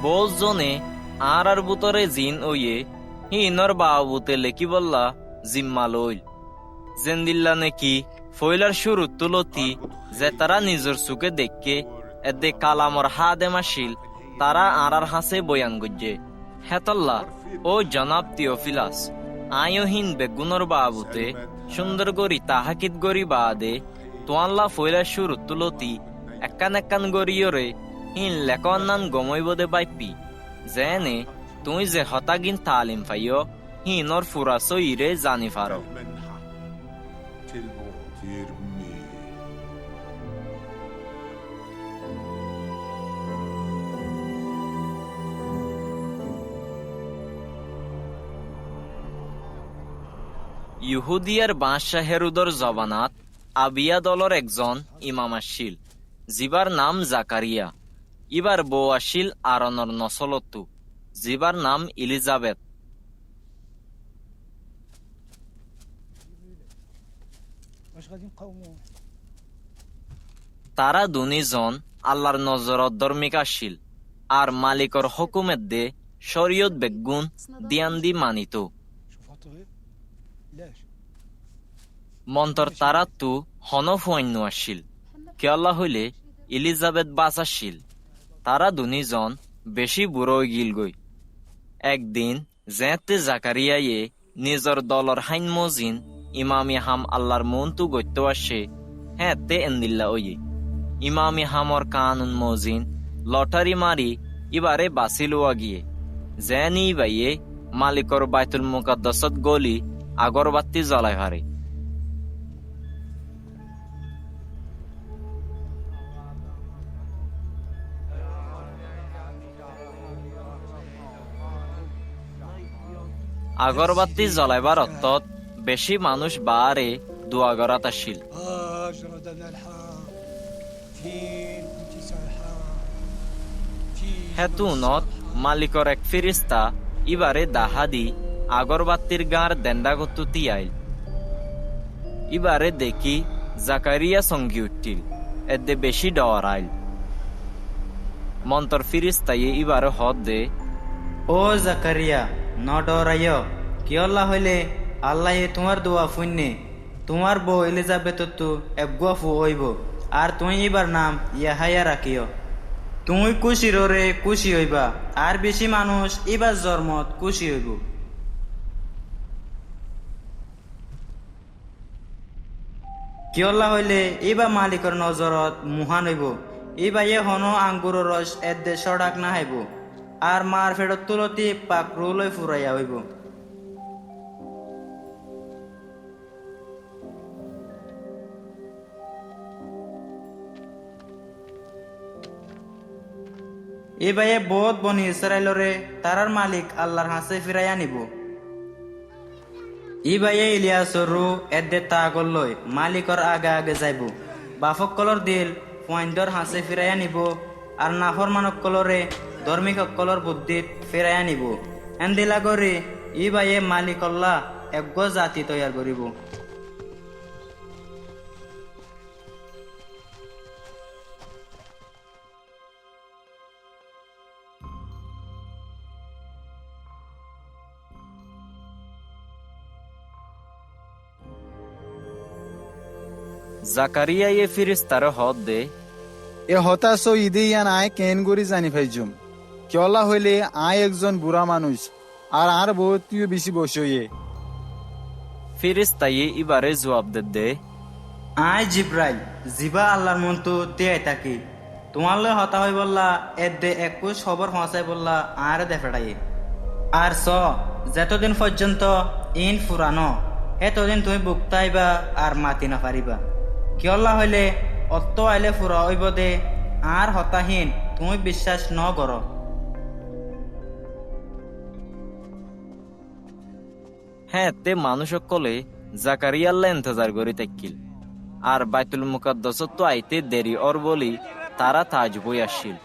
বোঝ জনে আর বুতরে জিন ওয়ে হিনর বাবুতে লেকি বললা জিম্মা লইল জেন্দিল্লা নেকি ফয়লার শুরু তুলতি যে তারা নিজের চুকে দেখকে এদে কালামর হা দে মাসিল তারা আর হাসে বয়ান গজ্জে হেতল্লা ও জনাব তিওফিলাস আয়োহীন বেগুনর বাবুতে সুন্দর গরি তাহাকিত গরি বাদে তোয়াল্লা ফয়লার শুরু তুলতি একান একান গরিয়রে হিন লেকনান গমইবদে বাইপি জেনে তুই যে হতাগিন তালিম ফাইও হিনর ফুরাসো ইরে জানি ফারো ইহুদিয়ার বাদশাহ হেরুদর জবানাত আবিয়া দলর একজন ইমাম আসিল জিবার নাম জাকারিয়া ইবার বউ আসিল আরনর নসলতু জিবার নাম ইলিজাবেথ তারা দুনিজন আল্লাহর নজরত ধর্মিক আসিল আর মালিকর হুকুমের দে শরীয়ত বেগুন দিয়ান দি মানিত মন্তর তারা তু হনফুয়ান্য আসিল কেয়াল্লা হইলে ইলিজাবেথ বাস আসিল তারা দুনিজন বেশি বুড়ো গিল গই একদিন জেতে জাকারিয়ায়ে নিজর দলর হাইন মজিন ইমামি হাম আল্লাহর মন্তু গত্য আসে হ্যাঁ তে এন্দিল্লা ওয়ে ইমামি হামর কানুন মজিন লটারি মারি ইবারে বাসিলুয়া গিয়ে জেনি বাইয়ে মালিকর বাইতুল মুকাদ্দাসত গলি আগরবাতি জ্বলাই হারে আগরবাতি জ্বলাইবার অর্থত বেশি মানুষ বারে দোয়াগরাত আসিল হেতুনত মালিকর এক ফিরিস্তা ইবারে দাহাদি আগরবাতির গাঁর দেন্দাগতুতি আইল ইবারে দেখি জাকারিয়া সঙ্গী উঠিল এদে বেশি ডর আইল মন্তর ফিরিস্তায়ে ইবারে হদ দে ও জাকারিয়া ন ডরাইয় কিয়ল্লা হইলে আল্লাহ তোমার দোয়া ফুন্নে তোমার বউ এলিজাবেথ তু একগুয়া ফু হইব আর তুই এবার নাম ইয়াহাইয়া রাখিও তুই খুশি রে খুশি হইবা আর বেশি মানুষ এবার জন্মত খুশি হইব কিয়ল্লা হইলে এবার মালিকর নজরত মুহান হইব এবার হন আঙ্গুর রস এদে সড়াক না হাইব আর মার ফেরত তুলতি পাকরু লই ফুরাইয়া হইব এই বাইয়ে বহুত বনি ইসরায়েলরে তারার মালিক আল্লাহর হাসে ফিরাইয়া নিব ই বাইয়ে ইলিয়াসরু এদে তাগল লই মালিকর আগে আগে যাইব বাফক কলর দিল পয়েন্টর হাসে ফিরাইয়া নিব আর নাফর মানক কলরে ধর্মিক কলর বুদ্ধিত ফিরাইয়া নিব এন্দিলা করি ই বাইয়ে মালিক আল্লাহ একগো জাতি তৈয়ার করিব জাকারিয়া এ ফিরিস্তার হদ দে এ হতাশ ইদে ইয়ান আয় কেন গরি জানি ফাইজুম কিয়লা হইলে আয় একজন বুড়া মানুষ আর বহুতিও বেশি বসইয়ে ফিরিস্তায়ে ইবারে জবাব দে আয় জিব্রাইল জিবা আল্লাহর মন্তু দেয় তাকি তোমার লয় হতা হই বললা এদে 21 খবর পৌঁছাই বললা আর দেখেটাই আর যতদিন পর্যন্ত ইন ফুরানো এতদিন তুমি বুকতাইবা আর মাতি না পারিবা কিয়ল্লা হইলে অত আইলে ফুরা হইব দে আর হতাহীন তুমি বিশ্বাস ন কর হ্যাঁ তে মানুষ কলে জাকারিয়াল্লা ইন্তজার করি তাকিল আর বাইতুল মুকাদ্দাসত তো আইতে দেরি অর বলি তারা তাজ বই আসিল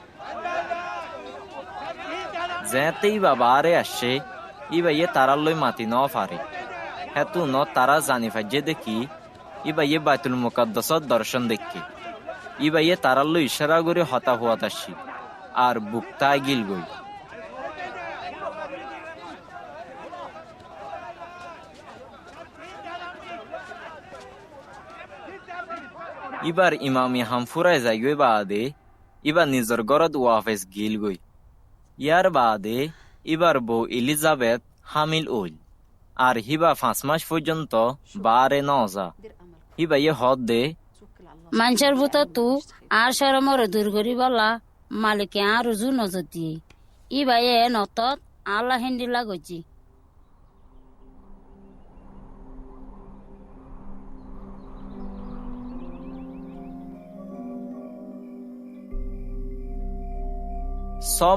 যেতেই বাবা আরে আসে ই বাইয়ে তারার লই মাতি ন পারে হেতু ন তারা জানি ফাইজে দেখি ইবাইয়ে বাইতুল মুকাদ্দাসত দর্শন দেখে ইবাইয়ে তারাল্লো ইশারা করে হতা হওয়া তাসি আর বুকতায় গিল গই। ইবার ইমামি হামফুরায় যাইগই বাদে ইবার নিজর গরদ ওয়াফেস গিল গই। ইয়ার বাদে ইবার বউ এলিজাবেথ হামিল ওইল আর হিবা 5 মাস পর্যন্ত বারে নজা হিবা ইয়ে হদ দে মানুষের ভূত তু আর সরমর দূর করি বলা মালিকে আর রুজু নজর দিয়ে ই ভাইয়ে নতত আল্লাহ হিন্দিলা গজি।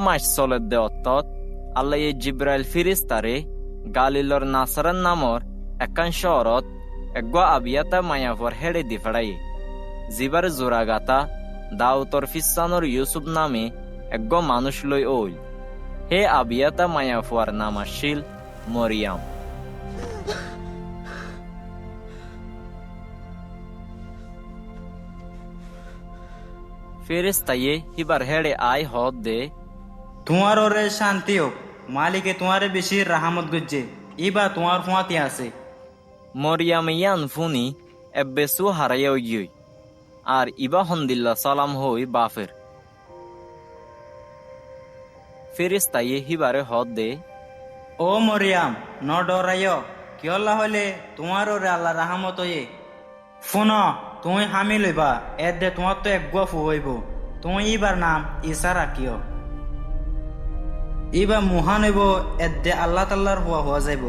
মাস চলে দে অত্তত আল্লাহ জিব্রাইল ফিরিস্তারে গালিলর নাসারান নামর একান শহরত এগো আবিয়াতা মায়াফর হেড়ে দি ফেড়াইয়ে জিবার জোরাগাতা দাউতর ফিসানোর ইউসুফ নামে এগো মানুষ লই ওই হে আবিয়াতা মায়াফুয়ার নাম আসিল মরিয়াম। ফেরেশতায়ে হিবার হেড়ে আই হদ দে তোমার ওরে শান্তি হোক, মালিকে তোমারে বেশি রাহামত গুজে, ইবা তোমার ফুয়াতে আছে। মরিয়াম ইয়ান ফুনি এব্বেসু হারাইয়া গিয়ে আর ইবা হন্দিল্লা সালাম হই বাফের। ফেরেশতায়ে হিবারে হদ দে ও মরিয়াম ন ডরাইয়, কিয়ল্লা হলে তোমার ওরে আল্লাহ রাহামত হয়ে শুন, তুমি হামি লইবা এর দে তোমার তো এক গফু হইব, তুমি ইবার নাম ঈসা রাখিও। ইবা মুহান হইব এর দে আল্লাহ তাল্লার হুয়া হওয়া যাইব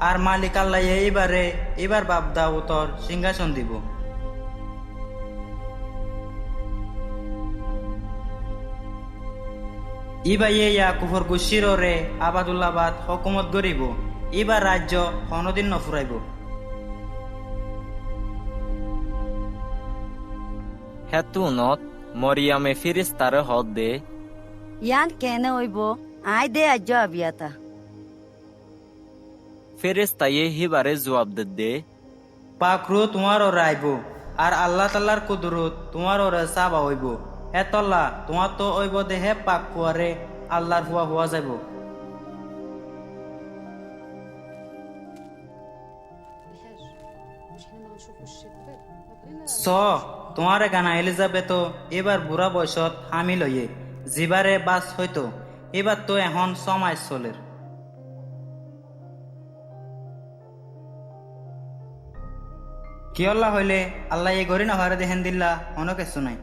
আর মালিক আল্লাহ এইবারে এবার বাপদা উতর সিংহাসন দিব। ইবা ইয়া কুফর গুশিরে আবাদুল্লাবাদ হকুমত গরিব, ইবার রাজ্য কোনদিন নফুরাইব। হেতুনত মরিয়ামে ফিরিস্তারে হদ দে ইয়ান কেনে হইব আই দে আজ আবিয়াতা। ফেরেশতায়ে হিবারে জবাব দে পাকরু তোমার ওরে আইব আর আল্লাহ তাল্লার কুদরত তোমার ওরে চাবা হইব। হে তল্লা তোমার তো ওইব দেহে পাক কুয়ারে আল্লাহর হুয়া হওয়া যাইব। তোমারে গানা এলিজাবেথ এবার বুড়া বয়সত হামি লইয়ে জিবারে বাস হইতো, এবার তো এখন 6 মাস চলের। কিয়ল্লা হইলে আল্লাহ এই গরি না হারে দেখেন দিল্লা অন্য কিছু নাই।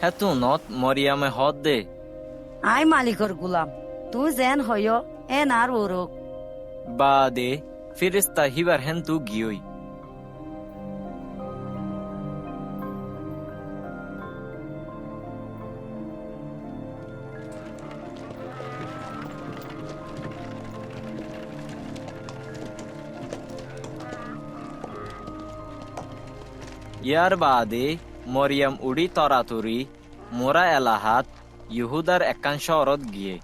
হেতুনত মরিয়ামে হদ দে আই মালিকর গুলাম, তুই যেন হইয় এন আর ওরক। বাদে ফেরেশতা হিবার হেন্তু গিয়ই। ইয়ার বাদে মরিয়াম উড়ি তরাতুরি মোরা এলাহাত ইহুদার একান শহরত গিয়ে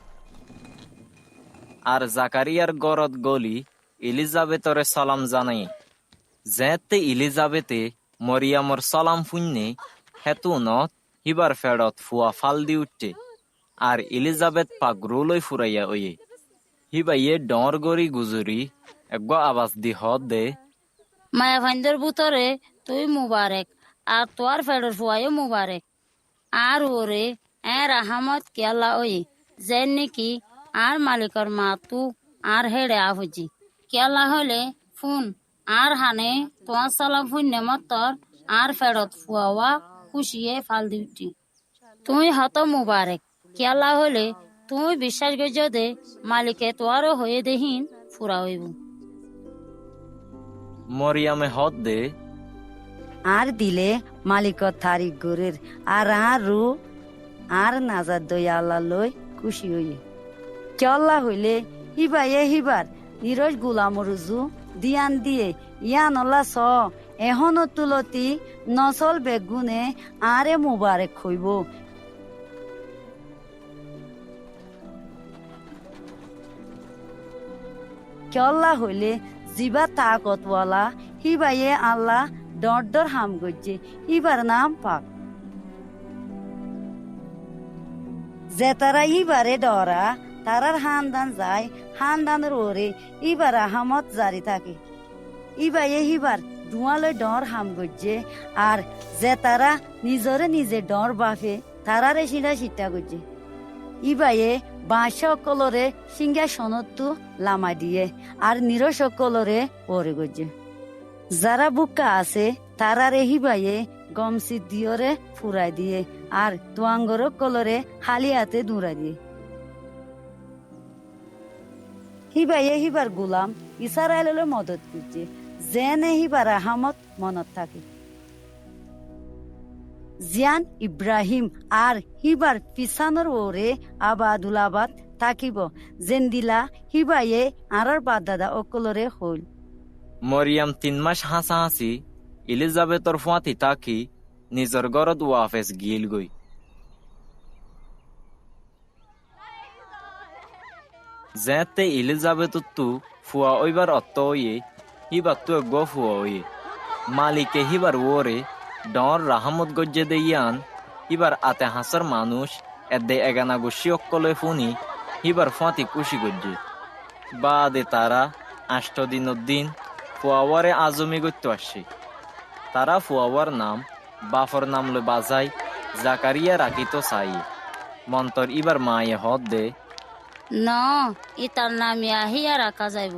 আর জাকারিয়ার গরত গলি এলিজাবেতরে সালাম জানাই। যেতে এলিজাবেতে মরিয়ামর সালাম ফুন্নে হেতুনত হিবার ফেরত ফুয়া ফাল দি উঠতে আর এলিজাবেত পাগরুলই ফুরাইয়া ওয়ে হিবাইয়ে ডর গড়ি গুজুরি এক আবাস দি হদ দে মায়া ফাইন্দর ভিতরে তুই মুবারক আর তোর ফেডর ফুয়াইও মুবারক আর ওরে এ রাহামত কেলা ওই যেন নাকি আর মালিকর মা তু আর হেড়ে আহুজি কেলা হলে ফোন আর হানে তোমার সালাম ফুন নেমতর আর ফেরত ফুয়াওয়া খুশিয়ে ফাল দিউটি তুই হত মুবারক কেলা হলে তুই বিশ্বাস গজ দে মালিকে তোয়ারও হয়ে দেহিন ফুরা হইব। মরিয়ামে হদ দে আর দিলে মালিকর তারিখ গরের আর রু আর নাজার দই আল্লাহ লই খুশি হইয়ে চল্লা হইলে হিবাইয়ে হিবার নিরজ গুলাম রুজু দিয়ান দিয়ে ইয়ান অল্লা স এহন তুলতি নসল বেগুনে আরে মুবারক হইব। চল্লা হইলে জিবা তাকতওয়ালা হিবাইয়ে আল্লাহ ডর ডর হাম গজ্জে ইবার নাম পাক যে তারা ইবারে ডরা তারার হানদান যায় হানদানের ওরে ইবার আহমদ জারি থাকে ইবাইয়ে হিবার ধোঁয়ালে ডর হাম গজ্জে আর যে তারা নিজরে নিজে ডর বাফে তারারে সিঁড়া সিটা গজ্জে ইবাইয়ে বাঁশ সকলরে সিংহাসনত্তু লামা দিয়ে আর নির সকলরে পরে গজ্জে যারা বুকা আছে তারারে হিবাইয়ে গমসি দিয়রে ফুরাই দিয়ে আর তোয়াঙ্গর কলরে হালি হাতে দূরা দিয়ে হিবাইয়ে হিবার গুলাম ইসরায়েলের মদত করছে জেনে হিবার আহমদ মনত থাকে জিয়ান ইব্রাহিম আর হিবার পিছানোর ওরে আবাদুলাবাদ থাকিব জেন্দিলা হিবাইয়ে আরার বাদদাদা অকলরে হইল মরিয়াম 3 মাস হাসাহাসি ইলিজাবেতর ফুয়াতি তাকি নিজর গরদ ওয়াফেস গিল গই যেতে ইলিজাবেতু ফুয়া ওইবার অত্ত ওয়ে হিবার তু গো ফুয়া ওয়ে মালিকে হিবার ওরে ডর রাহমত গজ্জে দেয়ান হিবার আতে হাসার মানুষ এদে এগানা গুশি অক্কলে ফুনি হিবার ফাঁতি কুশি গজ্জে বাদে তারা 8 দিনের দিন ফুয়াওয়ারে আজমি গত্য আসে তারা ফুয়াওয়ার নাম বাফর নাম লো বাজাই জাকারিয়া রাখিত চাই মন্তর ইবার মায়ে হদ দে ন ইতার নাম ইয়াহিয়া রাখা যাইব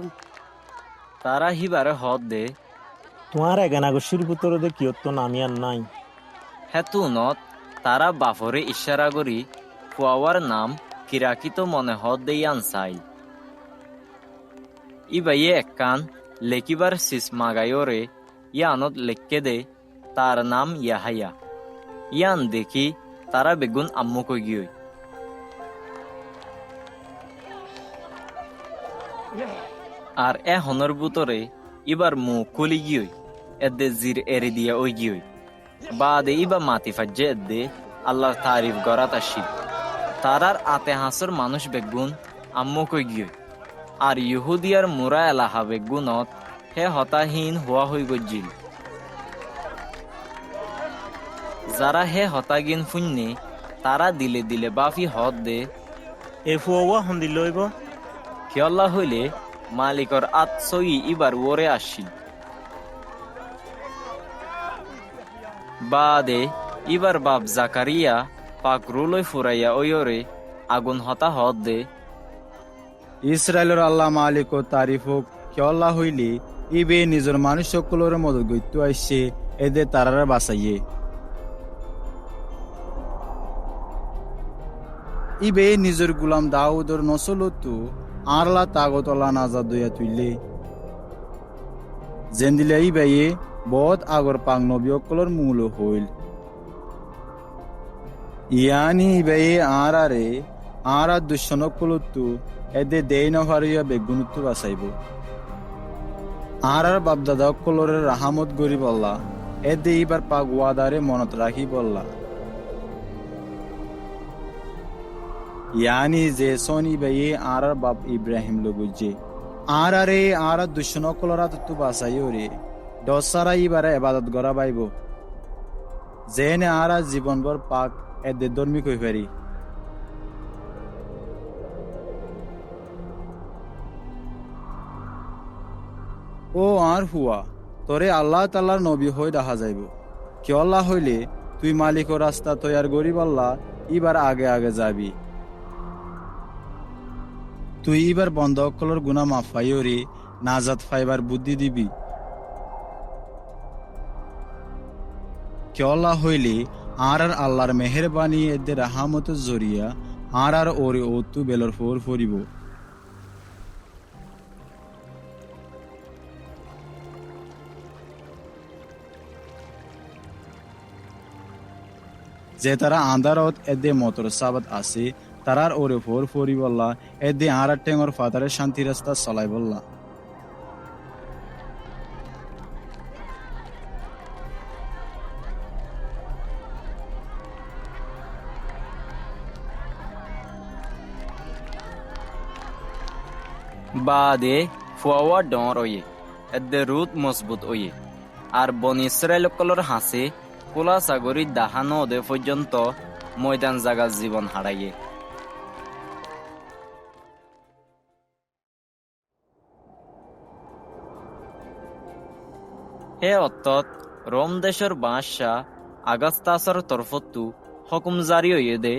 তারা হিবারে হদ দে তোমার এগানাগশির ভিতরে কিয়ত নামিয়ার নাই হেতু নত তারা বাফরে ইশারা করি ফুয়াওয়ার নাম কিরাকিত মনে হদ দেয়ান চাই ইবাইয়ে একখান লেকিবার সিস মাগায়রে ইয়ানত লেখকে দে তার নাম ইয়াহাইয়া ইয়ান দেখি তারা বেগুন আম্মুক গিয়ে আর এ হনর বুতরে ইবার মুখ খুলি গিয়ে এদে জির এরে দিয়া ওই গিয়ে বাদে ইবা মাতি ফাজ্জে এদে আল্লাহর তারিফ গরাত আসি তারার আতে হাসর মানুষ বেগুন আম্মুক গিয়ে আর ইহুদিয়ার মুরা এলাহা বেগুনত হে হতাহীন হওয়া হই গজ্জিল যারা হে হতাগিন ফুন্নি তারা দিলে দিলে বাফি হদ দে এ ফুয়া হন্দি লইব কিয়ল্লা হইলে মালিকর আত সই ইবার ওরে আসিল বাদে ইবার বাপ জাকারিয়া পাক রুলই ফুরাইয়া ওয়রে আগুন হতা হদ দে ইসরায়েলের আল্লাহ মালিক ও তারিফ হোক কিয়ল্লা হইলে ইবে নিজের মানুষ সকলের মদত গইত্য আইসে এদে তারারা বাঁচাইয়ে ইবে নিজের গুলাম দাউদর নসলতু আরলা তাগতলা নাজাদ দইয়া তুইলে জেন্দিলে ইবাইয়ে বদ আগর পাং নবী অকলর মূল হইল ইয়ানি ইবাইয়ে আরা দুঃসনকলতু এদে দেই নভারিয়া বেগুনুত্তু বাঁচাইব আর বাপদাদা অকলরের রাহামত গরি বললা এদে ইবার পাক ওয়াদারে মনত রাখি বললা यानी जैसोनी बये आर बाप इब्राहिम लोगुजे आर दुश्मनों को लड़ा तो बासायो रे डोसारा इबारे इबादत गरा बाइबो जेने आरा जीवन भर पाक एदे धर्मी कई फेरी ও আর হুয়া তোরে আল্লাহ তাআলার নবী হই দেখা যাইব কি আল্লাহ হইলে তুই মালিকর রাস্তা তৈয়ার গরিব আল্লাহ ইবার আগে আগে যাবি তুই এবার বন্ধ অকলর গুনা মাফাইরে নাজাত ফাইবার বুদ্ধি দিবি কেলা হইলে আর আল্লাহর মেহেরবানি এদের রাহামত জরিয়া আর ওরে ও তু বেলর ফোর ফরিব যে তারা আন্দারত এদে মতর সাবাত আছে তারার ওরে ফোর ফরি বললা এদে আর টেঙর ফাতারের শান্তি রাস্তা চলাই বললা বাদে ফুয়াওয়া ডর ওয়ে এদে রুদ মজবুত ওয়ে আর বন ইসরায়েলকলর হাসে কোলা সাগরি দাহানো ওদে পর্যন্ত ময়দান জাগা জীবন হারাইয়ে। হে অত্তত রোম দেশের বাদশাহ আগাস্তাসর তরফতু হকুম জারি হইয়ে দে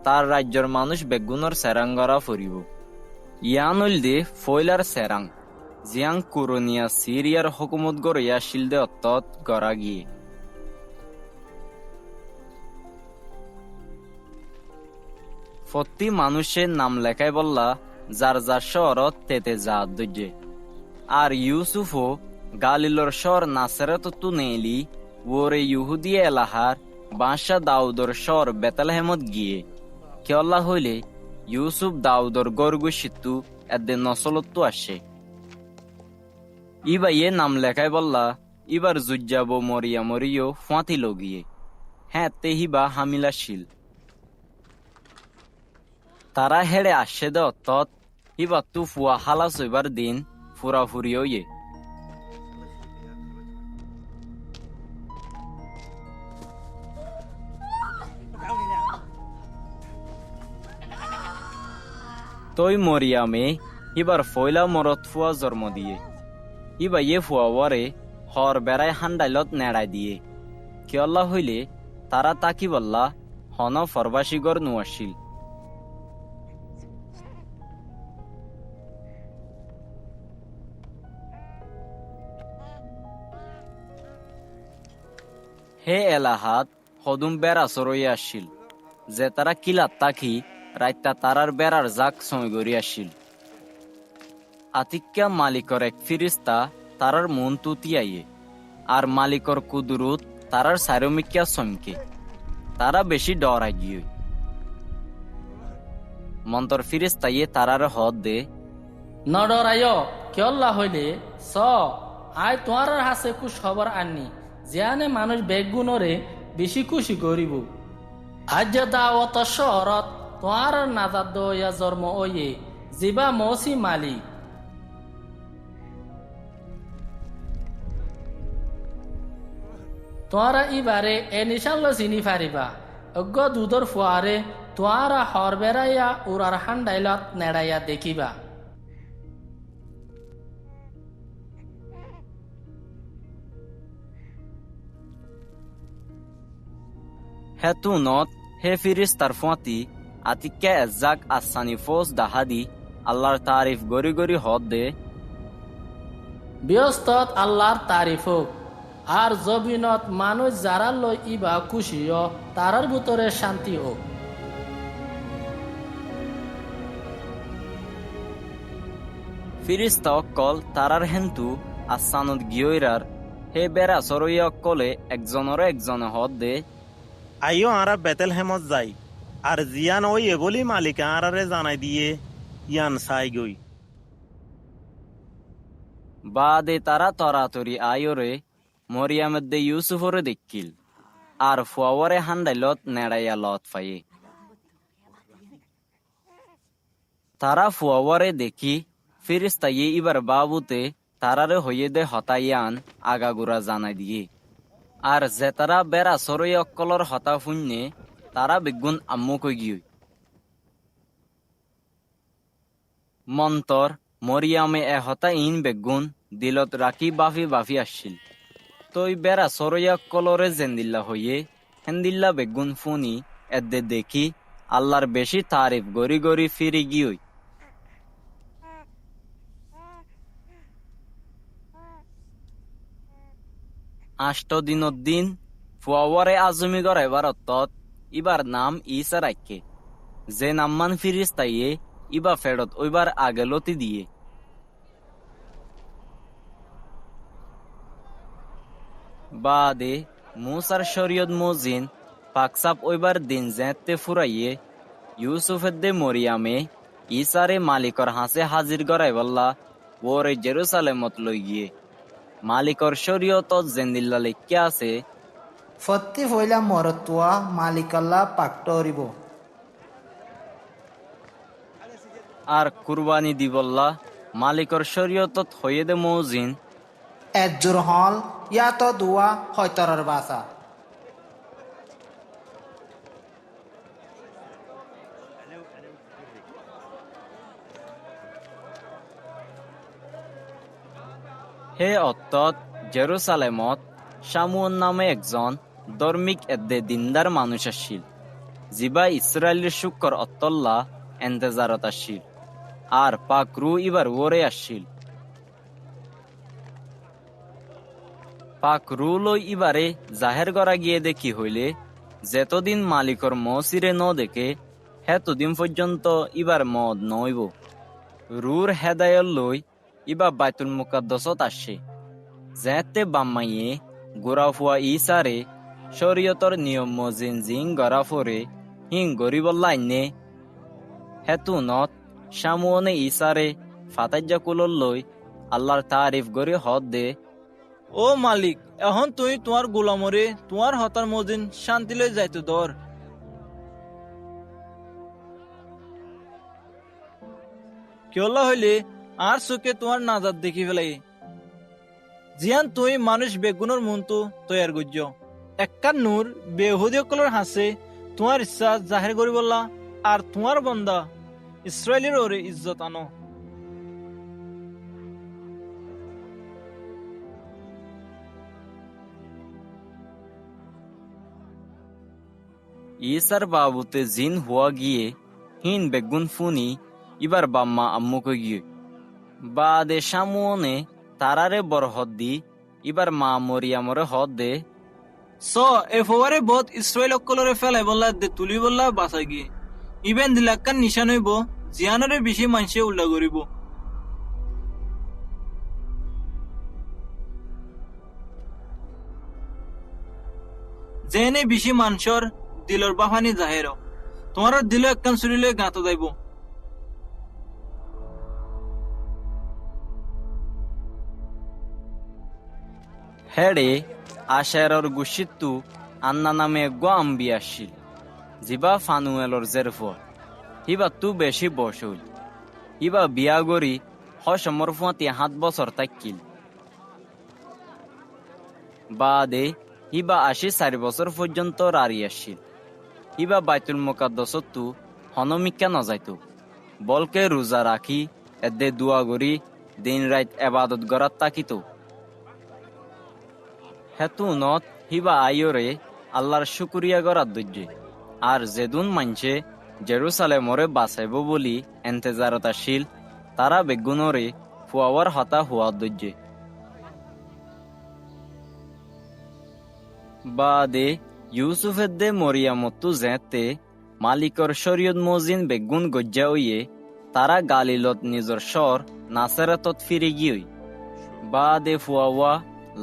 তার রাজ্যের মানুষ বেগুনের সেরাঙ্গরা ফুরিব। ইয়ানুল দে ফয়লার সেরাং জিয়াং কুরনিয়া সিরিয়ার হকুমত গড়িয়া শিলদে অত্তত গড়া গিয়ে। প্রতি মানুষের নাম লেখায় বললা যার যার শহরত তেতে যা দৈর্যে। আর ইউসুফও গালিলর শহর নাসেরত তুনেলি ওরে ইহুদি এলাহার বাদশাহ দাউদর শহর বেতালহেমত গিয়ে কেল্লা হইলে ইউসুফ দাউদর গর্গু সিদ্ধু এদে নসলত্তু আসে। ইবা ইয়ে নাম লেখায় বললা ইবার জুজ্জাবো মরিয়া মরিও ফাঁতি লগিয়ে। হ্যাঁ তেহিবা হামিলাশীল তারা হেড়ে আসে দে অত্তত ইবা তু ফুয়া হালাস হইবার দিন ফুরাফুরিও ইয়ে। তই মরিয়ামে ইবার ফয়লা মরত ফুয়া জন্ম দিয়ে। ইবা ইয়ে ফুয়া ওয়ারে হর বেড়ায় হান্ডাইলত নেড়াই দিয়ে কিয়ল্লা হইলে তারা তাকি বললা হন ফরবাসিগর নুয়াশিল। হে এলাহাত হদুম বেড়া সরই আসিল যে তারা কিলাত তাকি রাইতা তারার বেড়ার জাক সময় গড়ি আসিল। আতিক্যা মালিকর এক ফিরিস্তা তারার মন তুতিয়াইয়ে আর মালিকর কুদুরুত তারার সারমিকিয়া সমকে তারা বেশি ডরাই গিয়ে। মন্তর ফিরিস্তাইয়ে তারার হদ দে নডরায় কেল্লা হইলে স আয় তোমার হাসে কুশ খবর আননি জিয়ানে মানুষ বেগুনরে বেশি খুশি করিব। আজ দাওয়াত শহরত তোমার নাজাদ দয়া জন্ম ওয়ে জিবা মৌসি মালিক। তোরা ইবারে এ নিশাল চিনি ফারিবা অজ্ঞ দুধর ফুয়ারে তোরা হর বেড়াইয়া উড়ার হান্ডাইলত নেড়াইয়া দেখিবা। হেতু নত হে ফিরিস্তার ফাঁতি আতিক্যা এজাক আসানি ফোস দাহাদি আল্লাহর তারিফ গরি গরি হদ দে ব্যস্তত আল্লাহর তারিফ হোক আর জবিনত মানুষ যারা লই ইবা খুশিও তারার ভিতরে শান্তি হোক। ফিরিস্তা অক্কল তারার হেন্তু আসানত গিয়ইরার হে বেড়া সরইয়া অক্কলে একজনের একজনে হদ দে আইও আরা বেতেল হেমত যাই আর জিয়ান ওই বলি মালিক আরারে জানাই দিয়ে ইয়ান সাই গই। বাদে তারা তরাতরি আয়োরে মরিয়ামের দে ইউসুফরে দেখিল আর ফুয়াওয়ারে হান্ডাইলত নেড়াইয়া লত ফাইয়ে। তারা ফুয়াওয়ারে দেখি ফিরিস্তাইয়ে ইবার বাবুতে তারারে হইয়ে দে হতাইয়ান আগাগুড়া জানাই দিয়ে। আর যে তারা বেড়া সরই অক্কলর হতা ফুন্যে তারা বেগুন আম্মু কই গিয়ে। মন্তর মরিয়ামে এ হতা ইন বেগুন দিলত রাখি বাফি বাফি আসছিল। তই বেড়া সরই অক্কলরে জেন্দিল্লা হইয়ে হেন্দিল্লা বেগুন ফুনি এদে দেখি আল্লাহর বেশি তারিফ গরি গরি ফিরি গিয়ে। আষ্ট দিনত দিন ফুয়াওয়ারে আজমি গড়াইবার অত্তত ইবার নাম ইসা রাখে যে নাম্মান ফিরিস্তাইয়ে ইবা ফেরত ওইবার আগে লতি দিয়ে। বাদে মুসার শরীয়ত মুজিন পাকসাপ ওইবার দিন জেতে ফুরাইয়ে ইউসুফের দে মরিয়ামে ইসারে মালিকর হাসে হাজির গড়াই বললা ওরে জেরুসালেমত লই গিয়ে। মালিকর শরীয়ত জেন্দিল্লা লেখিয়া আছে ফত্তি ফইলা মরতুয়া মালিকাল্লা পাকটরিব। আর কুরবানি দিবল্লা মালিকর শরীয়তত হইয়ে দে মৌজিন একজোর হল ইয়া তো দুয়া হয়তরার বাসা। হে অত্তত জেরুসালেমত শামুন নামে একজন ধর্মিক এদ্দে দিনদার মানুষ আসছিল, জিবা ইসরায়েলের শুকর অত্তল্লা এন্তেজারত আসছিল, আর পাক রু ইবার ওরে আসছিল। পাক রু লই ইবারে জাহের করা গিয়ে দেখি হইলে যেতদিন মালিকর মসিরে ন দেখে হেতদিন পর্যন্ত ইবার মদ নইব। রুর হেদায়ত লই ইবা বাইতুল মুকাদ্দসত আসে, যেতে বাম্মাইয়ে গোরাফুয়া ইসারে শরীয়তর নিয়ম মজিন জিং গরাফরে হিং গরিবল্লাইনে হেতু নত শামুনে ইসারে ফাতাজ্জা কুলর লই আল্লাহর তারিফ গরি হদ দে, ও মালিক, এখন তুই তোমার গোলামরে তোমার হতার মদিন শান্তি লই যাইতো দর। কেলা হইলে আর চোখে তোমার নাজাত দেখি ফেলাই। জিয়ান তুই মানুষ বেগুনের মনতো তৈয়ার গুজ্জ একার নূর বেহুদী কলর হাসে তোমার ইচ্ছা জাহের করি বললা, আর তোমার বন্দা ইসরায়েলের ওরে ইজ্জত আনো। ইসার বাবুতে জিন হুয়া গিয়ে হিন বেগুন ফুনি ইবার বাম্মা আম্মুকে গিয়ে বাদে শামুনে তারারে বড় হদ দি ইবার মা মরিয়ামরে হদ দে, স এ ফোয়ারে বহুত ইসরায়েল অকলরে ফেলাই বললা দে তুলি বললা বাঁচা গিয়ে ইবেন দিলাক্কার নিশান হইব, জিয়ানরে বেশি মানুষে উল্লা করিব। যেনে বেশি মানুষের দিলর বাহানি জাহের তোমার দিল একখান চুরিলে গাঁত যাইব। হেড়ে আশেরর গুশিত্তু আন্না নামে আম্বি আসছিল, জিবা ফানুয়েলর জেরফর হিবা তু বেশি বসল। হিবা বিয়া গরি হসমর ফুয়াতি 7 বছর তাকিল। বাদে হিবা 84 বছর পর্যন্ত রারি আসছিল। হিবা বাইতুল মুকাদ্দাসতু হনমিকা নজাইতো, বলকে রোজা রাখি এদে দুয়া গরি দিন রাত এবাদত গরাত তাকিত। হেতু নত হিবা আইয়রে আল্লাহর শুকুরিয়া গরাত দজ্জে, আর যেদুন মানছে জেরুসালেমরে বাঁচাইব বলি এন্তেজারত আসিল, তারা বেগুনরে ফুয়াওয়ার হতা হুয়া দজ্জে। বাদে ইউসুফের দে মরিয়ামত্তু যেতে মালিকর শরীয়ত মজিন বেগুন গজ্জা হইয়ে তারা গালিলত নিজর স্বর নাসেরাতত ফিরে গিয়ে বাদে ফুয়াওয়া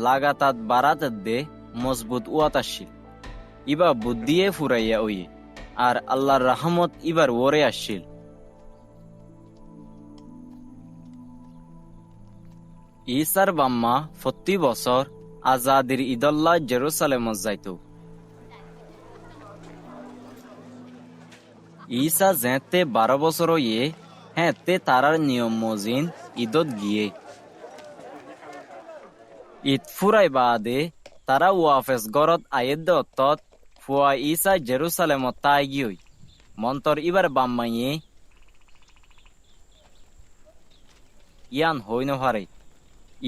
লাগাতাত বারাত দে মজবুত উয়াত আসিল। ইবা বুদ্ধিয়ে ফুরাইয়া ওয়ে, আর আল্লাহর রহমত ইবার ওরে আসিল। ঈসার বাম্মা 40 বছর আজাদির ঈদল্লাহ জেরুসালেমত যাইত। ঈসা যেতে 12 বছর ইয়ে হেতে তারার নিয়ম মজিন ঈদত গিয়ে ঈদ ফুরাই বাদে তারা ওয়াফেস গরত আয়েদ অত্তত ফুয়া ঈসা জেরুসালেমত তাই গিয়ে মন্তর ইবার বাম্মাইয়ে ইয়ান হই নহারে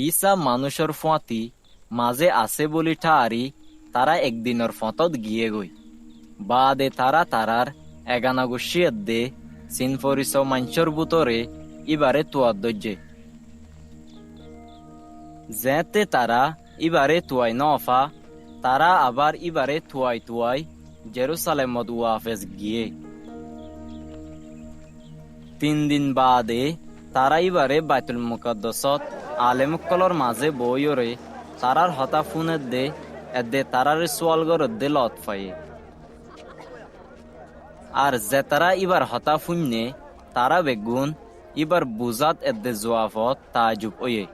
ঈসা মানুষের ফতি মাঝে আছে বলি ঠারি তারা একদিনের ফতত গিয়ে গই। বাদে তারা তারার এগানা গুছিয়ে দে চিন পরিচ মাঞ্চর বুতরে ইবারে তুয়ার দজ্জে যেতে তারা ইবারে তুয়াই নফা তারা আবার ইবারে তুয়াই তুয়াই জেরুসালেমত ওয়াফেজ গিয়ে 3 দিন বাদে তারা ইবারে বাইতুল মুকাদ্দাসত আলেমকলর মাঝে বইরে তারার হতা ফুনের দে এদে তারার সোয়ালগর দে লত ফায়ে, আর যে তারা ইবার হতা ফুন্নে তারা বেগুন ইবার বুজাত এদে জোয়াফত তাজুব ওয়ে।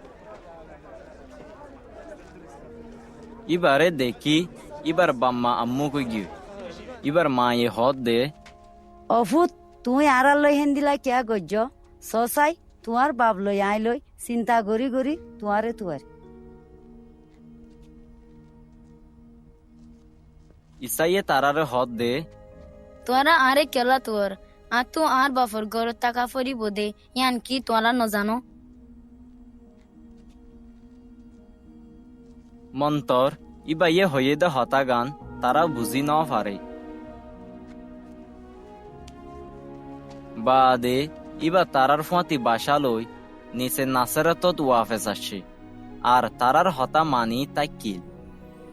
ইবারে দেখি ইবার বাম্মা আম্মু কই গিয়ে ইবার মায়ে হদ দে, অফুত তুই আর লই হেন দিলা কিয়া গজ্জ সসাই তোমার বাপ লই আই লই চিন্তা করি করি তুয়ারে তুয়ার ইসাইয়ে তারারে হদ দে তোরা আরে কেলা তোর আর তো আর বাফর ঘর টাকা ফরিব দে ইয়ান কি তোরা ন জানো মন্তর ইবা ইয়ে হয়ে দে হতা গান তারা বুঝি ন পারে বাদে ইবা তারার ফাঁতি বাসা লই নিচে নাসেরাতত ওয়াফেস আসছে আর তারার হতা মানি তাইকিল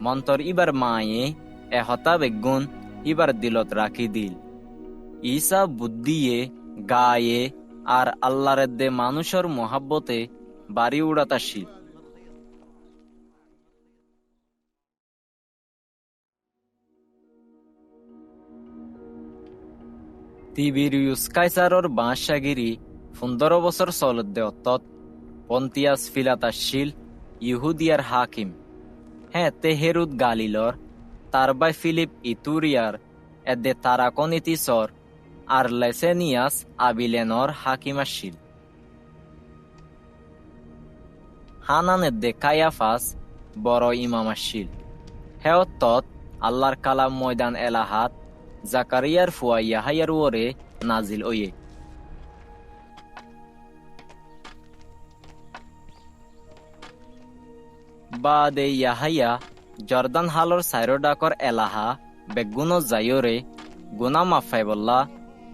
মন্তর ইবার মায়ে এ হতা বেগুন ইবার দিলত রাখি দিল ঈসা বুদ্ধিয়ে গায়ে আর আল্লাহর দে মানুষের মোহাব্বতে বাড়ি উড়াতাশীল তিবিরিউস কাইসারর বাঁশাগিরি 15 বছর চলত দেওতত পন্তিয়াস ফিলাতাশীল ইহুদিয়ার হাকিম হ্যাঁ তে হেরুদ গালিলর তার বাই ফিলিপ ইতুরিয়ার এদে তারাকনিতিসর আর লেসেনিয়াস আবিলেনর হাকিম আসিল হানান এদে কায়াফাস বড় ইমাম আসিল হেয়ত্তত আল্লাহর কালাম ময়দান এলাহাত জাকারিয়ার ফুয়া ইয়াহাইয়ার ওরে নাজিল ওয়ে বাদে ইয়াহাইয়া জর্দান হালর সাইরো ডাকর এলাহা বেগুনো যাইরে গুনা মাফাই বল্লা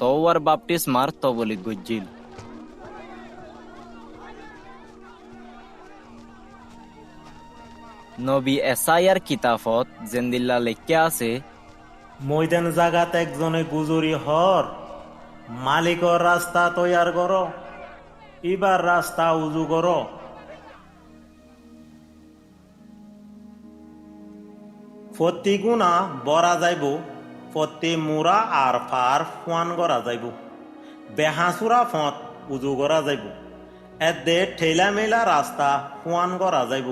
তোয়ার বাপটিস মার তবলি গুজিল নবী এসাইয়ার কিতাবত জেন্দিল্লা লেখা আছে ময়দান জাগাত একজনে গুজরি হর মালিকর রাস্তা তৈয়ার কর এবার রাস্তা উজু কর ফতি গুণা বরা যাইব ফতি মুরা আর ফার ফুয়ান করা যাইব বেহাসুরা ফত উজু করা যাইব এদে ঠেলা মেলা রাস্তা ফুয়ান করা যাইব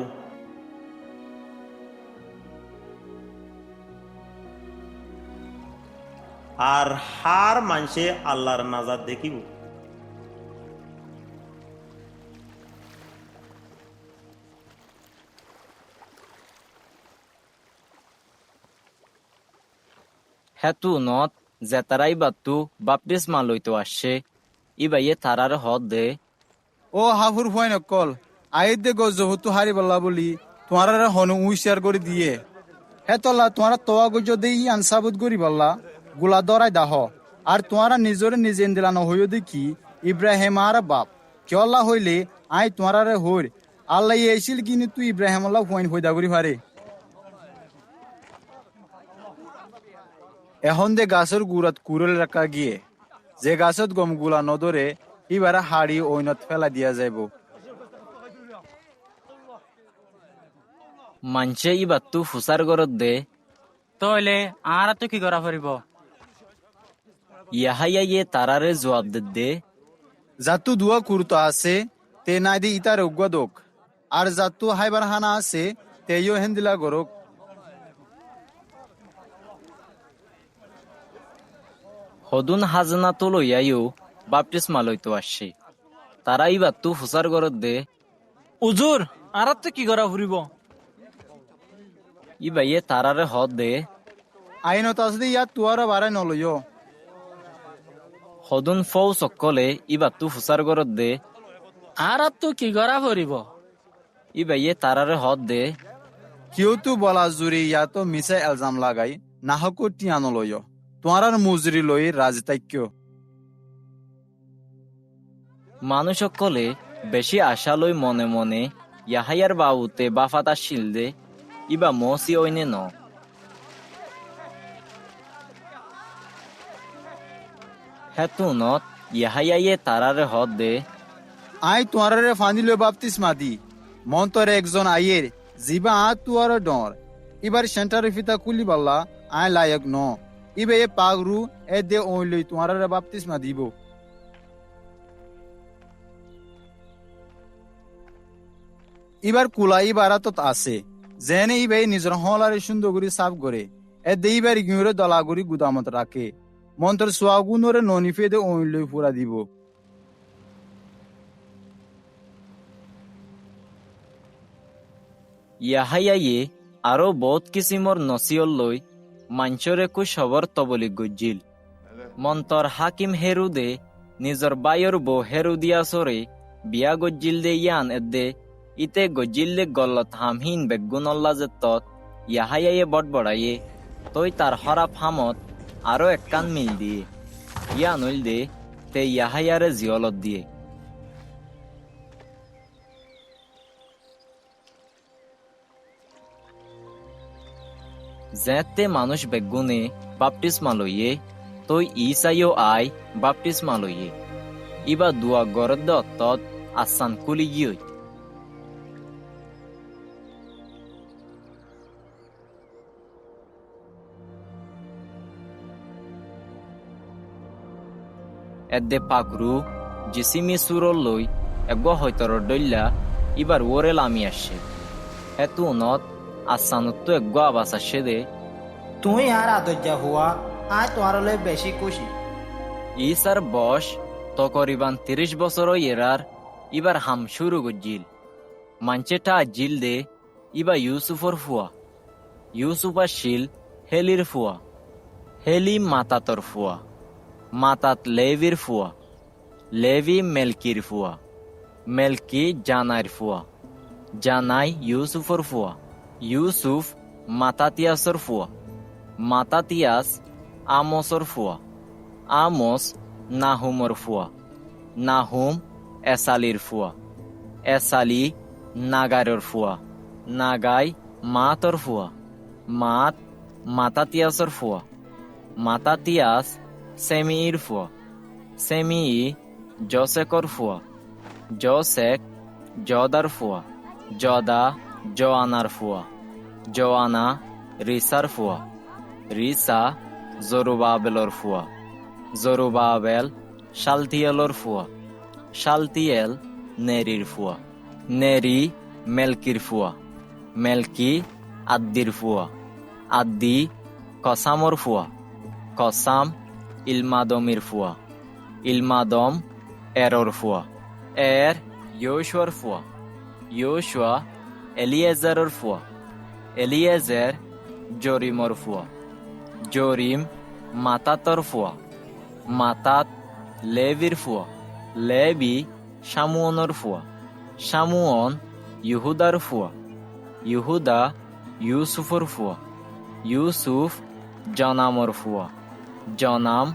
আর হার মানসে আল্লাহর নাজাত দেখিব হেতু নত জেতারাই বাত্তু বাপটিসমা লইতো আসছে ইবাইয়ে তারার হদ দে ও হাফুর ভয় নকল আইত দে গজ হতু হারি বল্লা বলি তোমার হনু উইশার করে দিয়ে হে তল্লা তোমার তোয়া গজ দে ই আনসাবুত করি বল্লা গুলা দরাই দাহ আর তোমারা নিজরে নিজে দিলানো হইও দেখি ইব্রাহিম আর বাপ কেলা হইলে আই তোমার হইর আল্লাহ এসিল কিনি তুই ইব্রাহিম আল্লাহ হইন হইদা করি পারে এখন দে গাছের গুড়াত কুড়েল রাখা গিয়ে যে গাছত গম গুলা নদরে এবারে হাড়ি ঐনত ফেলা দিয়া যাইব মানছে ইবাত্তু ফুসার গরত দে তাহলে আর তো কি করা পারিব ইয়াহাইয়া ইয়ে তারারে জবাব দে যাতু দুয়া কুরতো আছে তে নাই দি ইতার উগ্গা দোক আর যাতু হাইবার হানা আছে তেইও হেন্দিলা গরক হদুন হাজনা তো লইয়াইও বাপটিসমা লইতো আসছে তারা ইবাত্তু ফুসার গরত দে উজুর আর তো কি করা ফুরিব ইবাইয়ে তারারে হদ দে আইনত আছে ইয়াত তুয়ারা বাড়াই নলইও হদুন ফৌ চকলে ইবাত্তু ফুসার গরত দে আর তো কি করা পড়িব ইবাইয়ে তারারে হদ দে কেউ তো বলা জুরি ইয়াতো মিছে এলজাম লাগাই নাহকো টিয়ানো লইও তোমার মুজরি লই রাজতাক্য মানুষ সকলে বেশি আশা লই মনে মনে ইয়াহাইয়ার বাবুতে বাফাতা শিলদে ইবা মসি ওইনে ন হেতুনত ইয়াহাইয়াইয়ে তারারে হদ দে আই তোমার ফানিল বাপতিস মাদি মন্তর একজন আইয়ের জিবা আ তুয়ার ডর এবার সেন্টার ফিতা কুলি বাল্লা আই লায়ক ন ইবে এ পাগরু এ দে ওইলই তোমার বাপতিস মা দিব এবার কুলাই বারাতত আছে যেনে ইবে নিজের হলারে সুন্দর করে সাফ করে এ দে ইবার গিউরে দলাগুড়ি গুদামত রাখে মন্তর সোয়াগুনরে ননিফে দে ওইলই পুরা দিব ইয়াহাইয়াইয়ে আরো বহুত কিসিমর নসিয়ল লই মাঞ্চরে কু সবর তবলি গজ্জিল মন্তর হাকিম হেরুদে নিজর বায়র বো হেরুদিয়াসরে বিয়া গজ্জিল দে ইয়ান এদে ইতে গজ্জিল দে গল্লত হামহীন বেগুনল্লা যেতত ইয়াহাইয়ে বড়বড়াইয়ে তই তার হরাপ হামত আরো এককান মিল দিয়ে ইয়ান হইল দে তে ইয়াহাইয়ারে জিয়লত দিয়ে যেতে মানুষ বেগুনে বাপটিস্মা লইয়ে তই ইসাইও আই বাপটিস্মা লইয়ে ইবা দুয়া গরদ অত্তত আসান কুলি গিয়ে এদে পাকরু জিসিমি সুরল লই এগ হয়তর ডইল্লা ইবার ওরে লামি আসছে এতু নত আসানুত্তু এগ আবাস আসছে দে তুই আর আদর্যা হুয়া আয় তোমার লই বেশি খুশি ইসার বয়স তকরিবান 30 বছর এরার ইবার হাম শুরু গজ্জিল মাঞ্চেটা জিল দে ইবা ইউসুফর ফুয়া ইউসুফা শিল হেলির ফুয়া হেলি মাতাতর ফুয়া মাতাত লেভির ফুয়া লেভি মেলকির ফুয়া মেলকি জানাইর ফুয়া জানাই ইউসুফর ফুয়া ইউসুফ মাতাতিয়াসর ফুয়া মাতাতিয়াস আমসর ফুয়া আমস নাহুমর ফুয়া নাহুম এসালির ফুয়া এসালি নাগারের ফুয়া নাগাই মাতর ফুয়া মাত মাতাতিয়াসর ফুয়া মাতাতিয়াস সেমির ফুয়া সেমি জসেকর ফুয়া জসেক জদার ফুয়া জদা জোয়ানার ফুয়া জোয়ানা রিসার ফুয়া রিসা জরুবাবেলর ফুয়া জরুবাবেল শালতিয়ালর ফুয়া শালতিয়াল নেরির ফুয়া নেরি মেলকির ফুয়া মেলকি আদ্দির ফুয়া আদ্দি কসামর ফুয়া কসাম ইলমাদমির ফুয়া ইলমাদম এরর ফুয়া এর ইয়োশুয়ার ফুয়া ইয়োশুয়া এলিয়েজারের ফুয়া এলিয়েজের জরিমর ফুয়া জরিম মাতাতর ফুয়া মাতাত লেভির ফুয়া লেবি শামুয়নের ফুয়া শামুয়ন ইহুদার ফুয়া ইহুদা ইউসুফর ফুয়া ইউসুফ জনামর ফুয়া জনাম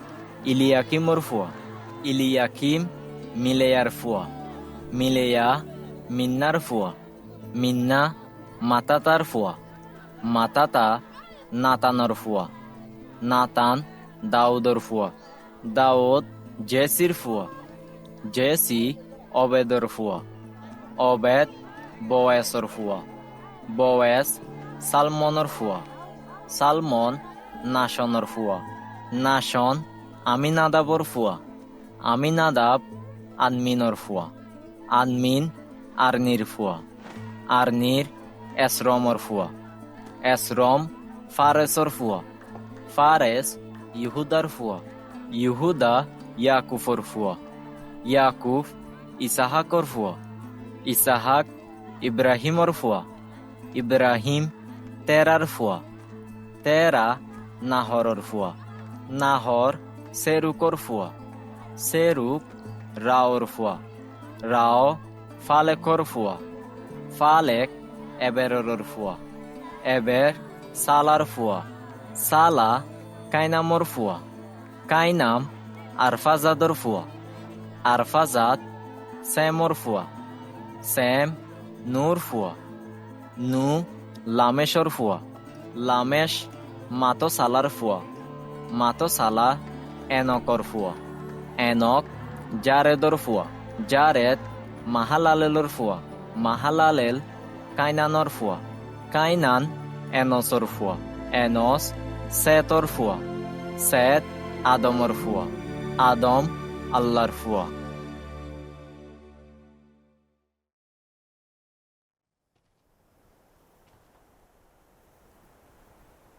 ইলিয়াকিমর ফুয়া ইলিয়াকিম মিলেয়ার ফুয়া মিলেয়া মিন্নার ফুয়া মিন্না মাতাতার ফুয়া মাতাতা নাতানর ফুয়া নাতান দাউদর ফুয়া দাউদ জেসির ফুয়া জেসি অবেদর ফুয়া অবেদ বয়েসর ফুয়া বয়েস সালমনের ফুয়া সালমন নাশনের ফুয়া নাশন আমিনাদাবর ফুয়া আমিনাদাব আনমিনর ফুয়া আনমিন আরনির ফুয়া আরনির এসরমর ফুয়া এসরম ফারেসর ফুয়া ফারেস ইহুদার ফুয়া ইহুদা ইয়াকুফর ফুয়া ইয়াকুফ ইসাহাকর ফুয়া ইসাহাক ইব্রাহিমর ফুয়া ইব্রাহিম তেরার ফুয়া তেরা নাহরর ফুয়া নাহর সেরুকর ফুয়া সেরুক রাওর ফুয়া রাও ফালেকর ফুয়া ফালেক এবেরর ফুয়া এবের সালার ফুয়া সালা কাইনামর ফুয়া কাইনাম আরফাজাদর ফুয়া আরফাজাদ সেমর ফুয়া সেম নূর ফুয়া নু লামেশর ফুয়া লামেশ মাতো সালার ফুয়া মাতো সালা এনকর ফুয়া এনক জারেদর ফুয়া জারেদ মাহালালেলর ফুয়া মাহালালেল কাইনানর ফুয়া কাইনান এনসর ফুয়া এনস সেতর ফুয়া সেত আদমর ফুয়া আদম আল্লাহর ফুয়া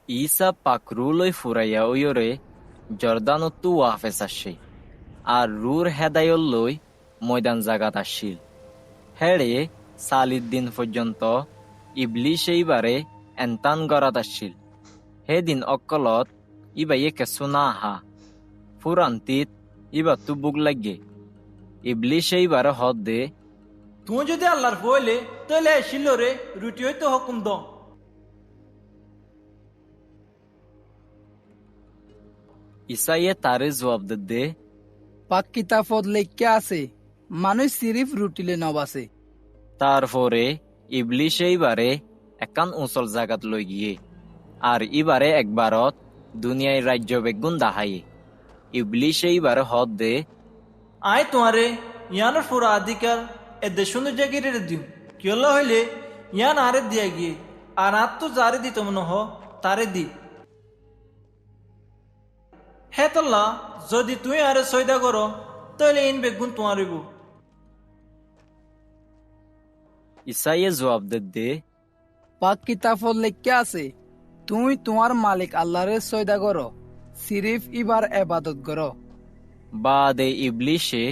ঈসা পাকরুলই ফুরাইয়া ওয়রে জর্দানত্তু ওয়াফেস আসছে আর রুর হেদায়ল লই ময়দান জাগাত আসছিল হেড়ে সালিদ দিন পর্যন্ত ইবলিশ এইবারে এন্তান গড়াত আসছিল হেদিন অকলত ইবাইয়ে কেঁচু না আহা ফুরান্তিত ইবার তো বুক লাগে ইবলিশে ইবার হদ দে তুই যদি আল্লাহর ফইলে তাহলে এসিল রে রুটি হইতে হুকুম দ ইসাইয়ে তারে জবাব দে পাক কিতাবত লেখা আছে মানুষ সিরিফ রুটিলে নবাসে। তারপরে ইবলিশে ইবারে একান উঁচল জাগাত লই গিয়ে আর ইবারে একবারত দুনিয়ায় রাজ্য বেগুন দাহাইয়ে ইবলিশে ইবারে হদ দে আয় তোমারে ইয়ানোর পুরা অধিকার এদের সুন্দর জাগিরে দিও কিয়লা হইলে ইয়ান আরে দিয়া গিয়ে আর আর তো যারে দিত মনে হ তারে দি হে তল্লা যদি তুই আরে সৈদা করো তাহলে ইন বেগুন তোমার হইব। ইসাইয়ে জবাব দে পাক কিতাবত লেখা আছে তুই তোমার মালিক আল্লাহরে সয়দা করো সিরিফ ইবার এবাদত করো। বাদে ইবলিশে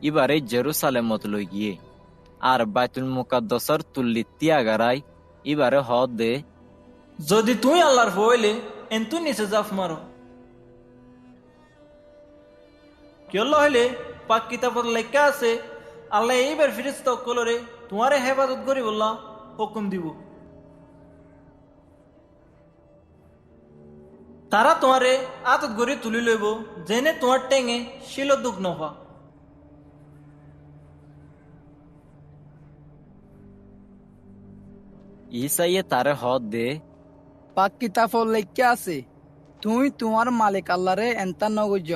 ইবারে জেরুসালেমত লই গিয়ে আর বাইতুল মুকাদ্দাসর তুল্লি তিয়াগারাই ইবারে হদ দে যদি তুই আল্লাহর ফইলে এন্তু নিচে জাফ মারো কিয়লা হইলে পাক কিতাবত লেখা আছে আল্লাহ এইবার ফিরিস্তা কলরে তোমারে হেফাজত করি বললা হুকুম দিব তারা তোমারে আতত গড়ি তুলি লইব যেনে তোমার টেঙে শিল দুঃখ নফা ইসাইয়ে তারে হদ দে পাক কিতাবত লেখা আছে তুই তোমার মালিক আল্লাহরে এন্তা নগজ।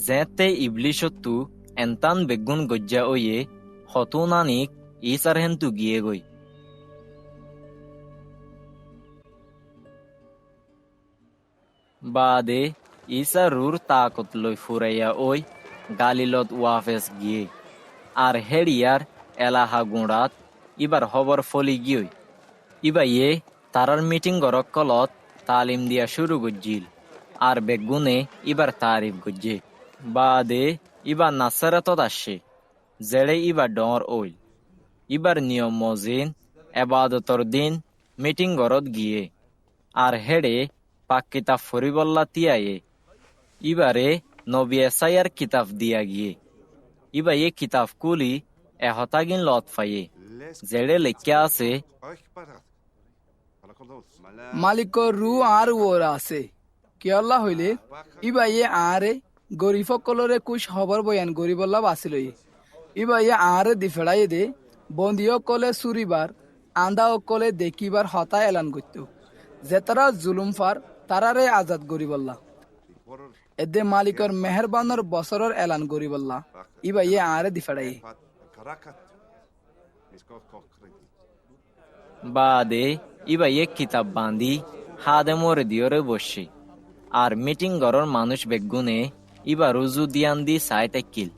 যেতে ইবলিশত্তু এন্তান বেগুন গজ্জা ওয়ে হতুনানিক ইসার হেন্তু গিয়ে গই বাদে ইসা রুর তাকত লই ফুরাইয়া ওই গালিলত ওয়াফেস গিয়ে আর হেড়িয়ার এলাহা গুঁড়াত ইবার হবর ফলি গিয়ে ইবাইয়ে তারার মিটিং গরক কলত তালিম দিয়া শুরু গজ্জিল আর বেগুনে ইবার তারিফ গজ্জে বাদে ইবার নাসারাতত আসে জেড়ে ইবার ডর ওইল ইবার নিয়ম মজিন এবাদতর দিন মিটিং গরত গিয়ে আর হেড়ে পাক কিতাব ফরিবল্লা তিয়ায়ে ইবারে নবী এসাইয়ার কিতাব দিয়া গিয়ে ইবাইয়ে কিতাব কুলি এহতাগিন লত ফাইয়ে জেড়ে লেখা আছে মালিকর রু আর ওরা আছে কিয়লা হইলে ইবাইয়ে আরে গরিব সকলরে কুশ খবর বয়ান গরিবল্লা বাঁচিল ইবাইয়ে আরে দি ফেড়াই দে বন্দিও কলে সুরিবার আন্দা কলে দেখিবার হতা এলান করত যে তারা জুলুম ফার তারারে আজাদ গরিবল্লা এদে মালিকর মেহরবানর বছরের এলান গরিবল্লা ইবাইয়ে আরে দি ফেড়াই বাদে ইবাইয়ে কিতাব বান্ধি হাদে মরে দিয়রে বসে আর মিটিং গরর মানুষ বেগুনে ইবা রুজু দিয়ান দি সাই তেকিল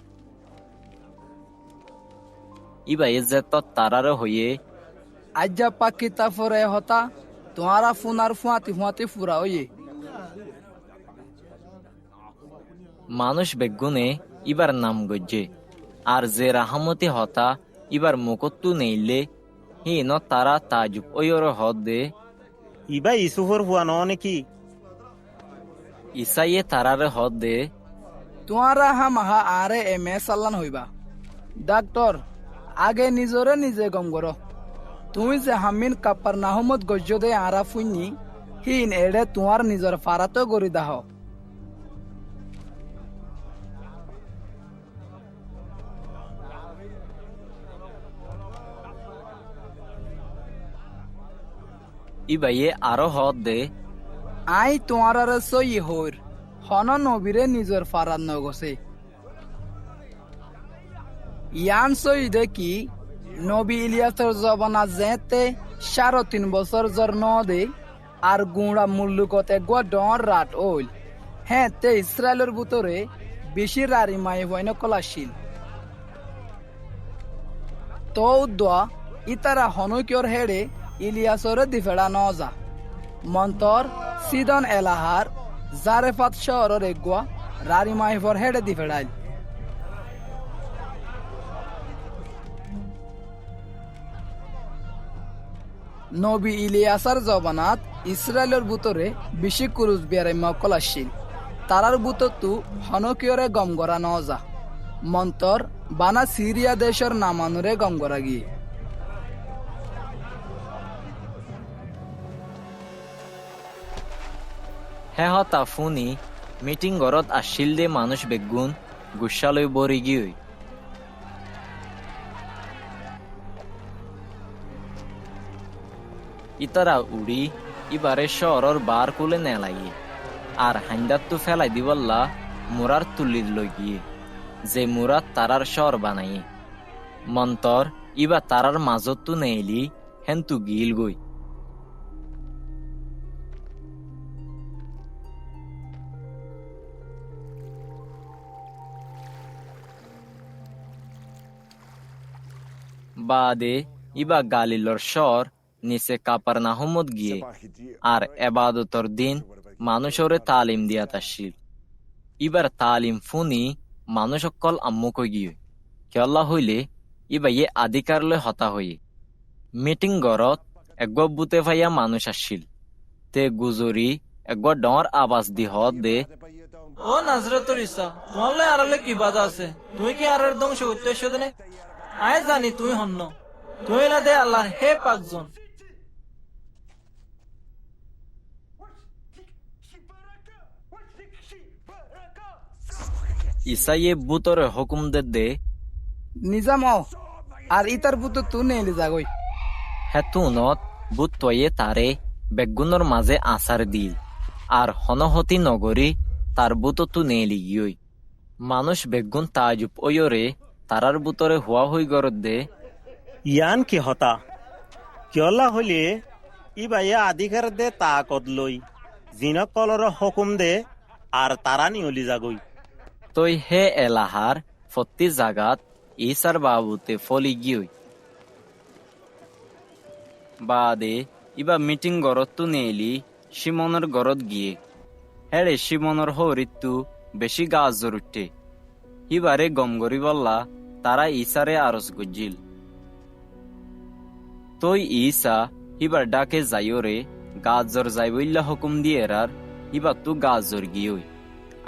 ইবাইয়ে যে তারারে হইয়ে আজ্জা পাক কিতাবরে হতা তোমারা ফুনার ফুয়াতি ফুয়াতি ফুরা ওয়ে মানুষ বেগুনে ইবার নাম গজ্জে আর যে রাহামতি হতা ইবার মুকত্তু নেইলে হি ন তারা তাজুব ওয়র হদ দে ইবা ইসুফর হুয়া ন নাকি ইসাইয়ে তারারে হদ দে তোমারা হামাহা আরে এম এ সাল্লান হইবা ডাক্তার আগে নিজরে নিজে গম করো তুমি যে হামিন কাপার নাহমদ গজ্জ দে আরা ফুইনি হিন এড়ে তোমার নিজর ফারাতো গরি দাহ ইবাইয়ে আরো হদ দে আই তোমার সই হইর হন নবীরে নিজর ফারাত নগছে ইয়ান সই দেখি নবী ইলিয়াসর জবানা যেতে 3.5 বছর জর ন দে আর গুঁড়া মুল্লুকতে গো ডর রাত ওইল হ্যাঁ তে ইসরায়েলের ভিতরে বেশি রারি মাই হইন কলাশীল তো দোয়া ইতারা হনকিয়র হেড়ে ইলিয়াসরে দিফেড়া নজা মন্তর সিদন এলাহার জারেফাত শহরের এগুয়া রারি মাইফর হেড়ে দিফেড়াইল নবী ইলিয়াসার জবানাত ইসরায়েলের বুতরে বেশি কুরুজ বেড়াই মকল আসছিল তারার বুতরতু হনকিয়রে গম গড়া নজা মন্তর বানা সিরিয়া দেশের নামানুরে গম গড়া গিয়ে হে হতা ফুনি মিটিং ঘরত আসিল দে মানুষ বেগুন গুসালৈ বরি গিয়ে ইতারা উড়ি ইবারে শহরের বার কুলে নেলাই আর হাইন্দাত্তু ফেলাই দিবল্লা মুরার তুলির লই গিয়ে যে মুরার তারার শহর বানাই মন্তর ইবা তারার মাজত্তু নেইলি হেন্তু গিল গই বাদে ইবা গালিলর শহর নিচে কাপার নাহমদ গিয়ে আর এবাদতর দিন মানুষরে তালিম দিয়া তাসিল ইবার তালিম ফুনি মানুষ অকল আম্মুক গিয়ে কেল্লা হইলে ইবা ইয়ে আধিকার লয় হতা হইয়ে মিটিং গরত একগব বুতে ভাইয়া মানুষ আসিল তে গুজরি একবার ডর আবাস দি হদ দে ও নাজরতুল ইসা তোমার আড়ালে কি বাধা আছে তুমি কি আর ধ্বংস করতে এসো দেনে আয় জানি তুমি হন্য তুমি না দে আল্লাহ হে পাকজন ইসাইয়ে বুতরে হুকুম দে নিজাম আর ইতার বুতর তু নেইলি যাগই হেতুনত বুত তয়ে তারে বেগুনের মাঝে আসার দিল আর হনহতি নগরী তার বুততু নেলি গিয়ে মানুষ বেগুন তাজুব ওয়রে তারার বুতরে হুয়া হই গরত দে ইয়ান কি হতা কিয়লা হইলে ইবাইয়া আধিকার দে তাকত লই জিনক কলর হুকুম দে আর তারা নিয়লি যাগই তই হে এলাহার ফত্তি জাগাত ইসার বাবুতে ফলি গিয়ে বাদে ইবা মিটিং গরত নেলি সিমনের গরত গিয়ে হেড়ে সিমনের হরিত্তু বেশি গাছ জরুটে ইবারে গম গরি বললা তারা ইসারে আরস গুজিল তই ইসা ইবার ডাকে যাইওরে গাছ জর যাইবইল্লা হুকুম দিয়ে এরার ইবা তু গাছ জর গিয়ে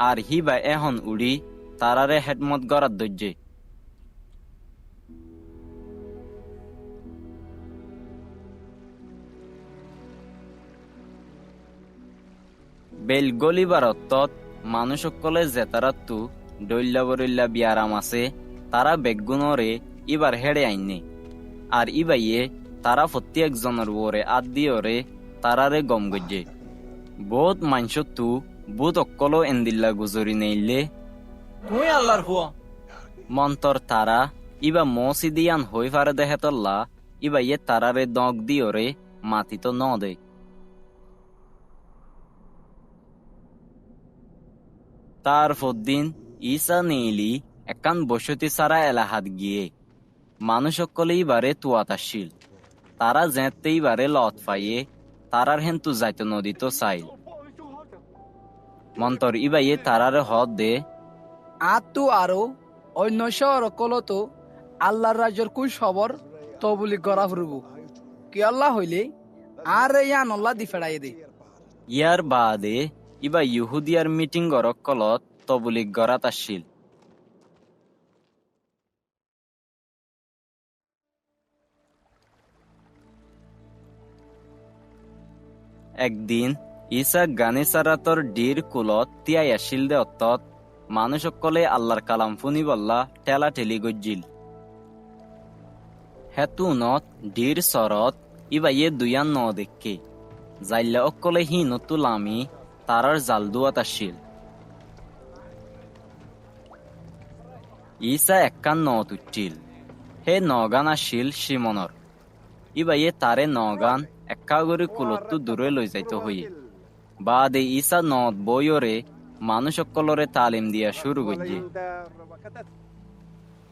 আর হিবা এখন উড়ি তারারে হেডমত গড়ার দর্জে বেল গলিবার অত্তত মানুষ সকলে জেতারাত্তু ডইল্লা বরিল্লা বিয়ারাম আছে তারা বেগুনরে ইবার হেড়ে আইনে আর ইবাইয়ে তারা প্রতি একজনের ওরে আদ দিয়রে তারারে গম গজ্জে বহুত মানসত্তু বহুত অকলো এন্দিল্লা গুজরি নেইলে তুমি আল্লাহর হুয়া মন্তর তারা ইবা মসিদিয়ান হই ফারে দেহেতল্লা ইবাইয়ে তারারে দগ দিয়রে মাতি তো ন দে তার ফদ্দিন ইসা নেইলি একান বসতি সারা এলাহাত গিয়ে মানুষ সকলে ইবারে তুয়াত আসিল তারা জেঁতে ইবারে লত পাইয়ে তারার হেন্তু যাইত নদী তো চাইল মন্তর ইবাইয়ে তারারে হদ দে আতু আরো অন্য শহর কলতো আল্লাহর রাজ্যর কুই খবর তবুলি গড়া ফুরব কি আল্লাহ হইলে আর ইয়ান আল্লাহ দি ফেড়াই দে ইয়ার বাদে ইবা ইহুদিয়ার মিটিং গরক কলত তবলিক গড়াত আসিল একদিন ইসা গানেসারাতর ডির কুলত তিয়াই আসিল দে অত্তত মানুষ সকলে আল্লাহর কালাম ফুনি বল্লা ঠেলা ঠেলি গজ্জিল হেতু নত ডির সরত ইবা ইয়ে দুয়ান ন দেখে জাইল্লা অকলে হি নতুলামি তারার জাল দুয়াত আসিল ইসা একান ন তুটিল হে নগান আসিল সিমনর ইবা ইয়ে তারে নগান একা গরি কুলত্তু দূরে লই যাইতে হইয়ে বাদে ইসা নত বইরে মানুষ সকলরে তালিম দিয়া শুরু করছে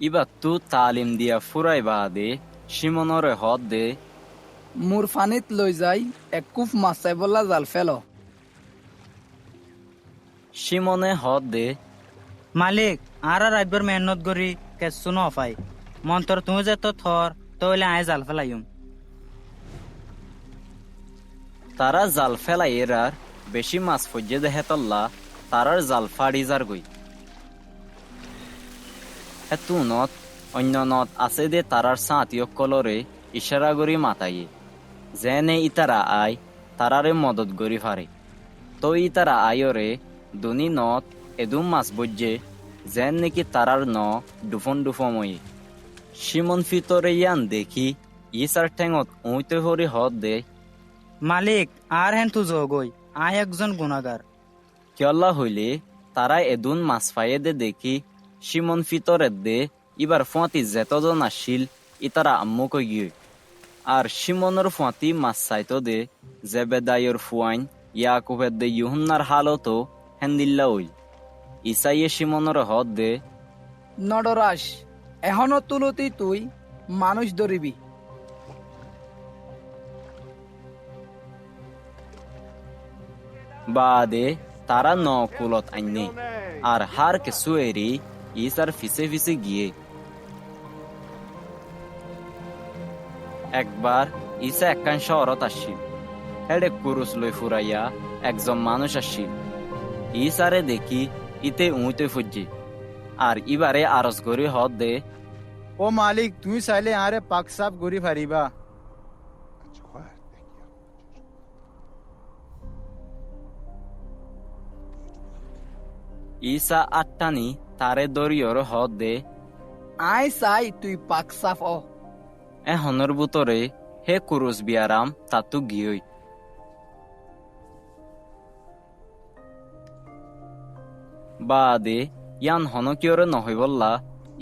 ইবা তু তালিম দিয়া ফুরাই বাদে সিমনরে হদ দে মুর ফানিত লই যাই এক কুফ মাছাই বললা জাল ফেল সিমনে হদ দে মালিক আর রাইবার মেহনত করি কেসু নফাই মন্তর তুমি যে তো থর তইলে আয় জাল ফেলাইম তারা জাল ফেলাই এরার বেশি মাছ ফজ্জে দেহে তল্লা তারার জাল ফাড়ি যার গই হেতু নত অন্য নত আছে দে তারার সাঁতীয় কলরে ইশারা করি মাতাইয়ে যেনে ইতারা আয় তারারে মদত করি ফারে তো ইতারা আয়রে দুনি নত এদুম মাছ বজ্জে যেন নাকি তারার ন ডুফন ডুফময়ে সিমন ফিতরে ইয়ান দেখি ইসার ঠেঙত উইতে হরি হদ দে মালিক আর হেন তু যোগই আয় একজন গুণাগার। কিয়ল্লা হইলে তারা এদুন মাছ ফাইয়ে দে দেখি সিমন ফিতরে দে ইবার ফুঁয়াতি যেতজন আসিল ইতারা আম্মু কই গিয়ে আর সিমনের ফুঁয়াতি মাছ চাইতো দে জেবেদাইয়ের ফুয়াইন ইয়াকুবের দে ইহুন্নার হালতো হেন্দিল্লা ওই ইসাইয়ে সিমনের হদ দে নডরাস এখনো তুলতি তুই মানুষ ধরিবি। বাদে তারা ন কুলত আইনে আর হার কে সুয়েরি ইসার ফিসে ফিসে গিয়ে একবার ইসা একখান শহরত আসিল হেডে কুরুস লই ফুরাইয়া একজন মানুষ আসিল ইসারে দেখি ইতে উইতে ফুজি আর ইবারে আরস গরি হদ দে ও মালিক তুমি চাইলে আরে পাক সাফ করি ফারিবা। ইসা আটটানি তারে দরিয়র হদ দে আই চাই তুই পাক সাফ অ এহনের বুতরে হে কুরুস বিয়ারাম তাতু গিয়ই বাদে ইয়ান হনকিয়রে নহই বললা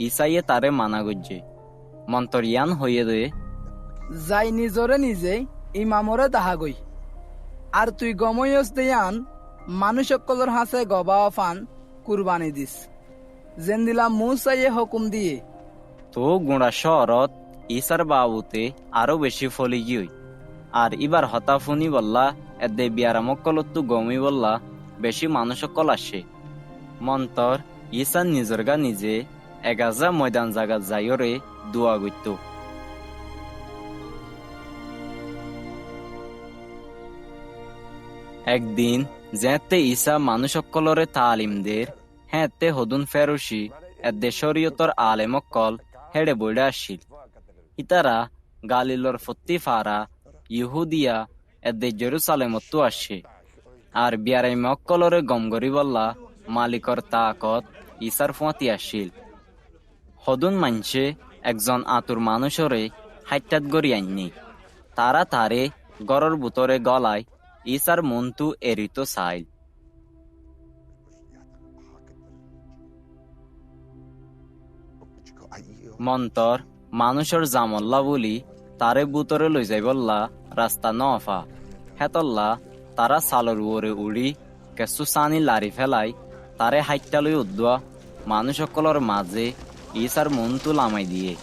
ইসাইয়ে তারে মানা গজ্জে মন্তর ইয়ান হইয়ে দে যাই নিজরে নিজে ইমামরে দাহা গই আর তুই গময়স দেয়ান মানুষ সকলের হাসে গবা ফান কুরবানি দিস যেন দিলাম মুসাইয়ে হুকুম দিয়ে তো গুঁড়া শহরত ইসার বাবুতে আরো বেশি ফলি গিয়ে আর ইবার হতাফুনি বললা এদে বিয়ারামকলতু গমি বললা বেশি মানুষ সকল আসে মন্তর ইসার নিজের গা নিজে এগাজা ময়দান জায়গা যাইরে দোয়া গইত একদিন যেতে ইসা মানুষ সকলরে তালিমদের হেতে হদুন ফেরুসি এদে শরীয়তর আলেমকল হেডে বইডা আসিল ইতারা গালিলর ফত্তি ফারা ইহুদিয়া এদে জেরুসালেমতো আসে আর বিয়ারাই মক্কলরে গমগরি বল্লা মালিকর তাকত ইসার ফুঁয়াতি আসিল হদুন মানছে একজন আতুর মানুষরে হাইটাত গড়ি আননি তারা তারে গরর বুতরে গলায় ইসার মন্তু এরিত চাইল মন্তর মানুষের জামল্লা বলি তারে বুতরে লই যাই বললা রাস্তা নফা হেতল্লা তারা সালর ওরে উড়ি কেসু সানি লারি ফেলাই তারে হাইটা লই উদ্দোয়া মানুষ সকলের মাঝে ইসার মন্তু লামাই দিয়ে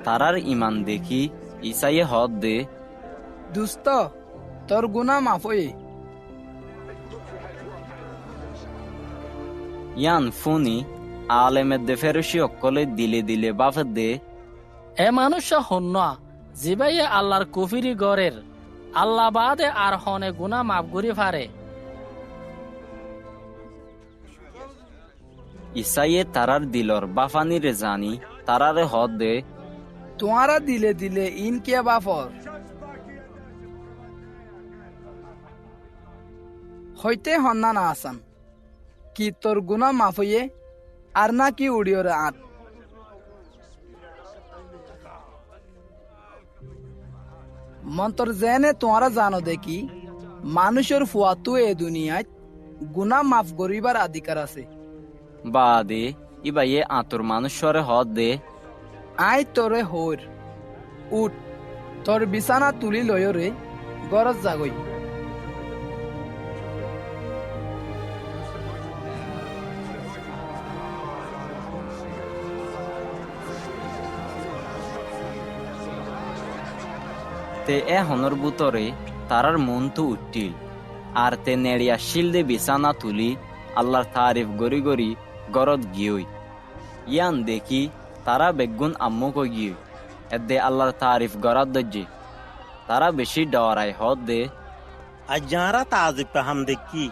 তারার ইমান দেখি ইসাইয়ে হদ দে দুস্ত তোর গুনা মাফ হয়ে ইয়ান ফুনি আলেমের দে ফেরুসি অকলে দিলে দিলে বাফের দে এ মানুষ হন্য জিবাইয়ে আল্লাহর কুফিরি গরের আল্লাহ বাদে আর হনে গুনা মাফ করি ফারে ইসাইয়ে তারার দিলর বাফানি রে জানি তারারে হদ দে তোমারা দিলে দিলে ইন কে বাফর হইতে হন্না না আসান কি তোর গুনা মাফ হইয়ে আর না কি উড়িয়রে আট মন্তর জেনে তোমরা জানো দেখি মানুষের ফুয়াতু এ দুনিয়ায় গুনা মাফ করিবার অধিকার আছে বাদে ইবাইয়ে আতুর মানুষরে হদ দে আই তোরে হইর উঠ তোর বিছানা তুলি লয়রে গরজ জাগই তে এহনর বুতরে তারার মন তো উঠিল আর তে নেড়িয়া শিলদে বিছানা তুলি আল্লাহর তারিফ গড়ি গড়ি গরদ গিয়ই ইয়ান দেখি তারা বেগুন আম্মুক গিয়ে এদে আল্লাহর তারিফ গরাদ দজ্জে তারা বেশি ডরাই হদ দে আজ যারা তাজিব পাহাম দেখি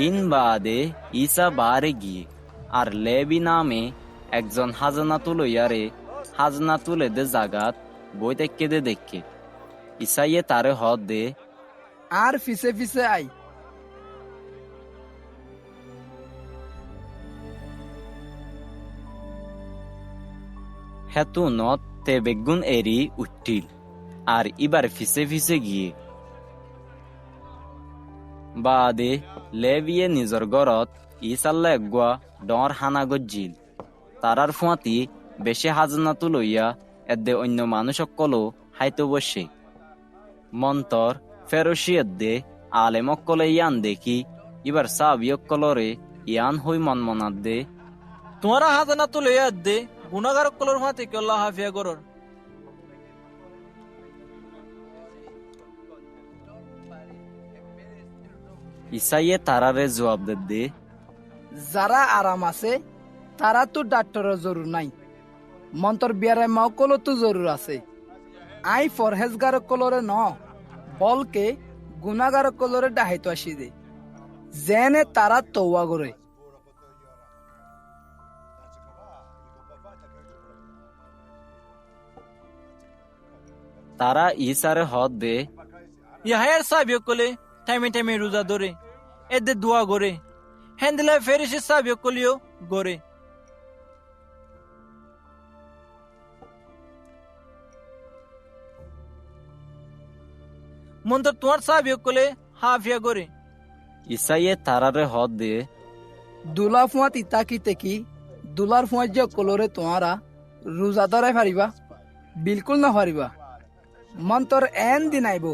ইন বাদে ঈসা বারে গিয়ে আর লেবি নামে একজন হাজনা তুলইয়ারে হাজনা তুলে দে জাগাত বই দেখে দে দেখে ইসাইয়ে তারে হদ দে আর ফিসে ফিসে আই। হেতু নত তে বেগুন এরি উঠিল আর ইবার ফিসে ফিসে গিয়ে বাদে লেবিয়ে নিজর গরত ইসাল্লা এগুয়া ডর হানা গজ্জিল তারার ফুয়াতি বেশি হাজনা তুলইয়া এদে অন্য মানুষ সকলও হাইতো বসে মন্তর ফেরসি এদে আলেমকলে ইয়ান দেখি ইবার সাবিয়কলরে ইয়ান হই মনমনাত দে তোমারা হাজানা তো লইয়া দে গুনাগার কলর হাতে কি আল্লাহ হাফিয়া করর। ইসাইয়ে তারারে জবাব দে যারা আরাম আছে তারা তো ডাক্তারের জরুর নাই, মন্তর বিয়ারে মকলো তো জরুর আছে। আই ফরহেজগার কলরে ন বলকে গুনাগার কলরে ডাহাইতো আসি দে জেনে তারা তৌয়া করে। তারা ইসারে হদ দে ইহায়ের সাবিয় কলে টাইমে টাইমে রোজা ধরে এদে দোয়া করে হ্যান্ডেলা ফেরিসি সাবিয় কলিও গড়ে। মন তো তোমার সাবিয় কলে হাফিয়া করে। ইসাইয়ে তারারে হদ দে দুলা ফুয়াত ইতাকি তেকি দুলার ফুয়াত যে কলরে তোমারা রোজা ধরাই পারিবা? বিলকুল না পারিবা। মন্তর এন দিন আইব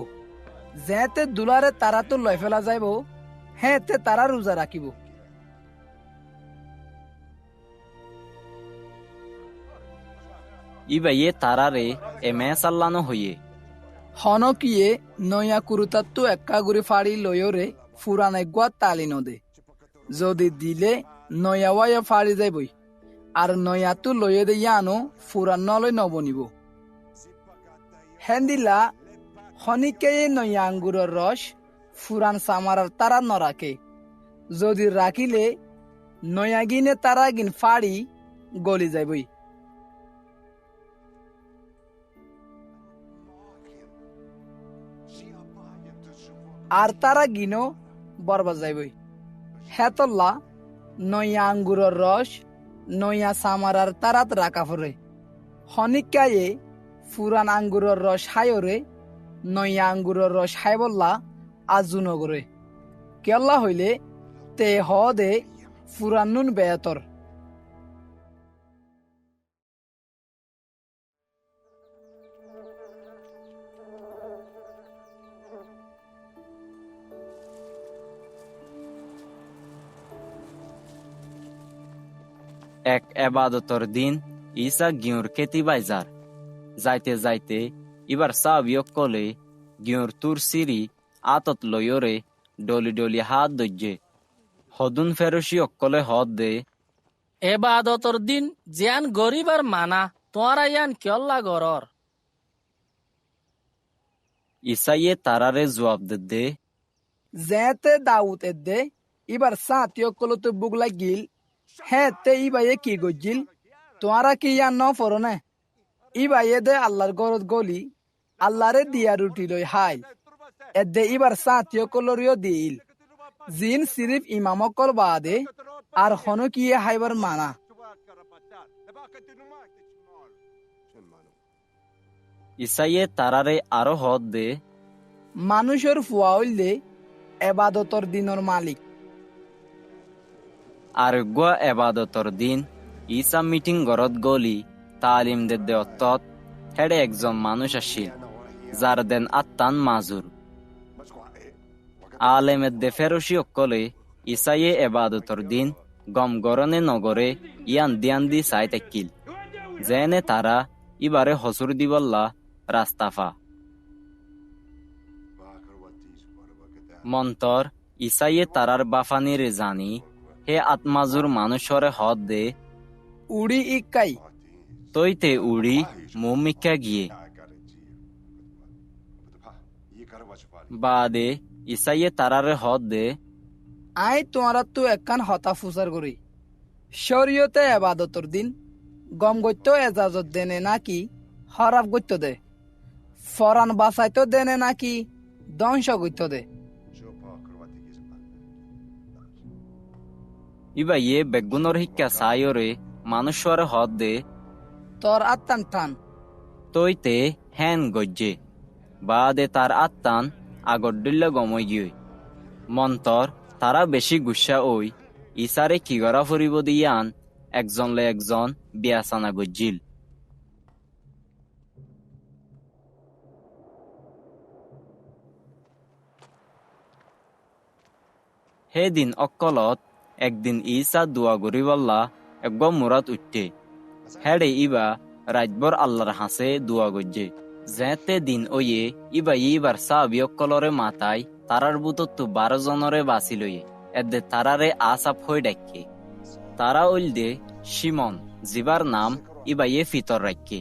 যেতে দুলারে তারা তো লয় ফেলা যাইব, হ্যাঁ তে তারা রোজা রাখিব। ইবাইয়ে তারারে এমে সাল্লানো হইয়ে হনকিয়ে নয়া কুরুতাত্তু এক্কা গুড়ি ফাড়ি লয়রে ফুরান এগুয়া তালি নদে যদি দিলে নয়া ওয়া ফাড়ি যাইবই আর নয়াতু লয়ে দে ইয়ানো ফুরান নলয় নবনিব। হেন্দিলা হনিকে নয়া আঙ্গুরের রস ফুরান সামারার তারা নরাকে যদি রাখিলে নয়া গিনে তারা গিন ফাড়ি গলি যাইবই। আর তারা গিনো বরবাদ যাইবই। হেতল্লা নয়া আঙ্গুরের রস নয়া সামারার তারাত রাখা পড়ে হনিকায়ে ফুরান আঙ্গুরের রস হায়রে নয়া আঙ্গুরের রস হাই বললা আজু নগরে কেল্লা হইলে তে হদে ফুরান নুন বেয়তর। এক এবাদতর দিন ঈসা গিউর খেতি বাইজার যাইতে যাইতে এবার সাবিয়ক কলে গিউর তুর সিরি আতত লয়রে ডলি ডলি হাত দজ্জে হদুন ফেরসি অকলে হদ দে এবাদতর দিন জিয়ান গরিব আর মানা তোরা ইয়ান কিয়ল্লা গরর। ইসাইয়ে তারারে জবাব দে যেতে দাউত এদে এবার সাতিয় কলতে বুক লাগিল, হ্যাঁ তে ইবাইয়ে কি গজিল তোরা কি ইয়ান ন ফর না? ইবাইয়ে দে আল্লাহর গরত গলি আল্লাহরে দিয়া রুটি লই হাই এদে এবার সাতিয় কলরিও দিল জিন সিরিফ ইমামকল বাদে আর হন কি হাইবার মানা। ইসাইয়ে তারারে আরো হদ দে মানুষের ফুয়া হইলে এবাদতর দিনর মালিক। আর গুয়া এবাদতর দিন ইসা মিটিং ঘরত গলি তালিম দে অত্তত হেডে একজন মানুষ আসিল যার দেন আত্মান মাজুর আলেমের দে ফেরসি অকলে ইসাইয়ে এবাদতর দিন গম গরনে নগরে ইয়ান দিয়ান দি চাই থাকিল যেনে তারা ইবারে হসুর দিবল্লা রাস্তাফা মন্তর ইসাইয়ে তারার বাফানির জানি হে আত্মাজুর মানুষরে হদ দে উড়ি ইকাই তৈতে উড়ি মুমিকা গিয়ে বাদে ইসাইয়ে তারারে হদ দে আই তোমারা তো একখান হতা ফুসার করি শরীয়তে এবাদতর দিন গম গত্য এজাজত দেনে নাকি হরাব গত্য দে ফরান বাসাইতো দেনে নাকি ধ্বংস গত্য দে ইবা ইয়ে বেগুনর শিক্ষা চাইরে মানুষরে হদ দে তোর আত্মান টান তৈতে হেন গজ্জে বাদে তার আত্মান আগর দিল্লা গমই গিয়ে মন্তর তারা বেশি গুসা ওই ইসারে কি করা ফুরিব দিয়ান একজন লে একজন বিয়াসানা গজ্জিল হে দিন অকলত একদিন ইসা দোয়া গরি বল্লা একবার মুরাত উঠতে হেডে ইবা রাজবর আল্লাহর হাসে দোয়া গজ্জে যেতে দিন ওয়ে ইবা ইবার সাবি অকলরে মাতাই তারার বুতত্তু 12 জনরে বাঁচি লইয়ে এদে তারারে আসাপ হয়ে ডাকে তারা ওইলদে সিমন জিবার নাম ইবা ইয়ে ফিতর রাখে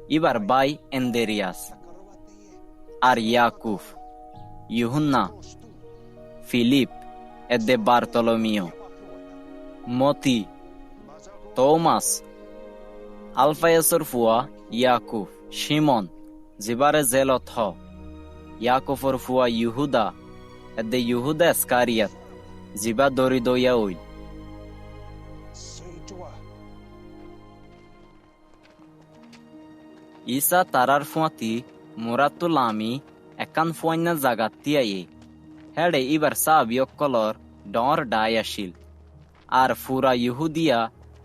ইবার by এন্দেরিয়াস R ইয়াকুফ ইহুন্না Philip এদে বার্তলমিও Moti Tomas আলফায়াসর ফুয়া ইয়াকুফ সিমন জিবারে জেলত হ ইয়াকুফর ফুয়া ইহুদা এদে ইহুদা এসকারিয়াত জিবা দরি দইয়া ওই ইসা তারার ফুয়াতি মুরাতুল আমি একান ফুয়াইনা জাগাত তিয়ায়ে হেডে ইবার সাবি অকলর ডর ডাই আসিল আর ফুরা ইহুদিয়া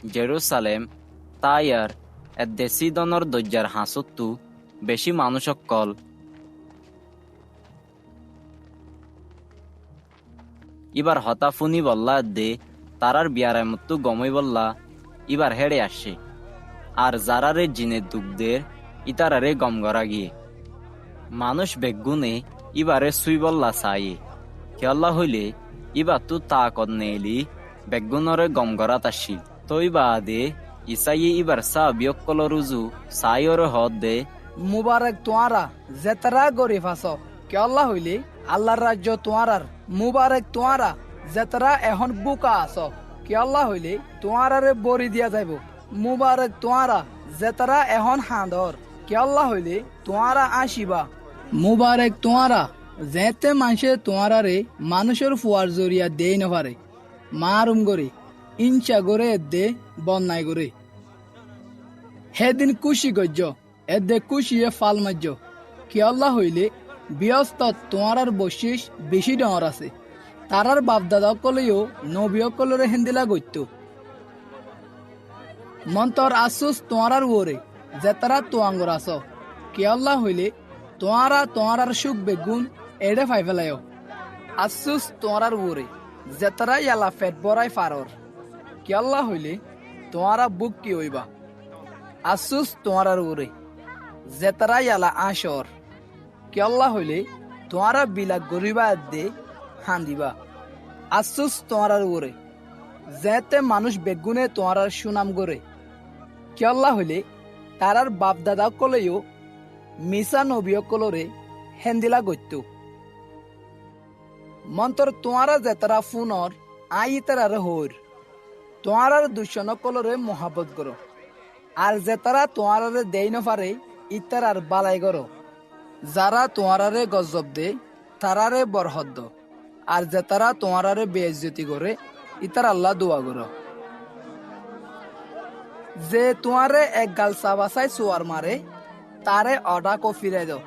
জেরুসালেম তায়ার এদে সিদনর দজ্জার হাসুত্তু বেশি মানুষকল ইবার হতাফুনি বল্লা দে তারার বিয়ারে মতো গমই বল্লা ইবার হেড়ে আসে আর যারারে জিনে দুঃখদের ইতারারে গম গড়া গিয়ে মানুষ বেগুনে ইবারে সুই বল্লা চাইয়ে কেল্লা হইলে ইবার তু তা কদনেলি বেগুনরে গম গড়াত আসিল তৈ বাদে ইসাইয়ে ইবার সা বিয়কল রুজু সাইয়রে হদ দে মুবারক তোয়ারা জেতারা গরিব আস কেল্লা হইলে আল্লাহর রাজ্য তোয়ারার মুবারক তোয়ারা জেতারা এখন বুকা আস কেল্লা হইলে তোয়ারারে বরি দিয়া যাইব মুবারক তোয়ারা জেতারা এখন হাঁদর কেল্লা হইলে তোয়ারা আসিবা মুবারক তোয়ারা যেতে মানুষে তোয়ারারে মানুষের ফুয়ার জরিয়া দেই নপারে মারুম গরে ইনচা গরে দে বন্যায় গরে হেদিন কুশি গজ্য এদে কুশিয়ে ফাল মাজ্য কেল্লা হইলে ব্যস্ত তোয়ারার বশিস বেশি ডর আছে তারার বাপদাদা কলেও নবী কলরে হেন্দিলা গত্য মন্তর আসুস তোয়ারার ওরে যে তারা তোয়াঙ্গর আস কেল্লা হইলে তোয়ারার সুখ বেগুন এড়ে ফাই ফেলায় আসুস তোয়ারার ওরে যে তারা ইয়ালা ফেট বড়াই ফারর কেল্লা হইলে তোয়ারা বুক কি হইবা আসুস তোয়ারার ওরে যে তারা ইয়ালা আশর কেল্লা হইলে তোয়ারা বিলাক গরিবা দে হান্দিবা আসুস তোয়ারার ওরে যেতে মানুষ বেগুনে তোয়ারার সুনাম গরে কেল্লা হইলে তারার বাপ দাদা কলেও মিসা নবী কলরে হেন্দিলা গত্য মন্তর তোয়ারা যেতারা ফুনর আই তারার হর তোয়ারার দুশন কলরে মহাবত গর আর যেতারা তোয়ারারে দেই নফারে ইতারার বালাই গর যারা তোয়ারারে গজব দে তারারে বরহদ্দ আর যেতারা তোয়ারারে বেইজ্জতি করে ইতার আল্লাহ দোয়া গর যে তোয়ারে এক গাল চাবাচাই চোয়ার মারে তারে অডা কো ফিরে দাও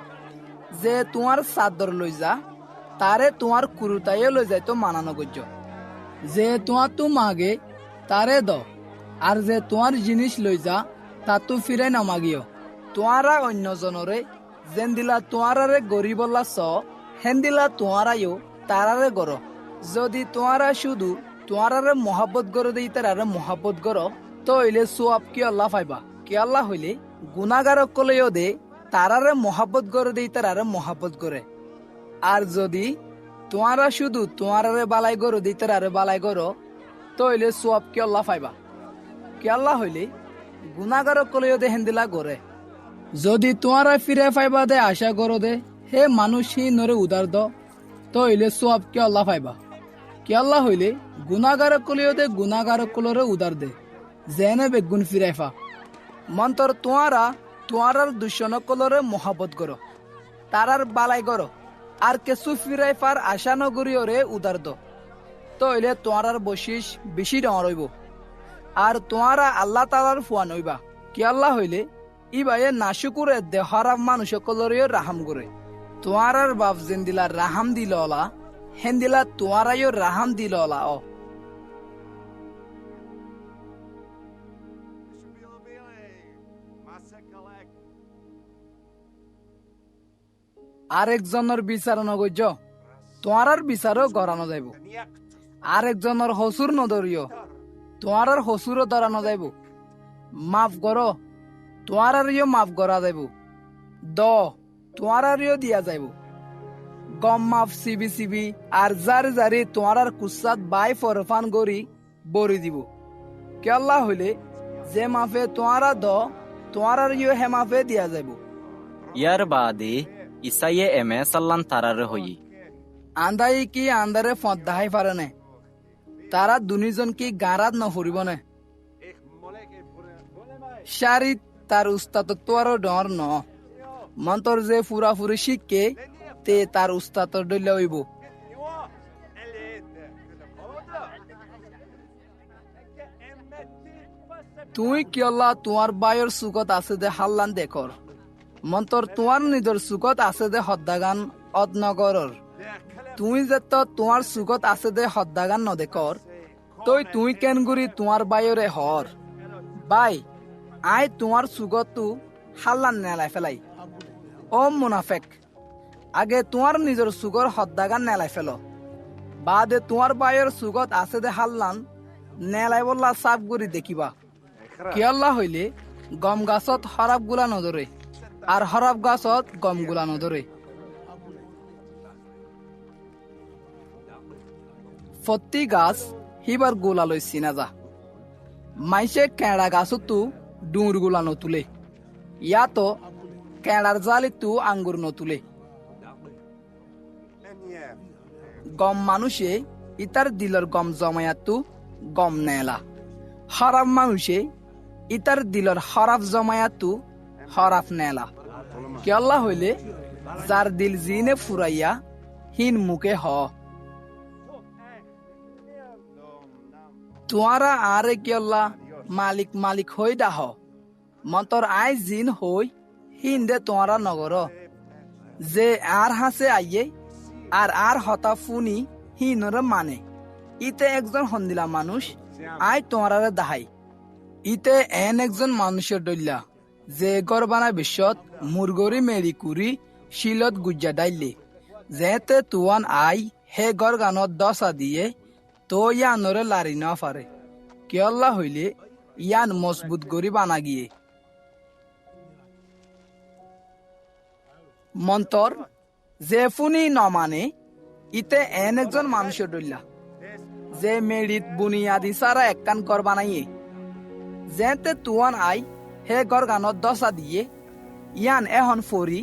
যে তোমার চাদর লই যা তারে তোমার কুরুতাইয়ে লই যাই তো মানানো গজ্য যে তোমার তু মাগে তারে দ আর যে তোমার জিনিস লই যা তা তো ফিরে নামাগিও তোমারা অন্য জনরে যেন দিলা তোমারারে গরিবল্লা স হেন দিলা তোমারাইও তারারে গর যদি তোমারা শুধু তোমারারে মহাব্বত গর দেই তারারে মহাব্বত গর তো হইলে সোয়াব কি আল্লাহ পাইবা কি আল্লাহ হইলে গুনাগারক কলেও দে তারারে মহাব্বত গর দেই তারারে মহাব্বত করে আর যদি তোমারা শুধু তোমারারে বালাই গর দেই তারারে বালাই গর তো হইলে সোয়াব কি আল্লাহ পাইবা কি আল্লাহ হইলে গুনাগারক কলেও দে হেন্দিলা গরে যদি তোমারা ফিরে পাইবা দে আশা করো দে হে মানুষ হি নরে উদার দ তো হইলে সোয়াব কি আল্লাহ পাইবা কি আল্লাহ হইলে গুনাগারক কলেও দে গুনাগারক কলরে উদার দে জেনে বেগুন ফিরাইফা মন্তর তোমারার দুশ্মন কলরে মহাবত করো তারার বালাই করো আর কেসু ফিরাইফার আশা নগরীয়রে উদার দ তো হইলে তোমারার বশিস বেশি ডর হইব আর তোমারা আল্লাহ তালার ফুয়ান হইবা কি আল্লাহ হইলে ইবাইয়ে নাশুকুরে দেহরাম মানুষ কলরেও রাহাম করে তোমারার বাপ যেন দিলা রাহাম দিল অলা হেন দিলা তোমারাইও রাহাম দিল অলা অ আরেকজনের বিচার নগর্য তোমার বিচারও গড়ানো যাইব আরেকজনের হসুর নদরিও তোমার হসুরও ধরানো যাইব মাফ করো তোমারিও মাফ করা যাইব দ তোমারিও দিয়া যাইব গম মাফ সিবি সিবি আর যার যারি তোমার কুসাত বাই ফরফান গরি বরি দিব কে আল্লাহ হইলে যে মাফে তোমারা দ তোমারিও হে মাফে দিয়া যাইব ইয়ার বাদে ইসাইয়ে এমে সাল্লান তারারে হই আন্দাই কি আন্দারে ফত দাহাই পারে নে তারা দুনিজন কি গারাত নফুরিব নে শারিত তার উস্তাদ তোর ডর ন মন্তর যে ফুরা ফুরি শিখকে তে তার উস্তাদ ডইলা হইব তুই কি আল্লাহ তোমার বায়র সুগত আছে দে হাল্লান দেখর মন্তর তোমার নিজের সুগত আছে দে হদ্দাগান অদনগরর তুই যে তো তোমার সুগত আছে দে হদ্দাগান নদেকর তুই কেন গুরি তোমার বায়রে হর বাই আই তোমার সুগত তু হাল্লান নেলাই ফেলাই ও মুনাফেক আগে তোমার নিজের সুগর হদ্দাগান নেলাই ফেল বাদে তোমার বায়র সুগত আছে দে হাল্লান নেলাই বললা সাপ গুরি দেখিবা কি আল্লাহ হইলে গম গাছত হরাব গুলা নধরে আর হরাব গাছত গম গুলা নধরে ফত্তি গাছ হিবার গোলা লই চিনা যা মাইসে কেড়া গাছতো ডুঁর গুলা নতুলে ইয়াতো কেড়ার জালিতো আঙ্গুর নতুলে গম মানুষে ইতার দিলর গম জমায়াতো গম নেলা হরাব মানুষে ইতার দিলর হরাফ জমায়াতো হরাফ নেলা কি আল্লাহ হইলে যার দিল জিনে ফুরাইয়া হিন মুখে হ তোমারা আরে কি আল্লাহ মালিক মালিক হই ডাহ মন্তর আই জিন হই হিন্দে তোমারা নগর যে আর হাসে আইয়ে আর হতা ফুনি হিনরে মানে ইতে একজন হন্দিলা মানুষ আই তোমারারে দাহাই ইতে এন একজন মানুষের ডইলা যে গরবানা বিশ্বত মুরগরি মেরি কুরি শিলত গুজ্জা ডাইলে যেতে তুয়ান আই হে গর গানত দশা দিয়ে তো ইয়ানরে লারি না পারে কি আল্লাহ হইলে ইয়ান মজবুত গরি বানা গিয়ে মন্তর যে ফুনি ন মানে ইতে এন একজন মানুষের ডইলা যে মেরিত বুনিয়াদি সারা একখান কর বানাইয়ে যেতে তুয়ান আই হে গর গানত দশা দিয়ে ইয়ান এখন ফরি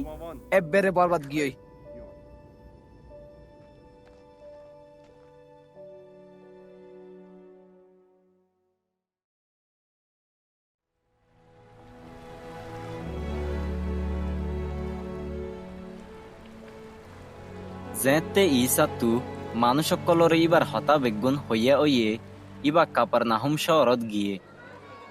এবেরে বরবাদ গিয়ে যেতে ইসাতু মানুষ সকলরে ইবার হতা বেগুন হইয়া ওইয়ে ইবা কাপার নাহম শহরত গিয়ে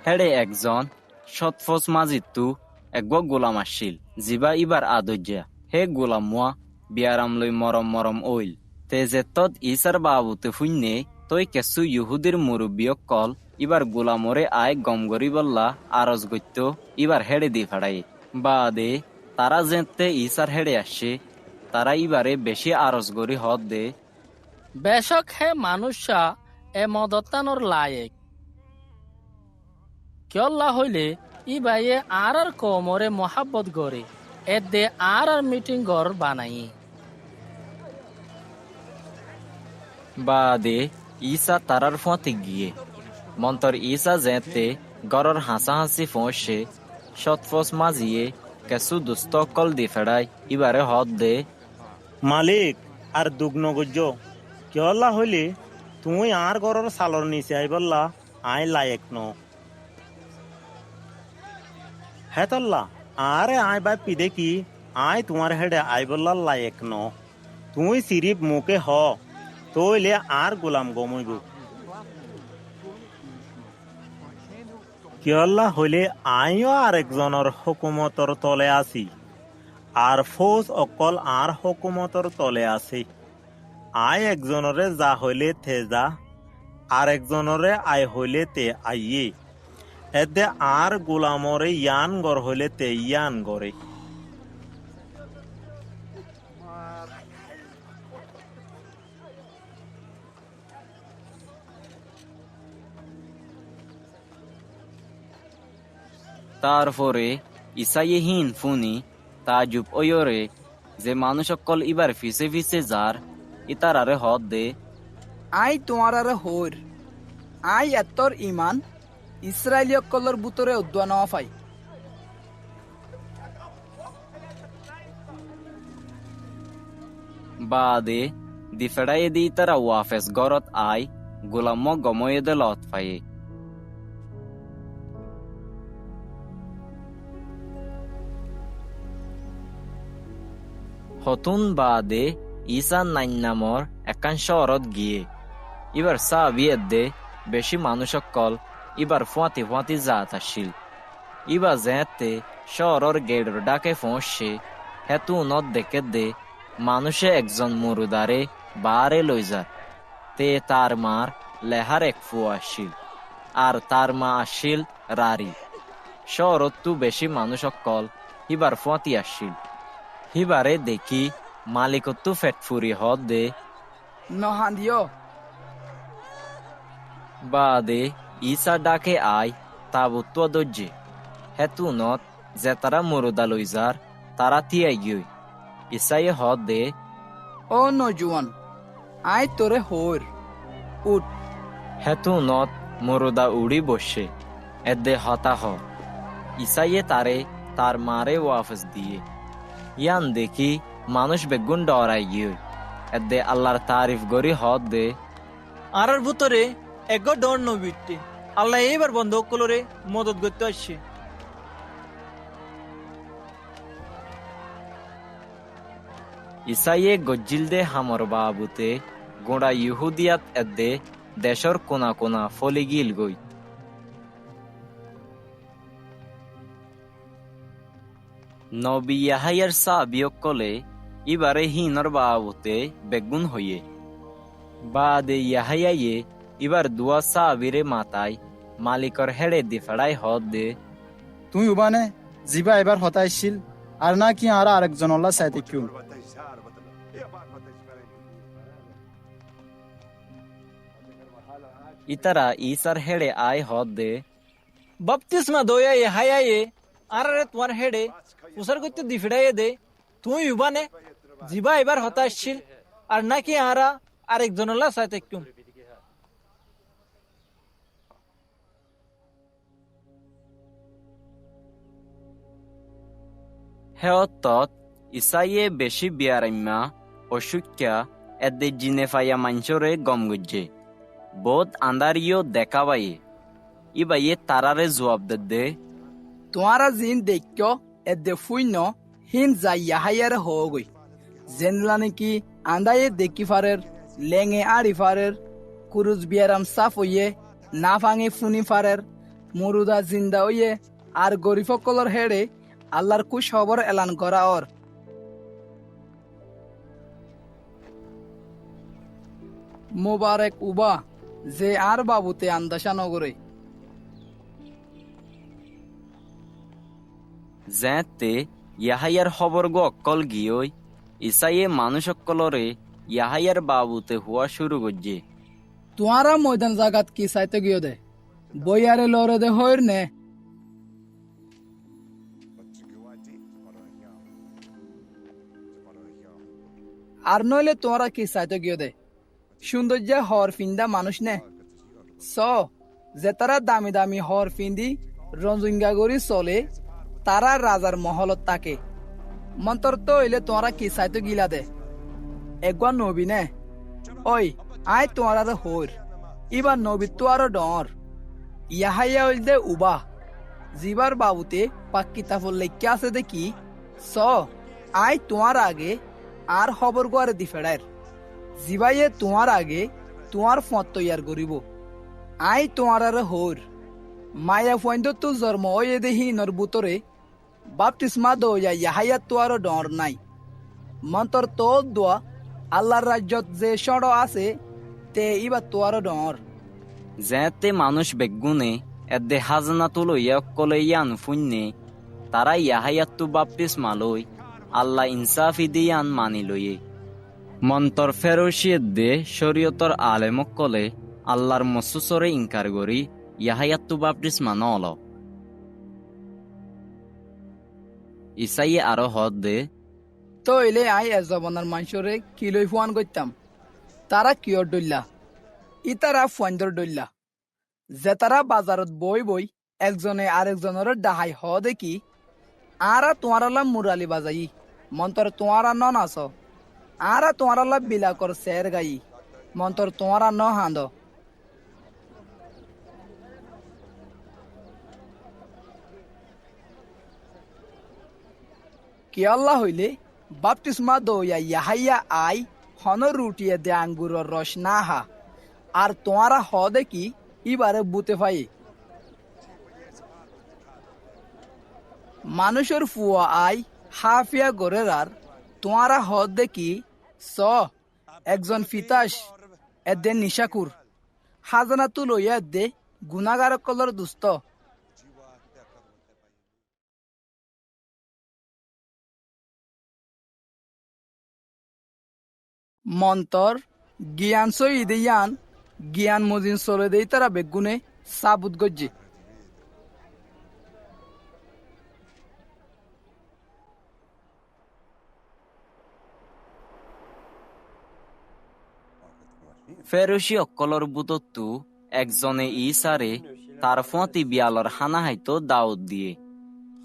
হেড়ে একজন সৎফস মাজিতু এক গোলাম আসছিল জিবা ইবার আদর্যা হে গোলাম মুয়া বিয়ারাম লই মরম মরম ওইল তে যে তদ ইসার বাবুতে ফুইনে তই কেঁচু ইহুদির মুরব্বীয় কল ইবার গোলামরে আয় গম গরি বললা আরজ গত্য ইবার হেড়ে দি ফাড়াই বাদে তারা যেতে ইসার হেড়ে আসছে তারা ইবারে বেশি আরজ গরি হদ দে বেশক হে মানুষা এ মদত্তানোর লায়েক কিয়ল্লা হইলে ই বাইয়ে আর কমরে মহাব্বত গড়ে এদে আর মিটিং ঘর বানাই বাদে ইসা তারার ফতে গিয়ে মন্তর ইসা যেতে গরর হাসাহাসি ফোঁসে সৎফস মাজিয়ে কেঁচু দুস্থ কল দি ফেড়াই ইবারে হদ দে মালিক আর দুগ্ন গজ্য কিয়ল্লা হইলে তুই আর ঘরের সালর নিচে আই বললা আই লায়েক ন হেতল্লা আরে আই বাই পিদে কি আই তোমার হেডে আই বললা লায়েক ন তুই সিরিপ মুখে হ তইলে আর গোলাম গমইব কিয়ল্লা হইলে আইও আরেকজনের হুকুমতর তলে আছি আর ফৌজ অকল আর হুকুমতর তলে আছে আই একজনরে যা হইলে তে যা আর একজনরে আই হইলে তে আইয়ে এতে আর গোলামরে ইয়ান গড় হইলে তে ইয়ান গড়ে তারপরে ইসাইহীন ফুনি তাজুব ওয়রে যে মানুষ অকল ইবার ফিসে ফিসে যার ইতারারে হদ দে আই তোমার হইর আই এতর ইমান ইসরায়েলীয় কলর বুতরে উদ্দোয়া নেওয়া পাই বাদে দিফেড়াইয়ে দি তারা ওয়াফেস গরত আই গোলাম গময়ে দে লত পায়ে হতুন বাদে ইসা নাইন নামর একান শহরত গিয়ে ইবার সাবিয়েত দে বেশি মানুষ কল ইবার ফুয়াতি ফুয়াতি জাত আসিল ইবা যেতে শহরের গেড়র ডাকে ফোঁসে হেতু নত দেখে দে মানুষে একজন মুরুদারে বারে লই যা তে তার মার লেহার এক ফু আসিল আর তার মা আসিল রারি শহরত তু বেশি মানুষ কল ইবার ফুয়াতি আসিল হিবারে দেখি মালিকত্তু ফেটফুরি হদ দে নহান্দিও বাদে ইসা ডাকে আই তাবুত্ব দজ্জে হেতু নত যে তারা মুরুদা লইজার তারা তিয়াই গিয়ে ইসাইয়ে হদ দে ও নজুয়ান আই তোরে হইর উঠ হেতু নত মুরুদা উড়ি বসে এদে হতাহ ইসাইয়ে তারে তার মারে ওয়াফস দিয়ে ইয়ান দেখি মানুষ বেগুন ডরাই গিয়ে এদে আল্লাহর তারিফ গরি হদ দে আর ভিতরে এক ডর নবিটে আল্লাহ এইবার বন্ধ কলরে মদত করতে আসছে ইসাইয়ে গজ্জিল দে হামর বাবুতে গোড়া ইহুদিয়াত এদে দেশর কোনা কোনা ফলি গিল গই নবী ইয়াহাইয়ার সাবিয়ক কলে ইবারে হিনর বাবুতে বেগুন হইয়ে বাদে ইয়াহাইয়ে ইবার দুয়া সাবিরে মাতাই মালিকর হেড়ে দি ফেড়াই হদ দে তুই উবানে জিবা এবার হতাইছিল আর না কি আর আরেকজন আল্লাহ চাইতে কিউ ইতারা ইসার হেড়ে আয় হদ দে বাপতিস্মা দয়া এ হায়ায়ে আর তোমার হেডে উসার করতে দি ফিরাইয়ে দে তুই উবানে জিবা এবার হতাশছিল আর নাকি আরা আরেকজন আল্লাহ চাইতে কিউ হেয়তত ইসাইয়ে বেশি বিয়ারাইম্মা অসুখ্যা এদে জিনে ফাইয়া মাঞ্চরে গম গুজ্জে বোধ আন্দারিও দেখাবাইয়ে ইবাইয়ে তারারে জবাব দে তোমারা জিন দেখ এদে ফুইন হিন যাইয়া হাইয়ার হগই জেনলা নাকি আন্দায়ে দেখি ফারের লেঙে আড়ি ফারের কুরুজ বিয়ারাম সাফ হইয়ে না ফাঙে ফুনি ফারের মুরুদা জিন্দা হইয়ে আর গরিফকলর হেড়ে আল্লাহর কুশ খবর এলান করা ওর মোবারক উবা যে আর বাবুতে আন্দাসা নগরে যেতে ইয়াহাইয়ার খবর গো অক্কল গিয়ই ইসাইয়ে মানুষ অক্কলরে ইয়াহাইয়ার বাবুতে হওয়া শুরু করছে। তোমারা ময়দান জাগাত কি চাইতে গিয়ে দে বইয়ারে লড়ে দে হইর নে আর নইলে তোমরা কি চাইতে গিয়ে দে সৌন্দর্য হর ফিন্দা মানুষ নে স যে তারা দামি দামি হর ফিন্দি রঞ্জুঙ্গা গড়ি চলে তারা রাজার মহলত থাকে মন্তর তো হইলে তোমরা কি চাইতে গিলা দে একবার নবী নে ওই আয় তোমার হইর এবার নবী তো আরো ডর ইয়াহাইয়া হইল দে উবা জিবার বাবুতে পাক্কিতা ফল লেখা আছে দেখি স আয় তোমার আগে আর খবর গোয়ারে দি ফেড়ার জিবাইয়ে তোমার আগে তোমার ফত তৈয়ার করিব আই তোমার আর হর মায়া ফৈন্দ তো জন্ম ওই দেহি নর বুতরে বাপতিস্মা দইয়া ইয়াহাইয়া তো আর ডর নাই মন্তর তো দোয়া আল্লাহর রাজ্যত যে সড় আছে তে ইবা তো আর ডর যেতে মানুষ বেগুনে এদে হাজনা তুলো ইয়কলে ইয়ান ফুন্নে তারা ইয়াহাইয়াত্তু বাপ্তিস মালই আল্লাহ ইনসাফি দিয়ান মানি লইয়ে মন্তর ফেরোশিয়ে দে শরীয়তর আলেমকলে আল্লাহর মসুসরে ইনকার করি ইয়াহাইয়াত্তু বাপ্তিস মানল ইসাইয়ে আরো হদ দে তো এলে আই এ জবনার মানুষরে কিলই ফুয়ান করতাম তারা কিয়র ডইল্লা ই তারা ফুয়ান্দর ডইল্লা যে তারা বাজারত বই বই একজনে আরেকজনের ডাহাই হ দেখি আরা তোমার মুরালি বাজাই মন্তর তোমারা ন নাচ আরা তোমার বিলাকর সের গাই মন্তর তোমারা ন হাঁদ কি আল্লাহ হইলে বাপতিস্মা দইয়া ইয়াহাইয়া আই হন রুটিয়ে দে আঙ্গুরের রস না হা আর তোমারা হ দেখি ইবারে বুতে পাই মানুষের ফুয়া আই হাফিয়া গরের আর তোমারা হ দেখি স একজন ফিতাস এদে নিশাকুর হাজানা তু লইয়া দে গুনাগার কলর দুস্ত মন্তর জ্ঞান সই দেয়ান জ্ঞান মজিন চলে দেই তারা বেগুনে সাবুত গজ্জে ফেরোশি অক্কলর বুতত্তু একজনে ইসারে তার ফতি বিয়ালর হানা হাইতো দাউদ দিয়ে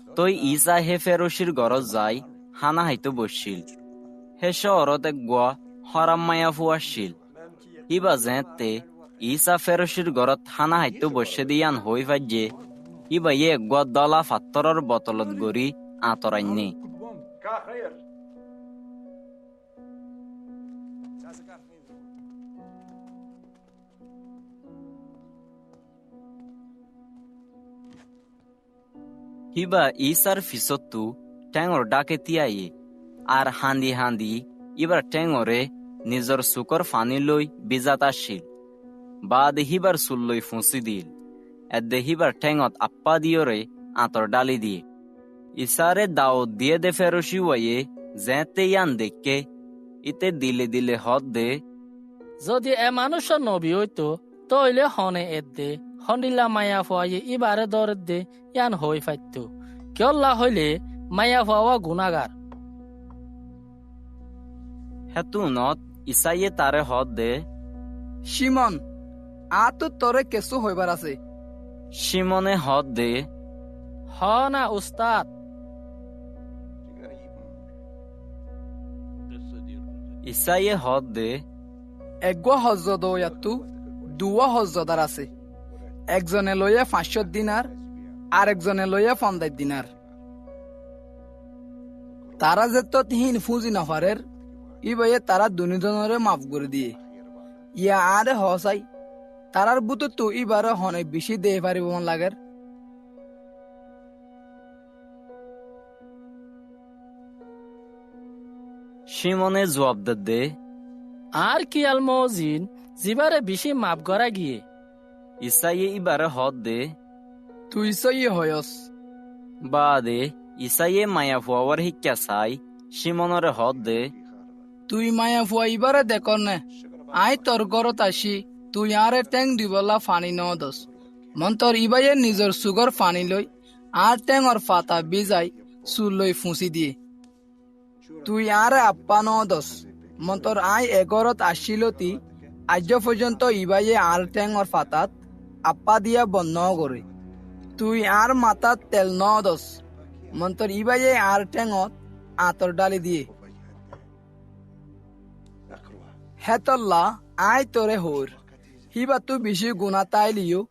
তই ইসা হে ফেরোশির গরজ যাই হানা হাইতো বসছিল হে শহরত এক গোয়া হরাম মায়া ফুয়াশিল ইবা যেতে ইসা ফেরোশির গরত হানা হাইতো বসে দিয়ান হই ফাইজে ইবা ইয়ে গোয়া দলা ফাত্তরর বতলত গড়ি আঁতরাইনি হিবা ইসার ফিসত্তু টেঙর ডাকে তিয়াইয়ে আর হান্দি হান্দি ইবার টেঙরে নিজর চুকর ফানি লই বিজাত আসছিল বাদ হিবার চুল্লই ফুঁচি দিল এদে হিবার টেঙত আপ্পা দিয়রে আঁতর ডালি দিয়ে ইসারে দাওত দিয়ে দে ফেরোশি ওয়াইয়ে যেতে ইয়ান দেখকে ইতে দিলে দিলে হদ দে যদি এ মানুষের নবী হইতো তইলে হনে এদে হন্ডিল্লা মায়া ফুয়াইয়ে ইবারে দরে দে ইয়ান হই ফাইতো কিয়ল্লা হইলে মায়া ফুয়া গুনাগার হেতু নত ইসাইয়ে তারে হদ দে সিমন আ তো তরে কেসু হইবার আছে সিমনে হদ দে হ না উস্তাদ ইসাইয়ে হদ দে এগুয়া হজ্জদ ইয়াতু দুয়া হজ্জদার আছে একজনে লইয়া 500 দিনার আর একজনে লইয়া 50 দিনার তারা যে তো তিন ফুজি নফারের ইবাইয়ে তারা দুনিজনরে মাফ করে দিয়ে ইয়া আরে হসাই তারার বুতো তো ইবারে হনে বেশি দেহ পারিব মন লাগের সিমনে জবাব দে আর কি আল মজিন জিবারে বেশি মাপ করা গিয়ে ইসাইয়ে ইবারে হদ দে তুই সই হয়স বাদে ইসাইয়ে মায়া ফুয়ার শিক্ষা চাই সিমনরে হদ দে তুই মায়া ফুয়া ইবারে দেখর নে আই তোর ঘরত আসি তুই আরে টেং দিবলা ফানি ন দস মন তোর ইবাইয়ে নিজর সুগর ফানি লই আর টেঙর ফাতা বিজাই চুল লই ফুঁসি দিয়ে তুই আরে আপ্পা ন দস মন তোর আই এগরত আসিলতি আজ পর্যন্ত ইবাইয়ে আর টেঙর ফাতাত আপ্পা দিয়া বন্ধ করে তুই আর মাথাত তেল ন দস মন তোর ইবাইয়ে আর টেঙত আতর ডালি দিয়ে হেতল্লা আই তোরে হোর হিবা তু বেশি গুণা তাইলিও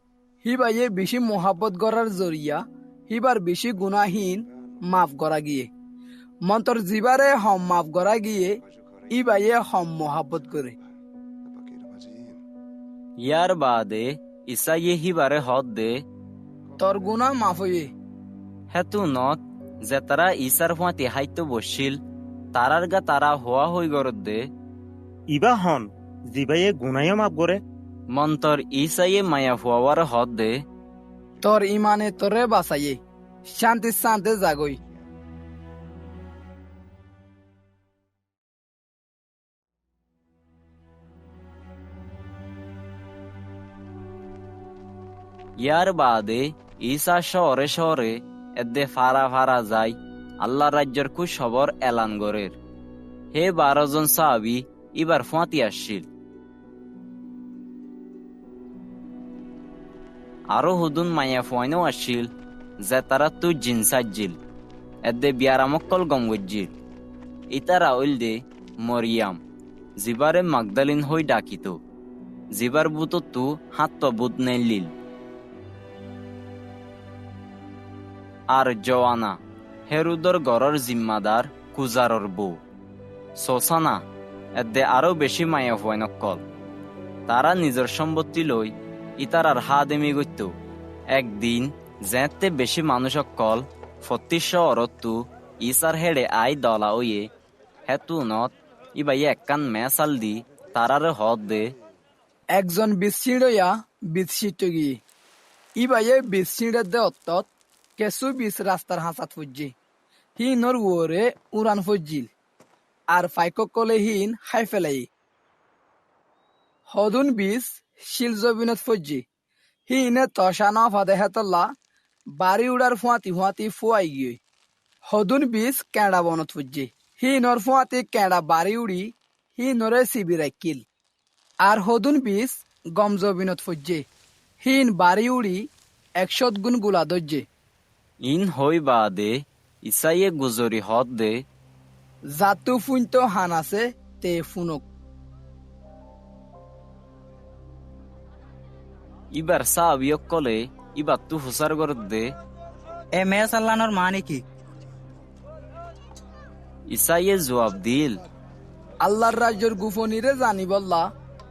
হিবা ইয়ে বেশি মোহাব্বত করার জরিয়া হিবার বেশি গুণাহীন মাফ করা গিয়ে মন্তর জিবারে হম মাফ করা গিয়ে ইবাইয়ে হম মোহাব্বত করে ইয়ার বাদে ইসাইয়ে হিবারে হদ দে তোর গুণা মাফ হইয়ে হেতু নত যে তারা ইসার ফুয়াতি হাইতো বসিল তারার গা তারা হওয়া হই গরত দে ইবা হন জিবাইয়ে গুনাইও মাপ করে মন্তর ইসাইয়ে মায়া ফুয়ার হদ দে তোর ইমানে তোরে বাঁচাইয়ে শান্তি শান্তি জাগই ইয়ার বাদে ঈসা শহরে শহরে এদে ফারা ফারা যায় আল্লাহ রাজ্যের খুশখবর এলান গরের হে 12 জন সাহাবী এবার ফাঁতি আসছিল আরো হুদুন মায়া ফুয়াইনও আসছিল যে তারা তু জিনসাজ্জিল এদে বিয়ারামক্কল গমগজ্জিল ইতারা ওইল দে মরিয়াম জিবারে মাগদালিন হই ডাকিত জিবার বুতো তু হাত বুত নেলিল আর জওয়ানা হেরুদর গড়র জিম্মাদার কুজারর বউ সোসানা এদে আরো বেশি মায়া ফুয়াইনক্কল তারা নিজের সম্পত্তি লই ইতারার হাদেমি গইত একদিন যেতে বেশি মানুষ কল 32 অরত্তু ইসার হেডে আই দলা ওয়ে হেতু নত ইবাই এককান মেসাল দি তারারে হদ দে একজন বিচ্ছিড়ইয়া বিচ্ছিট গিয়ে ইবাইয়ে বিচ্ছিড়ে দে অত্তত কেসু বিচ রাস্তার হাঁচাত ফুজি হিনর ওরে উড়ান ফুজিল আর ফাইকলে হিন খাই ফেলাই হদুন বিচ শিলজবিনত ফুজি হিনে তসা ন ফাদে হেতল্লা বাড়ি উড়ার ফুয়াতি ফুয়াতি ফুয়াই গিয়ে হদুন বিচ কেঁড়া বনত ফুজি হিনর ফুয়াতি কেঁড়া বাড়ি উড়ি হিনরে সিবি রাখিল আর হদুন বিচ গমজবিনত ফুজি হিন বাড়ি উড়ি 100 গুণ গুলা দজ্জে ইন হই বাদে ইসাইয়ে গুজরি হদ দে জাতু ফুইনতো হান আছে তে ফুনক ইবার সাহাবিয়ক কলে ইবার তু হুসার গরত দে এ মেয়ে সাল্লানোর মানে কি ইসাইয়ে জবাব দিল আল্লাহর রাজ্যর গুফনিরে জানি বললা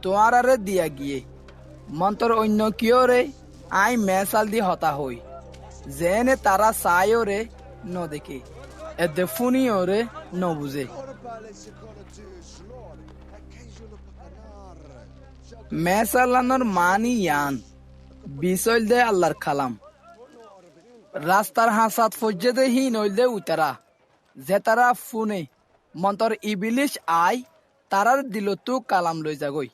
তোমার আরে দিয়া গিয়ে মন্তর অন্য কিয় রে আই মেসাল দি হতা হই জেনে তারা চাইও রে ন দেখে এদে ফুনিও রে ন বুঝে মেসাল্লানোর মানি ইয়ান বিচল দে আল্লাহর খালাম রাস্তার হাসাত ফজ্জে দে হি নইল দে উতারা যে তারা ফুনে মন্তর ইবিলিশ আই তারার দিল তু কালাম লই যাগই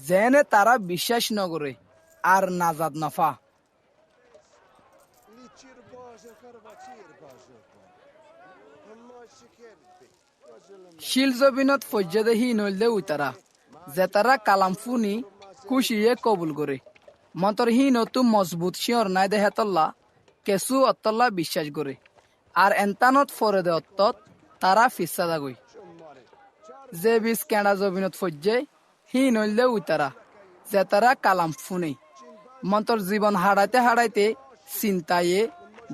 যেনে তারা বিশ্বাস নগরে আর নাজাদ নফা শিলজবিনত ফজ্জে হি নইল দে উতারা যে তারা কালাম ফুনি খুশিয়ে কবুল করে মন্তর হি নতু মজবুত শিয়র নাই দে হেতল্লা কেসু অত্তল্লা বিশ্বাস করে আর এন্তানত ফরে দে অত্তত তারা ফিসা যাগই যে বিচ কেঁড়া জবিনত ফজ্জে হি নইল দে উতারা যে তারা কালাম ফুনে মন্তর জীবন হারাইতে হারাইতে চিন্তায়ে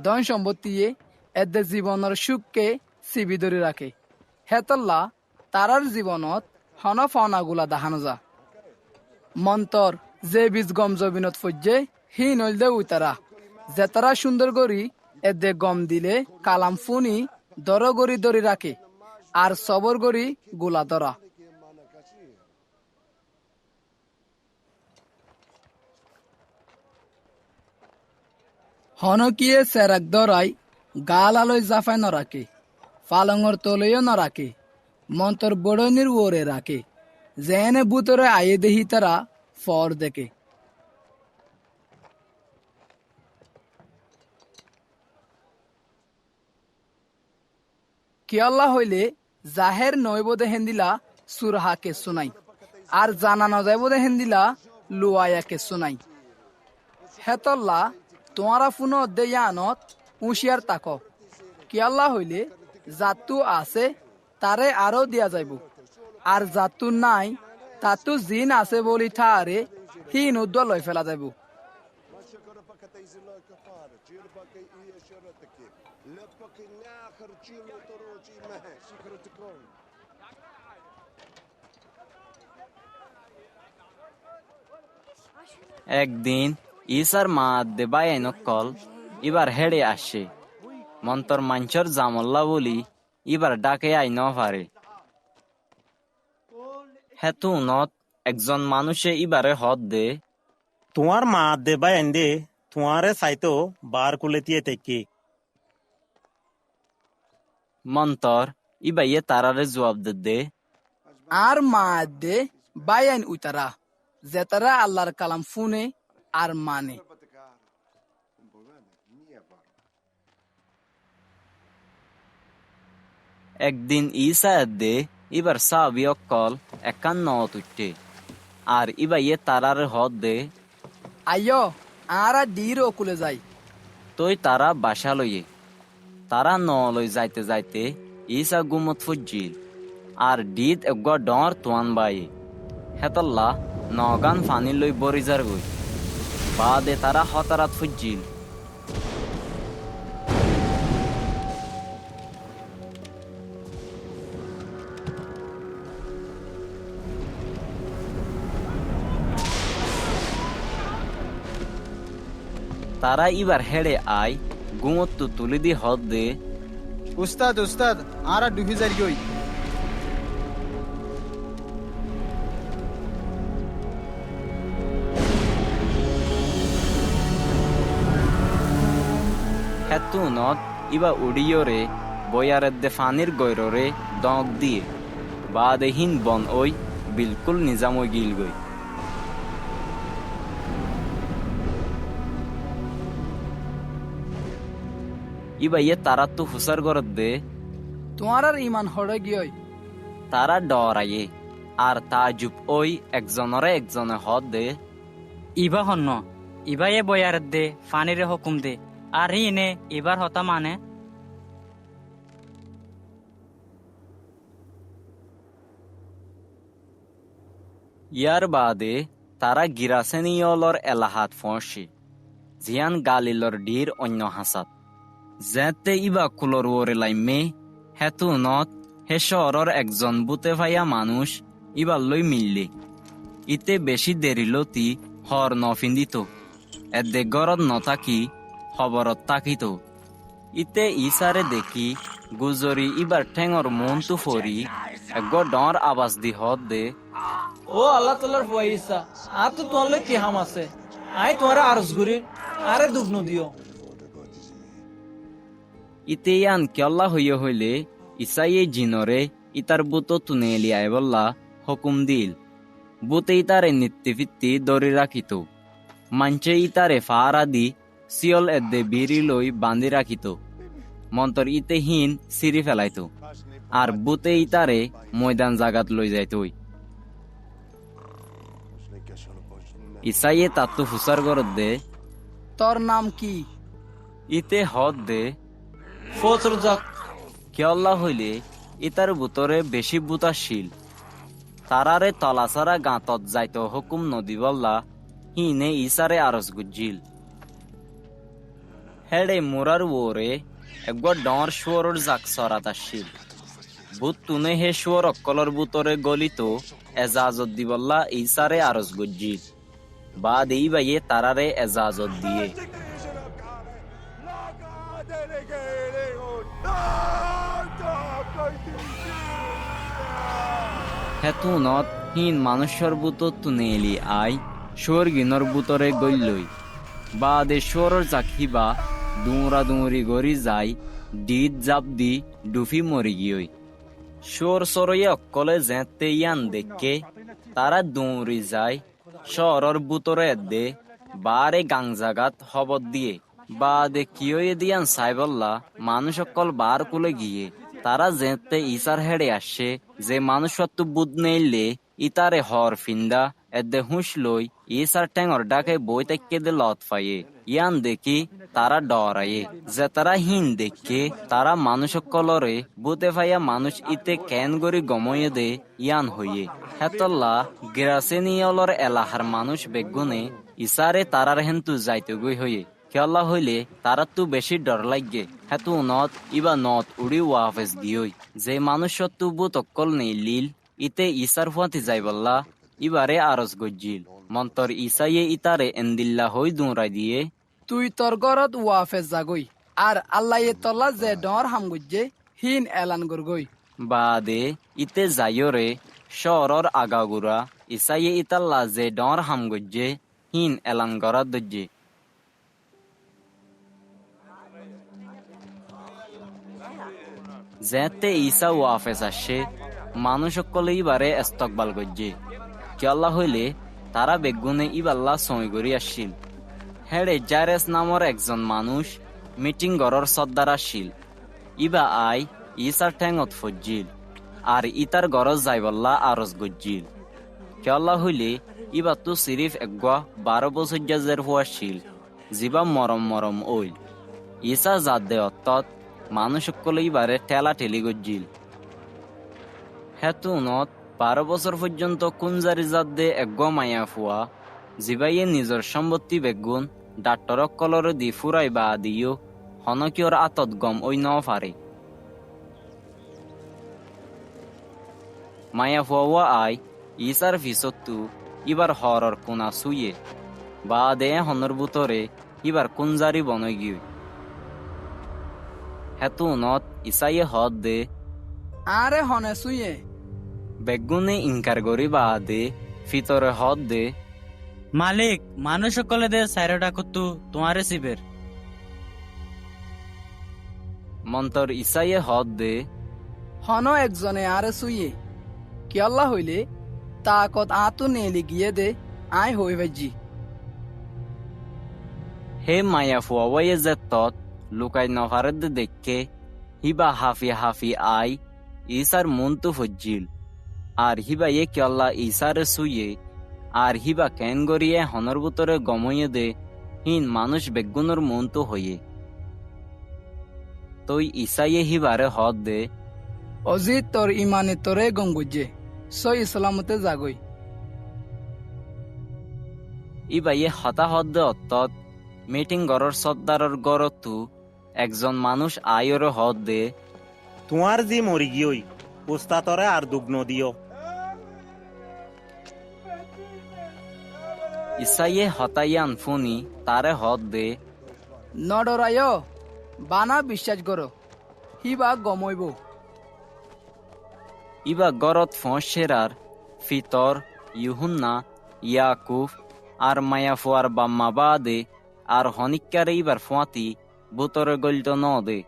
ধন সম্পত্তিয়ে এদের জীবনের সুখকে চিবি ধরে রাখে হেতল্লা তারার জীবনত হন ফনাগুলা দেখানো যা মন্তর যে বীজ গম জবিনত ফজ্জে হি নইল দে উতারা যে তারা সুন্দর করি এদে গম দিলে কালাম ফুনি দর গড়ি ধরে রাখে আর সবর গড়ি গোলা ধরা হনকিয়ে চেরাক দরাই গাল আলোয় জাফাই নরাকে পালঙর তলেও নরাকে মন্তর বড়নির ওরে রাখে জেনে বুতরে আয়ে দেহি তারা ফর দেখে কিয়াল্লা হইলে জাহের নৈবদে হেন্দিলা সুরহাকে শোনাই আর জানা নজাইবদে হেন্দিলা লুয়ায়াকে শোনাই হেতল্লা তোমারা ফুন দেয়ানত উশিয়ার তাক কিয়াল্লা হইলে জাতু আছে তারে আরো দিয়া যাইব আর জাতু নাই তাতু জিন আছে বলি থারে হিন উদ্দ লই ফেলা যাইব একদিন ইসার মা দেবাই কল এবার হেড়ে আসে মন্তর মাঞ্চর জামল্লা বলি এবার ডাকে আইন পারে হেতু নত একজন মানুষে এবারে হদ দে তোমার মা দেবা এন্দে তোমারে চাইতো বার কুলেতিয়ে থেকে মন্তর ইবাইয়ে তারারে জবাব দে আর মা দে বায়ান উতারা যে তারা আল্লাহর কালাম ফুনে আর মানে একদিন ঈসা দে এবার সাবি অকল একান নত উঠে আর ইবাইয়ে তারারে হদ দে আইয় আরা ডির ওকুলে যাই তই তারা বাসা লইয়ে তারা ন লই যাইতে যাইতে ঈসা গুমত ফুজিল আর ডিদ এগ ডর তোয়ান বাই হেতল্লা নগান ফানি লই বরিজার গই বাদে তারা হতারাত ফুজিল তারা ইবার হেড়ে আই গুমত্তু তুলি দি হদ দে উস্তাদ উস্তাদ আরা ডুবি যাই গই হেতু নত ইবা উড়িয়রে বয়ারেদ্দে ফানির গৈররে দঁক দিয়ে বাদেহীন বন ওই বিলকুল নিজাম ওই গিল গই ইবা ইয়ে তারা তো হুসার গরত দে তোমার আর ইমান হড়ে গিয়ে তারা ডরাইয়ে আর তাজুব ওই একজনরে একজনে হদ দে ইবা হন্ন ইবা এ বয়ার দে ফানিরে হুকুম দে আর ইনে এবার হতা মানে ইয়ার বাদে তারা গিরাসেনিয়লর এলাহাত ফসি জিয়ান গালিলর ডির অন্য হাসাত যেতে ইবা কুলর ওরে লাইমে হেতু নত হে শহরের একজন বুতে ভাইয়া মানুষ ইবার লই মিললে ইতে বেশি দেরিলতি হর নফিন্দিত এদে গরত নথাকি খবরত তাকিত ইতে ইসারে দেখি গুজরি ইবার ঠেঙর মন তু ফরি এক ডর আবাস দি হদ দে ও আল্লাহ তালার পয়সা আর তো তোমার কি হাম আছে আই তোমার আরজ করি আরে দুগ্ন দিও ইতে ইয়ান কেল্লা হইয়া হইলে ইসাইয়ে জিনরে ইতার বুতো তুনে লিয়ায় বললা হুকুম দিল বুতে ইতারে নিত্যি ফিত্তি দরি রাখিত মাঞ্চে ইতারে ফারা দি সিয়ল এদে বিড়ি লই বান্ধি রাখিত মন্তর ইতে হিন সিঁড়ি ফেলাইত আর বুতে ইতারে ময়দান জাগাত লই যাইতই ইসাইয়ে তাত্তু হুসার গরত দে তোর নাম কি ইতে হদ দে ফসর যাক কেল্লা হইলে ইতার বুতরে বেশি বুতাশীল তারারে তলাসারা গাঁতত যাইত হুকুম নদী বল্লা হিনে ইসারে আরস গুজিল হেডে মুরার ওরে একবার ডর শুয়রর জাক সরাত আসিল বুত তুনে হে শুয়র অক্কলর বুতরে গলিত এজাজত দিবল্লা ইসারে আরস গুজিল বাদ এই বাইয়ে তারারে এজাজত দিয়ে হেতুনত হিন মানুষের বুতত তুনে এলি আই স্বর্গিনর বুতরে গইলই বাদে সরর জাকিবা দুমরা দুমরি গড়ি যাই ডিত জাপ দি ডুফি মরি গিয়ই সর সরয়ে অকলে যেতে ইয়ান দেখে তারা দৌড়ি যায় শহরের বুতরে দে বারে গাং জাগাত হবত দিয়ে বাদে কিয়ে দিয়ান সাইবল্লা মানুষ অকল বার কুলে গিয়ে তারা যেতে ইসার হেড়ে আসে যে মানুষত্ব বুধ নেইলে ইতারে হর ফিন্দা এদে হুঁশ লই ইসার ঠেঙর ডাকে বই তেকে দে লত ফাইয়ে ইয়ান দেখি তারা ডরায়ে যে তারা হিন দেখে তারা মানুষ কলরে বুতে ফাইয়া মানুষ ইতে কেন গরি গময়ে দে ইয়ান হইয়ে হেতল্লা গ্রাসেনিয়লর এলাহার মানুষ বেগুনে ইসারে তারার হেন্তু যাইতে গই হইয়ে খেলা হইলে তারা তো বেশি ডর লাগে হেতু নত ইবা নত উড়ি ওয়াফেস গিয়ই যে মানুষত্ব বুত অকল নেই লীল ইতে ইসার ফুয়াতি যাইবল্লা ইবারে আরজ গজ্জিল মন্তর ইসাইয়ে ইতারে এন্দিল্লা হই দুঁরাই দিয়ে তুই তোর ঘরত ওয়াফেজ জাগই আর আল্লাহ তল্লা যে ডর হামগুজে হিন এলান গরগই বাদে ইতে যাইরে শহরর আগাগুড়া ইসাইয়ে ইতাল্লা যে ডর হামগজ্জে হিন এলান গড়া দজ্জে যেতে ইসা ওয়াফেজ আসে মানুষ সকলে ইবারে এস্তকবাল গজ্জে কেলা হইলে তারা বেগুনে ইবাল্লা সই গড়ি আসছিল হেড়ে জারেস নামর একজন মানুষ মিটিং গড়র সর্দার আসছিল ইবা আই ইসার ঠেঙত ফজ্জিল আর ইতার গরজ যাইবল্লা আরজ গজ্জিল কেলা হইলে ইবা তো সিরিফ একগা 12 বছর জাজের হুয়াছিল জিবা মরম মরম ওইল ইসা জাত দে অত্তত মানুষ সকলে ইবারে ঠেলা ঠেলি গজ্জিল হেতু নত 12 বছর পর্যন্ত কুঞ্জারি জাত দে একগা মায়া ফুয়া জিবাইয়ে নিজর সম্পত্তি বেগুন ডাক্তরক কলর দি ফুরাই বা দিও হনকিয়র আতত গম ওই ন পারে মায়া ফুয়া আই ইসার ফিসত্তু ইবার হরর কোনা সুয়ে বা দে হনর বুতরে ইবার কুঞ্জারি বনই গিয়ে হেতু নত ইসাইয়ে হদ দে আরে হনে সুয়ে বেগুনে ইনকার গরি বা দে ফিতরে হদ দে মালিক মানুষ সকলে দে সাইরোটা কুত্তু তোমারে শিবের মন্তর ইসাইয়ে হদ দে হন একজনে আরে সুয়ে কি আল্লাহ হইলে তাকত আতু নেলি গিয়ে দে আই হই ভাজি হে মায়া ফুয়াওয়াইয়ে যে তত লুকাই নফারদ দেখে হিবা হাফি হাফি আই ইসার মন্তু ফজ্জিল আর হিবা ইয়ে কেল্লা ইসারে সুয়ে আর হিবা কেন গরিয়ে হনর বুতরে গময়ে দে হিন মানুষ বেগুনর মন্তু হইয়ে তই ইসাইয়ে হিবারে হদ দে অজিত তোর ইমানে তোরে গঙ্গুজে সই ইসলামতে জাগই ইবাইয়ে হতা হদ দে অত্তত মিটিং গড়র সর্দারর গড়তু একজন মানুষ আয়র হদ দে তোমার জি মরি গিয়ই উস্তাতরে আর দুগ্ন দিও ইসাইয়ে হতাইয়ান ফুনি তারে হদ দে নডরায় বানা বিশ্বাস করো হিবা গমইব ইবা গরত ফসেরার ফিতর ইহুন্না ইয়াকুব আর মায়া ফুয়ার বাম্মা বাদে আর হনিকারে ইবার ফুয়াতি বুতরে গলিত ন দে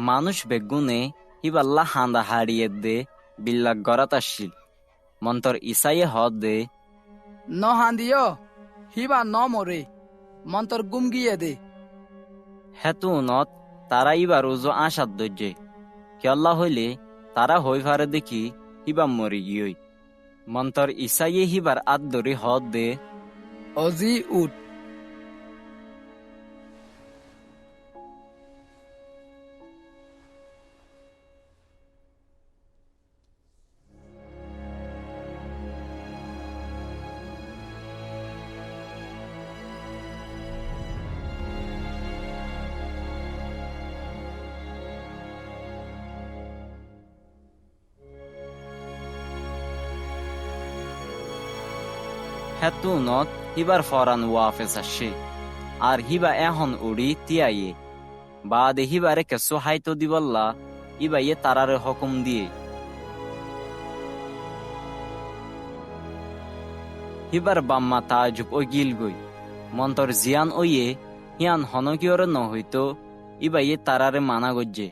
মানুষ বেগুনে ইবাল্লা হান্দা হারিয়ে দে বিল্লা গরাত আসছিল মন্তর ইসাইয়ে হদ দে ন হান্দিও হিবা ন মরে মন্তর গুম গিয়ে দে হেতু নত তারা ইবার উজো আশাদ দজ্জে কেল্লা হইলে তারা হই ফারে দেখি হিবা মরি গিয়ই মন্তর ইসাইয়ে হিবার আদ ধরি হদ দে অজি উঠ হেতু নত হিবার ফরান ওয়াফেস আসে আর হিবা এখন উড়ি তিয়াইয়ে বাদে হিবারে কেসো হাইতো দিবল্লা ইবাইয়ে তারারে হকুম দিয়ে হিবার বাম্মা তাজুব ও গিল গই মন্তর জিয়ান ওয়ে হিয়ান হনকিয়রে নহইতো ইবাইয়ে তারারে মানা গজ্জে।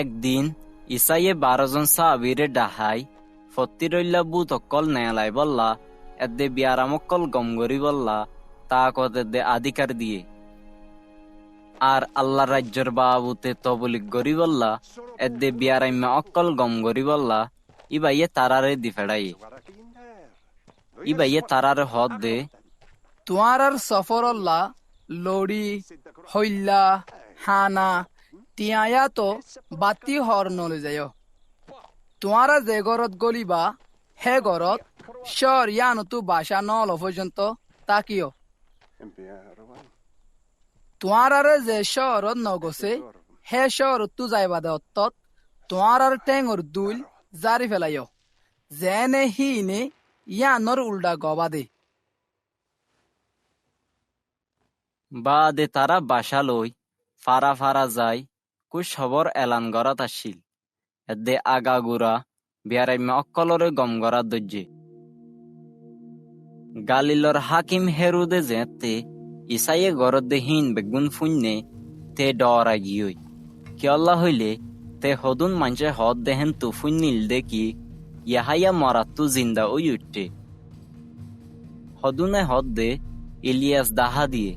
একদিন ইসাইয়ে 12 জন সাহাবীরে ডাহাই ফত্তিরইল্লা বুত অক্কল নেয়ালাই বললা এদে বিয়ারামক্কল গম গরি বললা তা কতে আধিকার দিয়ে আর আল্লাহ রাজ্যর বাবুতে তবলিক গরি বললা এদে বিয়ারাইম্মা অক্কল গম গরি বললা ইবাইয়ে তারারে দি ফেড়াই ইবাইয়ে তারারে হদ দে তোমার সফরল্লা লড়ি হইল্লা হানা টিয়ায়া তো বাতি হর নলে যায় তোমারা যে গরত গলিবা হে গরত শর ইয়ানতু বাসা নল পর্যন্ত তাকিও তোমারারে যে শহরত নগছে হে শহর তু যাইবা দে অত্তত তোমারার টেঙর দুল জারি ফেলাইও যেনে হিনে ইয়ানর উল্টা গবা দে বাদে তারা বাসা লই ফারা ফারা যায় কুশ খবর এলান গড়াত আসিল এদে আগাগুড়া বিয়ারাইমে অক্কলরে গম গড়া দজ্জে গালিলর হাকিম হেরুদে যেতে ইসাইয়ে গরদ দে হিন বেগুন ফুন্নে তে ডরা গিয়ই কিয়ল্লা হইলে তে হদুন মাঞ্চে হদ দেহেন তু ফুন্নিল দেখি ইয়াহাইয়া মরাত্তু জিন্দা ওই উঠতে হদুনে হদ দে ইলিয়াস দাহা দিয়ে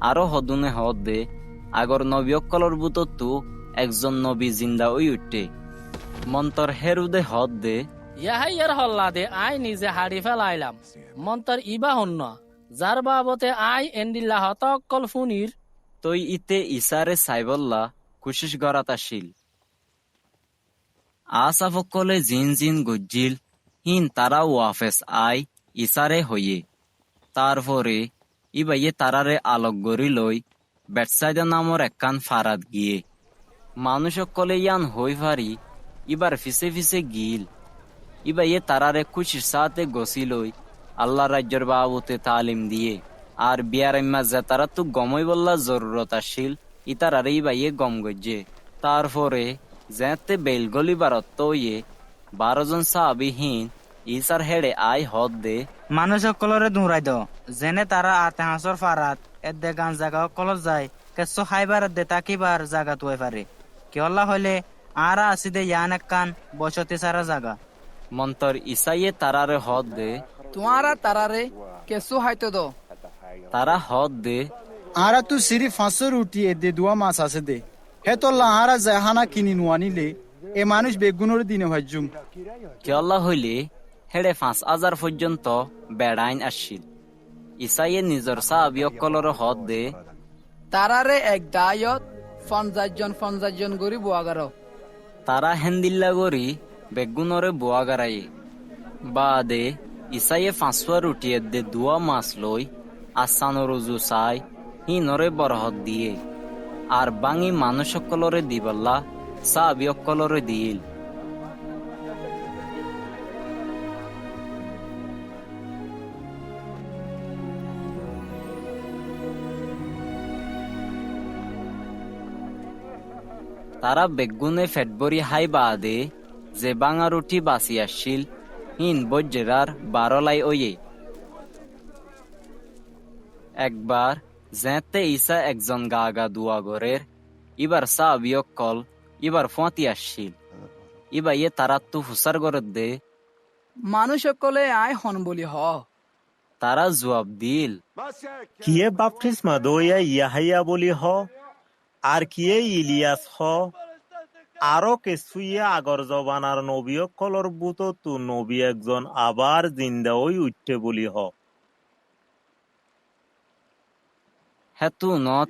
আরো হদুনে হদ দে আগর নবী অক্কলর বুতত্তু একজন নবী জিন্দা ওই উঠতে মন্তর হেরুদে হদ দে ইয়াহাইয়ার হল্লা দে আই নিজে হাড়ি ফেলাইলাম মন্তর ইবা হন্য যার বাবতে আই এন্ডিল্লা হতকল ফুনির তই ইতে ইসারে সাইবল্লা কুশিস গড়াত আসিল আসাফকলে জিন জিন গজ্জিল হিন তারা ওয়াফেস আই ইসারে হইয়ে তারপরে ইবাইয়ে তারারে আলোক গড়ি লই বেটসাইদা নামর একখান ফারাত গিয়ে মানুষ কলে ইয়ান হই ফারি ইবার ফিসে ফিসে গিল ইবাইয়ে তারারে খুশির সাথে গসি লই আল্লাহ রাজ্যর বাবুতে তালিম দিয়ে আর বিয়ারাইম্মা যে তারা তো গমই বললা জরুরত আসিল ইতারারে ইবাইয়ে গম গজ্জে তারপরে যেতে বেলগলি বারত ইয়ে 12 জন সাহাবিহীন ইসার হেড়ে আই হদ দে মানুষ সকলরে দৌড়াই দ যেনে তারা আতে হাঁসর ফারাত এদে গান জাগা কলত যায় কেসো খাইবার দে তাকিবার জাগা তুই পারে কিয়ল্লা হইলে আরা আসি দে ইয়ান একখান বসতি সারা জাগা মন্তর ইসাইয়ে তারারে হদ দে তোমারা তারারে কেসু হাইতো দো তারা হদ দে আরা তু সিরি 500 রুটি এদে দুয়া মাছ আছে দে হে তোল্লা আরা জাহানা কিনি নুয়ানিলে এ মানুষ বেগুনোর দিনে হজ্জুম কিয়ল্লা হইলে হেড়ে 5000 পর্যন্ত বেড়াইন আসিল ইসাইয়ে নিজর সাহাবি অক্কলর হদ দে তারারে এক দায়ত 50 জন গরি বুয়াগার তারা হেন্দিল্লা গরি বেগুনরে বুয়া গারাই বাদে ইসাইয়ে 500 রুটি এদে দুয়া মাছ লই আসানো রুজু চাই হিনরে বরহত দিয়ে আর বাঙি মানুষ সকলরে দিবল্লা সাহাবি অক্কলরে দিল তারা বেগুনে ফেটবরি হাই বাদে যে বাঙা রুটি বাসি আসিল হিন বজ্জেরার 12 লাই ওয়ে একবার যেতে ইসা একজন গাগা দুয়া গরের ইবার সাহাবি অক্কল ইবার ফতি আসিল ইবাইয়ে তারা তু হুসার গরত দে মানুষ সকলে আয় হন বলি হ তারা জবাব দিল কিয়ে বাপটিস্মা দইয়া ইয়াহাইয়া বলি হ আর কিয়ে ইলিয়াস হ আরো কিছুইয়া আগর জবানার নবী কলর বুতো তু নবী একজন আবার জিন্দা ওই উঠতে বলি হ হেতু নত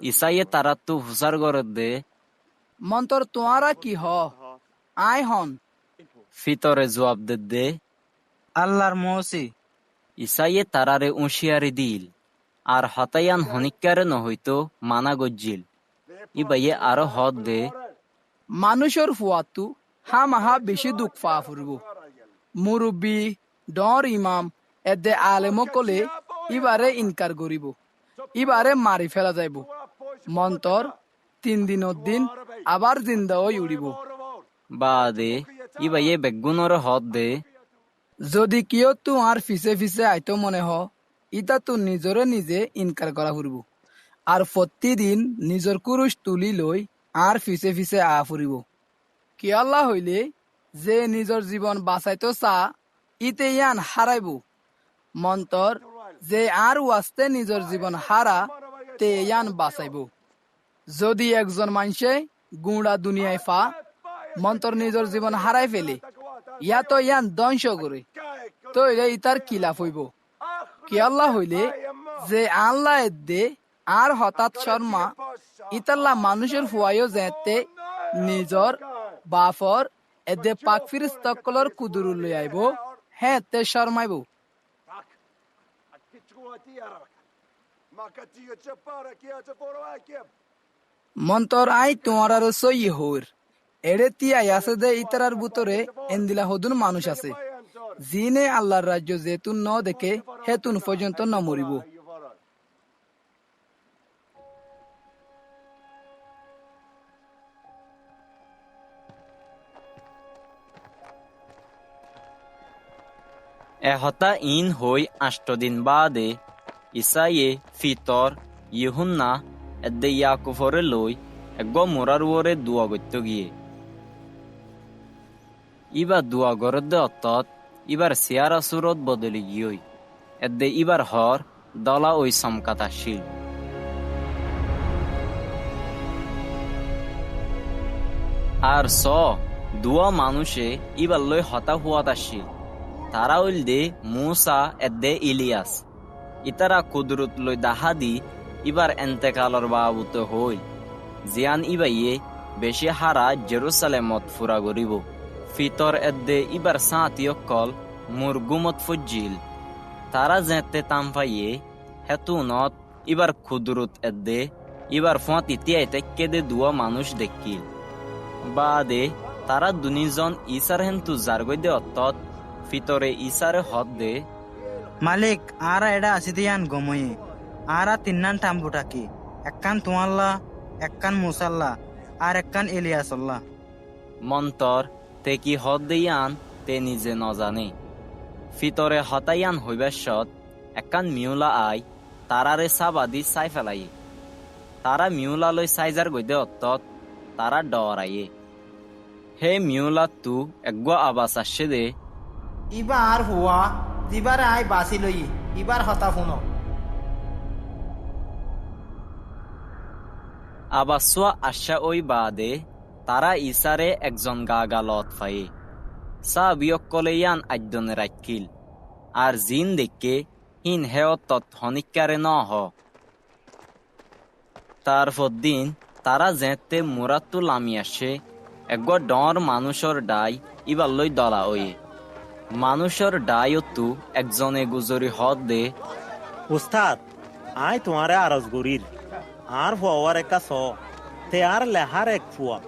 ইসাইয়ে তারা তু হুসার গরত দে মন্তর তোমারা কি হ আয় হন ফিতরে জবাব দে আল্লাহর মৌসি ইসাইয়ে তারারে উঁশিয়ারি দিল আর হতায়ান হনিকারে নহইতো মানা গজ্জিল ইবাইয়ে আরো হদ দে মানুষের ফুয়াতু হা মাহা বেশি দুঃখ পা ফুরব মুরব্বী ডর ইমাম এদে আলেম কলে ইবারে ইনকার করিব ইবারে মারি ফেলা যাইব মন্তর 3 দিনের দিন আবার জিন্দা হয়ে উড়িব। বাদে ইবাইয়ে বেগুনর হদ দে যদি কেউ তোমার ফিসে ফিসে আইতো মনে হ, ইটা তো নিজরে নিজে ইনকার করা ফুরিব। আর প্রতিদিন নিজর কুরুষ তুলি লই আর ফিসে ফিসে আ ফুরিব। কি আল্লাহ হইলে যে নিজর জীবন বাঁচাইতো চা ইতে ইয়ান হারাইব। মন্তর যে আর ওয়াস্তে নিজর জীবন হারা তে ইয়ান বাঁচাইব। যদি একজন মানুষে গুঁড়া দুনিয়ায় ফা মন্তর নিজর জীবন হারাই ফেলে, ইয়া তো ইয়ান ধ্বংস করে, তো ইতার কি লাভ হইব? কি আল্লাহ হইলে যে আল্লাহ দে আর হঠাৎ শর্মা ইতাল্লা মানুষের ফুয়াইও যেতে নিজর বাফর এদে পাক ফিরিস্তকলর কুদুরু লই আইব, হ্যাঁ তে শর্মাইব। মন্তর আই তোমার আর সই হইর এড়ে তিয়াই আছে দে ইতারার ভিতরে এন্দিলা হদুন মানুষ আছে জিনে আল্লাহর রাজ্য যেতুন ন দেখে হেতুন পর্যন্ত ন মরিব। এহতা ইন হই 8 দিন বাদে ইসাইয়ে ফিতর ইহুন্না এদে ইয়াকুফরে লই এগ মোরার ওরে দুয়া গত্য গিয়ে ইবা দুয়া গরদে অতত ইবার সিয়ারা সুরত বদলি গিয়ই এদে ইবার হর দলা ওই সমকাতা শিল আর স দুয়া মানুষে ইবার লই হতা হুয়াতা শিল তারা উল দে মুসা এদে ইলিয়াস ইতারা কুদরত লই দাহাদি ইবার এন্তেকালর বাবুত হইল জিয়ান ইবাইয়ে বেশি হারা জেরুসালেমত ফুরা গরিব ফিতর এদে ইবার সাঁতিয়কল মুরগুমত ফুজিল তারা যেতে তাম পাইয়ে হেতুনত ইবার কুদরত এদে ইবার ফত ইতিয়াইতে কেদে দুয়া মানুষ দেখিল বাদে তারা দুনিজন ইসার হেন্তু জারগইদে অত্তত ফিতরে ইসারে হদ দে মালিক আরা এডা আসি দিয়ান গময়ে আরা তিন্নান টাম্বুটাকি একখান তোমাল্লা একখান মুসাল্লা আর একখান ইলিয়াসল্লাহ মন্তর তে কি হদ দিয়ান তে নিজে নজানে ফিতরে হতাইয়ান হইবেশত একখান মিউলা আই তারারে সাবাদি চাই ফেলাইয়ে তারা মিউলা লই সাইজার গইদে অত্তত তারা ডরাইয়ে হে মিউলা তু এগুয়া আবাস আসছে দে ইবা আর হুয়া দিবারে আই বাসি লই ইবার হতা শুনো। আবাসুয়া আশা ওই বাদে তারা ইসারে একজন গাগালত ফায়ে সাবিয়কলে ইয়ান আদ্যনে রাখিল আর জিন দেখে হিন হেয়ত হনিকারে ন হ তারপর দিন তারা যেতে মুরাত্তু লামি আসে এগ ডর মানুষের ডাই ইবার লই দলা ওয়ে মানুষের ডায়তু একজনে গুজরি হদ দে উস্তাদ আই তোমারে আরজ গরির আর ফুয়ার একা স তে আর লেহার এক ফুয়া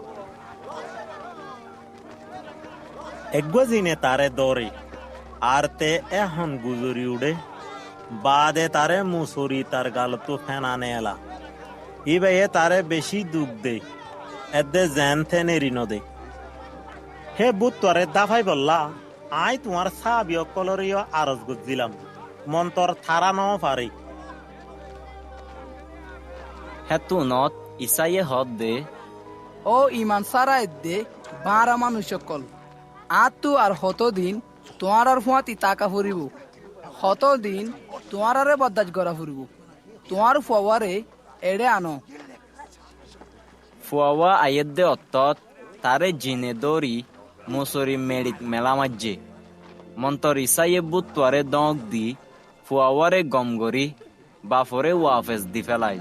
এগুয়া জিনে তারে দরে আর তে এখন গুজরি উড়ে বাদে তারে মুসরি তার গালতো ফেনানে এলা ইবে তারে বেশি দুঃখ দে এদে জেন থেনে ঋণ দে হে বুত তরে দাফাই বললা আই তোমার সাবিয় কলরিয় আরজ গুজিলাম মন্তর থারা ন পারে হেতুনত ইসাইয়ে হদ দে ও ইমান সারা দে 12 মানুষ সকল আতু আর হতদিন তোমার আর ফুয়াতি টাকা ফুরিব হতদিন তোমার আরে বদাজ করা ফুরিব তোমার ফুয়ারে এড়ে আনো ফুয়াওয়া আয়েদ্দে অত্তত তারে জিনে দরি মুসরি মেড়িত মেলা মাজ্জে মন্তর ইসাইয়ে বুত্তরে দঁক দি ফুয়াওয়ারে গমগরি বাফরে ওয়াফেস দি ফেলাই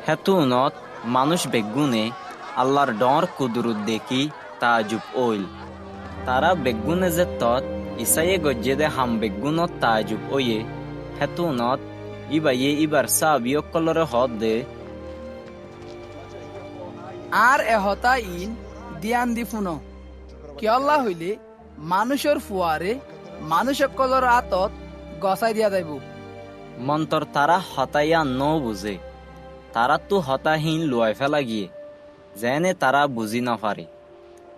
হেতুনত মানুষ বেগুনে আল্লাহর ডর কুদরত দেখি তাজুব ওইল। তারা বেগুনে যে তত ইসাইয়ে গজ্জে দে হাম বেগুনত তাজুব ওয়ে হেতুনত ইবাইয়ে ইবার সাবিয় কলরে হদ দে আর এহতা ইন দিয়ান দি ফুনো কিয়ল্লা হইলে মানুষের ফুয়ারে মানুষ সকলের আতত গছাই দিয়া যাইব। মন্তর তারা হতাইয়া ন বুঝে, তারা তো হতাহীন লুয়াই ফেলা গিয়ে যেনে তারা বুঝি না পারে।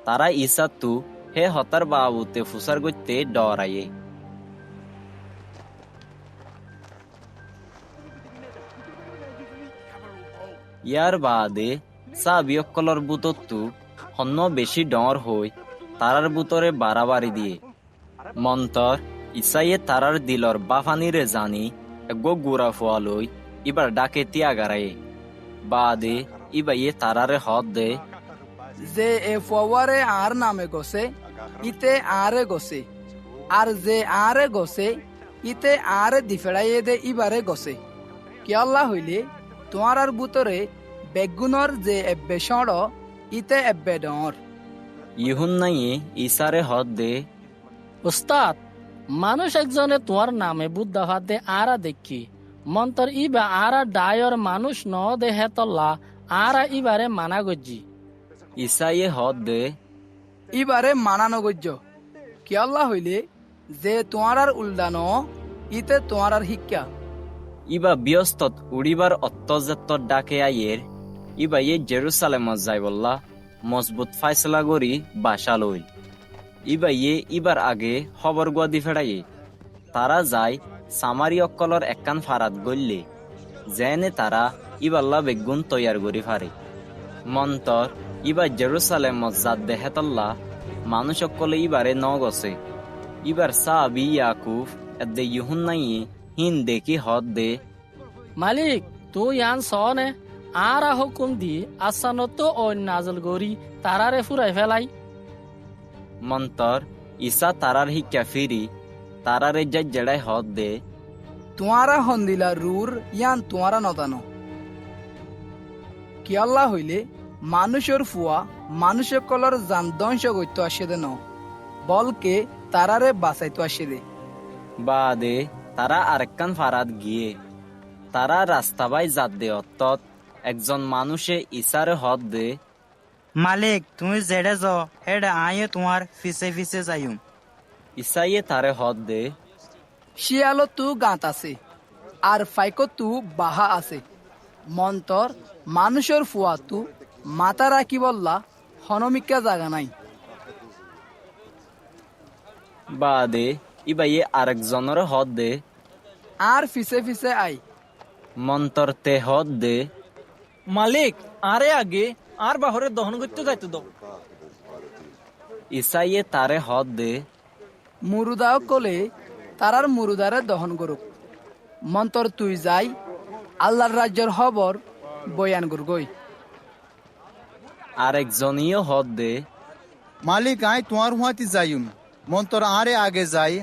তারা ইসা তু হে হতার বাবুতে ফুসার গইতে ডরাইয়ে। ইয়ার বাদে সাবিয়কলর বুতত্তু হন্য বেশি ডর হই তারার বুতরে বাড়াবাড়ি দিয়ে মন্তর ইসাইয়ে তারার দিলর বাফানিরে জানি এগো গুড়া ফুয়া লই ইবার ডাকে তিয়াগারায়ে। বাদে ইবাইয়ে তারারে হদ দে যে এ ফওয়ারে আর নামে গছে ইতে আরে গছে, আর যে আরে গছে ইতে আরে দিফেড়াইয়ে দে ইবারে গছে। কিয়ল্লা হইলে তোমার আর বুতরে বেগুনর যে এব্বে সড় ইতে এব্বে ডর। ইহুন্নাইয়ে ইসারে হদ দে উস্তাদ, মানুষ একজনে তোমার নামে বুদ্ধা হাত দে আরা দেখি মন্তর ইবা আরা ডায়র মানুষ ন দে হেতল্লা আরা ইবারে মানা গজ্জি। ইসাইয়ে হদ দে ইবারে মানানো গজ্য। কিয়ল্লা হইলে যে তোমার আর উল্ডানো ইতে তোমার আর শিক্ষা। ইবা ব্যস্তত উড়িবার অত্তজাত্তর ডাকে আইয়ের ইবাইয়ে জেরুসালেমত যাই বললা মজবুত ফাইসলা করি বাসা লইল। ইবাইয়ে ইবার আগে খবর গুয়া দি ফেড়াইয়ে তারা যায় সামারি অক্কলর একখান ফারাত গললে যেনে তারা ইবাল্লা বেগুন তৈয়ার করি ফারে। মন্তর ইবার জেরুসালেমত জাত দেহেতল্লা মানুষ অক্কলে ইবারে ন গছে। ইবার সাবি ইয়াকুব এদে ইহুন্নাইয়ে হিন দেখি হদ দে মালিক তুই আন সনে আরা হুকুম দি আসানত ও নাজল গরি তারারে ফুরাই ফেলাই। মন্তর ইসা তারার হিক্কা ফিরি তারারে জেড়াই হদ দে তোমারা হন্দিলা রুর ইয়ান তোমারা নদানো। কিয়ল্লা হইলে মানুষের ফুয়া মানুষের কলর জান ধ্বংস করতে আসে দে ন বলকে তারারে বাঁচাইতে আসে দে। বাদে তারা আরেকখান ফারাত গিয়ে তারা রাস্তা বাই জাত দে অত্তত একজন মানুষে ইসারে হদ দে মালিক তুমি জেডে যাও হেডে আইয়ে তোমার ফিসে ফিসে যাইম। ইসাইয়ে তারে হদ দে শিয়ালো তু গাঁত আছে আর ফাইকো তু বাহা আছে। মন্তর মানুষের ফুয়া তু মাতা রাখি বললা হনমিকা জাগা নাই। বাদে ইবাইয়ে আরেকজনের হদ দে আর ফিসে ফিসে আই। মন্তর তে হদ দে মালিক আরে আগে আর বাহরে দহন করতে যাইতে দাও। ইসাইয়ে তারে হদ দে মুরুদাও কলে তারার মুরুদারে দহন করুক। মন্তর তুই যাই আল্লাহর রাজ্যের খবর বয়ান করগই। আরেকজনীয় হদ দে মালিক আই তোমার হুয়াতি যাইম মন্তর আরে আগে যাই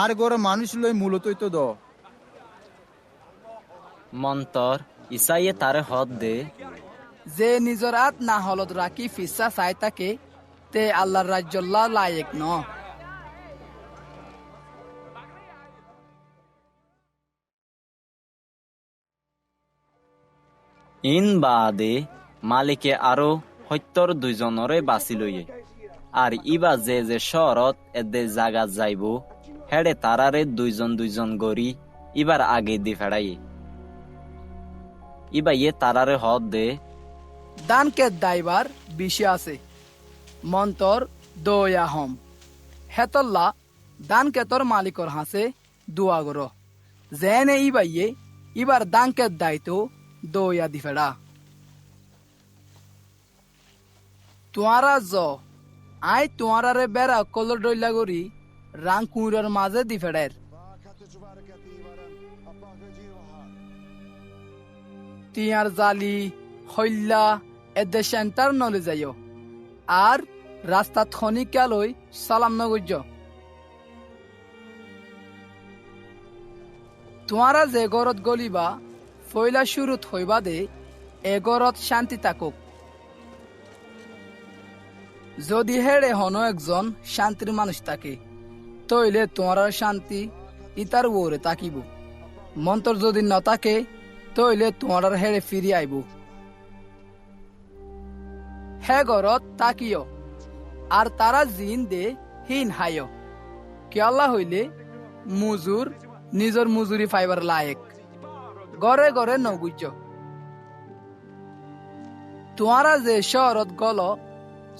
আর গড় মানুষ লই মূলতই তো দ। মন্তর ইসাইয়ে তারে হদ দে যে নিজর আত না হলত রাখি ফিসা চাই তাকে তে আল্লাহর রাজ্যল্লা লায়েক ন। ইন বাদে মালিকে আরো সত্যর দুইজনরে বাছি লইয়ে আর ইবা যে যে শহরত এদে জাগা যাইব হেডে তারারে দুইজন দুইজন গড়ি ইবার আগে দি ফেড়াইয়ে। ইবা ইয়ে তারারে হদ দে দানকে দাইবার বিষয় আছে। মন্তর দয়া হম হেতল্লা দানকে তোর মালিকর হাসে দোয়া গর জেনে ইবাইয়ে ইবার দানকে দায়িত্ব দয়া দি ফেড়া। তোমারা জ আই তোমারারে বেড়া কলর ডইলা করি রাং কুঁড়ের মাঝে দি ফেড়ের। তিয়ার জালি হইল্লা এদে সেন্টার নলে যাইও আর রাস্তা খনিকালই সালাম নগর্য। তোমারা যে গরত গলিবা ফয়লা শুরুত হইবা দে এগরত শান্তি থাকুক। যদি হেড়ে হন একজন শান্তির মানুষ থাকে, তইলে তোমার শান্তি ইতার ওরে তাকিব। মন্তর যদি ন থাকে, তইলে তোমার হেড়ে ফিরি আইব। হে গরত তাকিও, আর তারা জিন দে হিন হাইয়। কেলা হইলে মুজুর নিজর মুজুরি ফাইবার লায়েক। গড়ে গড়ে নগুজ। তোমারা যে শহরত গল,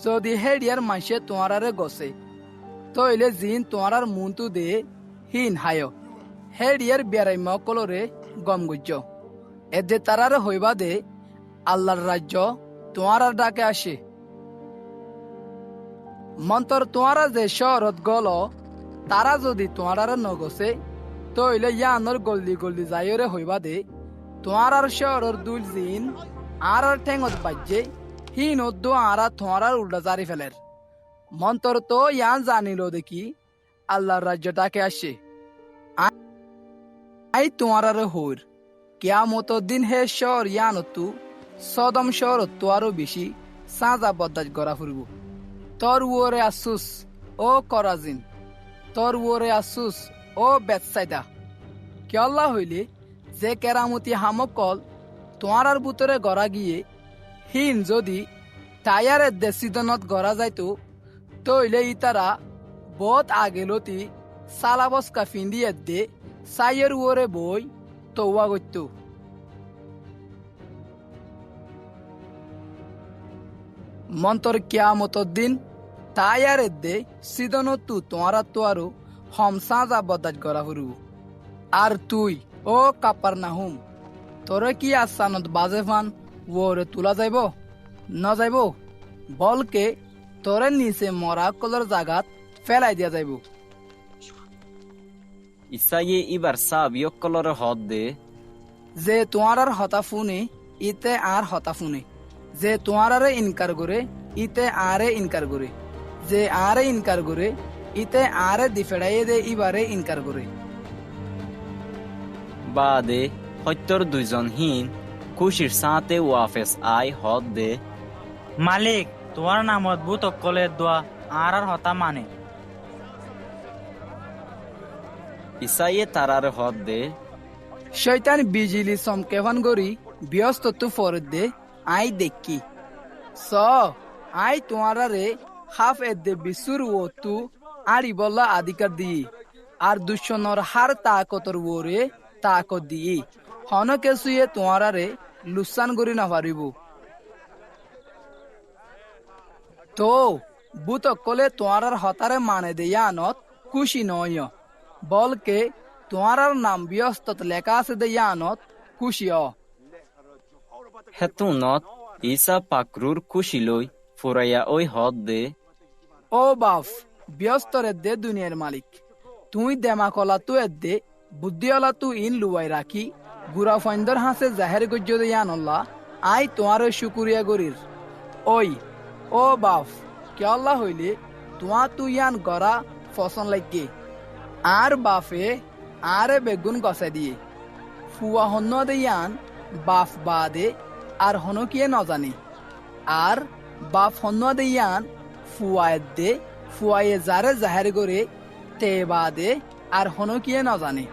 যদি হেডিয়ার মাসে তোমারে গছে, তইলে জিন তোমার মুন্তু দে হিন হায়। হেডিয়ার বেড়াইম কলরে গম গুজ। এদে তারারে হইবা দে আল্লাহর রাজ্য তোমার ডাকে আসে। মন্তর তোমারা যে শহরত গল, তারা যদি তোমার নগছে, তইলে ইয়ানোর গল্লি গল্লি যাইরে হইবা দে তোমার শহরের দুল জিন আর ঠেঙত বাজ্যে হিন উদ্দু আরা তোমার উল্টা জারি ফেলের। মন্তর তো ইয়ান জানিল দেখি আল্লাহর রাজ্যটাকে আসে। আই তোমার হইর কিয়ামত দিন হে শহর ইয়ানতু সদম শহর তো আরো বেশি সাজা বদাজ গড়া ফুরব। তোর ওরে আসুস ও করাজিন, তোর ওরে আসুস ও বেতসাইদা। কেল্লা হইলে যে কেরামতি হামকল তোমার বুতরে গড়া গিয়ে হিন যদি টায়ারের দেশিদনত গড়া যাইতো, তইলে ইতারা বহুত আগেলতি সালাবস্কা ফিন্দিয়ে দে সাইয়ের ওরে বই তৌয়া গত্য। মন্তর কিয়ামতর দিন টায়ারের দে সিদনতু তোমার তো আরো হম সাজা বদাজ গড়া ফুরু। আর তুই ও কাপার নাহুম, তোরে কি আসানত বাজে ফান ওরে তোলা যাইব ন যাইব? বলকে তোরে নিচে মরা কলর জাগাত ফেলাই দিয়া যাইব। ইসাইয়ে ইবার সাবিয়ক কলরে হদ দে যে তোমার হতা ফুনে ইতে আর হতা ফুনে, যে তোমার ইনকার করে ইতে আরে ইনকার করে, যে আরে ইনকার করে ইতে আরে দিফেড়াইয়ে দে ইবারে ইনকার করে। বাদে সত্যর দুইজন হিন খুশির সাথে ওয়াফেস আই হদ দে মালিক, তোমার নামত বুত অকলের দোয়া আর হতা মানে। ইসাইয়ে তারার হদ দে শৈতান বিজিলি চমকেভান গরি ব্যস্ত তু ফরদ দে আই দেখি স আই তোমারে হাফ এদে বিশুর ও তু আড়ি বল্লা আধিকার দিই আর দুশনর হার তাকতর ওরে তাকত দিই হনকে শুয়ে তোমারে লুসান গরি না পারিব। তো বুত কলে তোমার হতারে মানে দেয়া আনত খুশি নয়, বলকে তোমার নাম ব্যস্ত লেখা আছে দেয়া আনত খুশি অ। হেতুনত ইসা পাকরুর খুশি লই ফুরাইয়া ওই হদ দে ও বাফ ব্যস্তরে দে দুনিয়ার মালিক, তুই দেমা কলা তু এদে বুদ্ধিওয়ালা তু ইন লুয়াই রাখি গুড়া ফাইন্দর হাসে জাহের গজ্য দেয়া আনল্লাহ আই তোমার শুকুরিয়া গরির। ওই ও বাফ কেল্লা হইলে তোমা তুই ইয়ান গড়া ফসন লাগে আর বাফে আরে বেগুন গছাই দিয়ে ফুয়া হন্য দে ইয়ান বাফ বাদে আর হনকিয়ে নজানে, আর বাফ হন্য দে ইয়ান ফুয়ায় দে ফুয়ায়ে যারে জাহের করে তে বাদে আর হনকিয়ে নজানে।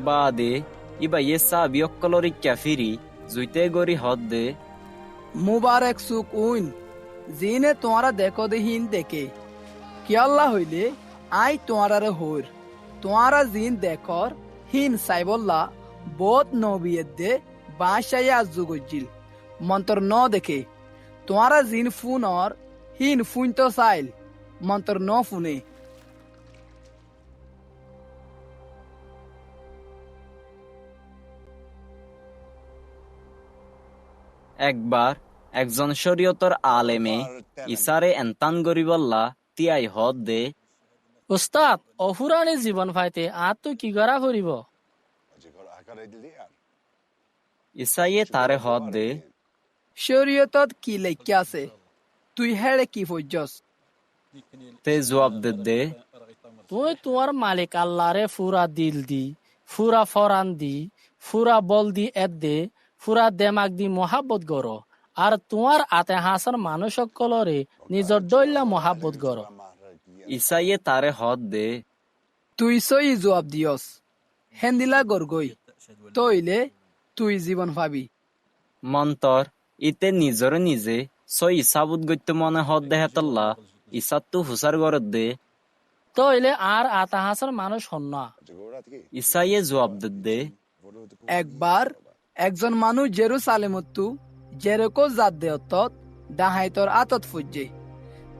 বাদে ইবা ইয়ে সাবিয়ক কলরি ক্যাফিরি জুইতে গরি হদ দে মুবারক সুক উইন জিনে তোমারা দেখো দেহিন দেখে কিয়াল্লা হইলে আই তোমারে হইর তোমারা জিন দেখর হিন সাইবল্লা বোধ নবিয়ে দে বাসায় আজু গজিল মন্তর ন দেখে তোমারা জিন ফুনর হিন ফুন তো চাইল মন্তর ন ফুনে। একবার একজন শরীয়তর আলেমে ইসারে এন্তান গরিবল্লা তিয়াই হদ দে উস্তাদ অফুরানি জীবন ফাইতে আর তুই কি করা ফুরিব? ইসাইয়ে তারে হদ দে শরীয়তত কি লেখা আছে তুই হেড়ে কি ফজস? তে জবাব দে তুই তোমার মালিক আল্লাহরে ফুরা দিল দি ফুরা ফরান দি ফুরা বল দি এদ দে পুরা দেমাগ দি মহাব্বত গর আর তোমার আতে হাসার মানুষ সকলরে নিজর দৈল্লা মহাব্বত গর। ইসাইয়ে তারে হদ দে, তুই সই জবাব দিয়স হেন্দিলা গরগই তইলে তুই জীবন পাবি। মন্তর ইতে নিজরে নিজে সই ইসাবুত গত্য মনে হদ দেহেতল্লা ইসাত্তু হুসার গরত দে। তইলে আর আতা হাসার মানুষ হন না। ইসাইয়ে জবাব দে, একবার একজন মানুষ জেরুসালেমত্তু জেরকো জাত দেহতত ডাহাইতর আতত ফুজে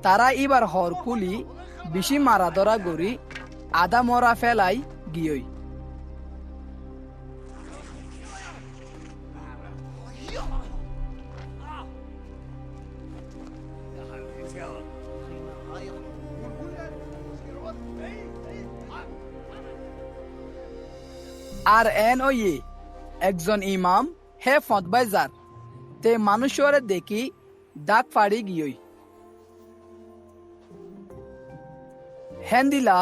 তারা ইবার হর কুলি বেশি মারা ধরা গড়ি আদা মরা ফেলাই গিয়ই। আর এন ওয়ে একজন ইমাম হে ফতবাইজার তে মানুষরে দেখি ডাক ফাড়ি গিয়ই। হেন্দিলা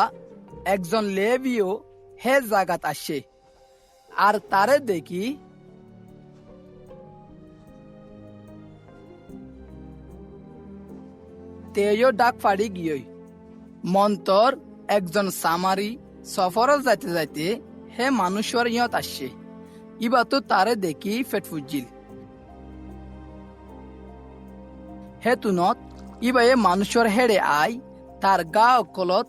একজন লেভিও হে জাগাত আসে আর তারে দেখি তেও ডাক ফাড়ি গিয়ই। মন্তর একজন সামারি সফরত যাইতে যাইতে হে মানুষের ইয়ত আসছে ইবা তো তারে দেখি ফেট ফুজিল। হে তুনত ইবা এ মানুষের হেড়ে আই তার গা অকলত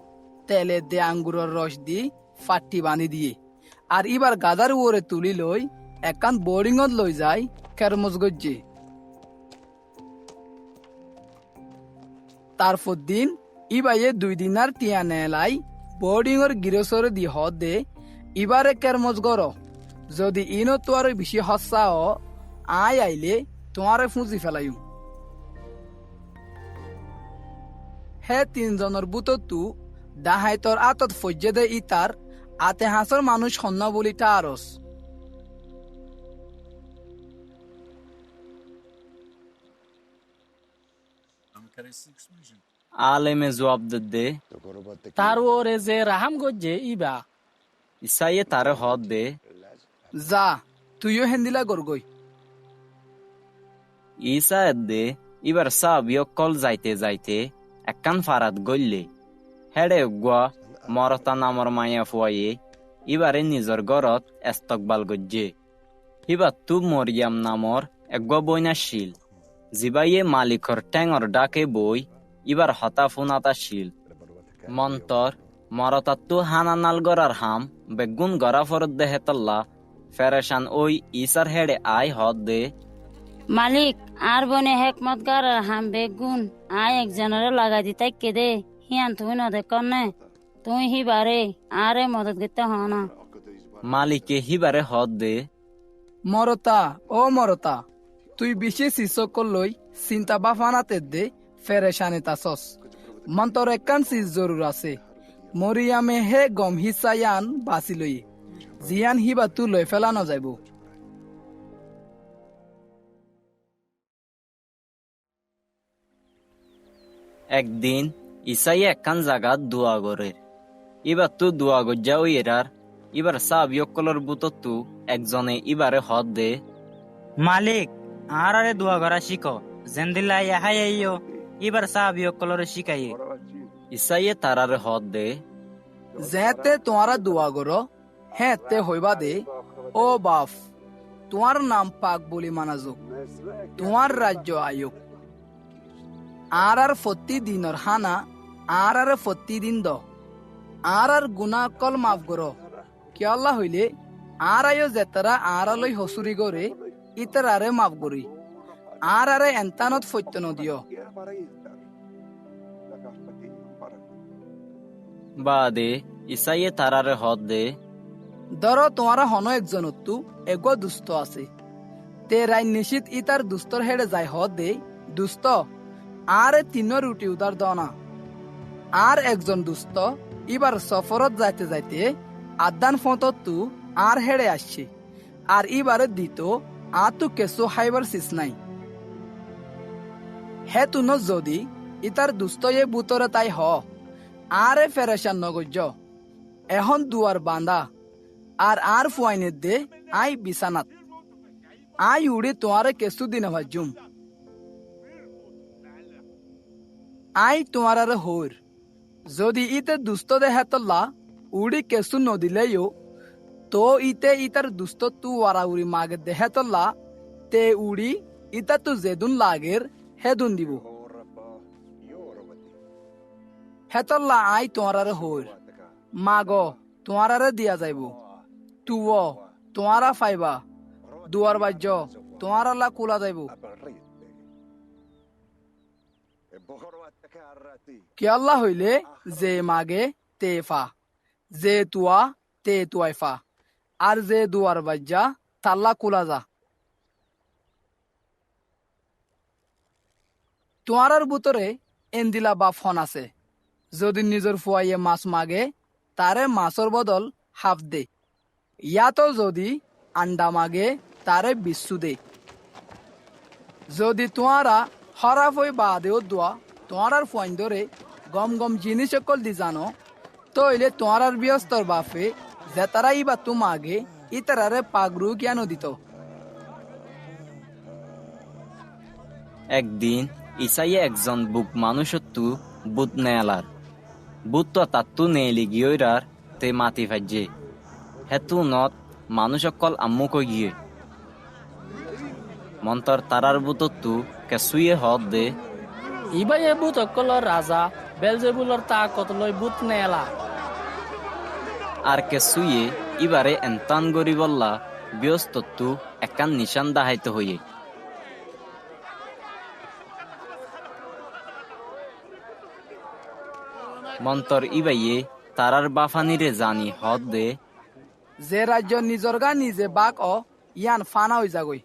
তেলে দে আঙ্গুরের রস দি ফাটি বাঁধি দিয়ে আর ইবার গাদার ওরে তুলি লই একান বোর্ডিংত লই যায় কেরমজ গজ্জে। তারপর দিন ইবাইয়ে 2 দিনার টিয়া নেলাই বোর্ডিংর গিরসরে দি হদ দে ইবারে কেরমজ গর যদি ইনো তোয়ারে বেশি হসা আই আইলে তোমারে ফুঁজি ফেলাইম। হে 3 জনের বুততু ডাহাইতর আতত ফজ্জে দে ইতার আতে হাসর মানুষ হন্য বলি তারস। আলেমে জবাব দে, তার ওরে যে রাহাম গজ্জে ইবা। ইসাইয়ে তারে হদ দে, যা তুইও হেন্দিলা গরগই। ইসা দে ইবার সাবিয়কল যাইতে যাইতে একখান ফারাত গল্লে হেড়ে গুয়া মরতা নামর মায়া ফুয়াইয়ে ইবারে নিজর গরত এস্তকবাল গজ্জে। ইবার তু মরিয়াম নামর একগুয়া বইনাশীল জিবাইয়ে মালিকর টেঙর ডাকে বই ইবার হতা ফুনাতা শিল। মন্তর মরতাত্তু হানানাল গড়ার হাম বেগুন গড়া ফরত দেহেতল্লা ফেরেশান ওই ইসার হেড়ে আই হদ দে, মালিক আর বনে হেকমত গার হাম বেগুন আয় একজনের লাগাই দিতে কেদে হিয়ান তুমি নদে কনে তুই হিবারে আরে মদত করতে হ না। মালিকে হিবারে হদ দে, মরতা ও মরতা তুই বেশি শিশকল লই চিন্তা বাফানাতে দে ফেরেশানে তাসস। মন্তর একখান চিজ জরুর আছে মরিয়ামে হে গম হিসায়ান বাঁচি লই জিয়ান হিবা তু লই ফেলানো যাইব। একদিন ইসাই একখান জাগাত দোয়া গরের ইবার তু দোয়া গজ্জা ওই এরার ইবার সাবিয়কলর বুততু একজনে ইবারে হদ দে, মালিক আর আরে দোয়া করা শিখো জেন্দিল্লা ইহাই আইও এবার সাহাবিয়ক কলরে শিখাইয়ে। ইসাইয়ে তারারে হদ দে, যেতে তোমারা দোয়া গরো হ্যাঁ তে হইবা দে ও বাফ তোমার নাম পাক বলি মানাজুক তোমার রাজ্য আয়ুক আর প্রতিদিনর হানা আর প্রতিদিন দ আর গুনা কল মাফ গরো কি আল্লাহ হইলে আর আয়ো যেতারা আর লই হসুরি গরে ইতারারে মাফ গরি আর এন্তানত ফত্য নদিও। বাদে ইসাইয়ে তারারে হদ দে, ধরো তোমারা হন একজন এগো দুস্থ আছে তে রাই নিশিত ইতার দুস্তর হেড়ে যায় হদ দে দুস্থ আর 3 রুটি উদার দনা আর একজন দুস্থ ইবার সফরত যাইতে যাইতে আদান ফততু আর হেড়ে আসছে আর ইবারে দিত আতু কেসো হাইবার সিস নাই। হে তুন যদি ইতার দুস্থ এ বুতরে তাই হ আরে ফেরেশান নগজ্য এখন দুয়ার বান্দা আর ফুয়াইনে দে আই বিছানাত আই উড়ি তোমারে কেসু দিন ভাজুম আই তোমারে হর যদি ইতে দুস্থ দেহে তল্লা উড়ি কেসু নদিলেও তো ইতে ইতার দুস্থ তু ওয়ারা উড়ি মাগে দেহে তল্লা তে উড়ি ইতা তু যেদুন লাগের হেদুন দিব হেতল্লা আই তোমারে হর মাগ তোমারে দিয়া যাইব তুও তোমারা ফাইবা দুয়ার বাজ্য তোমার আল্লাহ কুলা যাইব কি আল্লাহ হইলে যে মাগে তে ফা যে তুয়া তে তুয়াই ফা আর যে দুয়ার বাজ্যা তাল্লা কুলা যা তোমার ভিতরে এন্দিলা বা ফোন আছে যদি নিজের ফুয়াইয়ে মাছ মাগে তারে মাছর বদল হাফ দে ইয়াতো যদি আন্ডা মাগে তারে বিশ্বু দে যদি তোমারা হরাফ হয়ে বাদেও দোয়া তোমার ফুয়াইন ধরে গম গম জিনিস সকল দি জানো তইলে তোমার ব্যস্তর বাপে যে তারা ইবা তু মাগে ইতারারে পাগরু জ্ঞান দিত একদিন ইসাইয়ে একজন বুক মানুষত্তু বুত নেয়ালার বুত তো তাত্তু নেলি গিয়রার তে মাতি ভাজ্যে হেতু নত মানুষ অকল আম্মুক গিয়ে মন্তর তারার বুতত্তু কেসুয়ে হদ দে ইবাই এ বুত অকলর রাজা বেলজেবুলর তা কতলই বুত নেলা আর কেসুয়ে ইবারে এন্তান গরি বললা ব্যস্তত্তু একান নিশান দাহাইতে হইয়ে মন্তর ইবাইয়ে তারার বাফানিরে জানি হদ দে যে রাজ্য নিজর গা নিজে বাক অ ইয়ান ফানা হয়ে যাগই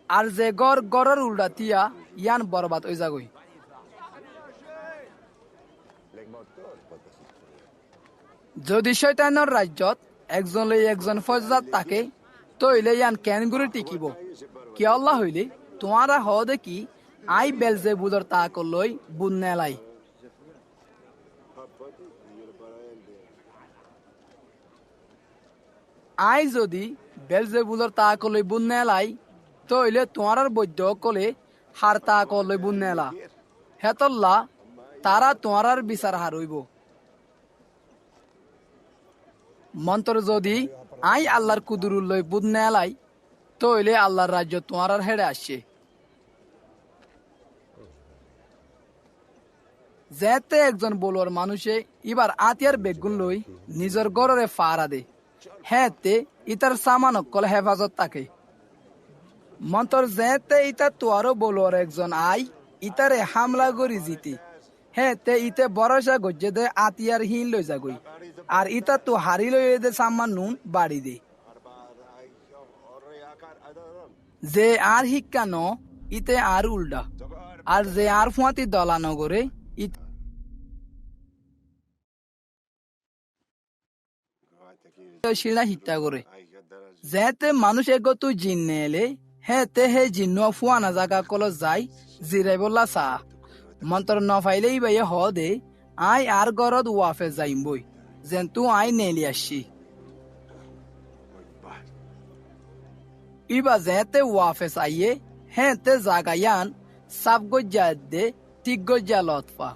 আর যে গড় গড়ের উল্টা তিয়া ইয়ান বরবাদ হয়ে যাগই যদি শৈতানের রাজ্যত একজন লই একজন ফজদাত থাকে তইলে ইয়ান কেন গুড়ি টিকিব কি আল্লাহ হইলে তোমারা হ দেখি আই বেলজে বুদর তাক লই বুননেলাই আই যদি বেলজেবুলর তা কলে বুননেলাই তইলে তোমার বৈদ্য কলে হার তা কলে বুননেলা হেতল্লা তারা তোমার বিচার হারইব মন্ত্র যদি আই আল্লাহর কুদুরুল্লই বুননেলাই তইলে আল্লাহর রাজ্য তোমার হেড়ে আসছে যেতে একজন বলোর মানুষে এবার আতিয়ার বেগুন লই নিজের গড়রে ফারা দে হ্যাঁ তে ইতার সামান অকল হেফাজত থাকে মন্তর যেতে ইতার তোয়ারও বলোর একজন আই ইতারে হামলা করি জিতি হ্যাঁ তে ইতে ভরসা গজ্জে দে আতিয়ার হিন লই যাগই আর ইতা তো হারি লই দে সামান নুন বাড়ি দে যে আর শিক্ষা ন ইতে আর উল্টা আর যে আর ফুয়াতি দলা নগরে শিলা হিত্যা করে যেতে মানুষ এগতো জিন নেলে হেতে হে জিন্ন ফুয়ানা জাগা কল যাই জিরাই বললা চা মন্ত্র নফাইলেই বাইয়ে হ দে আই আর গরদ ওয়াফে যাইম বই যেন তু আই নেলি আসছি ইবা যেতে ওয়াফে চাইয়ে হেতে জাগায়ান সাব গজ্জা দে ঠিক গজ্জা লতফা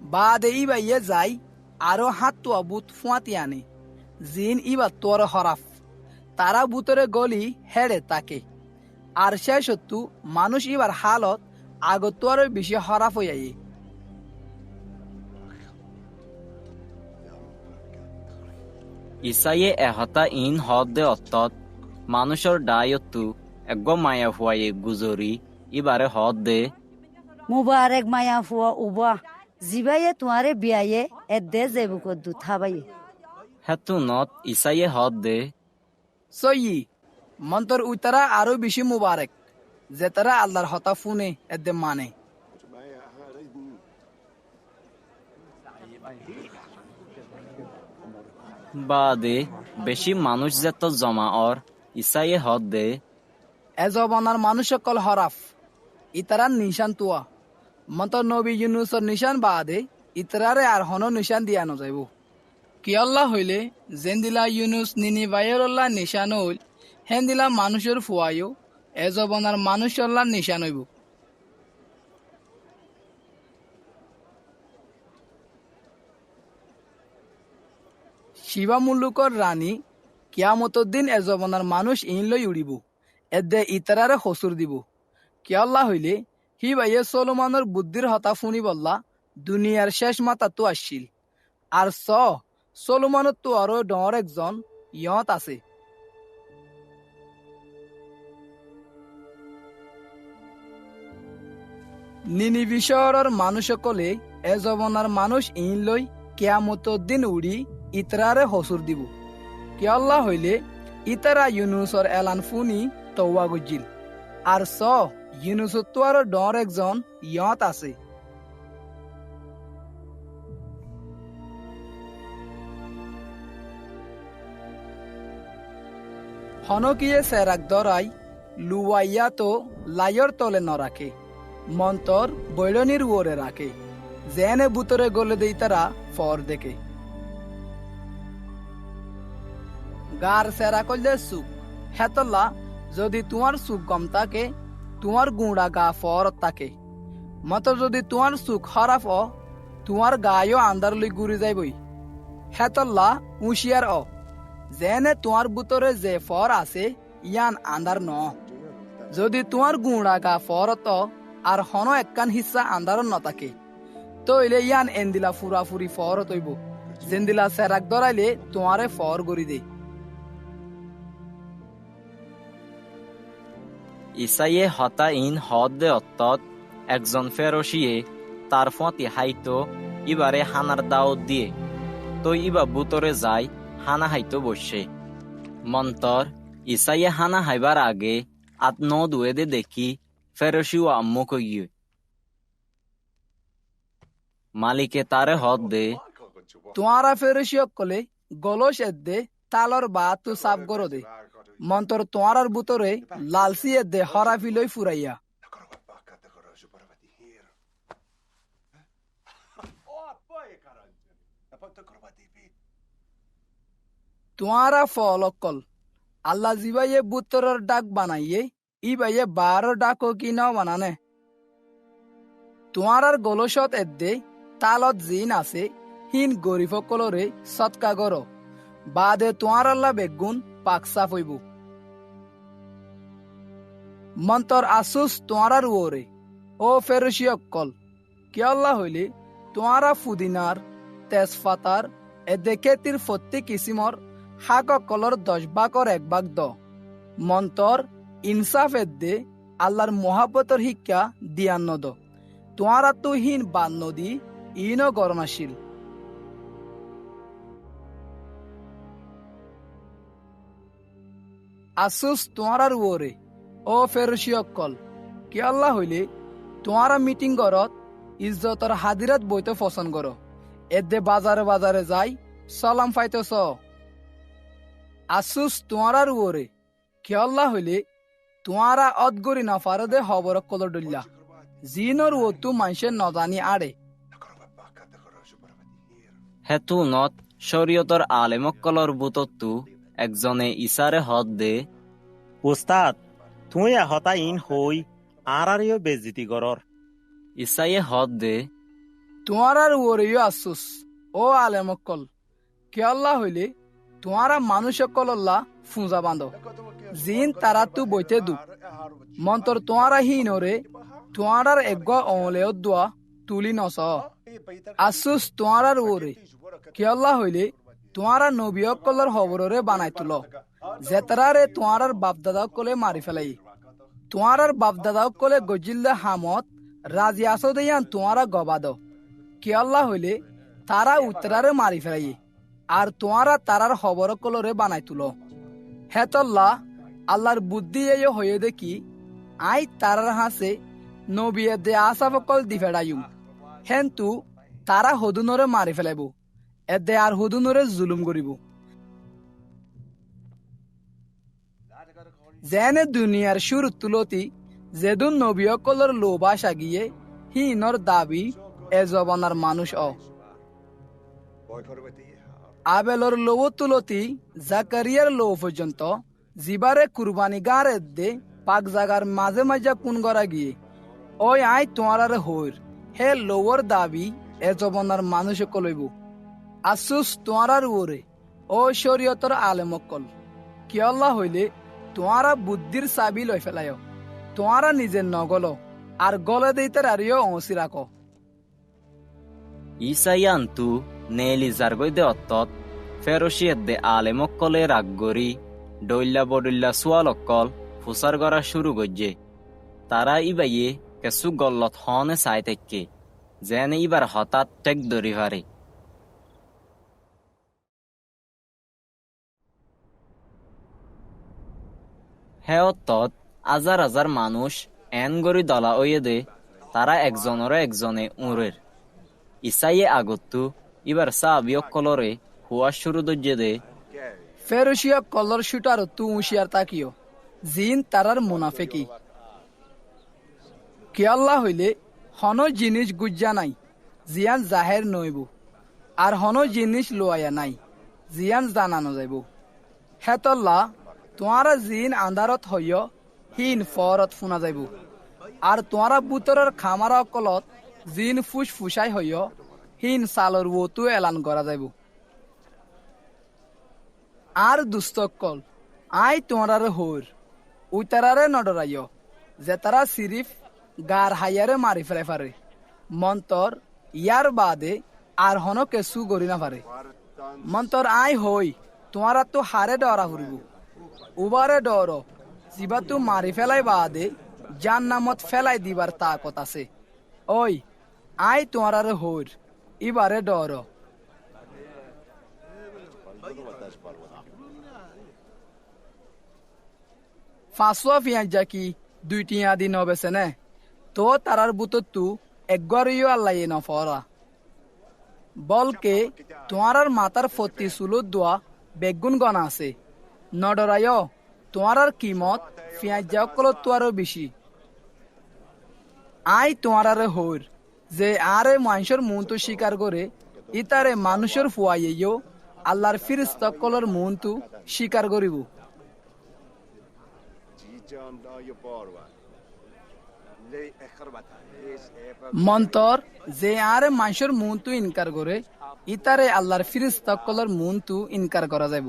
বাদে ইবাইয়ে যাই আরো হাতুয়া বুত ফুয়াতি আনে জিন ইবা তোর হরাফ তারা বুতরে গলি হেড়ে তাকে আর শেষ সত্তু মানুষ ইবার হালত আগত বেশি হরাফ হইয়াই ইসাইয়ে এহতা ইন হদ দে অত্তত মানুষের ডায়ত্তু এগ মায়া ফুয়ায়ে গুজরি ইবারে হদ দে মুবারক মায়া ফুয়া উবা জিবাইয়ে তোমারে বিয়ায়ে এদে জেবুক দু থাবাইয়ে হেতু নত ইসাইয়ে হদ দে সই মন্তর উইতারা আরো বেশি মুবারক যে তারা আল্লাহর হতা ফুনে এদে মানে বাদে বেশি মানুষ যেত জমা অর ইসাইয়ে হদ দে এজবানার মানুষ সকল হরাফ ইতারার নিশান তুয়া মন্তর নবী ইউনুসর নিশান বাদে ইতরারে আর হন নিশান দিয়া নযাইব কি আল্লাহ হইলে জেন্দিলা ইউনুস নিনি বাইরল্লাহ নিশান হইল হেন্দিলা মানুষের ফুয়াইও এজবনার মানুষল্লাহ নিশান হইব। শিবা মুল্লুকর রানী কিয়ামতর দিন এজবনার মানুষ ইন লই উড়িব এদে ইতারারে হসুর দিব। কি আল্লাহ হইলে হি ভাইয়ে সলোমানের বুদ্ধির হতা ফুনি বললা দুনিয়ার শেষ মাতা তো আসছিল আর সলোমানের তো আরো ডর একজন ইয়ত আছে। নিনিবি শহরের মানুষ সকলে এজবনার মানুষ ইন লই কিয়ামতর দিন উড়ি ইতরারে হসুর দিব। কি আল্লাহ হইলে ইতারা ইউনুসর এলান ফুনি তওয়া গজিল আর ইউনুসর তো আরো ডর একজন ইয়ত আছে। হনকিয়ে সেরাক দরাই লুয়াইয়া তো লাইয়র তলে ন রাখে মন্তর বৈরনির ওরে রাখে জেনে বুতরে গলে দেই তারা ফর দেখে। গার সেরা করলে সুখ হেতলা যদি তোমার সুখ গম থাকে তোমার গুঁড়া গা ফর থাকে মত যদি তোমার সুখ খারাপ তোমার গায়ও আন্দার লই ঘুরে যাইবই। হেতল্লা হুঁশিয়ার জেনে তোমার বুতরে যে ফর আছে ইয়ান আন্দার ন যদি তোমার গুঁড়া গা ফরত আর হন একখান হিসা আন্দার নথাকে তইলে ইয়ান এন্দিলা ফুরাফুরি ফর তৈব জেন্দিলা সেরাক দরাইলে তোমারে ফর গড়ি দে। ইসাইয়ে হতা ইন হদ দে অত্তত একজন ফেরোশিয়ে তার ফতি হাইতো ইবারে হানার দাওয়াত দিয়ে তো ইবা বুতরে যায় হানা হাইতো বসে মন্তর ইসাইয়ে হানা হাইবার আগে আত ন দুয়ে দে দেখি ফেরোশি ও আম্মু কইয়ে মালিকে তারে হদ দে তোমারা ফেরসিয় কলে গলস এদে তালর বা তু সাফ গরো দে মন্তর তোমার বুতরে লালসি এদে হরাফি লই ফুরাইয়া তোমারা ফল অকল আল্লাহ জিবাইয়ে বুতরের ডাক বানাইয়ে ই বাইয়ে বারো ডাকো কি নাও বানানে তোমার গলসত এদে তালত জিন আছে হিন গরিফ কলরে সৎকা গর বাদে তোমার আল্লাহ বেগুন পাক সাফ হইব। মন্তর আসুস তোমার ওরে ও ফেরসি অকল কি আল্লাহ হইলে তোমারা ফুদিনার তেজপাতার এদেকে তীর ফত্তি কিসিমর হাক কলর 10 ভাগর 1 ভাগ দ মন্তর ইনসাফ এদে আল্লাহর মহাব্বতর শিক্ষা দিয়ান্ন দ তোমারা তো হীন বান নদী ইনো গরনাশীল। আসুস তোমার ওরে ও ফেরসি অকল কি আল্লাহ হইলে তোমারা মিটিং গরত ইজ্জতর হাদিরাত বইতে পছন্দ করো এদে বাজারে বাজারে যাই সালাম ফাইতেছ। আসুস তোমার ওরে কি আল্লাহ হইলে তোমারা অদগরি না ফারদে হবর কলর ডুল্লা জিনর ও তু মানুষের নজানি আড়ে হেতু নত শরীয়তর আলেমকলর বুতত্তু একজনে ইসারে হদ দে উস্তাদ তুই হতা ইন হই আরিও বেজিতি গরর ইসাইয়ে হদ দে তোমার ওরেও আসুস ও আলেমকল কি আল্লাহ হইলে তোমারা মানুষ কল্লা ফুঁজা বাঁধ জিন তারা তু বইতে দু মন্তর তোমারা হিনরে তোমার এগ অমলেও দোয়া তুলি নস। আসুস তোমার ওরে কি আল্লাহ হইলে তোমারা নবী কলর খবরে বানাই তুল জেতারে তোমার বাপদাদা কলে মারি ফেলাই তোমার বাপদাদা কলে গজিল্লে হামত রাজি আসো দেয়ান তোমারা গবাদ কি আল্লাহ হইলে তারা উত্তরারে মারি ফেলাই আর তোমারা তারার খবর কলরে বানাই তুল হেতল্লা আল্লাহর বুদ্ধি এই হয়ে দেখি আই তারার হাসে নবী দে আসাফকল দি ফেড়াইম হেন্তু তারা হদুনরে মারি ফেলাইব এদে আর হুদুনরে জুলুম করিব। যেনে দুনিয়ার সুর তুলতি যেদুন নবীকলর লোবাস আগিয়ে হিনর দাবি এ জবানার মানুষ আবেলর লৌ তুলতি জাকারিয়ার লৌ পর্যন্ত জিবারে কুরবানি গাঁরে দে পাক জাগার মাঝে মাঝে কোন গড়া গিয়ে ওই আই তোমার হইর হে লৌর দাবি এ জবনার মানুষ কলইব আসুস তোমার ওরে ও শরীয়তর আলেমকল কি আল্লাহ হইলে তোমারা বুদ্ধির চাবি লই ফেলায় তোমারা নিজে নগল আর গলে দিতে আরিও অংশি রাখ ইসাইয়ান্তু নেলি জারগই দে অত্তত ফেরোশিয়েত দে আলেমকলে রাগগরি ডইল্লা বডুল্লা সুয়ালকল ফুসার গড়া শুরু গজ্জে তারা ইবাইয়ে কেসু গল্লত হনে চাই থেকে যেন ইবার হঠাৎ টেক ধরি হারে হেয়তত হাজার হাজার মানুষ এন গরি দলা ওয়ে দে তারা একজনরে একজনে উঁরের ইসাইয়ে আগত্তু ইবার সাবিয়ক কলরে হুয়া শুরু দজ্জে দে ফেরোশিয়া কলর শুটার তু উশিয়ার তাকিও জিন তারার মুনাফেকি কি আল্লাহ হইলে হন জিনিস গুজ্জা নাই জিয়ান জাহের নইব আর হন জিনিস লোয়া নাই জিয়ান জানানো যাইব হেতল্লা তোমারা জিন আন্ধারত হইয় হিন ফরত ফুনা যাইব আর তোমারা বুতরের খামারা অকলত জিন ফুস ফুসাই হইয় হিন সালর ওতু এলান করা যাইব আর দুস্তকল আই তোমারে হইর উইতারারে নডরাইয় যে তারা সিরিফ গার হাইয়ারে মারি ফেলে পারে মন্তর ইয়ার বাদে আর হন কেসু গরি না পারে মন্তর আই হই তোমারা তো হারে ডরা ফুরিব উবারে ডর জিবা তো মারি ফেলাই বাদে জান নামত ফেলাই দিবার তাকত আছে ওই আই তোমারে হইর ইবারে ডর ফাঁসুয়া পিঁয়াজা কি দুইটি আদি নবেছে নে তো তারার বুতত্তু একগরিও আল্লাহ নফরা বলকে তোমার মাতার ফতি সুলুত দোয়া বেগুন গনা আছে নডরায় তোমার কিমত পিঁয়াজা কলত তো আরো বেশি আই তোমার হইর যে আরে মানুষের মন তো স্বীকার করে ইতারে মানুষের ফুয়াইও আল্লাহর ফিরিস্তা কলর মন তো স্বীকার করিব মন্তর যে আরে মানুষের মন তো ইনকার করে ইতারে আল্লাহর ফিরিস্তা কলর মন তো ইনকার করা যাইব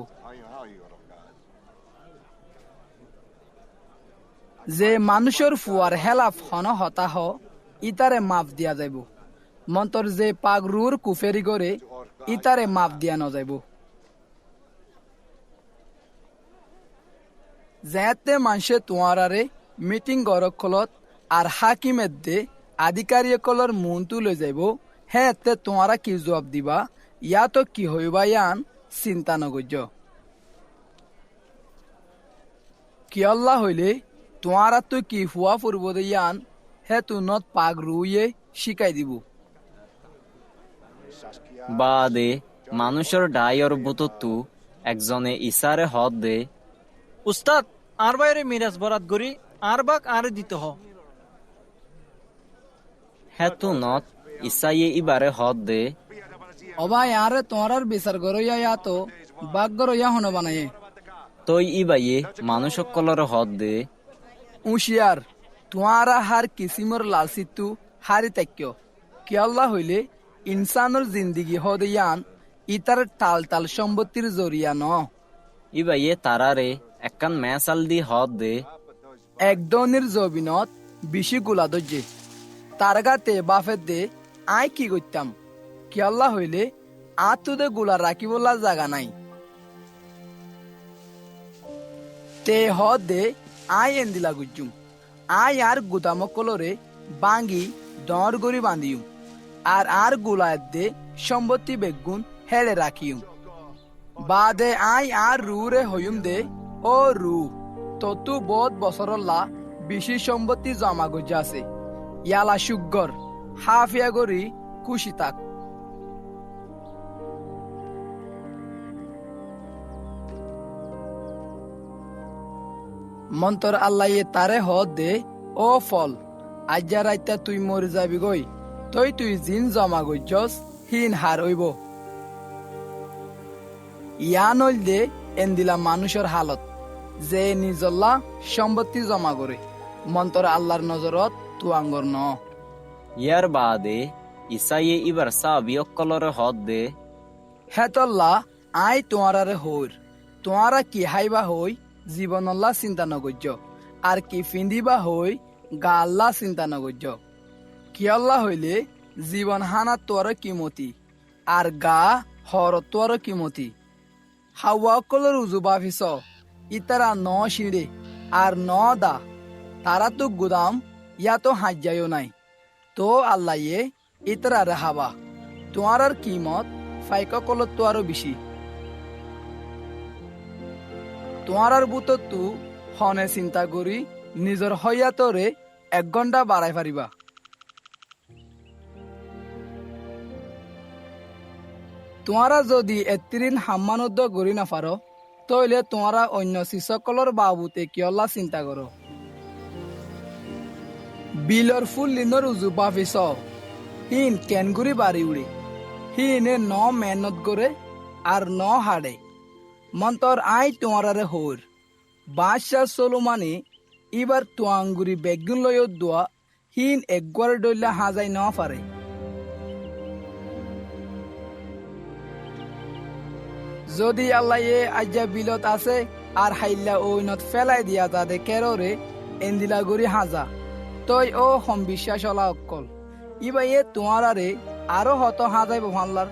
যে মানুষের ফুয়ার হেলাফ হন হতাহ ইতারে মাফ দিয়া যাইব মন্তর যে পাগরুর কুফেরি করে ইতারে মাফ দিয়া ন যাইব যেতে মানুষে তোমারে মিটিং গরকলত আর হাকিমের দে আধিকারিকলর মন তুলে যাইব হেতে তোমারা কি জবাব দিবা ইয়া তো কি হইবা ইয়ান চিন্তা নগর্য কি আল্লাহ হইলে তোমারা তো কি হুয়া ফুরব দে ইয়ান হে তু নত পাগ রুইয়ে শিকাই দিব বাদে মানুষের ডাইর বুতত্তু একজনে ইসারে হদ দে উস্তাদ আর বাইরে মিরাজ বরাত গরি আর বাক আর দিতে হ হেতু নত ইসাইয়ে ইবারে হদ দে অবাই আরে তোমার বিচার গরইয়া ইয়া তো বাগ গরইয়া হন বানায়ে তই ইবাইয়ে মানুষ কলর হদ দে উশিয়ার তোমারা হার কিসিমর লালসিতু হারি তাক্য কি আল্লাহ হইলে ইনসানোর জিন্দিগি হদে ইয়ান ইতার টাল টাল সম্পত্তির জরিয়া ন ইবাইয়ে তারারে একখান মেসাল দি হদ দে একদনের জবিনত বেশি গুলা দজ্জে তার গাতে বাফের দে আই কি করতাম কি আল্লাহ হইলে আতুদে গুলা রাখিবলা জাগা নাই তে হদ দে আই এন্দিলা গুজুম আই আর গুদাম কলরে বাঙ্গি ডর গরি বান্ধিম আর গুলায় দে সম্পত্তি বেগুন হেলে রাখিম বাদে আই আর রু রে হইম দে ও রু ততু বহুত বছরল্লা বেশি সম্পত্তি জমা গজ্জা আছে ইয়ালা সুগর হাফিয়া গরি খুশি তাক মন্তর আল্লাহ তারে হদ দে ও ফল আজ্জা রাইতা তুই মরে যাবি গই তুই জিন জমা গজ্জস হিন হার হইব ইয়ান হইল দে এন্দিলা মানুষের হালত যে নিজল্লা সম্পত্তি জমা করে মন্তর আল্লাহর নজরত তুয়াঙ্গর ন। ইয়ার বাদে ইসাইয়ে ইবার সাবি অকলরে হদ দে হেতল্লা আই তোমারারে হইর তোমারা কি হাইবা হই জীবনল্লা চিন্তা নগর্য আর কি ফিন্দিবা হই গা আল্লাহ চিন্তা নগর্য। কি আল্লাহ হইলে জীবন হানা তোর কিমতি আর গা হর তোর কিমতি। হাওয়া অকলর উজুবা ফিস ইতারা ন শিড়ে আর ন দা তারা তো গুদাম ইয়া তো হাজ্যায়ও নাই তো আল্লাহ ইতারা রেহাবা তোমার কিমত ফাইকা কলত তো আরো বেশি। তোমার বুত তু হনে চিন্তা করি নিজর হইয়াতরে 1 ঘন্টা বাড়াই পারিবা। তোমারা যদি এত্রিন হাম্মানুদ্দ গড়ি না পারো তইলে তোমারা অন্য শিশকলর বাবুতে কিয়ল্লা চিন্তা করো। বিলর ফুল লিনর উজু বাফিস হিন কেনগুড়ি বাড়ি উড়ে হিনে ন মেহনত করে আর ন হাড়ে মন্তর আই তোমারারে হোর বাদশাহ সোলোমানে এবার তোয়াঙ্গুরি বেগুন লয় দোয়া হিন একবার ডইলা হাজাই ন পারে। যদি আল্লাহ আজ্জা বিলত আছে আর হাইল্লা ওইনত ফেলাই দিয়া তাদে কেররে এন্দিলা গুড়ি হাজা তই ও হম বিশ্বাস হলা অকল ইবাই তোমারারে আরো হত হাজাইব ভাল্লার।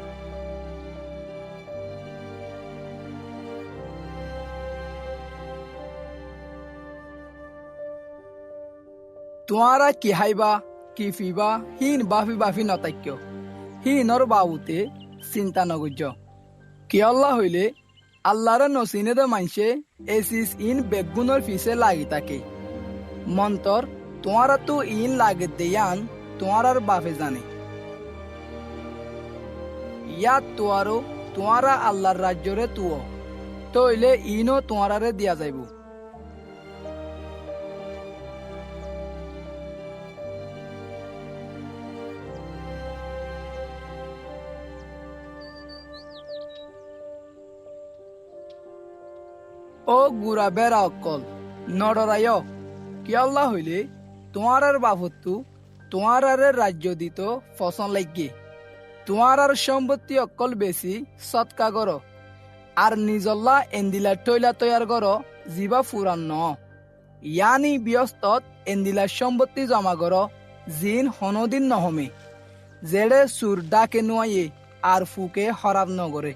তোমারা কি হাইবা কি ফিবা হিন বাফি বাফি নতাক্য হিনর বাবুতে চিন্তা নগর্য। কি আল্লাহ হইলে আল্লাহরে নসিনে দে মানছে এসিস ইন বেগুনের ফিসে লাগি থাকে মন্তর তোমারা তো ইন লাগে দেয়ান তোমার বাফে জানে। ইয়াত তোয়ারো তোমারা আল্লাহর রাজ্যরে তুও তইলে ইনও তোমারারে দিয়া যাইব। ও গুড়া বেড়া অকল নডরায় কি আল্লাহ হইলে তোমার বাবতু তোমার রাজ্য দিত ফসল লাগে তোমার সম্পত্তি অকল বেশি সৎকা কর আর নিজল্লা এন্দিলা টইলা তৈয়ার কর জিবা ফুরান ন ইয়ানি ব্যস্তত এন্দিলা সম্পত্তি জমা কর জিন হনদিন নহমে জেড়ে সুর ডাকে নুয়াইয়ে আর ফুকে হরাব নগরে।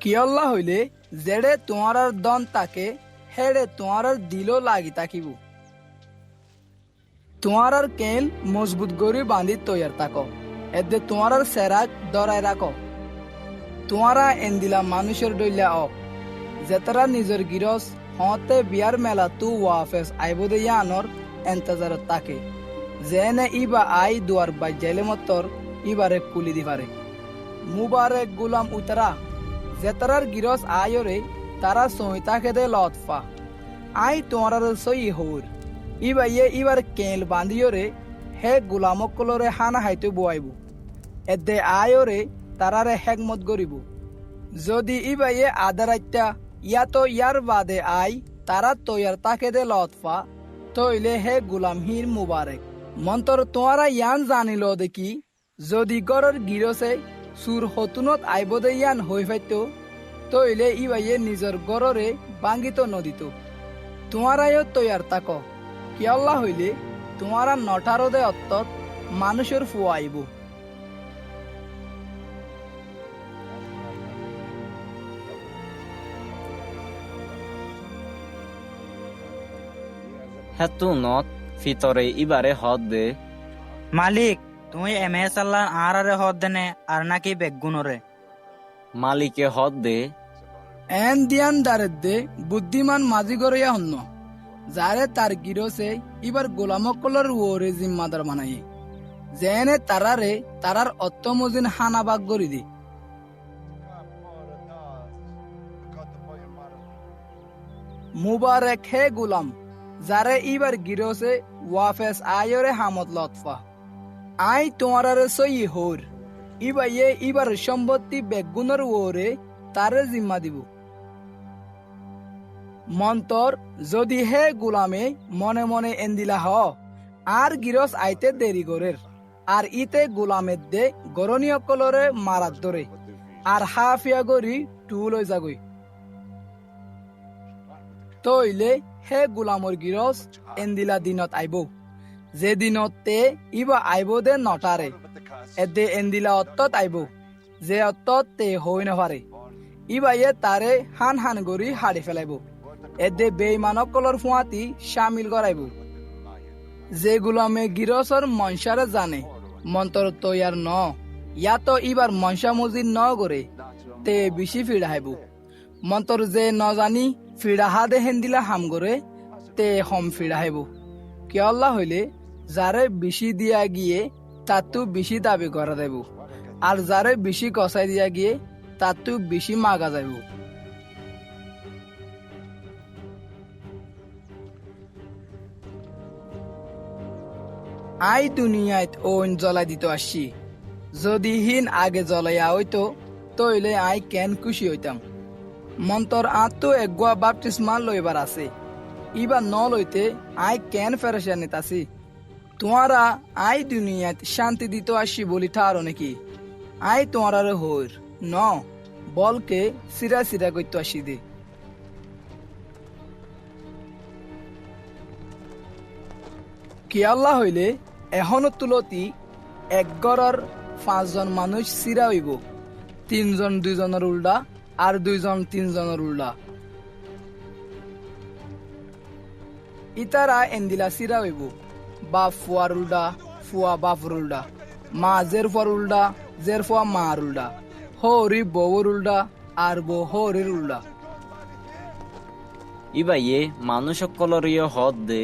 কি আল্লাহ হইলে জেড়ে তোমার দন তাকে হেড়ে তোমার দিলও লাগি তাকিব তোমার কেল মজবুত গড়ি বাঁধি তৈয়ার থাকো এতে তোমার সেরাক দরাই রাখো। তোমারা এন্দিলা মানুষের ডইলা অ যেতারা নিজের গিরস হতে বিয়ার মেলা তু ওয়াফেস আইব দে আনর এন্তজারত তাকে যেনে ইবা আই দুয়ার বাজাইলে মতর ইবারে কুলি দি পারে। মুবারক গুলাম উতরা যেতারার গিরস আয়রে তারা সহিতা খেদে লতফা আই তোমার সই হৌর ইবাইয়ে ইবার কেল বান্ধিয়রে হে গুলামকলরে হানা হাইতে বুয়াইব এদে আয়রে তারারে হেকমত গরিব। যদি ইবাইয়ে আদারাইতা ইয়াতো ইয়ার বাদে আই তারা তৈয়ার তাকে দে লতফা তইলে হে গুলাম হির মুবারক মন্তর তোমারা ইয়ান জানিল দেখি যদি গড়ের গিরসে সুর হতুনত আইব দে ইয়ান হই ফাইত তইলে ইবাইয়ে নিজের গড়রে বাঙ্গিত নদিত। তোমারাইও তৈয়ার তাক কি আল্লাহ হইলে তোমারা নটারো দে অত্তত মানুষের ফুয়া আইব। হেতু নত ফিতরে ইবারে হদ দে মালিক তুমি এমএস আল্লাহ আরে হদ দেনে আর নাকি বেগুনরে। মালিকে হদ দে এন দিয়ান দারে দে বুদ্ধিমান মাঝি গড়িয়া হন্য যারে তার গিরসে ইবার গোলামকলর ওরে জিম্মাদার বানাই যেনে তারারে তারার অত্তমজিন হানাবাগ গড়ি দি। মুবারক হে গুলাম যারে ইবার গিরসে ওয়াফেস আয়রে হামদ লতফা আই তোমারারে সই হোর ইবাইয়ে ইবার সম্পত্তি বেগুনের ওরে তারে জিম্মা দিব। মন্তর যদি হে গুলামে মনে মনে এন্দিলা হ আর গিরস আইতে দেরি করের আর ইতে গুলামের দে গরনীয় কলরে মারাত ধরে আর হাফিয়া গরি টুল হয়ে যাগই তইলে হে গুলামর গিরস এন্দিলা দিনত আইব যে দিনত তে ইবা আইব দে নটারে এদে এন্দিলা অত্তত আইব যে অত্তত তে হই নপারে ইবাইয়ে তারে হান হান গরি হাড়ি ফেলাইব এদে বেইমানক কলর ফুয়াতি শামিল করাইব যে গুলামে গিরসর মনসারে জানে মন্তর তৈয়ার ন ইয়াতো ইবার মনসা মজিদ ন করে তে বেশি ফিড়াইব মন্তর যে ন জানি ফিড়াহা দে হেন্দিলা হাম করে তে হম ফিড়াইব কেয়াল্লা হইলে যারে বেশি দিয়া গিয়ে তাতু বেশি দাবি করা দেব আর যারে বেশি কষাই দিয়া গিয়ে তাতু বেশি মাগা যাইব। আই দুনিয়াত ওন জ্বলাই দিত আসছি যদি হিন আগে জ্বলাইয়া হইতো তইলে আই কেন খুশি হইতাম। মন্তর আত্ম এগুয়া বাপটিসমা লইবার আছে ইবা ন লইতে আই কেন ফেরেশানিত আছি। তোমারা আই দুনিয়াত শান্তি দিত আসছি বলি ঠারো নাকি আই তোমার হইর ন বলকে সিরা সিরা করতে আসি দে। কি আল্লাহ হইলে এখনো তুলতি এক গড়র 5 জন মানুষ সিরা হইব 3 জন 2 জনের উল্টা আর 2 জন 3 জনের উল্টা ইতারা এন্দিলা সিরা হইব বাপ ফুয়ার উল্টা ফুয়া বাপর উল্টা মা জের ফুয়ার উল্টা জের ফুয়া মার উল্টা হরি বউর উল্টা আর বউ হরির উল্টা ইবাইয়ে মানুষ সকলরীয় হদ দে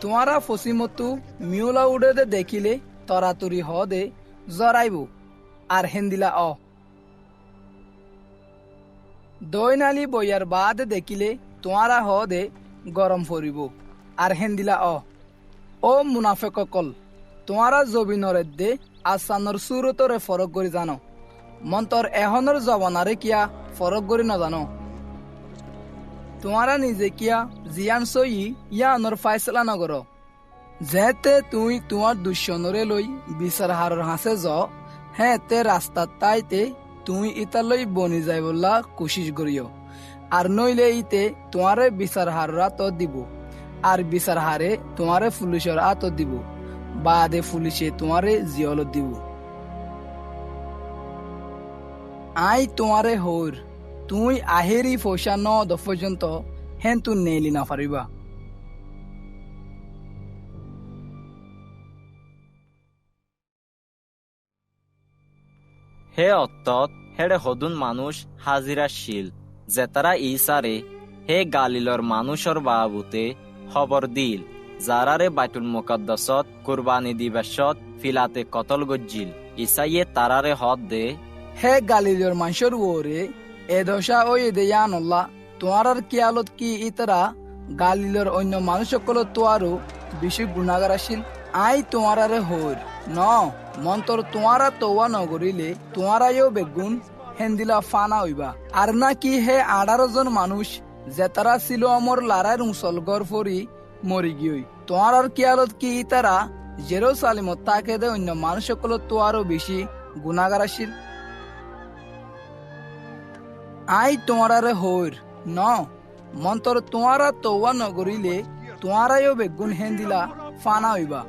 তোমারা ফসিমতু মিউলা উড়ে দে দেখিলে তরাতুরি হ দে জরাইব আর হেন্দিলা অ দৈনালি বইয়ার বাদ দেখিলে তোমারা হ দে গরম ফরিব আর হেন্দিলা ও মুনাফেক কল তোমারা জবিনরে দে আসানর সুরতরে ফরক করি জানো মন্তর এহনর জবানারে কিয়া ফরক করি না জানো তোমারা নিজে কিয়া জিয়ান সই ইয়ানর ফাইসলা নগর যেতে তুই তোমার দুশ্মনরে লই বিচার হারর হাসে য হ্যাঁ তে রাস্তার তাইতে তুই ইতালই বনি যাই বললা কোশিশ করিও আর নইলে ইতে তোমারে বিচার হাররা তো দিব আর বিচার হারে তোমারে পুলিশের আত দিব বাদে পুলিশে তোমারে জিয়ল দিব আই তোমারে হর তুই আহেরি পয়সা ন দ পর্যন্ত হেন তু নেলি না পারিবা। হে অত্তত হেড়ে হদুন মানুষ হাজিরা শিল যে তারা ইসারে হে গালিলর মানুষর বাবুতে খবর দিল যারারে বাইতুল মুকদ্দাসত কুরবানি দিবসত ফিলাতে কতল গজ্জিল ইসাইয়ে তারারে হদ দে হে গালিলর মানুষের ওরে এ দশা ওই দেয়ানল্লাহ তোমার কিয়ালত কি ইতরা গালিলর অন্য মানুষ সকল তোয়ারও বেশি গুণাগার আসিল আই তোমারে হর ন মন্তর তোমারা তোয়া নগরিলে তোমারাইও বেগুন হেন্দিলা ফানা হইবা আর না কি হে 18 জন মানুষ যে তারা ছিল আমর লারার মুসলগর ফরি মরি গিয়ে তোমার কিয়ালত কি ইতারা জেরুসালেমত তাকে দে অন্য মানুষ সকল তোয়ারও বেশি গুণাগার আসিল আই তোমারে হর ন মন্তর তোমারা তোয়া নগরিলে তোমারাইও বেগুন হেন্দিলা ফানা হইবা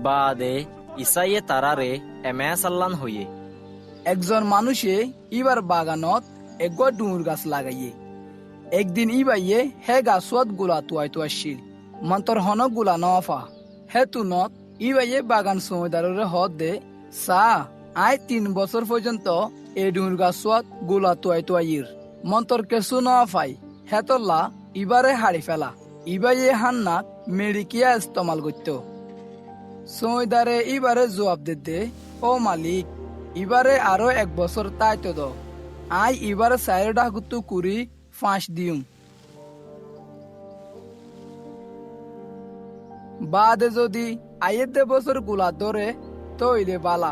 বাদে ইসাইয়ে তারারে এমেসাল্লান হইয়ে একজন মানুষে ইবার বাগানত এগো ডুমুর গাছ লাগাইয়ে একদিন ইবাইয়ে হে গাছত গুলা তুয়াই তুয়াশিল মন্তর হনক গুলা নফা হে তুনত ইবাইয়ে বাগান সময়দারের হদ দে সা আই 3 বছর পর্যন্ত এই ডুমুর গাছত গুলা তুয়াই তুয়াইর মন্তর কেসু নফাই হেতল্লা ইবারে হাড়ি ফেলা ইবাইয়ে হান্নাক মেডিকিয়া ইস্তেমাল করত সময়দারে ইবারে জবাব দে ও মালিক ইবারে আরো 1 বছর তাইতো দ আই ইবারে 4 ডাকুতু কুরি ফাঁস দিউম বাদে যদি আইয়ে 2 বছর গুলা ধরে তইলে বালা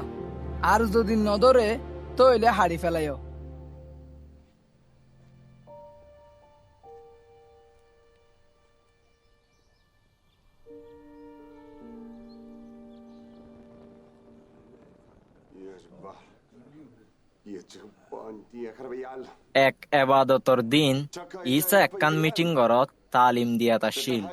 আর যদি নদরে তইলে হাড়ি ফেলাইও। এক এবাদতর দিন ঈসা একখান মিটিং ঘরত তালিম দিয়াত আসিল।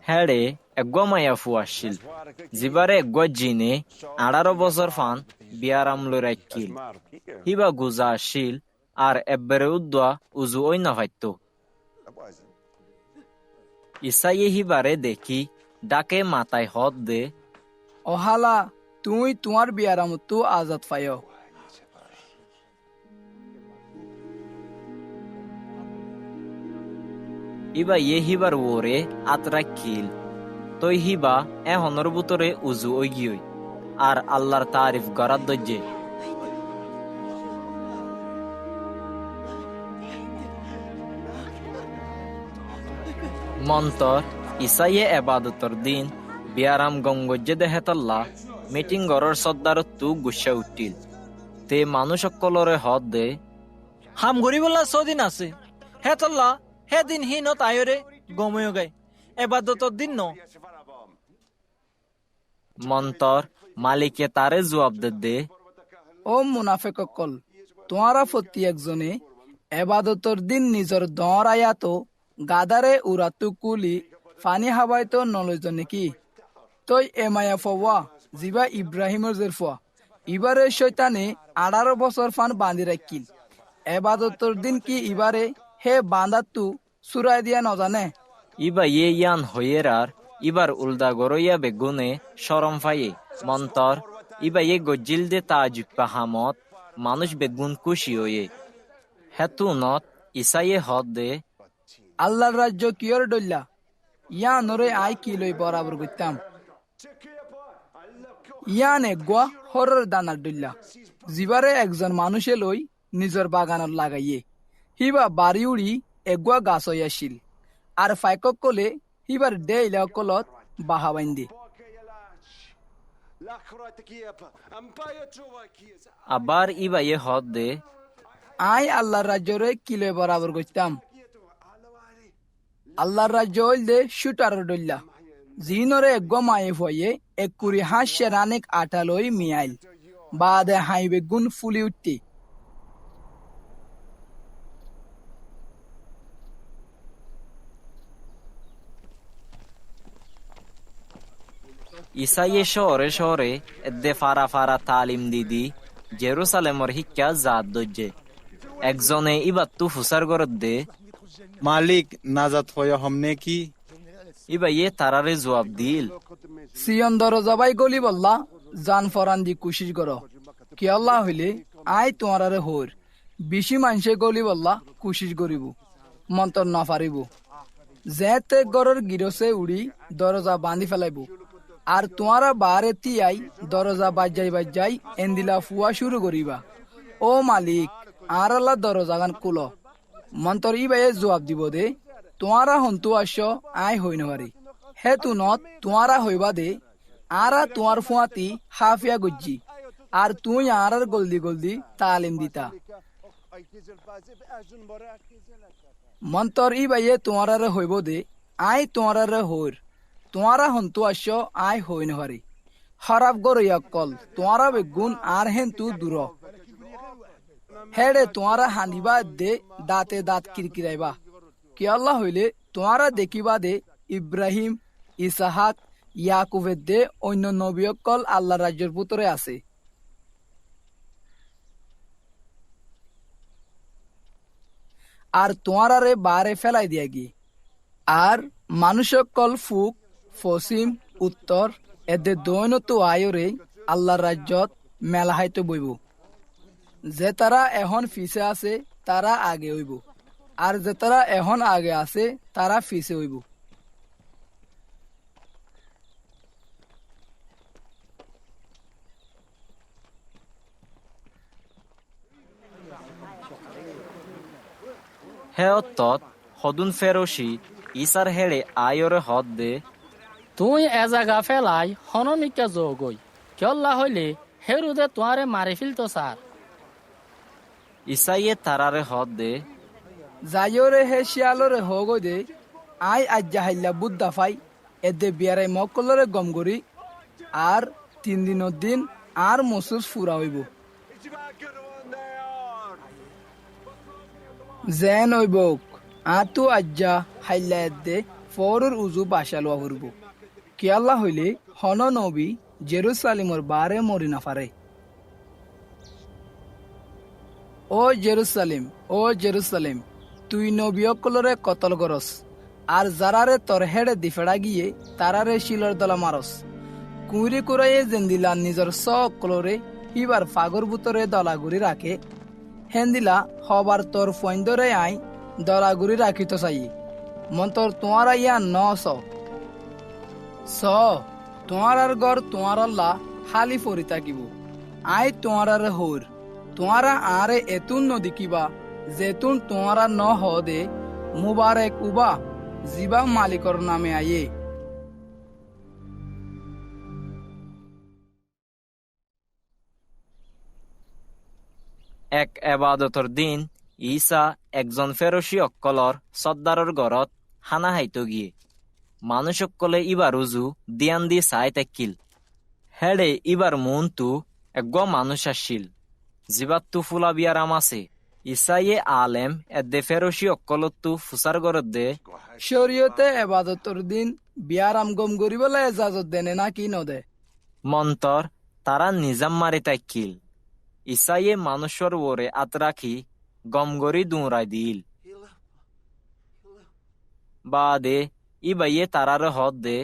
হেড়ে এগুয়া মায়া ফু আসিল, জিবারে এগুয়া জিনে 18 বছর ফান বিয়ারাম লই রাখিল। হিবা গুজা আসিল আর এব্বারে উদ্দা উজু ওই না ফাইতো। ইসাইয়ে হিবারে দেখি ডাকে মাথায় হদ দে, ওহালা তুই তোমার বিয়ারামতো আজাদ পাইও। ইবা ইয়ে হিবার ওরে আতরা খিল। তই হিবা হনর বুতরে উজু ওই গিয়ে আর আল্লাহর তারিফ গরাত দজ্জে। মন্তর ইসাইয়ে এবাদতর দিন বিয়ারাম গঙ্গজ্জে দেহেতল্লা মিটিং ঘরের সর্দারত তু গুসা উঠিল। তে মানুষ সকলরে হদ দে, হাম গরিবল্লা ছদিন আছে, হে তল্লা হে দিন হিনত আয়রে গময় গায় এবাদতর দিন ন। মন্তর মালিকে তারে জবাব দে, ও মুনাফেক কল, তোমারা প্রতি একজনে এবাদতর দিন নিজর দর আয়াতো গাদারে উড়াতু কুলি ফানি হাবাই তো নলজ নাকি? তই এমায়া ফওয়া জিবা ইব্রাহিমের জের ফোয়া। ইবারে শৈতানে 18 বছর ফান বাঁধি রাখিল। এবাদতর দিন কি ইবারে হে বাঁধাতু সুরাই দিয়া নজানে? ইবা ইয়ে ইয়ান হইয়েরার ইবার উল্দা গরইয়া বেগুনে সরম ফাইয়ে। মন্তর ইবা ইয়ে গজ্জিল দে তাজুক্কা হামত মানুষ বেগুন খুশি হয়ে। হেতু নত ইসাইয়ে হদ দে, আল্লাহর রাজ্য কিয়র ডল্লা ইয়া নরে আই কি লই বরাবর করতাম। ইয়ান এগুয়া হরর দানার ডল্লা জিবারে একজন মানুষে লই নিজর বাগানত লাগাইয়ে। হিবা বাড়ি উড়ি এগুয়া গাছ হইয়াছিল আর ফাইকক কলে হিবার দে ইলা কলত বাহা বাইন্দে। আবার ইবা ইয়ে হদ দে, আই আল্লাহর রাজ্যরে কি লই বরাবর করতাম। আল্লাহর রাজ্য হইলে শুটার ডল্লা জিনরে এগুয়া মায়ে ফয়ে এক কুড়ি হাস্যের অনেক আটা লই মিয়াইল বাদে হাই বেগুন ফুলি উঠতে। ইসাইয়ে শহরে শহরে এদে ফারা ফারা তালিম দিদি জেরুসালেমর শিক্ষা জাত দজ্জে। একজনে ইবাত্তু ফুসার গরত দে, মালিক নাজাত হয়ে হমনে কি? ইবা ইয়ে তারারে জবাব দিল, সিয়ন দরজাবাই গলি বললা জান ফরান দি কুশিস গর কি আল্লাহ হইলে আই তোমারে হোর বেশি মানুষে গলি বললা কুশিস করিব মন্তর না পারিব। যেতে গরের গিরসে উড়ি দরজা বান্ধি ফেলাইব আর তোমারা বারে তিয়াই দরজা বাজাই এন্দিলা ফুয়া শুরু করিবা। ও মালিক আর আল্লাহ দরজা গান কুল। মন্তর ইবাই জবাব দিব দে, তোমারা হন্তু আস আই হই নহারি। হে তু নত তোমারা হইবা দে আরা তোমার ফুয়াতি হাফিয়া গুজ্জি আর তুই আর গলদি গলদি তালিম দিতা। মন্তর ইবাইয়ে তোমারে হইব দে আই তোমারে হইর। তোমারা হন্তু আস আই হই নহারি। হরাব গরইয়া কল তোমারা বেগুন আর হেন তু দূর। হেডে তোমারা হানিবা দে দাঁতে দাঁত কিরকিরাইবা। কি আল্লাহ হইলে তোমারা দেখিবা দে ইব্রাহিম ইসাহাক ইয়াকুবের দে অন্য নবীকল আল্লাহ রাজ্যের ভিতরে আছে। আর তোমারারে বারে ফেলাই দিয়া গি আর মানুষকল ফুক পশ্চিম উত্তর এদের দৈনত আয়রে আল্লাহর রাজ্যত মেলা হাইতে বইব। যে তারা এখন ফিসে আছে তারা আগে হইব আর যে তারা এখন আগে আছে তারা ফিসে হইব। হে অত্তত হদুন ফেরোশি ইসার হেড়ে আয়রে হদ দে, তুই এজাগা ফেলাই হনমিকা যোগই কিয়ল্লা হইলে হেরুদে তোয়ারে মারি ফিলতো স্যার। ইসাইয়ে তারারে হদ দে, যাইরে হে শিয়ালরে হগো দে আই আজ্জা হাইলা বুদ্ধা ফাই এদে বিয়ারাই মক্কলরে গম করি আর 3 দিনের দিন আর মসুস ফুরা হইব জেন হইবক আতু আজ্জা হাইলা এদে ফরুর উজু বাসালোয়া হইব কিয়াল্লা হইলে হন নবী জেরুসালিমর বারে মরি না পারে। ও জেরুসালিম, ও জেরুসালিম, তুই নবীসকলরে কতল করস আর যারারে তোর হেড়ে দিফেড়া গিয়ে তারারে শিলর দলা মারস। কুঁড়ি কুড়াইয়ে জেন্দিলা নিজের সকলরে হিবার ফাগর বুতরে দলাগুড়ি রাখে হেন্দিলা হবার তোর ফৈন্দরে আই দলাগুড়ি রাখিত চাই মন্তর তোমার ইয়া ন স তোমার গড় তোমার আল্লাহ হালি ফরি থাকিব আই তোমার হর তোমারা আরে এতুন নদী কিবা যেতুন তোমারা ন হ দে মুবারেক উবা জিবা মালিকর নামে আয়ে। এক এবাদতর দিন ঈসা একজন ফেরসি অক্কলর সর্দারর গড়ত হানা হাইত গিয়ে মানুষ অক্কলে ইবার উজু দিয়ান দি চাই তেকিল হেড়ে ইবার মন তু এগ মানুষ আসিল জিবাত তু ফুলা বিয়ারাম আছে। ইসাইয়ে আলেম এদে ফেরসি অক্কলতু ফুসার গরত দে শরীয়তে এবাদতর দিন বিয়ারাম গম গরিবলে এজাজত দেনে না কি নদে মন্তর তারা নিজাম মারি তাইকিল ইসাইয়ে মানুষর ওরে আত রাখি গমগরি দুঁরাই দিল বাদে ইবাইয়ে তারার হদ দে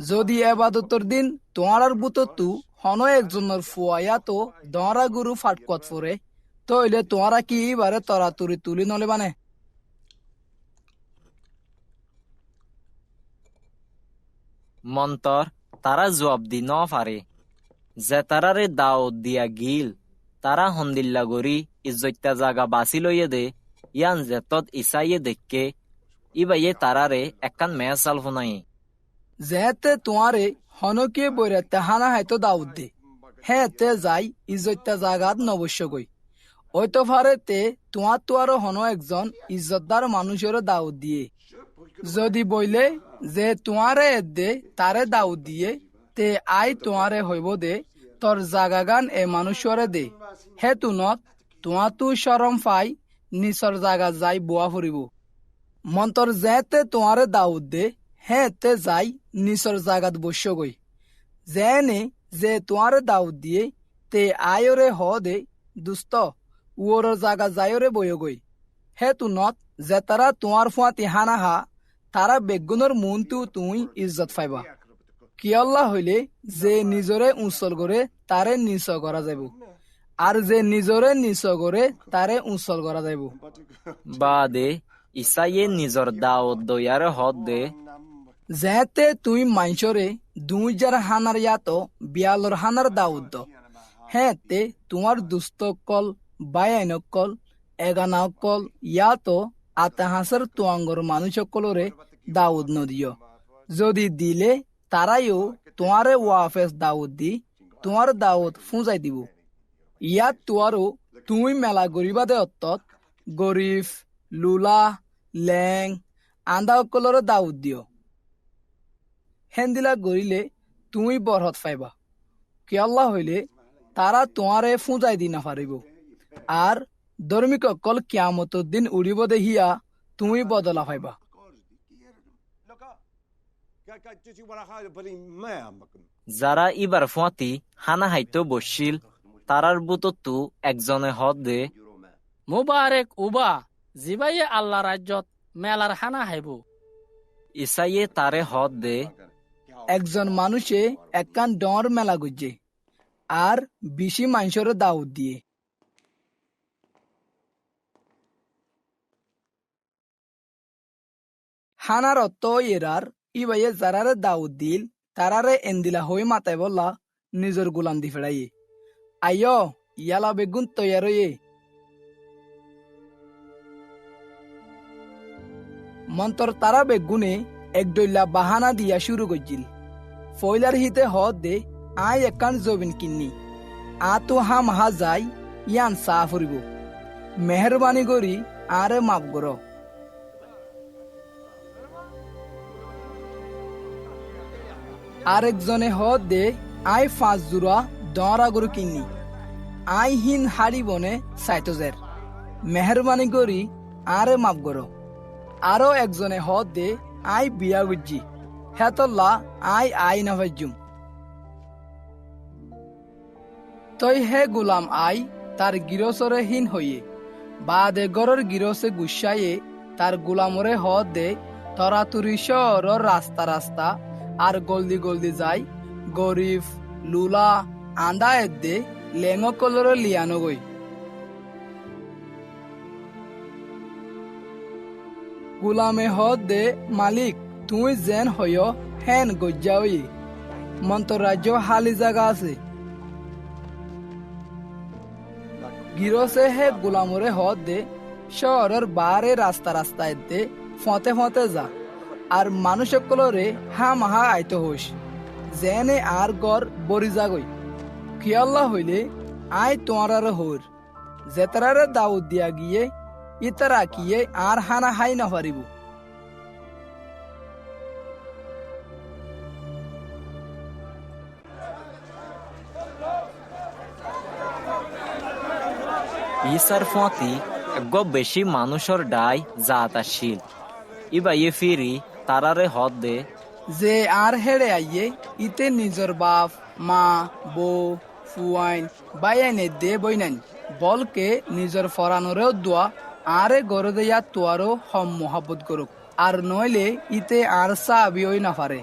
যদি এবাদতর দিন তোমার বুততু হন একজনের ফুয়াইয়া তো দরা গুরু ফাটকত ফরে তইলে তোমারা কি এবারে তরাতুরি তুলি নলে বানে মন্তর তারা জবাব দি ন পারে যে তারারে দাওত দিয়া গিল তারা হন্দিল্লা গরি ইজ্জত্যা জাগা বাসি লইয়ে দে ইয়ান জেতত ইসাইয়ে দেখকে ইবাইয়ে তারারে একখান মেসাল শুনাই যেতে তোমারে হনকে বইরে তেহানা হাইতো দাউদ দে হ্যাঁ তে যাই ইজ্জত্যা জাগাত নবশ্য গই ওই তো ফারে তে তোমার তো আরো হন একজন ইজ্জতদার মানুষের দাউদ দিয়ে যদি বইলে যে তোমারে দে তারে দাউদ দিয়ে তে আই তোমারে হইব দে তোর জাগাগান এ মানুষরে দে হে তুনত তোমার তু শরম পাই নিচর জাগা যাই বুয়া ফুরিব মন্তর যেতে তোমারে দাউদ দে হে তে যাই নিচর জাগাত বস্য গই যেনে যে তোমারে দাউদ দিয়ে তে আয়রে হ দে দুস্ত উওর জাগা যায়রে বয় গই হে তুনত যে তারা তোমার ফুয়াতি হানা হা তারা বেগুনের মন তু তুই ইজ্জত পাইবা কি আল্লাহ হইলে যে নিজরে উঁচল করে তারে নিচ করা যাব আর যে নিজরে নিচ করে তারে উঁচল করা যাব বাদে ইসাইয়ে নিজর দাওত দয়ার হদ দে যেতে তুই মাইসরে 2000 হানার ইয়াতো বিয়ালর হানার দাউদ হ্যাঁ তে তোমার দুস্তকল বায়ানকল এগানাকল ইয়াতো আতাহাসের তোয়াঙ্গর মানুষকলরে দাউদ নদিও যদি দিলে তারাইও তোমারে ওয়াফেস দাউদ দি তোমার দাউদ ফুঁজাই দিব ইয়াত তোয়ারও তুমি মেলা গরিবাদে অত্তত গরিফ লুলা লেং আন্দা অকলরে দাউদ দিও হেন্দিলা গরিলে তুমি বরহত পাইবা কি আল্লাহ হইলে তারা তোমারে ফুঁজাই দি না পারিব আর ধর্মিক অকল কিয়ামতর দিন উড়িব দেহিয়া তুমি বদলা পাইবা যারা ইবার ফুয়াতি হানা হাইতো বসিল তারার বুততু একজনে হদ দে মুবারেক উবা জিবাইয়ে আল্লাহ রাজ্যত মেলার হানা হাইব। ইসাইয়ে তারে হদ দে একজন মানুষে একখান ডর মেলা গুজে আর বেশি মানুষের দাউদ দিয়ে হানার অত্ত এরার ইবাইয়ে যারারে দাউদ দিল তারারে এন্দিলা হই মাতাই বললা নিজের গুলাম দি ফেড়াইয়ে আইয় ইয়ালা বেগুন তৈয়ার হইয়ে মন্তর তারা বেগুনে এক ডইলা বাহানা দিয়া শুরু করছিল। ফয়লার হিতে হদ দে আই একান জবিন কিন্নি আতো হাম হা যাই ইয়ান চা ফুরিব, মেহরবানি করি আরে মাফ কর। আরেকজনে হদ দে আই 5 জোড়া দরা গরু কিনি আই হিন হাড়ি বনে সাইতজের, মেহরবানি করি আরে মাফ করো। আরো একজনে হদ দে আই বিয়া গুজি হেতল্লা আই না ভাজ্যুম। তই হে গুলাম আই তার গিরসরে হীন হইয়ে বাদে গরর গিরসে গুসাইয়ে তার গুলামরে হদ দে তরাতুরি শহরর রাস্তা রাস্তা আর গলদি গলদি যাই গরিব লুলা আন্দা এদে লেঙ কলর লিয়ানো গই। গুলামে হদ দে মালিক তুই যেন হইয় হেন গজ্জাওই মন্তর রাজ্য হালি জায়গা আছে। গিরসে হে গুলামরে হদ দে শহরের বারে রাস্তা রাস্তা এদে ফতে ফতে যা আর মানুষ সকলরে হা মাহা আইতো হোস জেনে আর গর বরি যাগই। কিয়াল্লা হইলে আই তোমার হোর জেতারারে দাউদ দিয়া গিয়ে ইতারা কিয়ে আর হানা হাই না পারিব। ইসার ফতি এগো বেশি মানুষের ডাই জাত আসিল। ইবাইয়ে ফিরি তারারে হদ দে যে আর হেড়ে আইয়ে ইতে নিজর বাপ মা বউ ফুয়াইন বাইয়ানে দে বইনান বলকে নিজর ফরানোরেও দোয়া আরে গড়ে দেয়া তোয়ারও হম মোহাব্বত করুক আর নইলে ইতে আর সাবি ওই না পারে।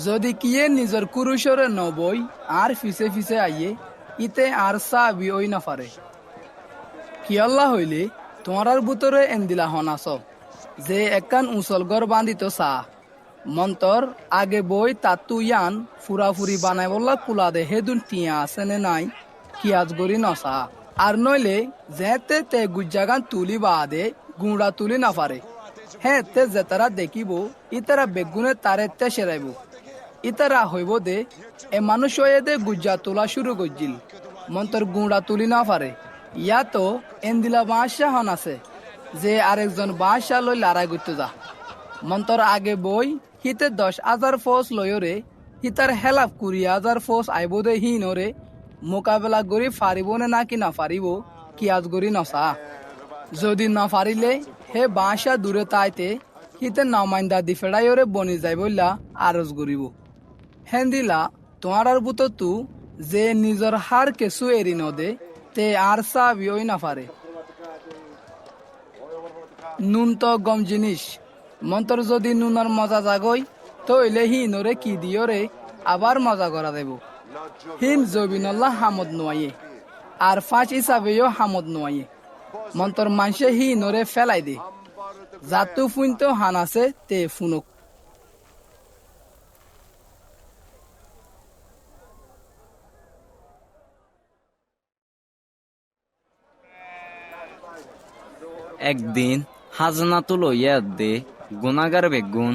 যদি কিয়ে নিজর কুরুষরে নবই আর ফিসে ফিসে আইয়ে ইতে আর সাবি ওই না পারে। কিয়াল্লা হইলে তোমার বুতরে এন্দিলা হনাস যে একান উসলগর বান্ধিত চা মন্তর আগে বই তাতু ইয়ান ফুরাফুরি বানাই বললা কুলা দে হেদুন টিয়া আছে নে নাই কিয়াজ গরি নসা আর নইলে যেতে তে গুজাগান তুলি বাদে গুঁড়া তুলি না পারে। হ্যাঁ তে যেতারা দেখিব ইতারা বেগুনে তারে তে সেরাইব ইতারা হইব দে এ মানুষ হয়ে দে গুজা তোলা শুরু করছিল মন্তর গুঁড়া তুলি না পারে। ইয়া তো এন্দিলা বাদশাহ হন আছে যে আরেকজন বাদশাহ লই লড়াই করতে যা মন্তর আগে বই হিতে 10,000 ফৌজ লয়রে হিতার হেলাপ 20,000 ফৌজ আইব দে হিনরে মোকাবেলা করি ফারিব নে নাকি না ফারিব কিয়াজ করি নসা। যদি না ফারিলে হে বাদশাহ দূরে তাইতে হিতে নামাইন্দা দি ফেড়াইরে বনি যাই বললা আরজ করিব। হেন্দিলা তোমার বুতো তু যে নিজর হার কেসু এরি নদে তে আর সাবি ওই না পারে। নুন তো গম জিনিস মন্তর যদি নুনার মজা জাগই তইলে হিনরে কি দিয়রে আবার মজা করা দেব। হিন জবিনল্লাহ হামদ নোয়াইয়ে আর 5 হিসাবেও হামদ নোয়াইয়ে মন্তর মানসে হিনরে ফেলাই দে জাতু ফুনতো হানাছে তে ফুনক। একদিন হাজনাতু লইয়া দে গুনাগার বেগুন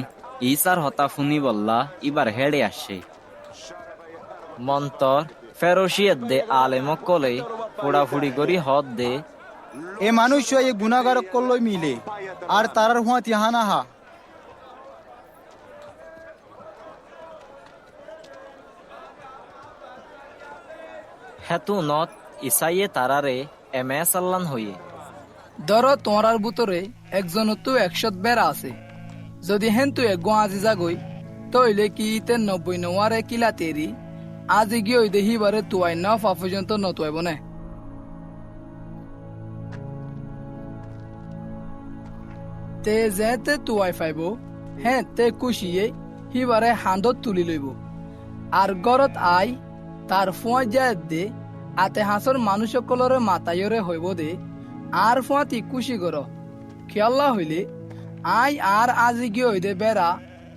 ইসার হতা ফুনি বললা ইবার হেড়ে আসে মন্তর ফেরোশিয়ত দে আলেমক কলে ফুড়াফুড়ি করি হদ দে এ মানুষ এই গুনাগার কল্লই মিলে আর তারার হুয়া তিহানা হা হেতু নত ইসাইয়ে তারারে এমএস আল্লান হইয়ে ধরো তোমার বুতরে একজন তো 100 বেড়া আছে যদি হেন তুই গোয়াজি যাগই তইলে কি ইতে 90 নোয়ারে কিলা তেরি আজি গিয়ে ওই দেহি বারে তুয়াই না পর্যন্ত নতুয়াইব না। তে যেতে তুয়াই ফাইব হ্যাঁ তে কুশিয়ে হিবারে হান্দত তুলি লইব আর গরত আই তার ফুয়া যায় দে আতে হাসর মানুষ সকলরে মাতাইরে হইব দে আর ফুয়াতি কুশি কর খেয়াল্লা হইলে আই আর আজি গিয়ে হইদে বেড়া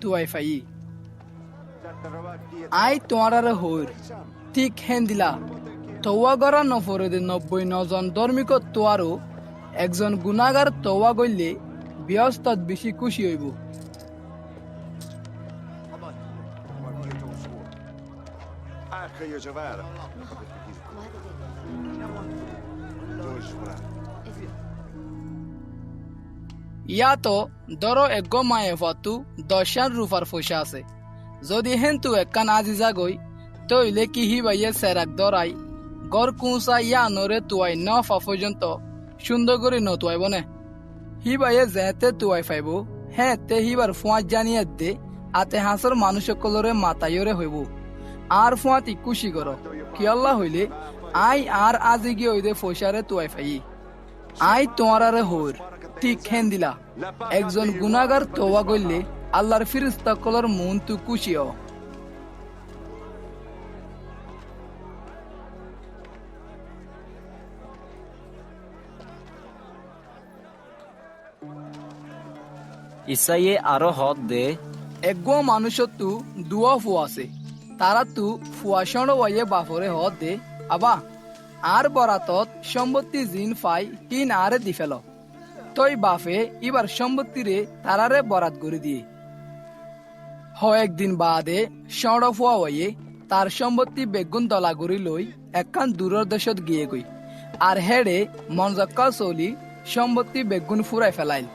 তুয়াই ফাই আই তোমার হইর ঠিক হেন দিলা তৌয়া গড়া নফরে দে 99 জন ধর্মিক তোয়ারও একজন গুনাগার তৌয়া গইলে ব্যস্তত বেশি খুশি হইব। ইয়াতো ধরো এগো মায়ে ফতু দশান রুফার ফসা আছে যদি হেন্তু একখান আজিজা গই তইলে কি হি বাইয়ে সেরাক দরাই গড় কুঁচা ইয়া নরে তুয়াই ন ফা পর্যন্ত সুন্দর করে নতুয়াইব নে হি বাইয়ে যেতে তুয়াই ফাইব হ্যাঁ তে হিবার ফুয়াত জানিয়ে দে আতে হাঁসর মানুষ সকলরে মাতাইরে হইব আর ফুয়াতি খুশি করো কি আল্লাহ হইলে আই আর আজি গিয়ে ওই দে ফসারে তুয়াই ফাই আই তোমারারে হইর ঠিক হেন দিলা একজন গুনাগার তোবা করলে আল্লাহর ফিরিস্তা কলর মন তু খুশিও ইসাইয়ে আরো হদ দে এগো মানুষত তু দুয়া ফু আছে তারা তু ফুয়াশন ওয়ে বাফরে হদ দে আবা আর বরাতত সম্পত্তি জিন ফাই তিন আরে দি ফেল তই বাফে এবার সম্পত্তিরে তারারে বরাত করে দিয়ে একদিন বাদে সড় ফুয়া ওয়ে তার সম্পত্তি বেগুন দলা গড়ি লই একখান দূরের দেশত গিয়ে গই আর হেডে মনজক্কা চলি সম্পত্তি বেগুন ফুরাই ফেলাইল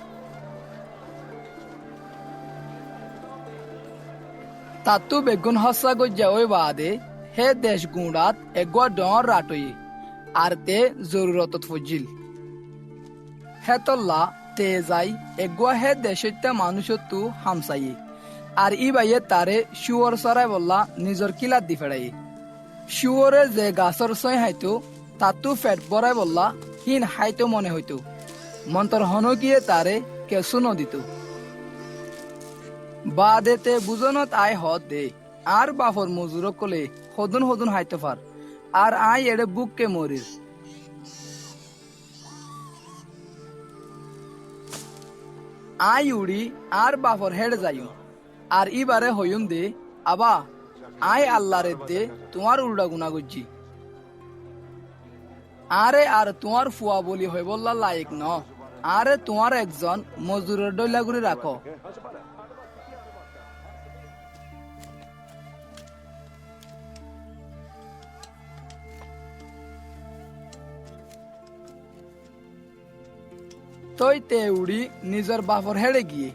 তাতু বেগুন হসা গজ্জা ওই বাদে হে দেশ গুঁড়াত এগুয়া ডর রাটই আর তে জরুরত ফজিল হেতল্লা তে যাই এগুয়া হে দেশটা মানুষ তু হামসাই আর ই বাইয়ে তারে শুয়র সরাই বললা নিজর কিলাত দি ফেড়াই শুয়রে যে গাছর সই হাইতো তাতু ফেট বরাই বললা হিন হাইতো মনে হইতো মন্তর হন গিয়ে তারে কেসু নদিত বাদেতে বুজনত আয় হদ দে আর বাফর মজুর কলে হদুন হদুন হাইতে পার আর আই এড়ে বুককে মরির আই উড়ি আর বাফর হেড়ে যাইও আর ইবারে হইম দে আবা আয় আল্লাহরে দে তোমার উল্টা গুনা গুজি আরে আর তোমার ফুয়া বলি হই বললা লাইক ন আরে তোমার একজন মজুরের ডইলাগুড়ি রাখো তই তে উড়ি নিজের বাফর হেড়ে গিয়ে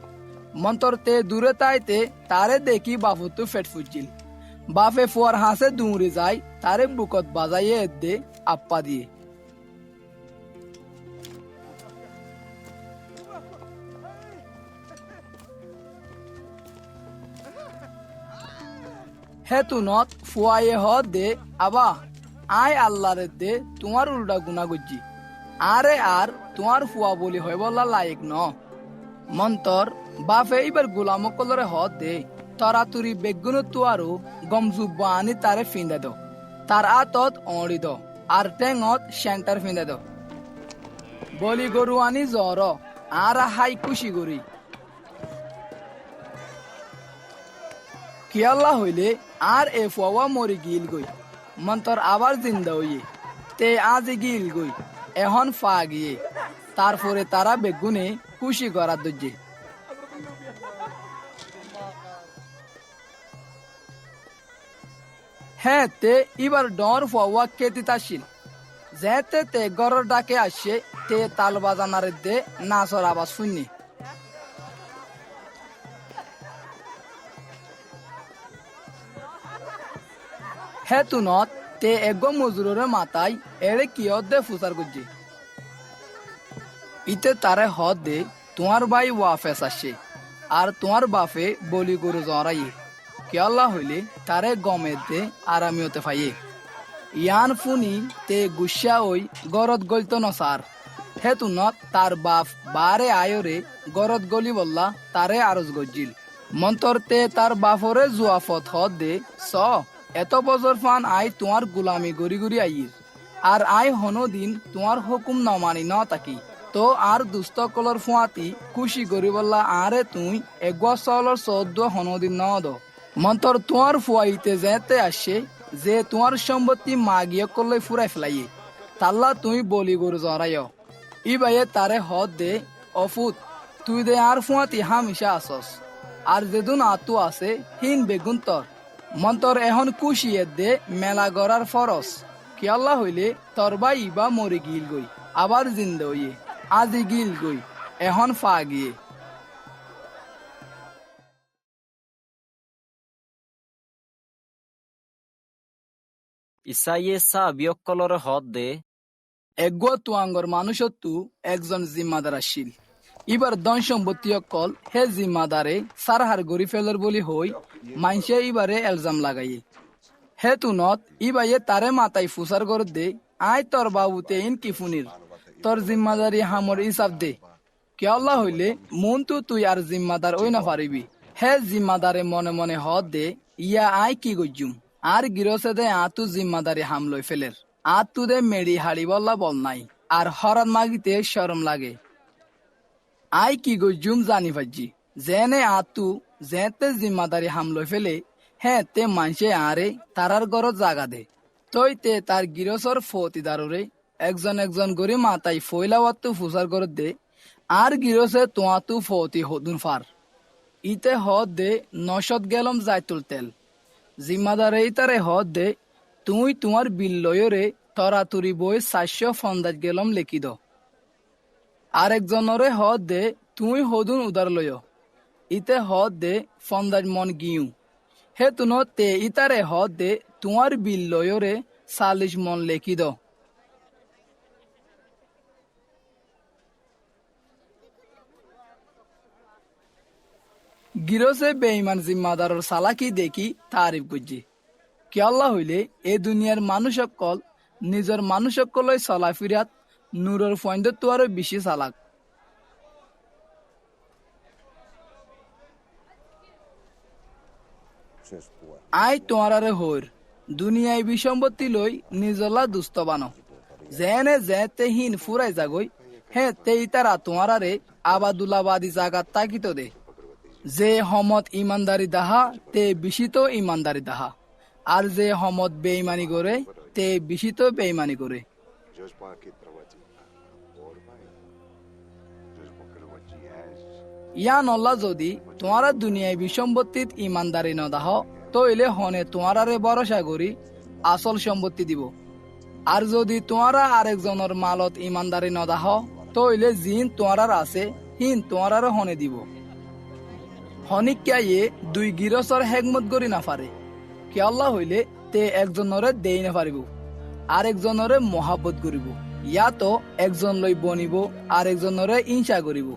মন্তর তে দূরে তাইতে তারে দেখি বাফু তু ফেট ফুজিল বাফে ফুয়ার হাসে দুমড়ি যায় তারে বুকত বাজাইয়ে দে আপ্পা দিয়ে হেতু নত ফুয়ায়ে হ দে আবা আয় আল্লাহরে দে তোমার উল্টা গুনা গুজি আরে আর তোমার ফুয়া বলি হয় বলা লাইক ন মন্তর বাফে এবার গোলাম কলরে হদ দে তরা তুরি বেগুন তুয়ারো গমজুব্বা আনি তারে ফিন্দে দো তার আতত অড়ি দো আর টেঙত সেন্টার ফিন্দে দো বলি গরু আনি জ্বর আর হাই খুশি গরি কি আল্লাহ হইলে আর এ ফুয়া মরি গিল গই মন্তর আবার জিন্দা হইয়ে তে আজ গিল গই এখন ফা গিয়ে তারপরে তারা বেগুনে খুশি করার দর্জে হ্যাঁ তে এবার ডর ফুয়া কেতি তাসিল যেতে তে গরর ডাকে আসে তে তাল বাজানারে দে নাচর আবাজ শুনি হে তুনত তে এগো মজুরের মাথায় এড়ে কিয়ত দে ফুসার গুজি ইতে তারে হদ দে তোমার ভাই ওয়াফেস আসে আর তোমার বাফে বলি গরু জড়াই কে আল্লাহ হইলে তারে গমে দে আরামিয়তে ফাইয়ে ইয়ান ফুনি তে গুসা ওই গরত গলতো নসার হে তুনত তার বাপ বারে আয়রে গরত গলি বললা তারে আরজ গজিল মন্তর তে তার বাফরে জুয়াফত হদ দে স এত বছর ফান আই তোমার গুলামি গড়ি গড়ি আইর আর আই হনো দিন তোমার হুকুম ন মানি ন তাকি তো আর দুস্থ কলর ফুয়াতি খুশি গরি বললা আরে তুই এগুয়া চলর চৌদ্দ হনো দিন ন দ মন্তর তোমার ফুয়াইতে যেতে আসে যে তোমার সম্পত্তি মাগিয়ে করলে ফুরাই ফেলাইয়ে তাল্লা তুই বলি গরু জড়াইয় ই বাইয়ে তারে হদ দে অফুত তুই দে আর ফুয়াতি হামিশা আসস আর যেদুন আতু আছে হিন বেগুন তর মন্তর এখন কুশিয়ে দে মেলা গড়ার ফরস কি আল্লাহ হইলে তোর বা ইবা মরে গিল গই আবার জিন্দা হইয়ে আজি গিল গই এখন ফা গিয়ে ইসাইয়ে সাহাবিয়কলরে হদ দে এগো তুয়াঙ্গর মানুষত্বু একজন জিম্মাদার আসিল ইবার ধন সম্পত্তি অকল হে জিম্মাদারে সারহার গরি ফেলর বলি হই মাইনসে ইবারে এলজাম লাগাইয়ে হে তুনত ইবাইয়ে তারে মাতাই ফুসার গর দে আই তোর বাবুতে ইন কিফুনির তোর জিম্মাদারি হামর ইসাব দে কে আল্লাহ হইলে মন তুই আর জিম্মাদার ওই না পারিবি হে জিম্মাদারে মনে মনে হদ দে ইয়া আই কি গজ্জুম আর গিরসে দে আতু জিম্মাদারি হামলই ফেলের আতু দে মেড়ি হাড়ি বল্লা বল নাই আর হরান মাগিতে শরম লাগে আই কি গজ্জুম জানি ভাজি জেনে আতু জেতে জিম্মাদারি হামলই ফেলে হ্যাঁ তে মানসে আরে তারার গরত জাগা দে তই তে তার গিরসর ফতিদাররে একজন একজন গরি মাতাই ফইলাওয়াত্তু ফুসার গরত দে আর গিরসে তোয়াতু ফতি হদুন ফার ইতে হদ দে নশত গেলম জাইতুল তেল জিম্মাদারে ইতারে হদ দে তুই তোমার বিল লয়রে তরাতুরি বই 450 গেলম লেখি দ আরেকজনরে হদ দে তুই হদুন উদার লয় ইতে হদ দে 50 মন গিউ হে তুন তে ইতারে হদ দে তোমার বিল লয়রে 40 মন লেখি দ গিরসে বেঈমান জিম্মাদারর সালাকি দেখি তারিফ গুজি কি আল্লাহ হইলে এ দুনিয়ার মানুষ সকল নিজের মানুষ সকলই চলাফিরাত নূরের ফয়ন্দত্ব আরো বেশি চালাক আই তোমারে হইর দুনিয়ায় বিসম্পত্তি লই নিজলা দুস্থ বানো জেনে যেতে হিন ফুরাই যাগই হে তেই তারা তোমারে আবাদুলাবাদী জাগাত তাকিত দে যে হমত ইমানদারি দাহা তে বিশিত ইমানদারি দাহা আর যে হমত বেঈমানি করে তে বিশিত বেঈমানি করে ইয়া নল্লা যদি তোমারা দুনিয়ায় বিসম্পত্তিত ইমানদারি ন দাহ তইলে হনে তোমারে ভরসা করি আসল সম্পত্তি দিব আর যদি তোমারা আরেকজনের মালত ইমানদারি ন দাহ তইলে জিন তোমার আছে হিন তোমার হনে দিব হনিকাইয়ে দুই গিরসর হেকমত করি না পারে কে আল্লাহ হইলে তে একজনরে দেই না পারিব আরেকজনরে মহাব্বত করিব ইয়া তো একজন লই বনিব আরেকজনরে ইনসা করিব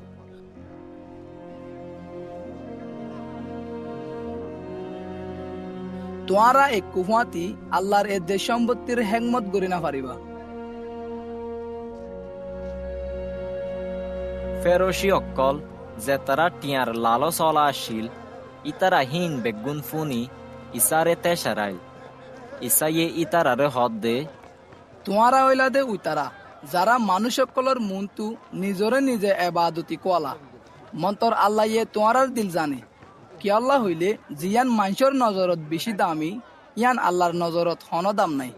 তোয়ারা এক কুফাতি আল্লাহর এ দেশ সম্পত্তির হেকমত করি না পারিবা ফেরোশি অক্কল যে তারা টিয়ার লালো চলা আসিল ইতারা হিন বেগুন ফুনি ইসারে তেসারাইল ইসাইয়ে ইতারারে হদ দে তোমারা হইলা দে উতারা যারা মানুষ সকলের মনতু নিজরে নিজে এবাদতি কোয়ালা মন্তর আল্লাহ ইয়ে তোমার দিল জানে কি আল্লাহ হইলে জিয়ান মানুষের নজরত বেশি দামি ইয়ান আল্লাহর নজরত হন দাম নাই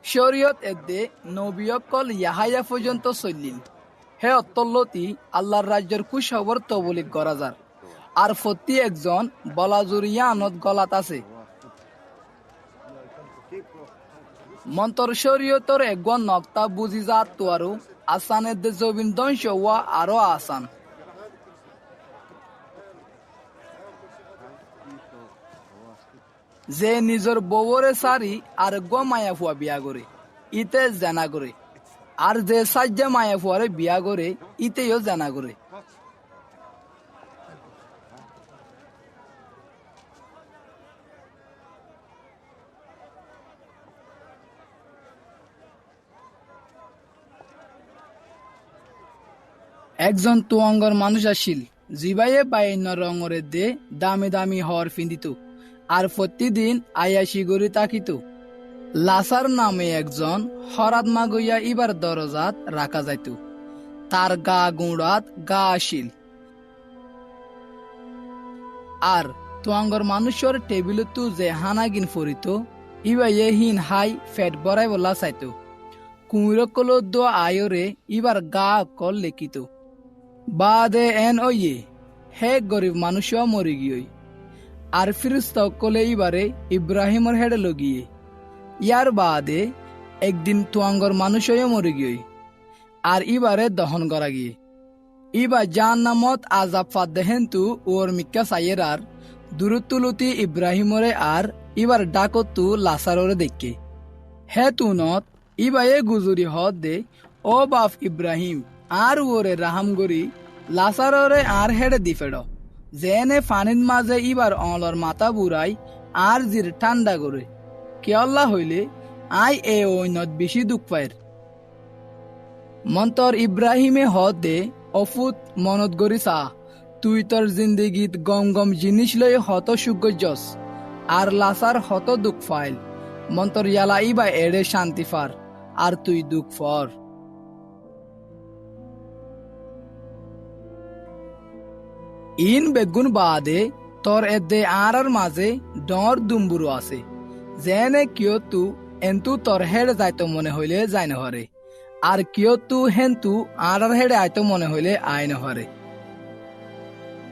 শরীয়ত এদে নবীকল ইয়াহাইয়া পর্যন্ত চলিল হে অত্তল্লতি আল্লাহর রাজ্যের কুশবর তবলিক করা যার আর প্রতি একজন বলাজুরিয়া আনত গলাত আছে মন্তর শরীয়তর একজন নক্তা বুঝি যাত তো আরো আসানের দে জবিন ধ্বংস হওয়া আরো আসান যে নিজের বউরে সারি আর গো মায়া ফুয়া বিয়া করে ইতে জানা করে আর যে সাজ্জা মায়া ফুয়ারে বিয়া করে ইতেও জানা করে একজন তোয়াঙ্গর মানুষ আসিল জিবাইয়ে বাইন রঙরে দে দামি দামি হর ফিন্দিত আর প্রতিদিন আয়াসি গড়ি তাকিত লাসার নামে একজন হরাত মাগইয়া ইবার দরজাত রাখা যাইত তার গা গুঁড়াত গা আসিল আর তোয়াঙ্গর মানুষের টেবিলতো যে হানাগিন ফরিত ইবাইয়ে হিন হাই ফেট বড়াই বলা চাইত কুমিরকল দোয়া আয়রে ইবার গা কল লেখিত বাদে এন ওয়ে হে গরিব মানুষও মরি গিয়ে আর ফিরিস্তা কলে ইবারে ইব্রাহিমর হেডে লগিয়ে ইয়ার বাদে একদিন তুয়াঙ্গর মানুষ হয়ে মরে গিয়ে আর ইবারে দহন করা গিয়ে ইবা জান নামত আজাব ফাদ দেহেন তু ওর মিক্কা সাইয়ের আর দূরতুলতি ইব্রাহিমরে আর ইবার ডাকত তু লাসাররে দেখে হে তুনত ইবায়ে গুজুরি হদ দে ও বাপ ইব্রাহিম আর ওরে রাহাম গরি লাসাররে আর হেডে দিফেড জেনে ফানির মাঝে ইবার অলর মাথা বুড়াই আর জির ঠান্ডা করে কেয়ল্লা হইলে আই এ ঐনত বেশি দুঃখ পায়ের মন্তর ইব্রাহিমে হদ দে অফুত মনত গরি চা তুই তোর জিন্দিগিত গম গম জিনিস লই হত সুগজস আর লাসার হত দুঃখ ফাইল মন্তর ইয়ালা ইবা এড়ে শান্তি ফার আর তুই দুঃখ ফর ইন বেগুন বাদে তোর এদে আর মাঝে ডর দুম্বুরু আছে জেনে কিয় তু এন্তু তোর হেড যাইতো মনে হইলে যাই নহরে আর কিয় তু হেন্তু আর হেডে আইতো মনে হইলে আই নহরে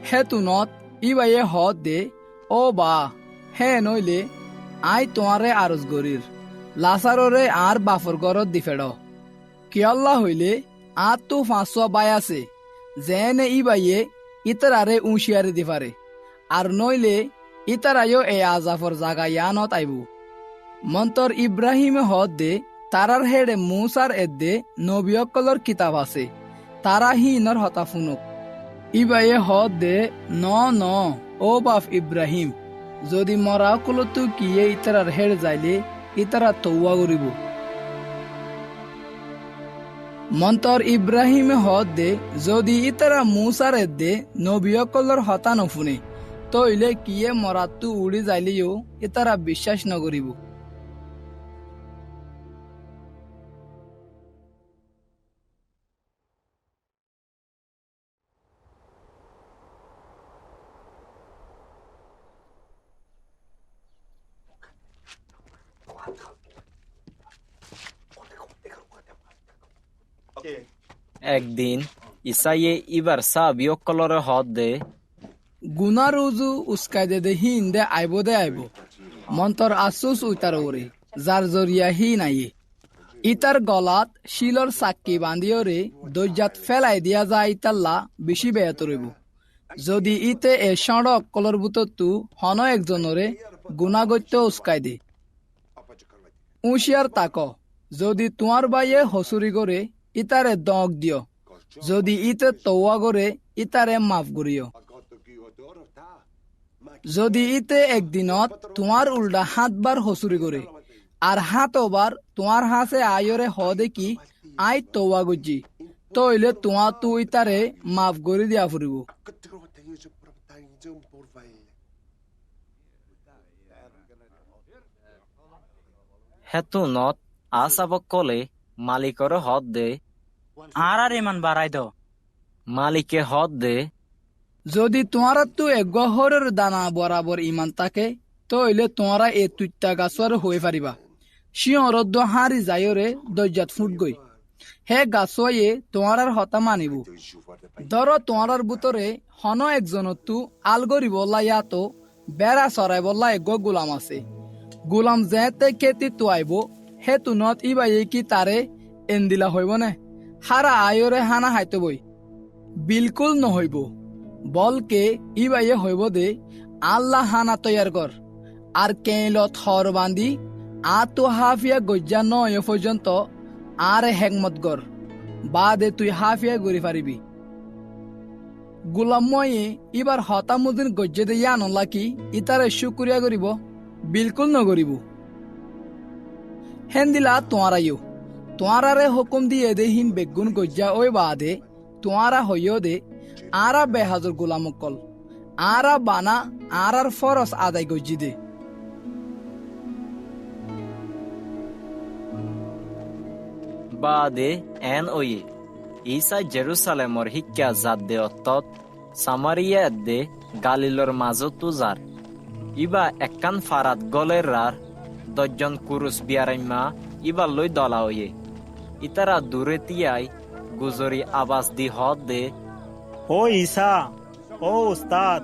হে তু নত ইবাইয়ে হদ দে ও বা হে নইলে আই তোমারে আরজ গরির লাসাররে আর বাফর গরত দি ফেড কিয়ল্লা হইলে আর তু 500 বাই আছে জেনে ইবাইয়ে ইতারারে উঁশিয়ারে দি পারে আর নইলে ইতারাইও এ আজাফর জাগা ইয়ানত আইবু মন্তর ইব্রাহিমে হদ দে তারার হেডে মুসার এদে নবিয়কলর কিতাব আছে তারা হিনর হতা ফুনুক ইবাইয়ে হদ দে ন ন ও বাপ ইব্রাহিম যদি মরা কলতু কিয়ে ইতারার হেড যাইলে ইতারা তৌয়া করিব মন্তর ইব্রাহিমে হদ দে যদি ইতারা মুসার এদে নবিয়কলর হতা নফুনে তইলে কিয়ে মরাতু উড়ি যাইলেও ইতারা বিশ্বাস নকরিব একদিন ইসাইয়ে ইবার সাবিয়কলরে হদ দে গুনা রুজু উস্কাই দে হিন দে আইব মন্তর আসুস উইতার ওরে যার জরিয়া হি নাইয়ে ইতার গলাত শিলর সাক্কি বান্ধিওরে দৈজাত ফেলাই দিয়া যায় ইতাল্লা বেশি বেয়াত রইব যদি ইতে এ সড়ক কলর বুততু হন একজনরে গুণাগত্য উস্কাই দে উশিয়ার তাক যদি তোমার বাইয়ে হসুরি করে ইতারে দগ দিও যদি ইতে তৌয়া করে ইতারে মাফ করিও যদি ইতে একদিনত তোমার উল্টা 7 বার হসুরি করে আর 7 বার তোমার হাসে আয়রে হ দেখি আই তৌয়া গুজি তইলে তোমা তুই তারে মাফ করি দিয়া ফুরিব হেতু নত আসাবক কলে মালিকর হদ দে আর ইমান বাড়াই দ মালিকে হদ দে যদি তোমারা তু এক গহরের দানা বরাবর ইমান থাকে তইলে তোমারা এ তুইতা গাছর হয়ে পারিবা শিয়রদ্দ হারি যায়রে দজ্জাত ফুট গই হে গাছয়ে তোমার হতা মানিব ধর তোমার বুতরে হন একজনতু আলগরি বললা ইয়াতো বেড়া চরাই বললা এক গোলাম আছে গোলাম যেতে খেতি তুয়াইব হে তুনত ইবাই কি তারে এন্দিলা হইব নে হারা আয়রে হানা হাইতে বই বিলকুল নহইব বলকে ইবাইয়ে হইব দে আল্লাহ হানা তৈয়ার কর আর কেলত হর বান্ধি আতো হাফিয়া গজ্জা নয় পর্যন্ত আর হেকমত গর বাদে তুই হাফিয়া গড়ি পারিবি গোলাম ময়ে ইবার হতামুদিন গজ্জে দে ইয়া নলা কি ইতারে শুক্রিয়া করিব বিলকুল নগরিব হেন্দিলা তোয়ারাইও তোয়ারারে হুকুম দিয়ে দে হিন বেগুন গজ্জা ওই বাদে তোয়ারা হইও দে আরা বেহাজর গোলামকল আরা বানা আরার ফরস আদায় গজ্জি দে বাদে এন ওয়ে ইসা জেরুসালেমর শিক্ষা জাত দে অত্তত সামারিয়া দে গালিলর মাজত তুজার ইবা একখান ফারাত গলের রার 10 জন কুরুস বিয়ারাইমা ইবা লই দলা ওয়ে ইতারা দূরে তিয়াই গুজরি আবাস দি হদ দে ও ঈসা ও উস্তাদ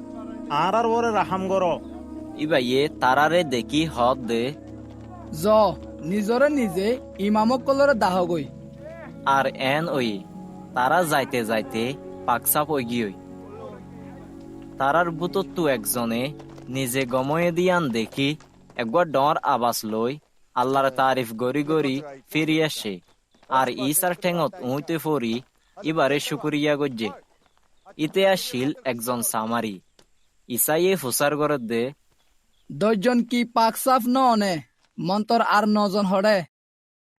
আর ওরে রাহাম গর ইবাইয়ে তারারে দেখি হদ দে জ নিজরে নিজে ইমামকলরে দাহ গই। আর এন ওই তারা যাইতে যাইতে পাকসাপ ওই গিয়ে তারার বুতত্তু একজনে নিজে গময়ে দিয়ান দেখি একবার ডর আবাস লই আল্লাহর তারিফ গরি গরি ফিরি আসে আর ইসার ঠেঙত উইতে ফরি এবারে শুকুরিয়া গজ্জে ইতে আসিল একজন সামারি ইসাইয়ে ফুসার গরত দে 10 জন কি পাক সাফ ননে মন্তর আর 9 জন হড়ে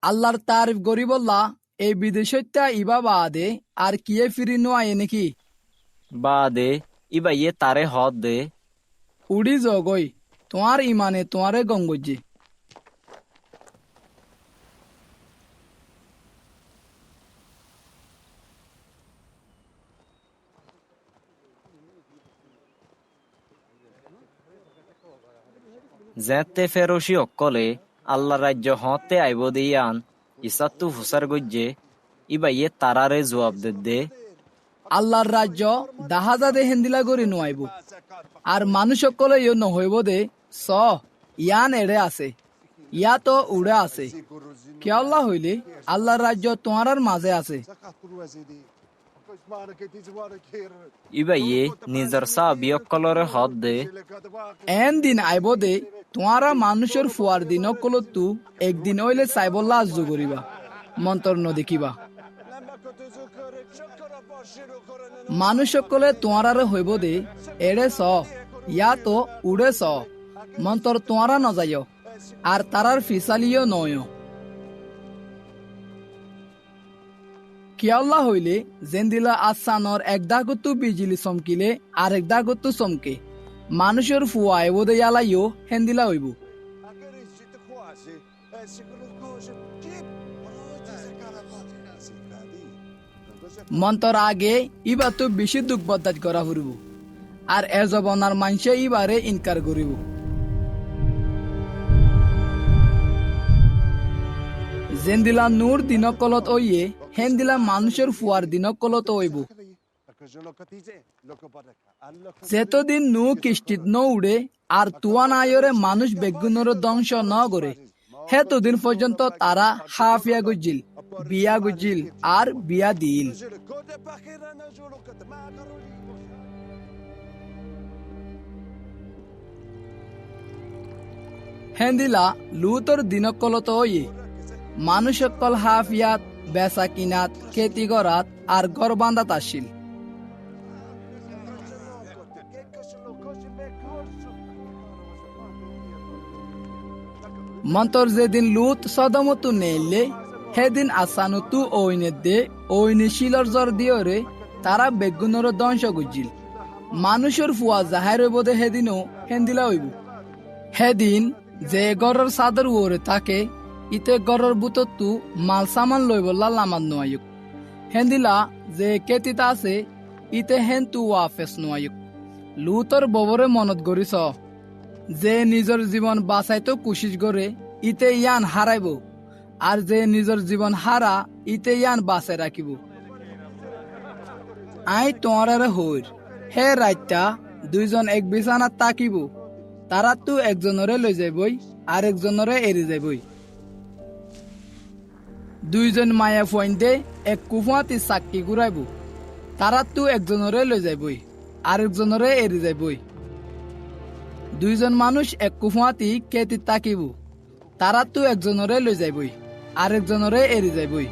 আল্লাহর তারিফ গরি বললা এই বিদেশত্যা ইবা বাদে আর কিয়ে ফিরি নোয়ায়ে নাকি বা দে ইবাইয়ে তারে হদ দে উড়ি জগই তোমার ইমানে তোমারে গঙ্গজি। জেতে ফেরোশি অক্কলে আল্লাহ রাজ্য হতে আইব দিয়ান ইসাত্তু ফুসার গজ্জে ইবাইয়ে তারারে জবাব দে আল্লাহর রাজ্য দাহাজাদে হেন্দিলা গরি নোয়াইব আর মানুষ সকলে ইয় নহইব দে স ইয়ান এড়ে আছে ইয়া তো উড়ে আছে কে আল্লাহ হইলে আল্লাহর রাজ্য তোমার মাঝে আছে। ইবাইয়ে নিজর সাহাবি অক্কলরে হদ দে এন দিন আইব দে তোমারা মানুষের ফুয়ার দিন অকলতু একদিন হইলে চাইবল্লা আজ করিবা মন্তর নদেখিবা মানুষ সকলে তোমারে হইব দে এড়ে স ইয়া তো উড়ে স মন্তর তোমারা নজাইও আর তারার ফিসালিও নয় কিয়াল্লা হইলে জেন্দিলা আসানর একদাগতু বিজলি চমকিলে আর একদাগতু চমকে মানুষের ফুয়া আইব দে ইয়ালাইও হেন্দিলা হইব মন্তর আগে ইবা তো বেশি দুঃখ বদাত করা ফুরিব আর এ জবনার মানুষে ইবারে ইনকার করিব। জেন্দিলা নূর দিনকলত ওইয়ে হেন্দিলা মানুষের ফুয়ার দিনকলত হইব যেতদিন নু কিষ্টিত ন উড়ে আর তুয়ান আয়রে মানুষ বেগুনের ধ্বংস ন করে হেতদিন পর্যন্ত তারা হাফিয়া গুজিল বিয়া গুজিল আর বিয়া দিল। হেন্দিলা লুতর দিনকলত ওয়ে মানুষ সকল হাফিয়াত বেচা কিনাত খেতি করাত আর ঘর বান্ধাত আসিল। মন্তর যেদিন লুত সদমতু নেইলে সেদিন আসানুতু ওইনে দে ওইনে শিলর জ্বর দিয়রে তারা বেগুনের ধ্বংস গুজিল মানুষের ফুয়া জাহার হইব দে সেদিনও হেন্দিলা হইব। সেদিন যে গড়ের চাদর ওরে থাকে ইতে গড়ের বুততু মাল সামান লই বললা লামাত নোয়ায়ুক হেন্দিলা যে কেতিত আছে ইতে হেন্তু ওয়াফেস নোয়ায়ুক। লুতর ববরে মনত গরিস যে নিজের জীবন বাঁচাইতো কুশিস করে ইতে ইয়ান হারাইব আর যে নিজের জীবন হারা ইতে ইয়ান বাঁচাই রাখিব। আই তোমারে হইর হে রাইতা 2 জন এক বিছানাত তাকিব তারা তো একজনরে লই যাইবই আর একজনরে এড়ি যাইবই। 2 জন মায়া ফইন্দে এক কুফাতি সাক্ষী ঘুরাইব তারা তো একজনরে লই যাইবই আর একজনরে এড়ি যাইবই। 2 জন মানুষ এক কুফাতি কেতি তাকিব তারা তো একজনরে লই যাইবই আর একজনরে এড়ি যাইবই।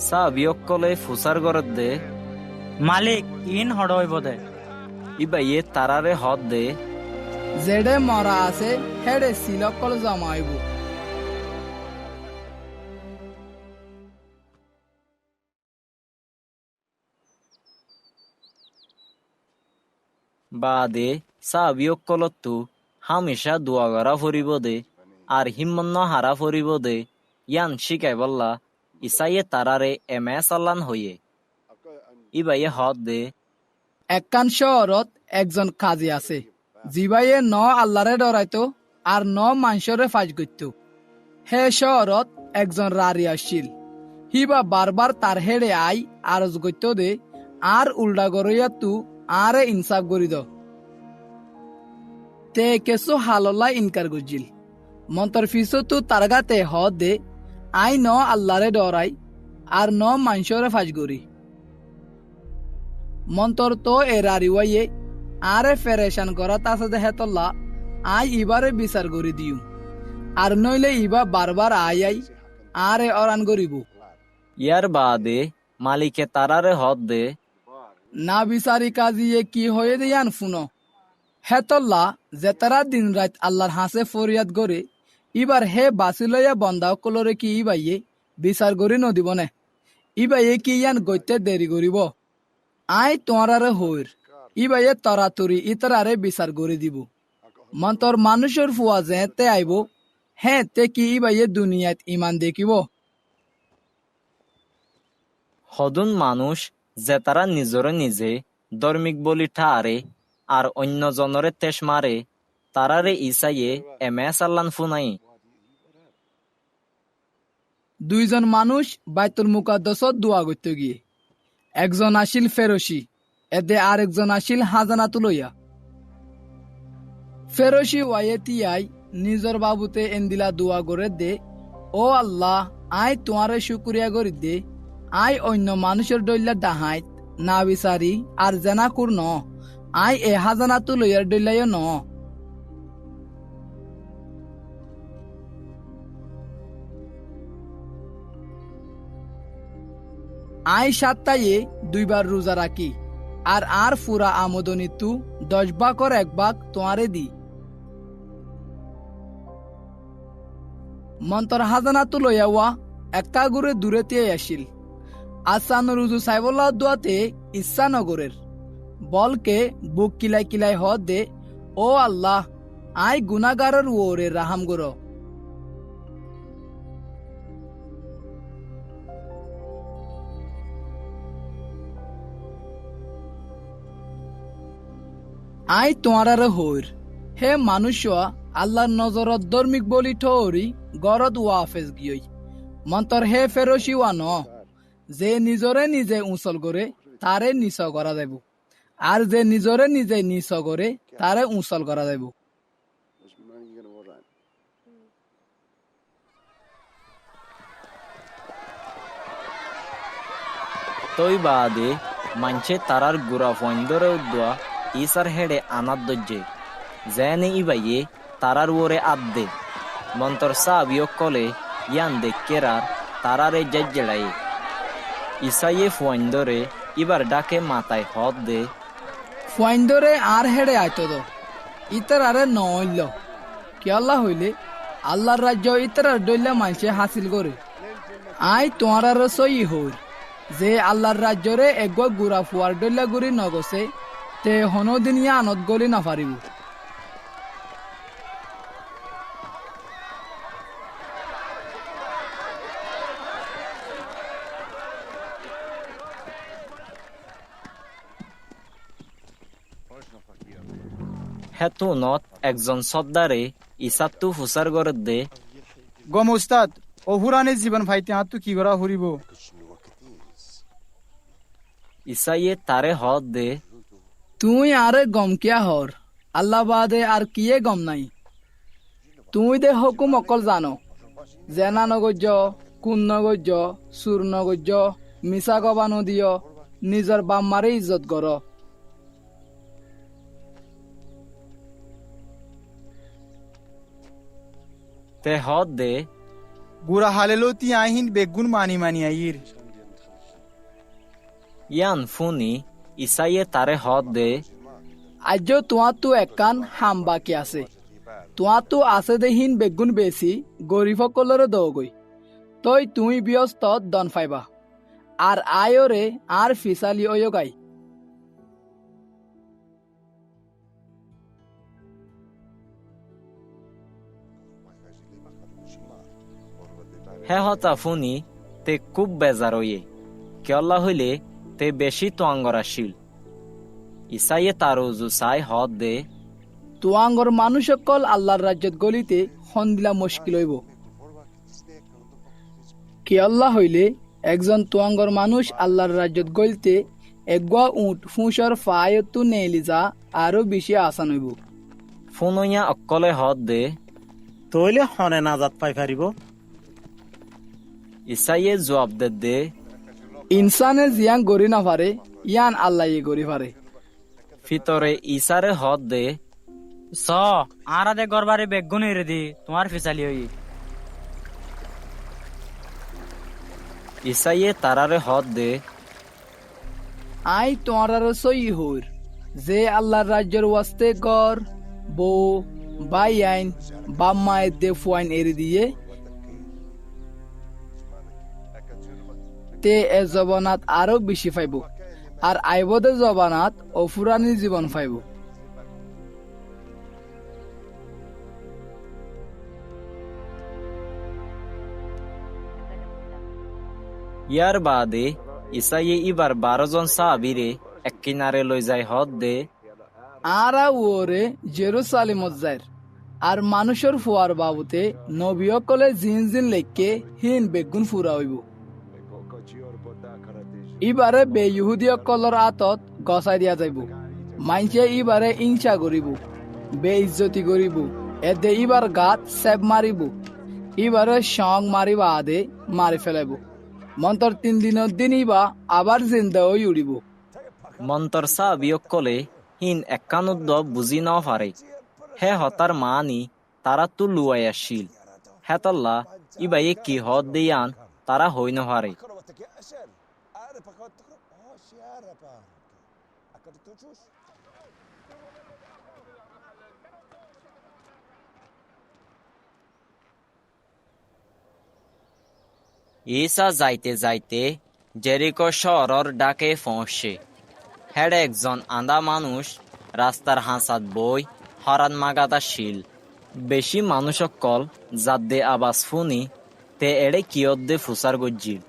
সাহাবি অক্কলে ফুসার গরত দে মালিক ইন হড় হইব দে ইবাইয়ে তারারে হদ দে যেডে মরা আছে হেডে সিলকল জমাইব। বাদে সাহাবি অক্কলতু হামেশা দোয়া করা ফুরিব দে আর হিম্মন্ন হারা ফুরিব দে ইয়ান শিকাই বললা ইসাইয়ে তারারে এমে সাল্লান হইয়ে ইবাইয়ে হদ দে একখান শহরত একজন কাজী আছে জিবাইয়ে ন আল্লাহরে ডরাইতো আর ন মানুষরে ফাজ করত। হে শহরত একজন রারি আসছিল হিবা বারবার তার হেড়ে আই আরজ করত দে আর উল্টা গরইয়া তু আরে ইনসাফ করি দ। তে কেসো হাললা ইনকার গুজিল মন্তর ফিসো তু তারগাতে হ দে আই ন আল্লাহরে ডরাই আর ন মানসরে ফাজগরি মন্তর তো এরারি ওয়াইয়ে আরে ফেরেশান করা তাসে হেতল্লা আই ইবারে বিচার করি দিউ আর নইলে ইবা বারবার আই আরে অরান করিব ইয়ার বাদে মালিকে তারারে হদ দে না বিচারি কাজিয়ে কি হয়ে দিয়ান ফুনো হেতল্লা যে তারা দিন রাত আল্লাহর হাসে ফরিয়াদ করে ইবার হে বাসি লইয়া বন্দা কলরে কি ইবাইয়ে বিচার করি নদিব নে ইবাইয়ে কি ইয়ান গইতে দেরি করিব আই তোমারে হইর ইবাইয়ে তরাতরি ইতরারে বিচার করে দিব মন্তর মানুষের ফুয়া যে তে আইব হে তে কি ইবাইয়ে দুনিয়াত ইমান দেখিব হদুন মানুষ যে তারা নিজরে নিজে ধর্মিক বলি ঠারে আর অন্য জনরে তেজ মারে তারারে ইসাইয়ে এমএস আল্লান ফুনাই দুইজন মানুষ বাইতুল মুকাদ্দাসত দোয়া করতে গিয়ে একজন আসিল ফেরোশি এদে আরেকজন আসিল হাজানাতু লইয়া ফেরোশি ওয়াইয়েতিয়াই নিজর বাবুতে এন্দিলা দোয়া করে দে ও আল্লাহ আই তোমারে শুকরিয়া করি দে আই অন্য মানুষের ডইলা ডাহাইত না বিচারি আর জেনা কুর ন আই এ হাজানাতু লইয়ার ডইলাইও ন আই সাতটায়ে 2 বার রোজা রাখি আর ফুরা আমদনি তু 10 ভাগর 1 ভাগ তোমারে দি মন্তর হাজানাতু লইয়াওয়া একটা গুরে দূরেতে আসিল আসান রুজু সাইবুল্লাহ দোয়াতে ইচ্ছা নগরের বলকে বুক কিলাই কিলাই হ দে ও আল্লাহ আই গুনাগারের ওরে রাহাম গর আই তোমারে হইর হে মানুষ আল্লাহর নজরত ধর্মিক বলি ঠরি গরদ ওয়াফেজ গিয়ই মন্তর হে ফেরোশি ওয়া ন যে নিজরে নিজে উঁচল করে তারে নিচ করা যাব আর যে নিজরে নিজে নিচ করে তারে উঁচল করা যাব তৈ বাদে মানছে তারার গুড়া ফন্দরে উদ্দোয়া ইসার হেডে আনাদ দজ্জে জেনে ইবাইয়ে তারার ওরে আদে মন্তর সাবিয়ক কলে ইয়ান দেখকেরার তারারে জজ্জেড়ায়ে ইসাইয়ে ফন্দরে ইবার ডাকে মাথায় হদ দে ফন্দরে আর হেডে আইতো দো ইতার আরে নইল কি আল্লাহ হইলে আল্লাহর রাজ্য ইতার ডইলা মানছে হাসিল করে আই তোমার আর সই হইর যে আল্লাহর রাজ্যরে একগো গুড়া ফুয়ার ডইলা গুড়ি নগছে তে হনদিন ইয়া আনত গলি না পারিব হেতু নত একজন সর্দারে ইসাত্তু ফুসার গড়ে দে গম উস্তাদ ও হুরানের জীবন ভাইতে হাতু কি করা হরিব ইসাইয়ে তারে হদ দে তুই আরে গম কিয়া হর আল্লাহ বাদে আর কিয়ে গম নাই তুই দে হুকুম অকল জানো জেনা নগজ্য কুন নগজ্য সুর নগজ্য মিছা গবানো দিয় নিজর বাম মারে ইজ্জত কর তে হদ দে গুড়া হালেলো তি আহিন বেগুন মানি মানি আইর ইয়ান ফুনি ইসাইয়ে তারে হদ দে আজ তোমার তো একান হাম বাকি আছে তোমার তো আছে দেহিন বেগুন বেশি গরিব সকলরে দৌগই তই তুই ব্যস্ত দন ফাইবা আর আয়রে আর ফিসালি অয়গাই হে হতা ফুনি তে খুব বেজার হইয়ে কেল্লা হইলে তে বেশি তো আঙ্গরাশীল ইসাইয়ে তার উজু চাই হদ দে তুয়াঙ্গর মানুষ সকল আল্লাহর রাজ্যত গলিতে হন্দিলা মুশকিল হইব কি আল্লাহ হইলে একজন তুয়াঙ্গর মানুষ আল্লাহর রাজ্যত গলিতে একগা উঠ ফুঁসর ফায়তু নেলি যা আরো বেশি আসান হইব ফুনইয়া অকলে হদ দে তৈলে হনে নাজাত পাই ফারিব। ইসাইয়ে জবাব দে ইনসানে জিয়ান গড়ি না পারে ইয়ান আল্লাহ গড়ি পারে। ফিতরে ইসারে হদ দে স আর আদে গরবারে বেগুন এরে দি তোমার ফিসালি হই। ইসাইয়ে তারারে হদ দে আই তোমার সই হইর যে আল্লাহর রাজ্যের ওয়াস্তে গর বউ বাই আইন বাম্মায় দে ফুয়াইন এরে দিয়ে তে এ জবানাত আরো বেশি পাইব আর আইবদে জবানাত অফুরানি জীবন পাইব। ইয়ার বাদে ইসাইয়ে ইবার 12 জন সাহাবীরে এক কিনারে লই যায় হদ দে আরা ওরে জেরুসালেমত যায় আর মানুষের ফুয়ার বাবুতে নবীসকলে জিন জিন লেখকে হিন বেগুন ফুরা হইব। ইবারে বে ইহুদী সকলৰ আতত গছাই দিয়া যাইব। মাইনছে ইবারে ইনসা করিব বে ইজ্জতি করিব এদে ইবার গাত সেব মারিব ইবারে সং মারিবা আদে মারি ফেলাইব। মন্তর 3 দিনের দিন ইবা আবার জিন্দা হই উড়িব। মন্তর সাহাবীসকলে হিন একানুদ্দ বুঝি ন পারে হে হতার মানি তারা তু লুয়াই আসিল হেতল্লা ইবাইয়ে কি হদ দিয়ান তারা হই ন পারে। ঈসা যাইতে যাইতে জেরিকো শহরর ডাকে পৌঁছে হেডে একজন আন্দা মানুষ রাস্তার হাঁসাত বই হরান মাগাতা শিল বেশি মানুষ কল যাদে আবাস ফুনি তে এড়ে কিয়ত দে ফুসার গজ্জিল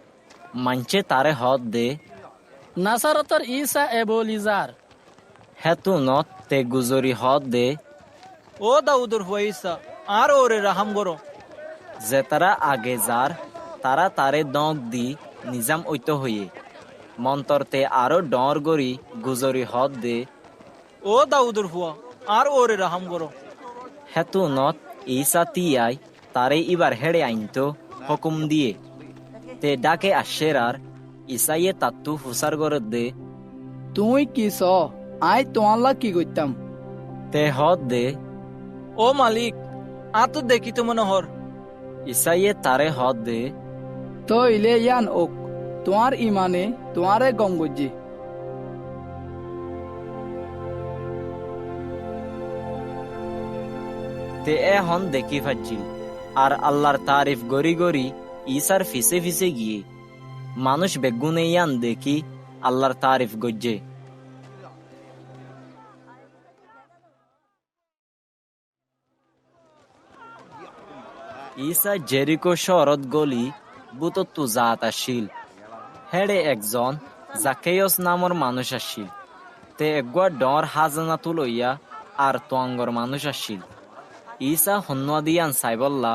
মানছে তারে হদ দে নাসারতর ঈসা এবলিজার হেতু নত তে গুজরি হদ দে ও দাউদুর হুয়া ঈসা আর ওরে রাহাম গরো। যে তারা আগে যার তারা তারে দঁক দি নিজাম ঐত হইয়ে মন্তরতে আরো ডর গরি গুজরি হদ দে ও দাউদুর হুয়া আর ওরে রাহাম গরো। হেতু নত ঈসা তিয়াই তারে ইবার হেড়ে আইনতো হুকুম দিয়ে তে ডাকে আশেরার ইসাইয়ে তাত্তু ফুসার গরত দে তুই কি স আই তোমাল্লা কি করতাম তে হদ দে ও মালিক আ তো দেখি তো মনোহর। ইসাইয়ে তারে হদ দে তো ইলে ইয়ান ওক তোমার ইমানে তোমারে গঙ্গজি। তে এখন দেখি ফাজিল আর আল্লাহর তারিফ গরি গরি ঈসার ফিসে ফিসে গিয়ে মানুষ বেগুনে ইয়ান দেখি আল্লাহর তারিফ গজ্জে। ঈসা জেরিকো শহরত গলি বুতত্তু জাত আসিল হেড়ে একজন জাকেয়স নামর মানুষ আসিল তে একগা ডর হাজানা তুলইয়া আর তোয়াঙ্গর মানুষ আসিল। ঈসা হন্যা দিয়ান সাইবল্লা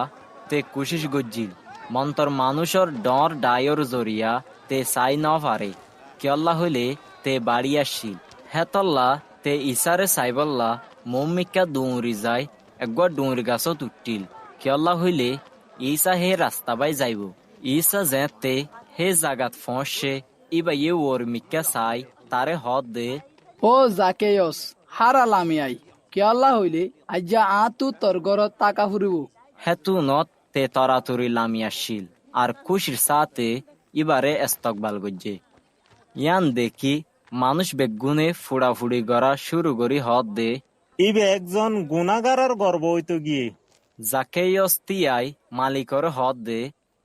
তে কুশিস গজ্জিল মন্তর মানুষর ডর ডায়র জরিয়া তে সাই ন পারে কিয়ল্লা হইলে তে বাড়ি আসিল হেতল্লা তে ঈসারে সাইবল্লা মম্মিকা ডুঙরি যায় একগা ডুঙরি গাছত উঠিল কিয়ল্লা হইলে ঈসা হে রাস্তা বাই যাইব। ঈসা যেতে হে জাগাত ফসে ইবা ইয়ে ওর মিকা চাই তারে হদ দে ও জাকেয়স হারালামি আই কে আল্লাহ হইলে আজ্জা আতু তোর ঘরত টাকা ফুরিব। হেতু নত তে তরাতুরি লামি আসিল আর খুশির সাথে ইবারে এস্তকবাল গজ্জে ইয়ান দেখি মানুষ বেগুনে ফুড়াফুড়ি করা শুরু করি হদ দে ইবে একজন গুনাগারের গর্ব হইতো গিয়ে জাকেয়স তিয়াই মালিকর হদ দে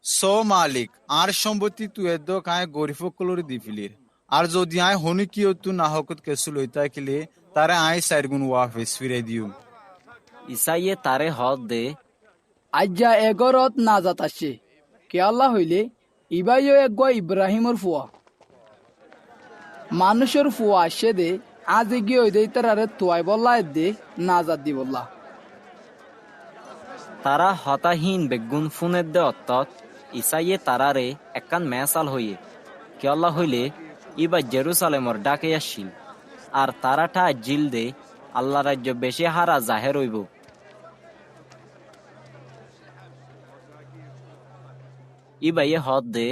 সো মালিক আর সম্পত্তি তু এদ কায় গরিব কলরে দি ফিলির আর যদি আয় হনি কিও তু নাহকত কেসু লইতা কিলে তারে আয় 4 গুণ ওয়াফিস ফিরে দিও। ইসাইয়ে তারে হদ দে আজ্জা এগরত নাজাত আসে কে আল্লাহ হইলে ইবাইও একগা ইব্রাহিমর ফুয়া মানুষের ফুয়া আসে দে আজ গিয়ে ওই দেই তারারে তোয়াই বললা দে নাজাত দি বললা। তারা হতাহীন বেগুন ফুনের দে অর্থাৎ ইসাইয়ে তারারে একান মেসাল হইয়ে কিয়ল্লা হইলে ইবা জেরুসালেমর ডাকে আসিল আর তারাটা জিল দে আল্লাহ রাজ্য বেশি হারা জাহের হইব। ই বাইয়ে হদ দে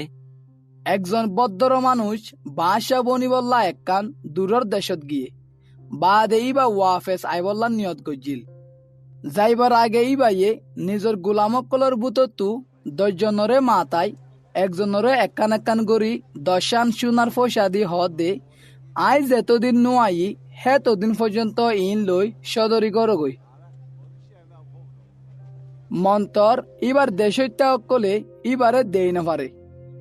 একজন বদ্র মানুষ বাসা বনি বললা একখান দূরের দেশত গিয়ে বাদে ইবা ওয়াফেস আইবল্লা নিয়ত গজিল যাইবার আগে ইবাইয়ে নিজের গোলামকলর বুততু 10 জনরে মাতাই একজনরে একখান একখান করি 10 সোনার পয়সা দি হদ দে আই যেতদিন নোয়াই হে তদিন পর্যন্ত ইন লই সদরি গরগই মন্তর ইবার দেশত্যা অকলে ইবারে দেই না পারে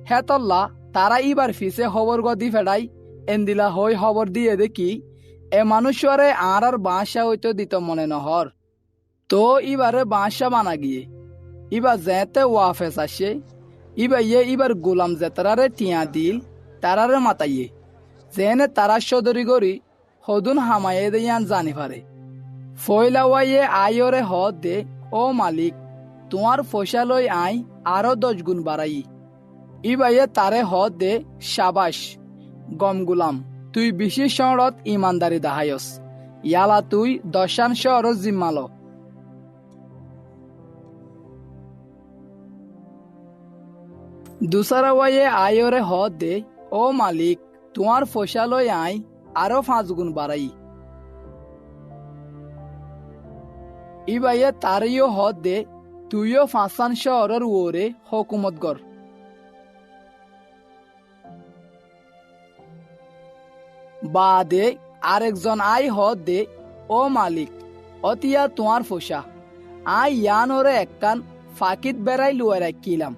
হেতল্লা তারা ইবার ফিসে খবর গদি ফেডাই এন্দিলা হই খবর দিয়ে দেখি এ মানুষরে আর বাসা হইতে দিত মনে নহর তো ইবারে বাসা বানা গিয়ে ইবার যেতে ওয়াফেস আসে ইবার গোলাম জেতরারে টিয়া দিল তারারে মাতাইয়ে যেনে তারা সদরি গরি হদুন হামায়ে দেয়ান জানি পারে ফয়লাওয়াইয়ে আয়রে হদ দে ও মালিক তোমার পয়সা লই আই আরো 10 গুণ বাড়াই ইবাইয়ে তারে হদ দে শাবাস গম গুলাম তুই বিশেষ শহরত ইমানদারি দাহায়স ইয়ালা তুই 10 শহর জিম্মাল দুসারা ওয়াইয়ে আয়রে হদ দে ও মালিক তোমার পয়সা লই আই আরো 5 গুণ বাড়াই ইবাইয়ে তারিও হদ দে তুইও 5 শহরের ওরে হকুমত গর বাদে আরেকজন আই হদ দে ও মালিক অতিয়া তোমার পয়সা আই ইয়ান ওরে একখান ফাকিত বেড়াই লুয়াই রাখিলাম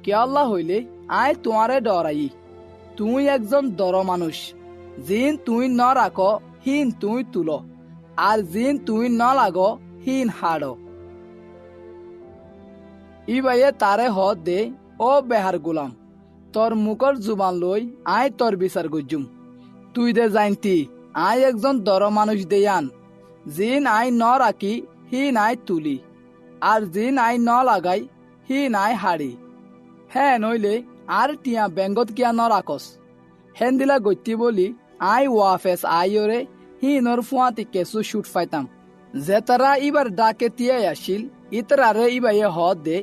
কে আল্লাহ হইলে আই তোমারে ডরাই তুই একজন দর মানুষ জিন তুই ন রাখ হিন তুই তুল আর জিন তুই ন লাগ হিন হাড় ইবাইয়ে তারে হদ দে ও বেহার গুলাম তোর মুখর জুবান লই আই তোর বিচার গজুম তুই দে জানতি আই একজন দর মানুষ দেয়ান জিন আই ন রাখি হিন আই তুলি আর জিন আই ন লাগাই হিন আই হাড়ি হ্যাঁ নইলে আর টিয়া বেঙ্গত কিয়া ন রাখস হেন দিলা গতি বলি আই ওয়াফেস আইরে হিনর ফুয়াতি কেসু শুট ফাইতাম যে তারা ইবার ডাকে তিয়াই আসিল ইতরারে ইবাইয়ে হদ দে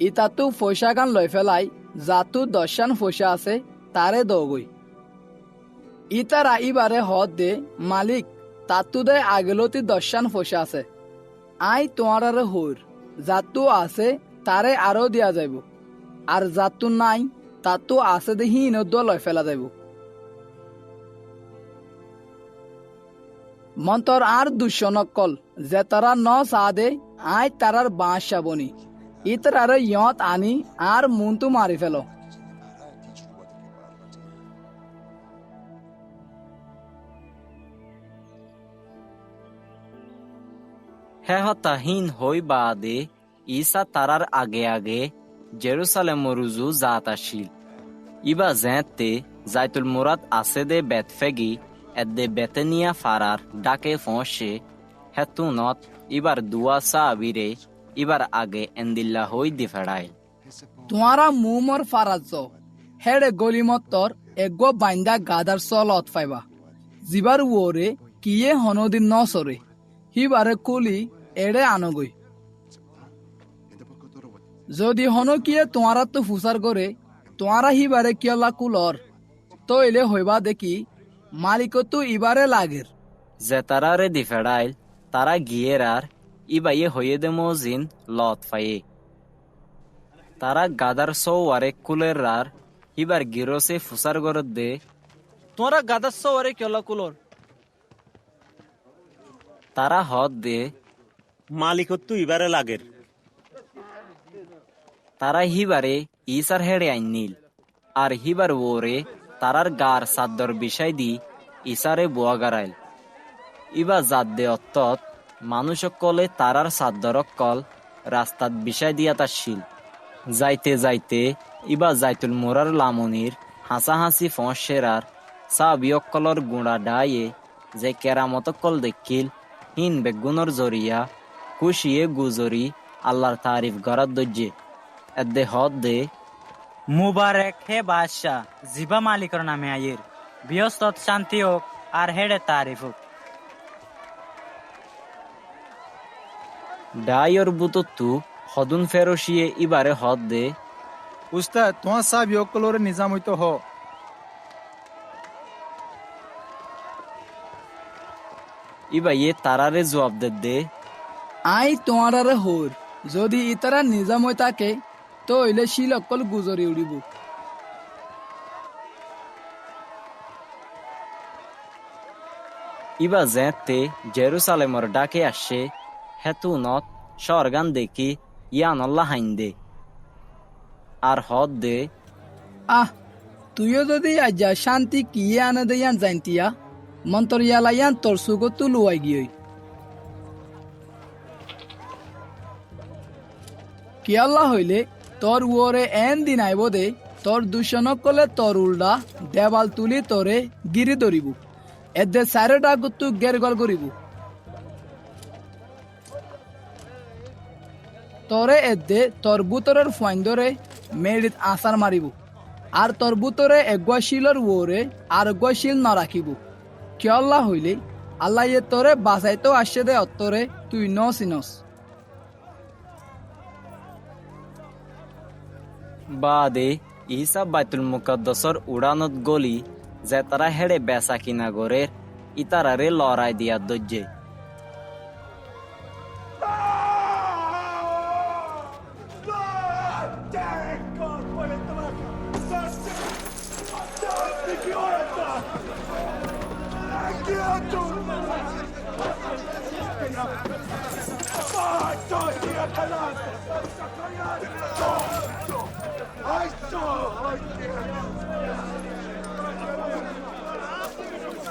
ইতাতু পয়সা গান লই ফেলাই যাতু 10 পয়সা আছে তারে দগই ইতারা ইবারে হদ দে মালিক তাতু দে আগেলতি 10 পয়সা আছে আই তোমারে হইর যাতু আছে তারে আরো দিয়া যাইব আর যাতু নাই তাতু আছে দে হিন লই ফেলা যাইব মন্তর আর দুশনকল যে তারা ন সাদে আই তারার বাঁশা বনি ইতরারে ইয়ত আনি আর মুন্তু মারি ফেল হে হতাহীন হই বাদে ঈসা তারার আগে আগে জেরুসালেম রুজু জাত আসিল ইবা জেতে জাইতুল মুরাদ আছে দে বেতফেগি এদে বেতেনিয়া ফারার ডাকে ফসে হেতুনত ইবার দুয়া সাবিরে ইবার আগে এন্দিল্লা হই দি ফেড়াইল তোমারা মুমর ফারাজ হেড়ে গলিমত্তর এগো বাইন্দা গাদার চলত পাইবা জিবার ওরে কিয়ে হনদিন ন সরে হিবারে কুলি এড়ে আনগই যদি হন কিয়ে তোমারা তো ফুসার করে তোমারা হিবারে কিয়লা কুলর তো এলে হইবা দেখি মালিক তো ইবারে লাগের যে তারারে দি ফেড়াইল তারা গিয়ের আর ইবাইয়ে হয়ে দে মজিন লত ফাইয়ে তারা গাদার সৌয়ারে কুলের রার ইবার গিরোসে ফুসার গরত দে তোরা গাদার সওয়ারে কেলা কুলর তারা হদ দে মালিকত্ব ইবারে লাগের তারা হিবারে ইসার হেড়ে আইনিল আর হিবার ওরে তারার গার সাদ্দর বিষয় দি ইসারে বুয়া গারাইল ইবা জাত দে অত্তত মানুষ কলে তারার সাদ্দরক কল রাস্তাত বিষয় দিয়া তার শিল যাইতে যাইতে ইবা জাইতুল মোরার লামনির হাসাহাসি ফসেরার সাবিয়কলর গুঁড়া ডায়ে যে কেরামতকল দেখিল হিন বেগুনর জরিয়া খুশিয়ে গুজরি আল্লাহর তারিফ গরাত দজ্জে এদে হদ দে মুবারক হে বাদশাহ জিবা মালিকর নামে আয়ের বৃহস্পত শান্তি হোক আর হেডে তারিফ হোক ডাইর বুতত্তু হদুন ফেরসিয়ে ইবারে হদ দে উস্তাদ তোমার সাব ইয়কলরে নিজাম হইতো হ ইবাইয়ে তারারে জবাব দে আই তোমারারে হোর যদি ইতারা নিজাম হয়ে থাকে তো হইলে শিল অকল গুজরি উড়িব। ইবা জেতে জেরুসালেমর ডাকে আসে হেতু নত স্বর্গান দেখি ইয়ানল্লা হাইন দে আর হদ দে আহ তুইও যদি আজ শান্তি কি আনে দেয়ান জানতিয়া মন্তর ইয়ালাইয়ান তোর সুগত লুয়াই গিয়ে কি আল্লাহ হইলে তোর উরে এন দিন আইব দে তোর দূষণক কলে তোর উল্ডা দেওয়াল তুলি তোরে গিরি ধরিব এদের সারেটা গুতু গেরগল করিব তোরে এদে তোর বুতরের ফাইন্দরে মেডিত আসার মারিব আর তোর বুতরে এগুয়া শিলর ওরে আর এগুয়া শিল না রাখিব কি আল্লাহ হইলে আল্লাহ ইয়ে তোরে বাঁচাইতো আসছে দে অত্তরে তুই নস বাদে ইসা বাইতুল মুকদ্দসর উড়ানত গলি যে তারা হেড়ে বেসা কিনা গরের ইতারারে লড়াই দিয়া দজ্জে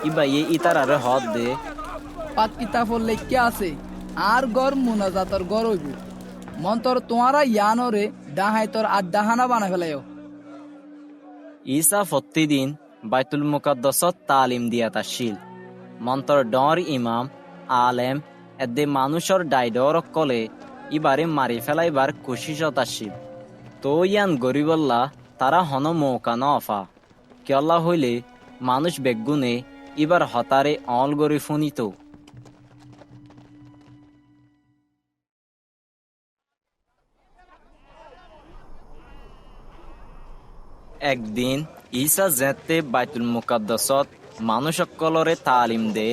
ইবাইয়ে ইতারারে হদ দে পাত কিতাবর লেখকে আছে আর গর মুনাজাতর গর হইব মন্তর তোমারা ইয়ানরে ডাহাই তোর আর ডাহানা বানাই ফেলাইও ইসা প্রতিদিন বাইতুল মুকদ্দসত তালিম দিয়া তাশিল মন্তর ডর ইমাম আলেম এদে মানুষর ডাইডর কলে ইবারে মারি ফেলাইবার কোশিশত আসিল তো ইয়ান গরিবল্লা তারা হন মৌকা ন অফা কেল্লা হইলে মানুষ বেগুনে ইবার হতারে অল গরি ফুনিত একদিন ঈসা যেতে বাইতুল মুকদ্দসত মানুষ সকলরে তালিম দে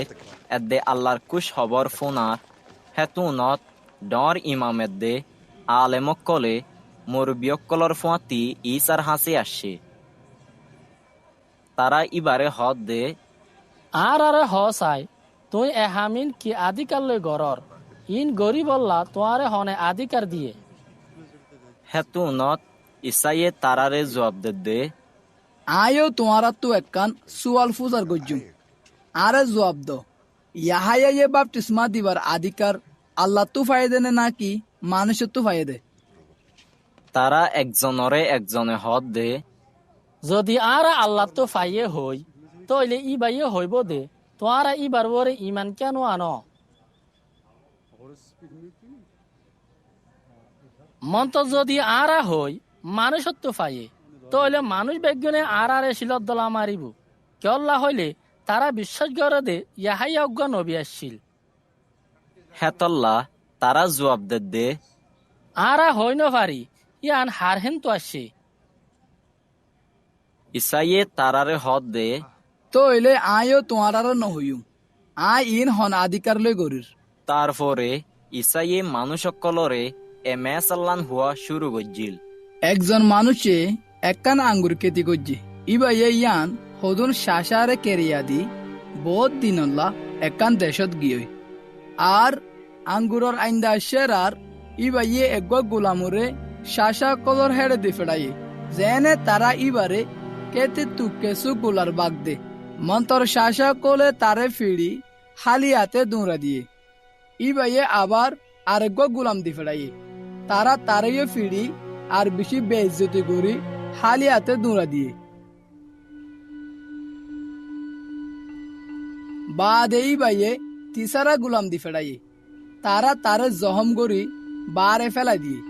এদে আল্লাহর কুশ খবর ফোনার হেতুনত ডর ইমাম এদে আলেমকলে মুরবিয়কলর ফুয়াতি ঈসার হাসি আসে তারা ইবারে হদ দে আর হ চাই তুই এহামিন কি আদিকার লই গরর ইন গরিবল্লা তোয়ারে হনে আদিকার দিয়ে হেতুনত ইসাইয়ে তারারে জবাব দে আয়ও তোমারা তো একখান সুয়াল ফুজার গজ্জুম আরে জবাব দ ইয়াহাইয়া ইয়ে বাপটিসমা দিবার আধিকার আল্লাহ তু ফায়দে নে নাকি মানুষের তু ফায়দে তারা একজনরে একজনে হদ দে যদি আর আল্লাহ তো ফাইয়ে হই তইলে ই বাইয়ে হইব দে তোয়ারা ইবার ওরে ইমান কেন আনো মন্ত যদি আরা হই মানুষত্ব ফাইয়ে তইলে মানুষ বেগুনে আরে শিলত দলা মারিব কেল্লা হইলে তারা বিশ্বাস করে দে ইয়াহাই অজ্ঞ নবী আসছিল হেতল্লা তারা জবাব দে আরা হই ন পারি ইয়ান হারহেন তো আসছে ইসাইয়ে তারারে হদ দে তো এলে আয়ও তোমার নহইম আয় ইন হন আধিকার লই গরির তারপরে ইসাইয়ে মানুষ সকলরে এমেসাল্লান হওয়া শুরু গজ্জিল একজন মানুষে একখান আঙ্গুর কেতি গজ্জি ইবাইয়ে ইয়ান হদুন শাসারে কেরিয়া দি বহুত দিনল্লা একখান দেশত গিয়ে আর আঙ্গুরর আইন্দা শেরার ইবাইয়ে এক গোলামুরে শাসা কলর হেড়ে দি ফেড়াইয়ে যেনে তারা ইবারে কেতে তুকে সুকুলার বাগ দে মন্তর শাসা কোলে তারে ফিড়ি হালি হাতে দুঁড়া দিয়ে ইবাইয়ে আবার আরেক গোলাম দি ফেড়াইয়ে তারা তারেও ফিড়ি আর বেশি বেইজ্জতি করি হালি হাতে দুঁড়া দিয়ে বাদ এই বাইয়ে তিসারা গুলাম দি ফেড়াইয়ে তারা তারে জহম করি বারে ফেলাই দিয়ে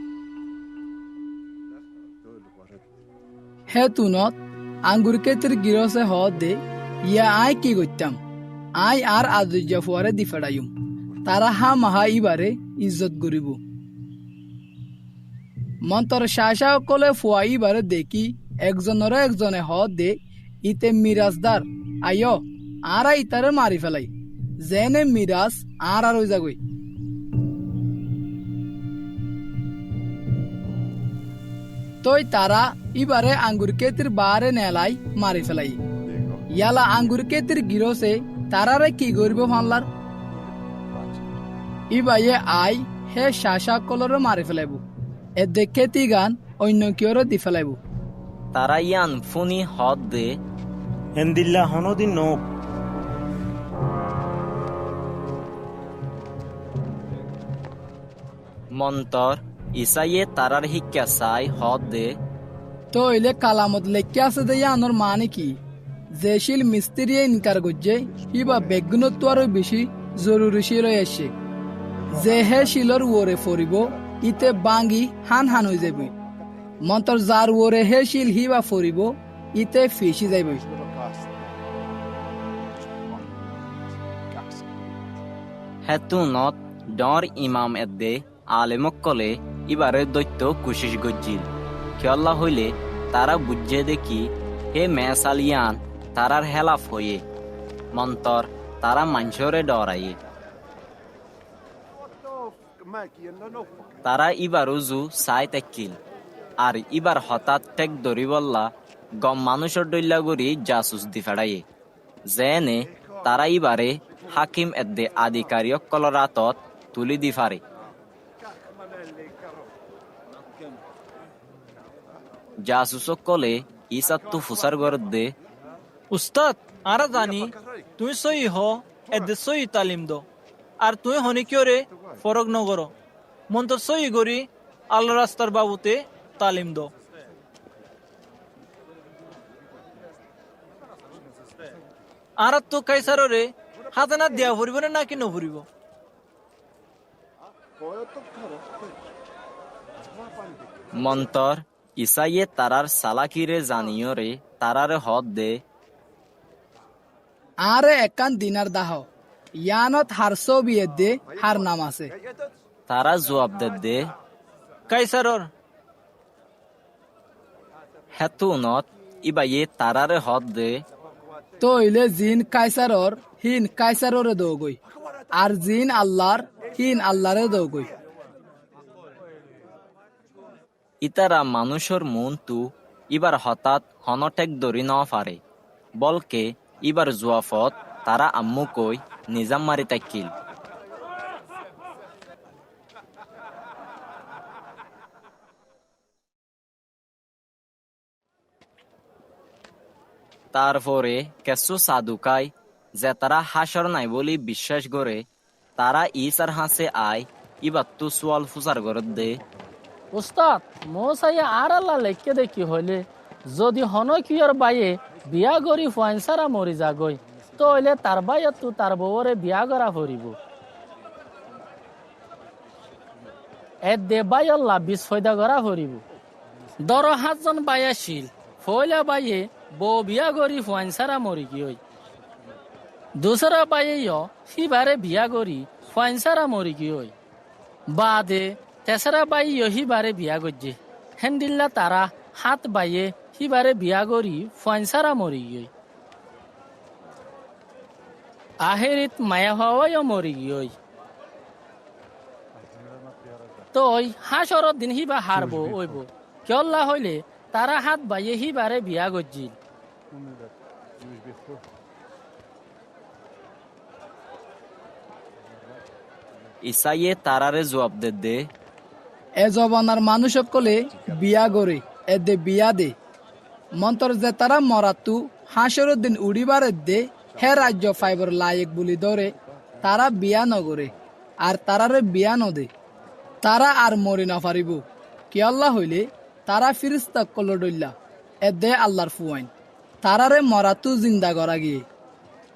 হে তুনত আঙ্গুর কেতির গিরসে হ দে ইয়া আয় কি করতাম আয় আর আদুজ্জা ফুয়ারে দি ফেড়াইম তারা হা মাহা ইবারে ইজ্জত করিব মন্তর শাসকলে ফুয়াইবারে দেখি একজনের একজনে হদ দে ইতে মিরাজদার আয় আর ইতারে মারি ফেলাই জেনে মিরাজ আর ওই যাগই তই তারা ইবারে আঙ্গুর কেতির বারে নেলাই মারি ফেলাই ইয়ালা আঙ্গুর কেতির গিরসে তারারে কি করব ফানলার ইবাইয়ে আই হে শাসকলরে মারি ফেলাইব এ দেখে তি গান অন্য কেউরে দি ফেলাইব তারা ইয়ান ফুনি হদ দে হেন্দিল্লা হনদিন নোক মন্তর ইসাইয়ে তারার শিক্ষা চাই হদ দে তো ইলে কালামত লেখকে আছে দে আনর মানে কি যে শিল মিস্ত্রি ইনকার করছে হিবা বেগুনত্ব আরো বেশি জরুরি শিল এসে যে হে শিলর ওরে ফরিব ইতে বাঙ্গি হান হান হয়ে যাবে মন্তর যার ওরে হে শিল হিবা ফরিব ইতে ফিসি যাইবে হেতুনত ডর ইমাম এদে আলেমকলে ইবারে দৈত্য কুশিস গজ্জিল খেয়াল্লা হইলে তারা বুঝে দেখি হে মেসালিয়ান তারার হেলাফ হয়ে মন্তর তারা মানুষরে ডরাইয়ে তারা ইবার উজু চাই তেকিল আর ইবার হঠাৎ টেক ধরি বললা গম মানুষের ডইল্লা গড়ি জাসুস দি ফেড়াইয়ে যেনে তারা ইবারে হাকিম এদে আধিকারিক কলরাতত তুলি দি ফারে জাসুসক কলে ইসাত্তু ফুসার গরদে উস্তাদ আরা জানি তুই সই হ এদে সই তালিম দো আর তুই হনি কিয় রে ফরক নগর মন তো সই গরি আল্লাহ রাস্তার বাবুতে তালিম দো আর তো কাইসার রে হাজানা দেয়া ভরিব না নাকি নভরিব মন্তর ইসাইয়ে তারার সালাকিরে জানিও রে তারারে হদ দে আরে একান দিনার দাহ ইয়ানত হারসো বিয়ে দে হার নাম আছে তারা জবাব দে কাইসারর হেতুনত ইবাইয়ে তারারে হদ দে তো ইলে জিন কাইসারর হিন কাইসাররে দৌগই আর জিন আল্লাহর হিন আল্লাহরে দৌগই ইতারা মানুষের মন তু ইবার হঠাৎ হনটেক ধরি ন পারে বলকে ইবার জুয়াফত তারা আম্মু কই নিজাম মারি তাকিল তারপরে কেসু সাধুকাই যে তারা হাসর নাই বলি বিশ্বাস করে তারা ইসার হাসে আয় ইবার তু সোয়াল ফুসার গরত দে উস্তাদ মৌসাইয়া আর আল্লাহ লেখকে দেখি হইলে যদি হনকিয়র বাইয়ে বিয়া গরি ফুয়াইনসারা মরি যাগই তো হইলে তার বাইয়ে তু তার বউরে বিয়া করা ফুরিব এ দে বাই আল্লাহ বিশ ফয়দা করা ফুরিব দর 7 জন বাইয়া শিল ফয়লা বাইয়ে বউ বিয়া গরি ফুয়াইনসারা মরি গিয়ে দুসরা বাইয়ে সিবারে বিয়া গরি ফুয়াইনসারা মরি গিয়ে বাদে তেসরা বাই হিবারে বিয়া গজ্জে হেন্দিল্লা তারা হাত বাইয়ে হিবারে বিয়া গরি ফুয়াইনসারা মরি গিয়ে আহেরিত মায়া হওয়াও মরি গিয়ে তো হাসর দিন হিবা হারব ওইব কেল্লা হইলে তারা হাত বাইয়ে হিবারে বিয়া গজ্জিল ইসাইয়ে তারারে জবাব দে এ জবানার মানুষ সকলে বিয়া গরে এ দে বিয়া দে মন্তর যে তারা মরাতু হাসর দিন উড়িবার দে হে রাজ্য ফাইবর লায়ক বলি ধরে তারা বিয়া নগরে আর তারারে বিয়া নদে তারা আর মরি না পারিব কি আল্লাহ হইলে তারা ফিরিস্তা কল ডইল্লা এ দে আল্লাহর ফুয়াইন তারারে মরাতু জিন্দা করা গিয়ে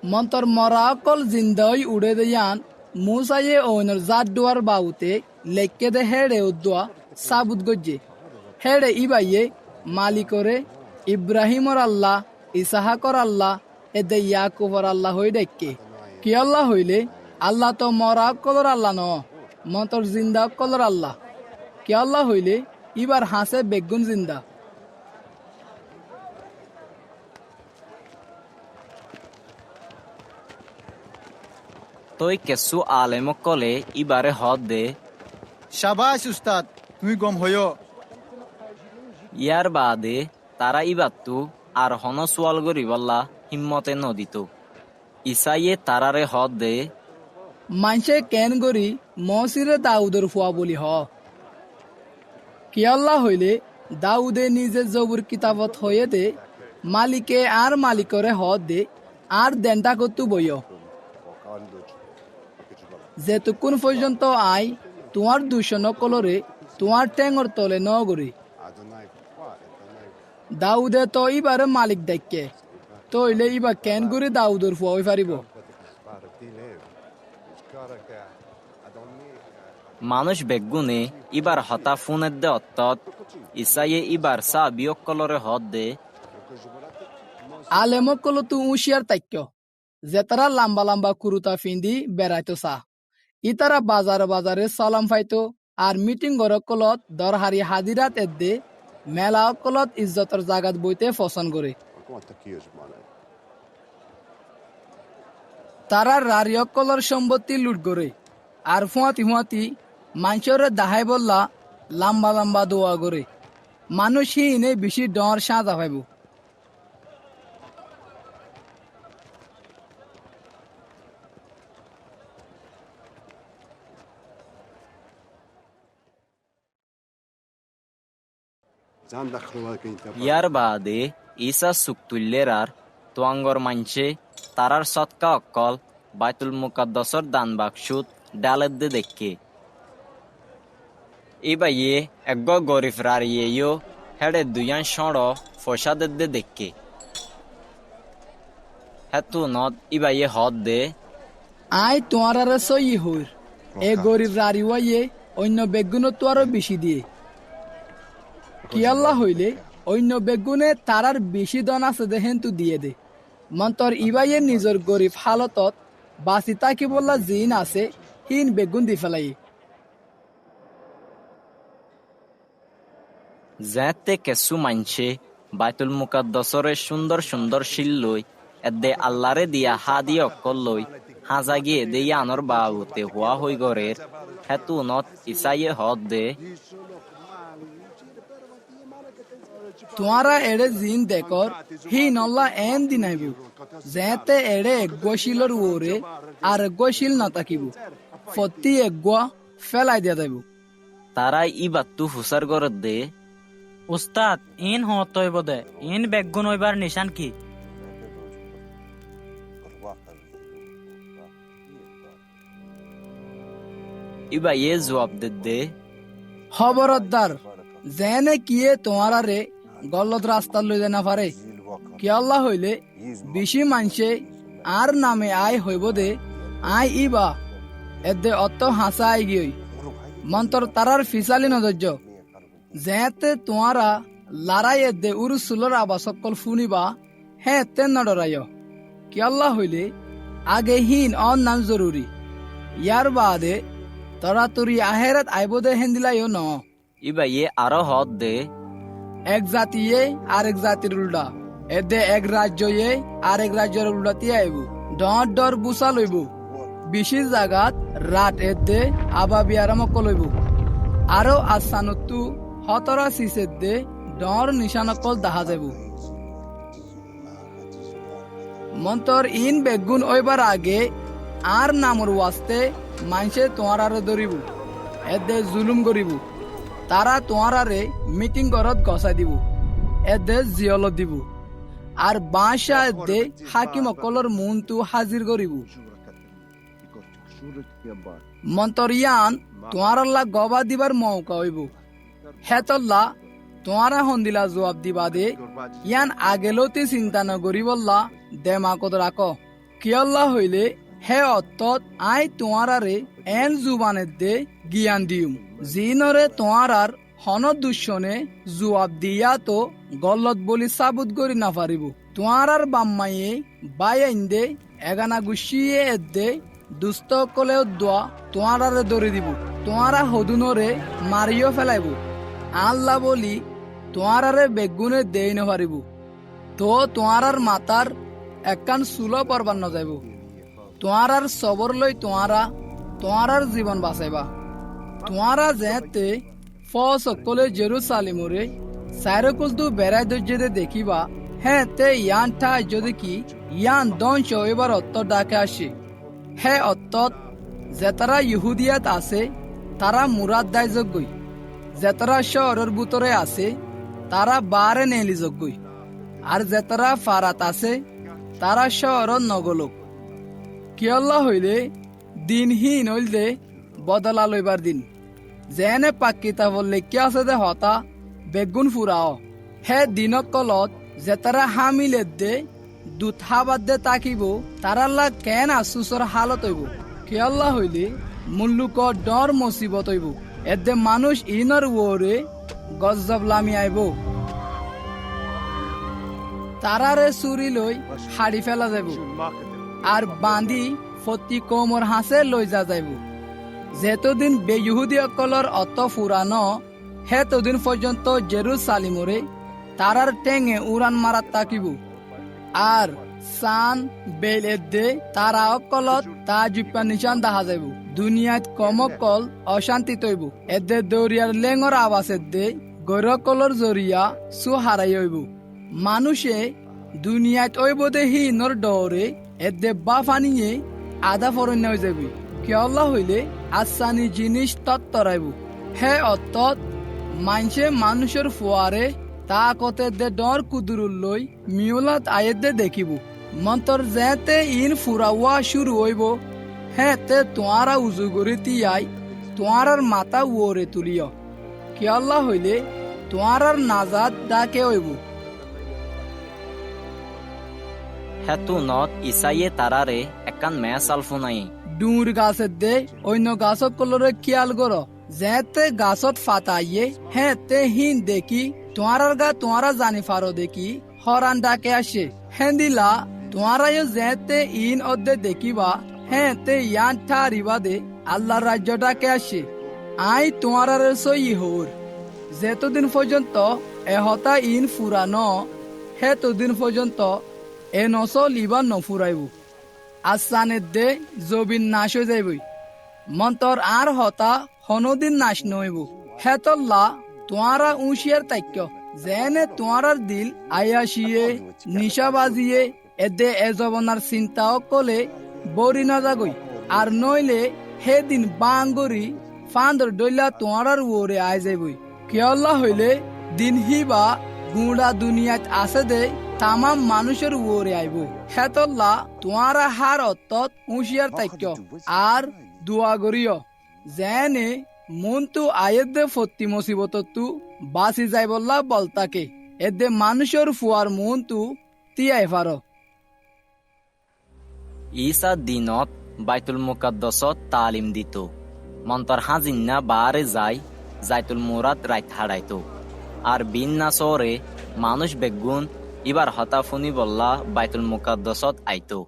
মন্তর মরা অকল জিন্দাই উড়ে দেয়ান মুসাইয়ে ওইনর জাত ডুয়ার বাউতে লেখকে দে হেড়ে উদ্দোয়া সাবুত গজ্জে হেড়ে ইবাইয়ে মালিকরে ইব্রাহিমর আল্লাহ ইসাহাকর আল্লাহ এ দে ইয়াকুবর আল্লাহ হই ডেকে কি আল্লাহ হইলে আল্লাহ তো মরা কলর আল্লাহ ন মন্তর জিন্দা কলর আল্লাহ কে আল্লাহ হইলে ইবার হাসে বেগুন জিন্দা তই কেঁচু আলেমক কলে ইবারে হদ দে। শাবাশ উস্তাদ, তুমি গম হইও। ইয়ার বাদে তারা ইবাত্তু আর হন সোয়াল গরি বল্লা হিম্মতে নদিত। ইসাইয়ে তারারে হদ দে। মানসে কেন গরি মসিরে দাউদের ফুয়া বলি হ কি আল্লাহ হইলে দাউদে নিজে জবুর কিতাবত হয়ে দে মালিকে আর মালিকরে হদ দে আর দেনটা করতু বইয় যেতক্ষণ পর্যন্ত আই তোমার দূষণ কলরে তোমার টেঙর তলে নগরী দাউদে তো ইবারে মালিক দেখকে তইলে ইবা কেন করে দাউদর ফুয়া হই পারিব মানুষ বেগুনে ইবার হতা ফোনের দে অত্তত ইসাইয়ে ইবার সা বিয়ক কলরে হদ দে। আলেমক কলো তু উশিয়ার তাক্য যে তারা লম্বা লম্বা কুরুতা ফিন্দি বেড়াইতো চা ইতারা বাজারে বাজারে সালাম ফাইতো আর মিটিং ঘর কলত দরহারি হাজিরাত এদে মেলা কলত ইজ্জতর জাগাত বইতে ফসন করে তারা রারিয়ক কলর সম্পত্তি লুট করে আর ফুয়াতি ফুয়াতি মানুষের দাহাই বললা লম্বা লম্বা দোয়া করে মানুষ হিনে বেশি ডর সাজা পাইব ইয়ার বাদে ইসা সুকতুল্লেরার তোয়াঙ্গর মানছে তারার সৎকা অক্কল বাইতুল মুকাদ্দসর দান বাক্সুত ডালের দে দেখকে ইবাইয়ে এগ গরিফ রারিয়েও হেডে দুয়ান সড় ফসাদের দে দেখকে হেতু নদ ইবাইয়ে হদ দে। আই তোমার সই হইর এ গরিব রারিওয়াইয়ে অন্য বেগুন তো আরো বেশি দিয়ে কি আল্লাহ হইলে অন্য বেগুনে তারার বেশি দন আছে দেখেন তু দিয়ে দে মন্তর ইবাইয়ে নিজের গরিব হালতত বাসি তাকি বললা জিন আছে হিন বেগুন দি ফেলাই যেতে কেঁচু মানছে বাইতুল মুকাদ্দসরে সুন্দর সুন্দর শিল লই এদে আল্লাহরে দিয়া হা দিয়ে অক্কল লই হাজা গিয়ে দে আনর বাবুতে হওয়া হই গরের হেতু নত ইসাইয়ে হদ দে। তোমারা এড়ে জিন দেখর হি নল্লা এন দিনাইব যেতে এড়ে এগুয়াশিলর ওরে আর এগুয়াশিল না তাকিব ফতি এগুয়া ফেলাই দিয়া যাইব তারা ইবাত্তু হুসার গরত দে। উস্তাদ ইন হত হইব দে ইন বেগুন হইবার নিশান কি ইবা ইয়ে জবাব দে খবরদার জেনে কিয়ে তোমারারে গলত রাস্তা লই না পারে কি আল্লাহ হইলে বেশি মানছে আর নামে আই হইব দে আই ইবা এদে অত হাসা আই গিয়ে মন্তর তারার ফিসালি নজর্য যেতে তোমারা লড়াই এদে উরুসুলর আবাসকল ফুনিবা হে তেন নডরাইয় কি আল্লাহ হইলে আগে হিন অন নাম জরুরি ইয়ার বাদে তরা তুরি আহেরাত আইব দে হেন্দিলাইও ন ইবা ইয়ে আরো হদ দে। এক জাতিয়ে আরেক জাতির উল্টা এদে এক রাজ্য আরেক রাজ্যের উল্টাতে আইব ডর ডর বুসা লইব বেশি জাগাত রাত এদে আবা বিয়ারামক লইব আরো আসানতু হতরা সিসেদ দে ডর নিশানকল দেখা যাব মন্তর ইন বেগুন ওইবার আগে আর নামর ওয়াস্তে মানসে তোমারারে ধরিব এদে জুলুম করিব তারা তোমারারে মিটিং ঘরত গছাই দিব এদে জিয়লত দিব আর বাঁশা এদে হাকিম অকলর মুনতু হাজির করিব মন্তরিয়ান তোমারাল্লা গবা দিবার মৌকা হইব হেতল্লা তোমারা হন্দিলা জবাব দিবা দে ইয়ান আগেলতে চিন্তা নগরি বললা দেমা কত রাখ কিয়ল্লা হইলে হে অত্তত আই তোমারারে এন জুবানের দে জ্ঞান দিউম জিনরে তোমারার হন দুঃসনে জবাব দিয়া তো গল্লত বলি সাবুত করি না পারিব তোমারার বাম্মাইয়ে বাইন দে এগানা গুছিয়ে এদে দুস্থ কলেও দোয়া তোমারারে দরে দিব। তোমারা হদুনরে মারিও ফেলাইব আল্লাহ বলি তোমারারে বেগুনে দেই নপারিব তো তোমারার মাতার একখান চুলো পরবার ন যাইব তোমারার সবর লই তোমারার জীবন বাঁচাইবা তোমারা যেতে সকলে জেরুসালিমরে সাইরকুলতু বেড়াই দর্জে দেখিবা হ্যাঁ তে ইয়ান ঠাই যদি কি ইয়ান দংশ এবার অত্তর ডাকে আসে হ্যাঁ অত্তত যেতারা ইহুদিয়াত আছে তারা মুরাদ দায় যোগ্যই যেতারা শহরের ভিতরে আছে তারা বারে নেলি যোগ্যই আর যেতারা ফারাত আছে তারা শহরের নগলোক কিয়ল্লা হইলে দিনহীন হইলে বদলা লইবার দিন যেনে পাকিতা বললে কি আছে দে হতা বেগুন ফুরাও হে দিনক কলত যেতারা হামিলে দে দুধ হাবাদ দে তাকিব তারাল্লা কেন আসুসর হালত হইব কিয়ল্লা হইলে মুল্লুক ডর মুসিবত হইব এদে মানুষ ইনর ওরে গজব লামি আইব তারারে চুরি লই হাড়ি ফেলা যাব আর বাঁধি ফতি কোমর হাসে লই যা যাইব যেতদিন বেইহুদি অকলর অত ফুরানো হেতদিন পর্যন্ত জেরুসালিমরে তারার টেঙে উড়ান মারাত তাকিব আর সান বেল এদে তারা অকলত তা জুপা নিশান দেখা যাইব দুনিয়াত কমকল অশান্তি তৈব এদে দরিয়ার লেঙর আওয়াজ এদে গৈরকলর জরিয়া সু হারাই হইব মানুষে দুনিয়াত ওইব দে হিনর ডরে এদে বা ফানিয়ে আধা ফরন্য হয়ে যাবি কিয়ল্লা হইলে আসানি জিনিস তত্তরাইব হে অত্তত মানছে মানুষের ফুয়ারে তা কতে দে ডর কুদুরুল লই মিউলাত আয়ের দে দেখিব মন্তর যেতে ইন ফুরাওয়া শুরু হইব হ্যাঁ তে তোমারা উজু করে তিয়াই তোমার মাথা ওরে তুলিও কিয়ল্লা হইলে তোমার নাজাদ ডাকে হইব হেতু নত ইসাইয়ে তারারে একান মেসাল ফুনাই ডুর গাছের দে অন্য গাছত কলরে খেয়াল কর যেতে গাছত ফাতাইয়ে হ্যাঁ তে হিন দেখি তোমার গা তোমারা জানি ফারো দেখি হরান ডাকে আসে হ্যাঁ দিলা তোমারাও যেতে ইন অর্ধে দেখিবা হ্যাঁ তে ইয়ান ঠারিবা দে আল্লাহর রাজ্য ডাকে আসে আই তোমার সই হোর যেতদিন পর্যন্ত এহতা ইন ফুরানো হেতদিন পর্যন্ত এ নস লিবা নফুরাইব আসানের দে জবিন নাশ হয়ে যাইবই মন্তর আর হতা হনদিন নাশ নইব হেতল্লা তোমারা উঁশিয়ার তাক্য যেনে তোমার দিল আয়াসিয়ে নিশা বাজিয়ে এদে এজবনার চিন্তাও কলে বরি না যাগই আর নইলে হেদিন বাঙ্গরি ফান্দর ডইলা তোমার ওরে আয় যাইবই কিয়ল্লা হইলে দিন হিবা গুড়া দুনিয়াত আছে দে তামাম মানুষের ওরে আইব হেতল্লা তোমারা হার অত্তত উঁশিয়ার তাক্য আর দোয়া করিও যেনে মনতু আয়েদে ফত্তি মুসিবত তু বাসি যাই বললা বলতাকে এদে মানুষের ফুয়ার মনতু তিয়াই ফারো ঈসা দিনত বাইতুল মুকাদ্দাসত তালিম দিত মন্তর হাজিন্না বারে যাই জাইতুল মুরাদ রাইত হারাইতো আর বিন্না সরে মানুষ বেগুন এবার হতাফুনি বললা বাইতুল মুকাদ্দাসত আইতো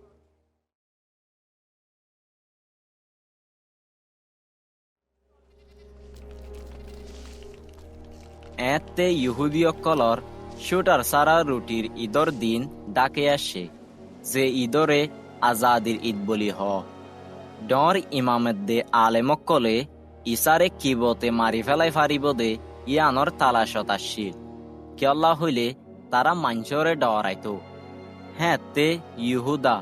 এতে ইহুদিয়কলর শুটার সারা রুটির ঈদর দিন ডাকে আসে যে ঈদরে আজাদির ঈদ বলি হ ডর ইমামের দে আলেমকলে ইসারে কিবতে মারি ফেলাই ফারিব দে ইয়ানর তালাশত আসছিল কিয়ল্লা হইলে তারা মাঞ্চরে ডরাইতো হ্যাঁ তে ইহুদা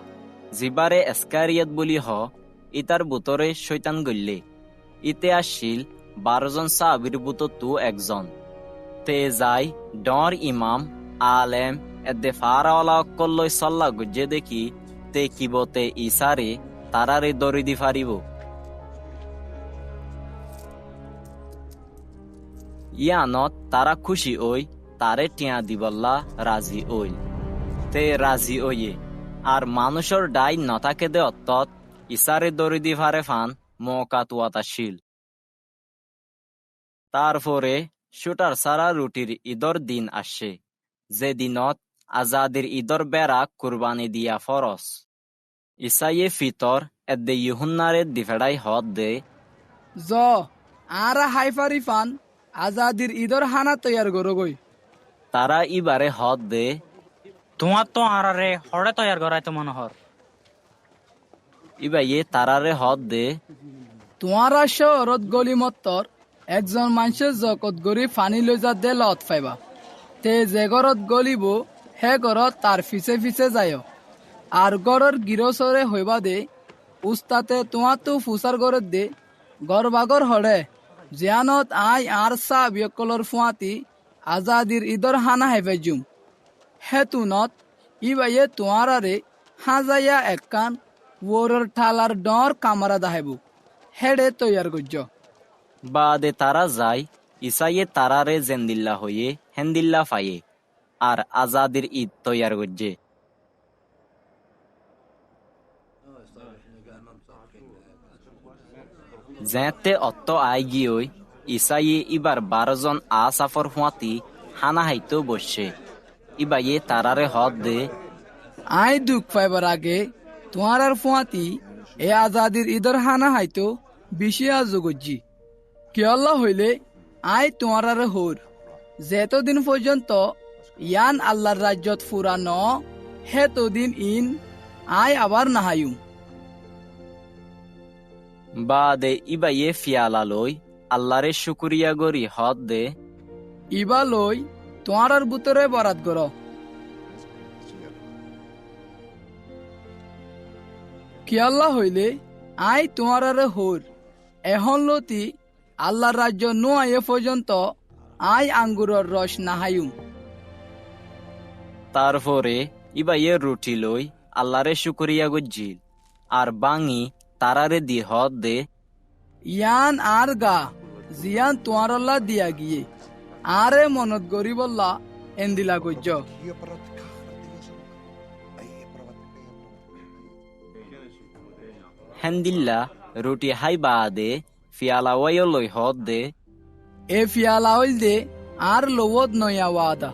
জিবারে এসকারিয়ত বলি হ ইতার বুতরে শৈতান গল্লে ইতে আসছিল 12 জন সাহাবীর বুতর তু একজন তে যাই ডর ইমাম আলেম এদে ফারাওয়ালা অক্কল্লই সল্লা গুজ্জে দেখি তে কিবতে ইসারে তারারে দরিদি ফারিব ইয়ানত তারা খুশি ওই তারে টিয়া দিবল্লা রাজি ওই তে রাজি ওয়ে আর মানুষের ডাই নথাকে দে অত্তত ইসারে দরিদি ফারে ফান মৌকা তুয়াতাশীল তারপরে শুটার সারা রুটির ঈদর দিন আসে যে দিনত আজাদের ঈদর বেড়া কুরবানি দিয়া ফরস ইসাইয়ে ফিতর এদে ইহুন্নারে দিফেড়াই হদ দে জ আরা হাইফারি ফান আজাদির ঈদর হানা তৈয়ার গরগই তারা ইবারে হদ দে তোমার তো আরারে হরে তৈয়ার করাইতো মনোহর। ইবাইয়ে তারারে হদ দে তোমারা শহরত গলিমত্তর একজন মানুষের জগত গরি ফানি লৈ যা দে লত পাইবা তে যে ঘরত গলিব হে ঘরত তার ফিসে ফিসে যায় আর গড়র গিরসরে হইবা দে উস্তাতে তোমার তো ফুসার গরত দে গড়বাগর হরে জিয়ানত আই আর সা বিয়কলর ফুয়াতি আজাদির ঈদর হানা হেফেজুম হেতুনত ইবাইয়ে তোমারারে হাজাইয়া একখান ওরর ঠালার ডর কামারা দাহেবু হেডে তৈয়ার গজ্জ বাদে তারা যায় ইসাইয়ে তারারে জেন্দিল্লা হয়ে হেন্দিল্লা ফাইয়ে আর আজাদির ঈদ তৈয়ার গজ্জে। যেতে অত্ত আই গিয়ে ইসাইয়ে ইবার 12 জন আসাফর হুঁয়াতি হানা হাইতো বসছে। ইবাইয়ে তারারে হদ দে আই দুঃখ পাইবার আগে তোমার আর ফুয়াতি এ আজাদির ঈদর হানা হাইতো বেশি আজ গজ্জি কেয়াল্লা হইলে আই তোমার আর হোর যেতদিন পর্যন্ত ইয়ান আল্লাহর রাজ্যত ফুরা ন হেতদিন ইন আই আবার নাহায়ুম। বাদে ইবাইয়ে ফিয়ালা লই আল্লাহরে শুকুরিয়া গরি হদ দে ইবা লই তোমার আর বুতরে বরাত গর কিয়াল্লা হইলে আই তোমার আর হোর এখন লতি আল্লাহর রাজ্য নো আইয়ে পর্যন্ত আই আঙ্গুরর রস নাহায়ুম। তারপরে ইবাইয়ে রুটি লই আল্লাহরে শুকুরিয়া গজ্জিল আর বাঙি তারারে দি হদ দে ইয়ান আর গা জিয়ান তোমার আল্লাহ দিয়া গিয়ে আরে মনত গরিবল্লা এন্দিলা গজ্জ হেন্দিল্লা রুটি হাই বাদে ফিয়ালা ওয়াইও লই হদ দে এ ফিয়ালা হইল দে আর লোবত নয়া ওয়াদা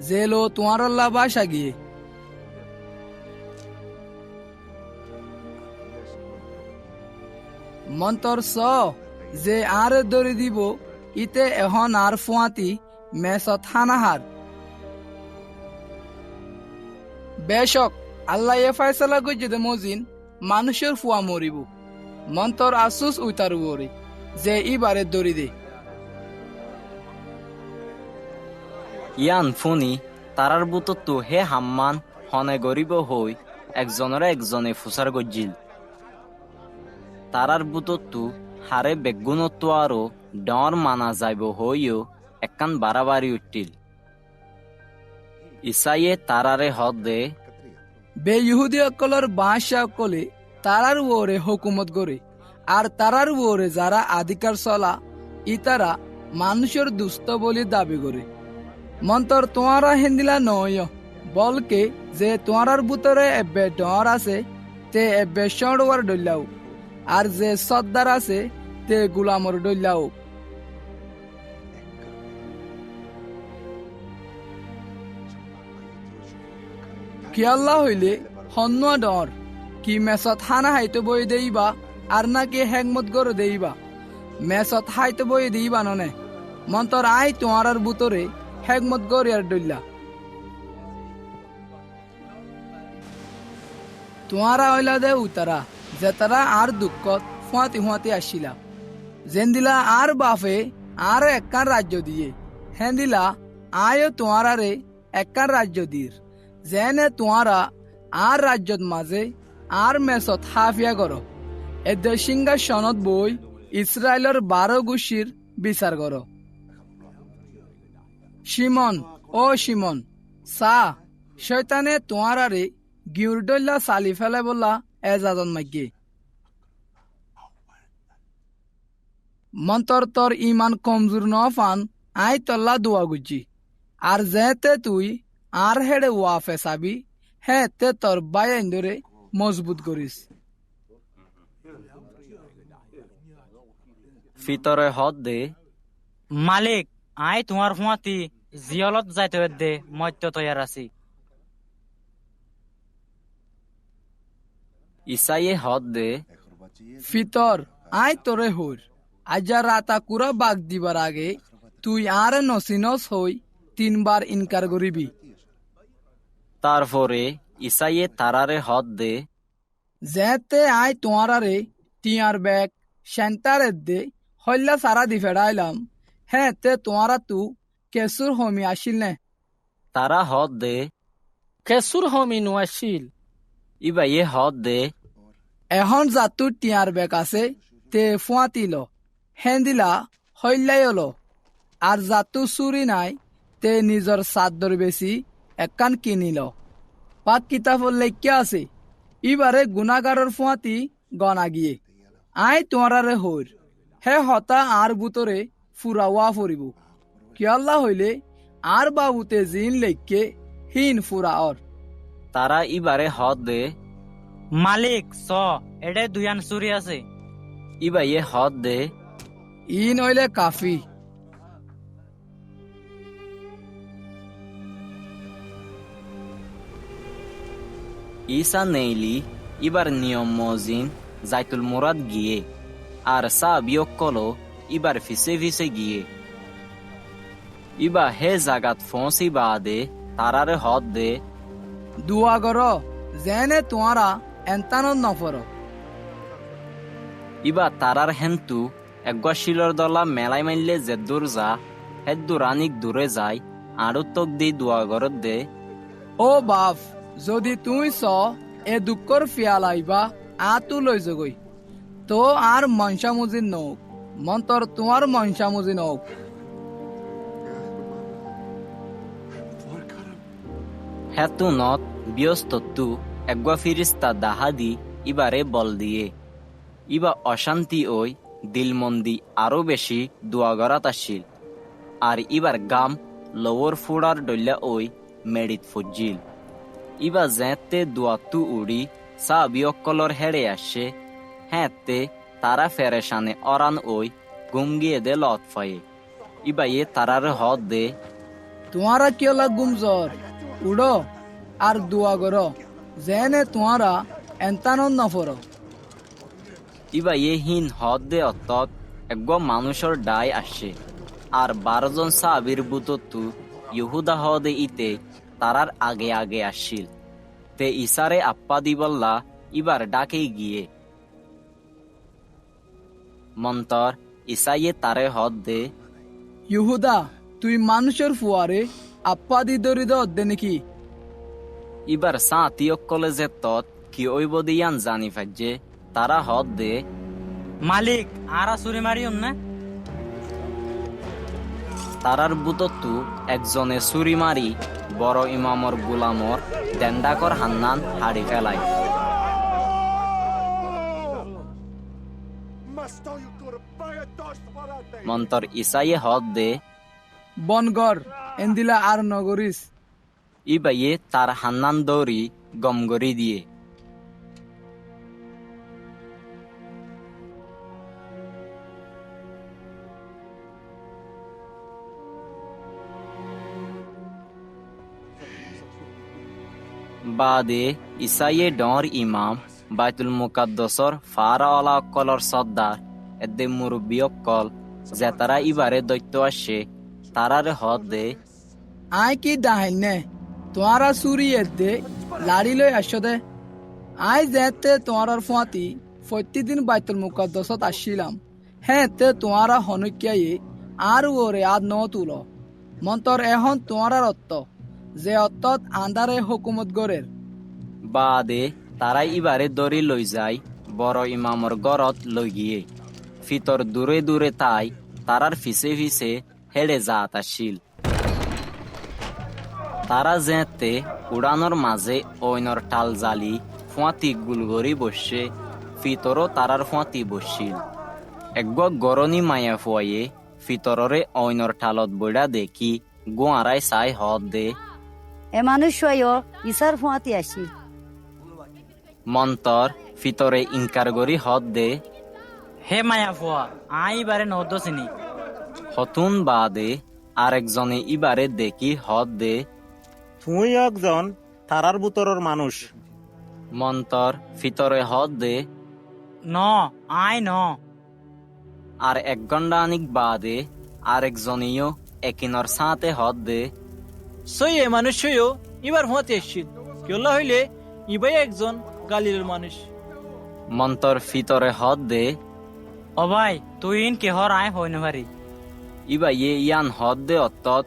যে লো তোমার আল্লাহ বাসা গিয়ে মন্তর স যে আর দরি দিব ইতে এখন আর ফুয়াতি মেসত হানাহার বেশক আল্লাহ এ ফায়সালা গজ্জে দে মজিন মানুষের ফুয়া মরিব মন্তর আসুস উইতার উড়ি যে ইবারে দরি দে ইয়ান ফুনি তারার বুতত্তু হে হাম্মান হনে গরিব হই একজনের একজনে ফুসার গজ্জিল তারার বুতত্তু হারে বেগুনত্ব আরো ডর মানা যাইব হইও একখান বাড়াবাড়ি উঠিল ইসাইয়ে তারারে হদ দে বে ইহুদি অকলর বাদশা অকলে তারার ওরে হুকুমত গড়ে আর তারার ওরে যারা আধিকার চলা ইতারা মানুষের দুস্থ বলি দাবি করে মন্তর তোমারা হিন্দিলা নয় বলকে যে তোমার ভিতরে এবে ডর আছে তে এবে সড়ওয়ার ডইলাও আর যে সর্দার আছে তে গুলামর ডইলাও কি আল্লাহ হইলে হন্নুয়া ডর কি মেসত হানা হাইতে বই দেইবা আর নাকি হেকমত গড়ে দেইবা মেসত হাইতে বই দেইবা ননে মন্তর আই তোমার ভিতরে হেকমত গড়িয়ার ডইলা তোমারা হইলা দে উতারা যে তারা আর দুঃখত ফুয়াতি ফুয়াতি আসিলা যেন দিলা আর বাফে আর একখান রাজ্য দিয়ে হেন দিলা আয়ও তোমারারে একখান রাজ্য দির যেনে তোমারা আর রাজ্যত মাঝে আর মেসত হাফিয়া করো এদের সিংহাসনত বই ইসরায়েলের 12 গোষ্ঠীর বিচার করো শিমন ও শিমন সা শয়তানে তোমারারে গিউরডল্লা সালি ফেলে বললা এজাজন মাইগে মন্তর তোর ইমান কমজোর ন ফান আই তল্লা দোয়া গুজি আর যেতে তুই আর হেডে ওয়াফে চাবি হে তে তোর বায়াইন ধরে মজবুত করিস ফিতরে হদ দে মালিক আই তোমার ফুয়াতি জিয়লত যাইতে দে মত্য তৈয়ার আছি ইসাইয়ে হদ দে ফিতর আই তোরে হইর আজা রাতা কুরা বাগ দিবার আগে তুই আর নসিনস হই 3 বার ইনকার করিবি। তারপরে ইসাইয়ে তারারে হদ দে, যেতে আই তোমারারে টিয়ার ব্যাগ সেন্টারে দে হল্লা সারা দি ফেড়াইলাম, হ্যাঁ তে তোমারা তু কেসুর হমি আসিল নে। তারা হদ দে, কেসুর হমি নোয়াশিল। ইবাইয়ে হদ দে, এখন জাতু টিয়ার ব্যাগ আছে তে ফুয়াতিল হেন্দিলা হল্লাই হলো, আর জাতু চুরি নাই তে নিজর চাদর বেশি একান কিনিল। পাক কিতাবর লেখিয়া আছে ইবারে গুণাগারর ফুয়াতি গনা গিয়ে আই তোমারারে হইর হে হতা আর বুতরে ফুরাওয়া ফুরিব, কিয়াল্লা হইলে আর বাবুতে জিন লেখকে হিন ফুরা অর। তারা ইবারে হদ দে, মালিক স এডে দুয়ান চুরি আছে। ইবাইয়ে হদ দে, ইন হইলে কাফি। ঈসা নেইলি ইবার নিয়ম মজিন জাইতুল মুরাদ গিয়ে, আর সাহাবিয়কলো ইবার ফিসে ফিসে গিয়ে। ইবা হে জাগাত ফসি বাদে তারারে হদ দে, দুয়া গর যেনে তোমারা এন্তানত নফর। ইবা তারার হেন্তু একগা শিলর দলা মেলাই মাইলে যে দূর যা হে দূরানিক দূরে যায়, আরো তক দি দুয়া গরত দে, ও বাপ যদি তুই চ এ দুঃখর ফিয়াল আইবা আতু লৈ যগই তো আর মনসা মুজি নৌক মন্তর তোমার মনসা মুজি নৌক। হেতু নত ব্যস্ততু একগা ফিরিস্তা দাহাদি ইবারে বল দিয়ে। ইবা অশান্তি ওই দিলমন্দি আরো বেশি দোয়া গরাত আসিল, আর ইবার গাম লওর ফুড়ার ডল্লা ওই মেডিত ফুজিল। ইবা যেতে দোয়াতু উড়ি সাবিয়কলর হেড়ে আসে, হ্যাঁতে তারা ফেরেশানে অরান ওই গুমগিয়ে দে লত ফায়ে। ইবা ইয়ে তারার হদ দে, তোমারা কেলা গুমজর উড়ো আর দুয়া গর যেনে তোমারা এন্তানত নফর। ইবা ইয়ে হিন হদ দে অতত একগা মানুষের ডাই আসে, আর 12 জন সাহাবীর বুততু ইহুদা হদে ইতে তারার আগে আগে আসিল। তে ইসারে আপ্পা দিবল্লা ইবার ডাকেই গিয়ে। মন্তর ইসাইয়ে তারে হদ দে, ইহুদা তুই মানুষের ফুয়ারে আপ্পা দি দরিদ দে নাকি? ইবার সাঁতিয়ক কলেজে তত কি ওইব দিয়ান জানি ফাজে তারা হদ দে, মালিক আরা চুরি মারিও না। তারার বুততু একজনে চুরি মারি বড় ইমামর গুলামর দেন্ডাকর হান্নান হাড়ি ফেলাই। মন্তর ইসাইয়ে হদ দে, বনগর এন্দিলা আর নগরিস। ইবাইয়ে তার হান্নান দৌড়ি গমগরি দিয়ে। বাদে ইসাইয়ে ডর ইমাম বাইতুল মুকাদ্দসর ফারাওয়ালা অক্কলর সর্দার এদে মুরব্বী অক্কল যে তারা ইবারে দৈত্য আসে তারারে হদ দে, আই কি ডাহেন নে তোমারা চুরি দে লাড়ি লই আসো দে। আই যেতে তোমার ফুয়াতি প্রতিদিন বাইতুল মুকাদ্দসত আসছিলাম, হ্যাঁ তে তোমারা হনকিয়াই আর ওরে আদ ন তুল। মন্তর এখন তোমার অত্ত যে অত্তত আন্দারে হুকুমত গরের। বাদে তারাই ইবারে দড়ি লই যায় বড় ইমামর গরত লই গিয়ে। ফিতর দূরে দূরে তাই তারার ফিসে ফিসে হেড়ে যাত আসিল। তারা যেতে উড়ানোর মাঝে ঐনর টাল জালি ফুয়াতি গুলগরি বসে, ফিতরও তারার ফুয়াতি বসিল। একগ গরনি মায়া ফুয়ায়ে ফিতররে ঐনর টালত বইড়া দেখি গোয়ারাই চাই হদ দে, এ মানুষ ইসার ফুয়াতি আসি। মন্তর ফিতরে ইনকার গরি হদ দে, হে মায়া ফুয়া আই বারে নদ্দ চিনি। হতুন বাদে আরেকজনে ইবারে দেখি হদ দে, তুই একজন তারার বুতরের মানুষ। মন্তর ফিতরে হদ দে, ন আই ন। আর 1 ঘন্টা আনিক বাদে আরেকজনীয় একিনর সাথে হদ দে সই এ মানুষও এবার হতে এসছিল কেল্লা হইলে ইবাই একজন গালিলের মানুষ। মন্তর ফিতরে হদ দে ও ভাই তুই ইন কেহর আয় হই না পারি। ইবাইয়ে ইয়ান হদ দে অত্তত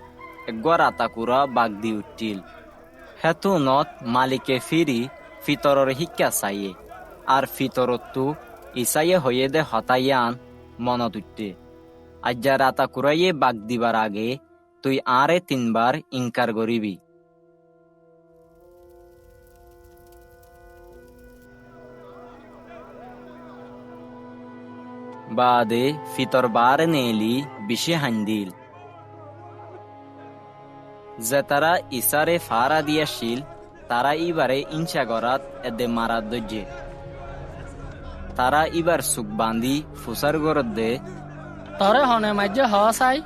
একবার আতাকুরা বাগ দি উঠিল। হেতু নত মালিকে ফিরি ফিতরর শিক্ষা চাইয়ে আর ফিতরতু ইসাইয়ে হয়ে দে হতাইয়ান মনত উঠতে। আজ্জা রাতা কুরাইয়ে বাগ দিবার আগে তুই আরে 3 বার ইনকার করিবি। বাদে ফিতর বার নেলি বিশে হান্দিল যে তারা ইসারে ফারা দিয়াশীল তারা ইবারে ইনসা গরাত এদে মারাত দজ্জে। তারা ইবার সুখ বান্ধি ফুসার গরত দে তরে হনে মাঝে হওয়া চাই।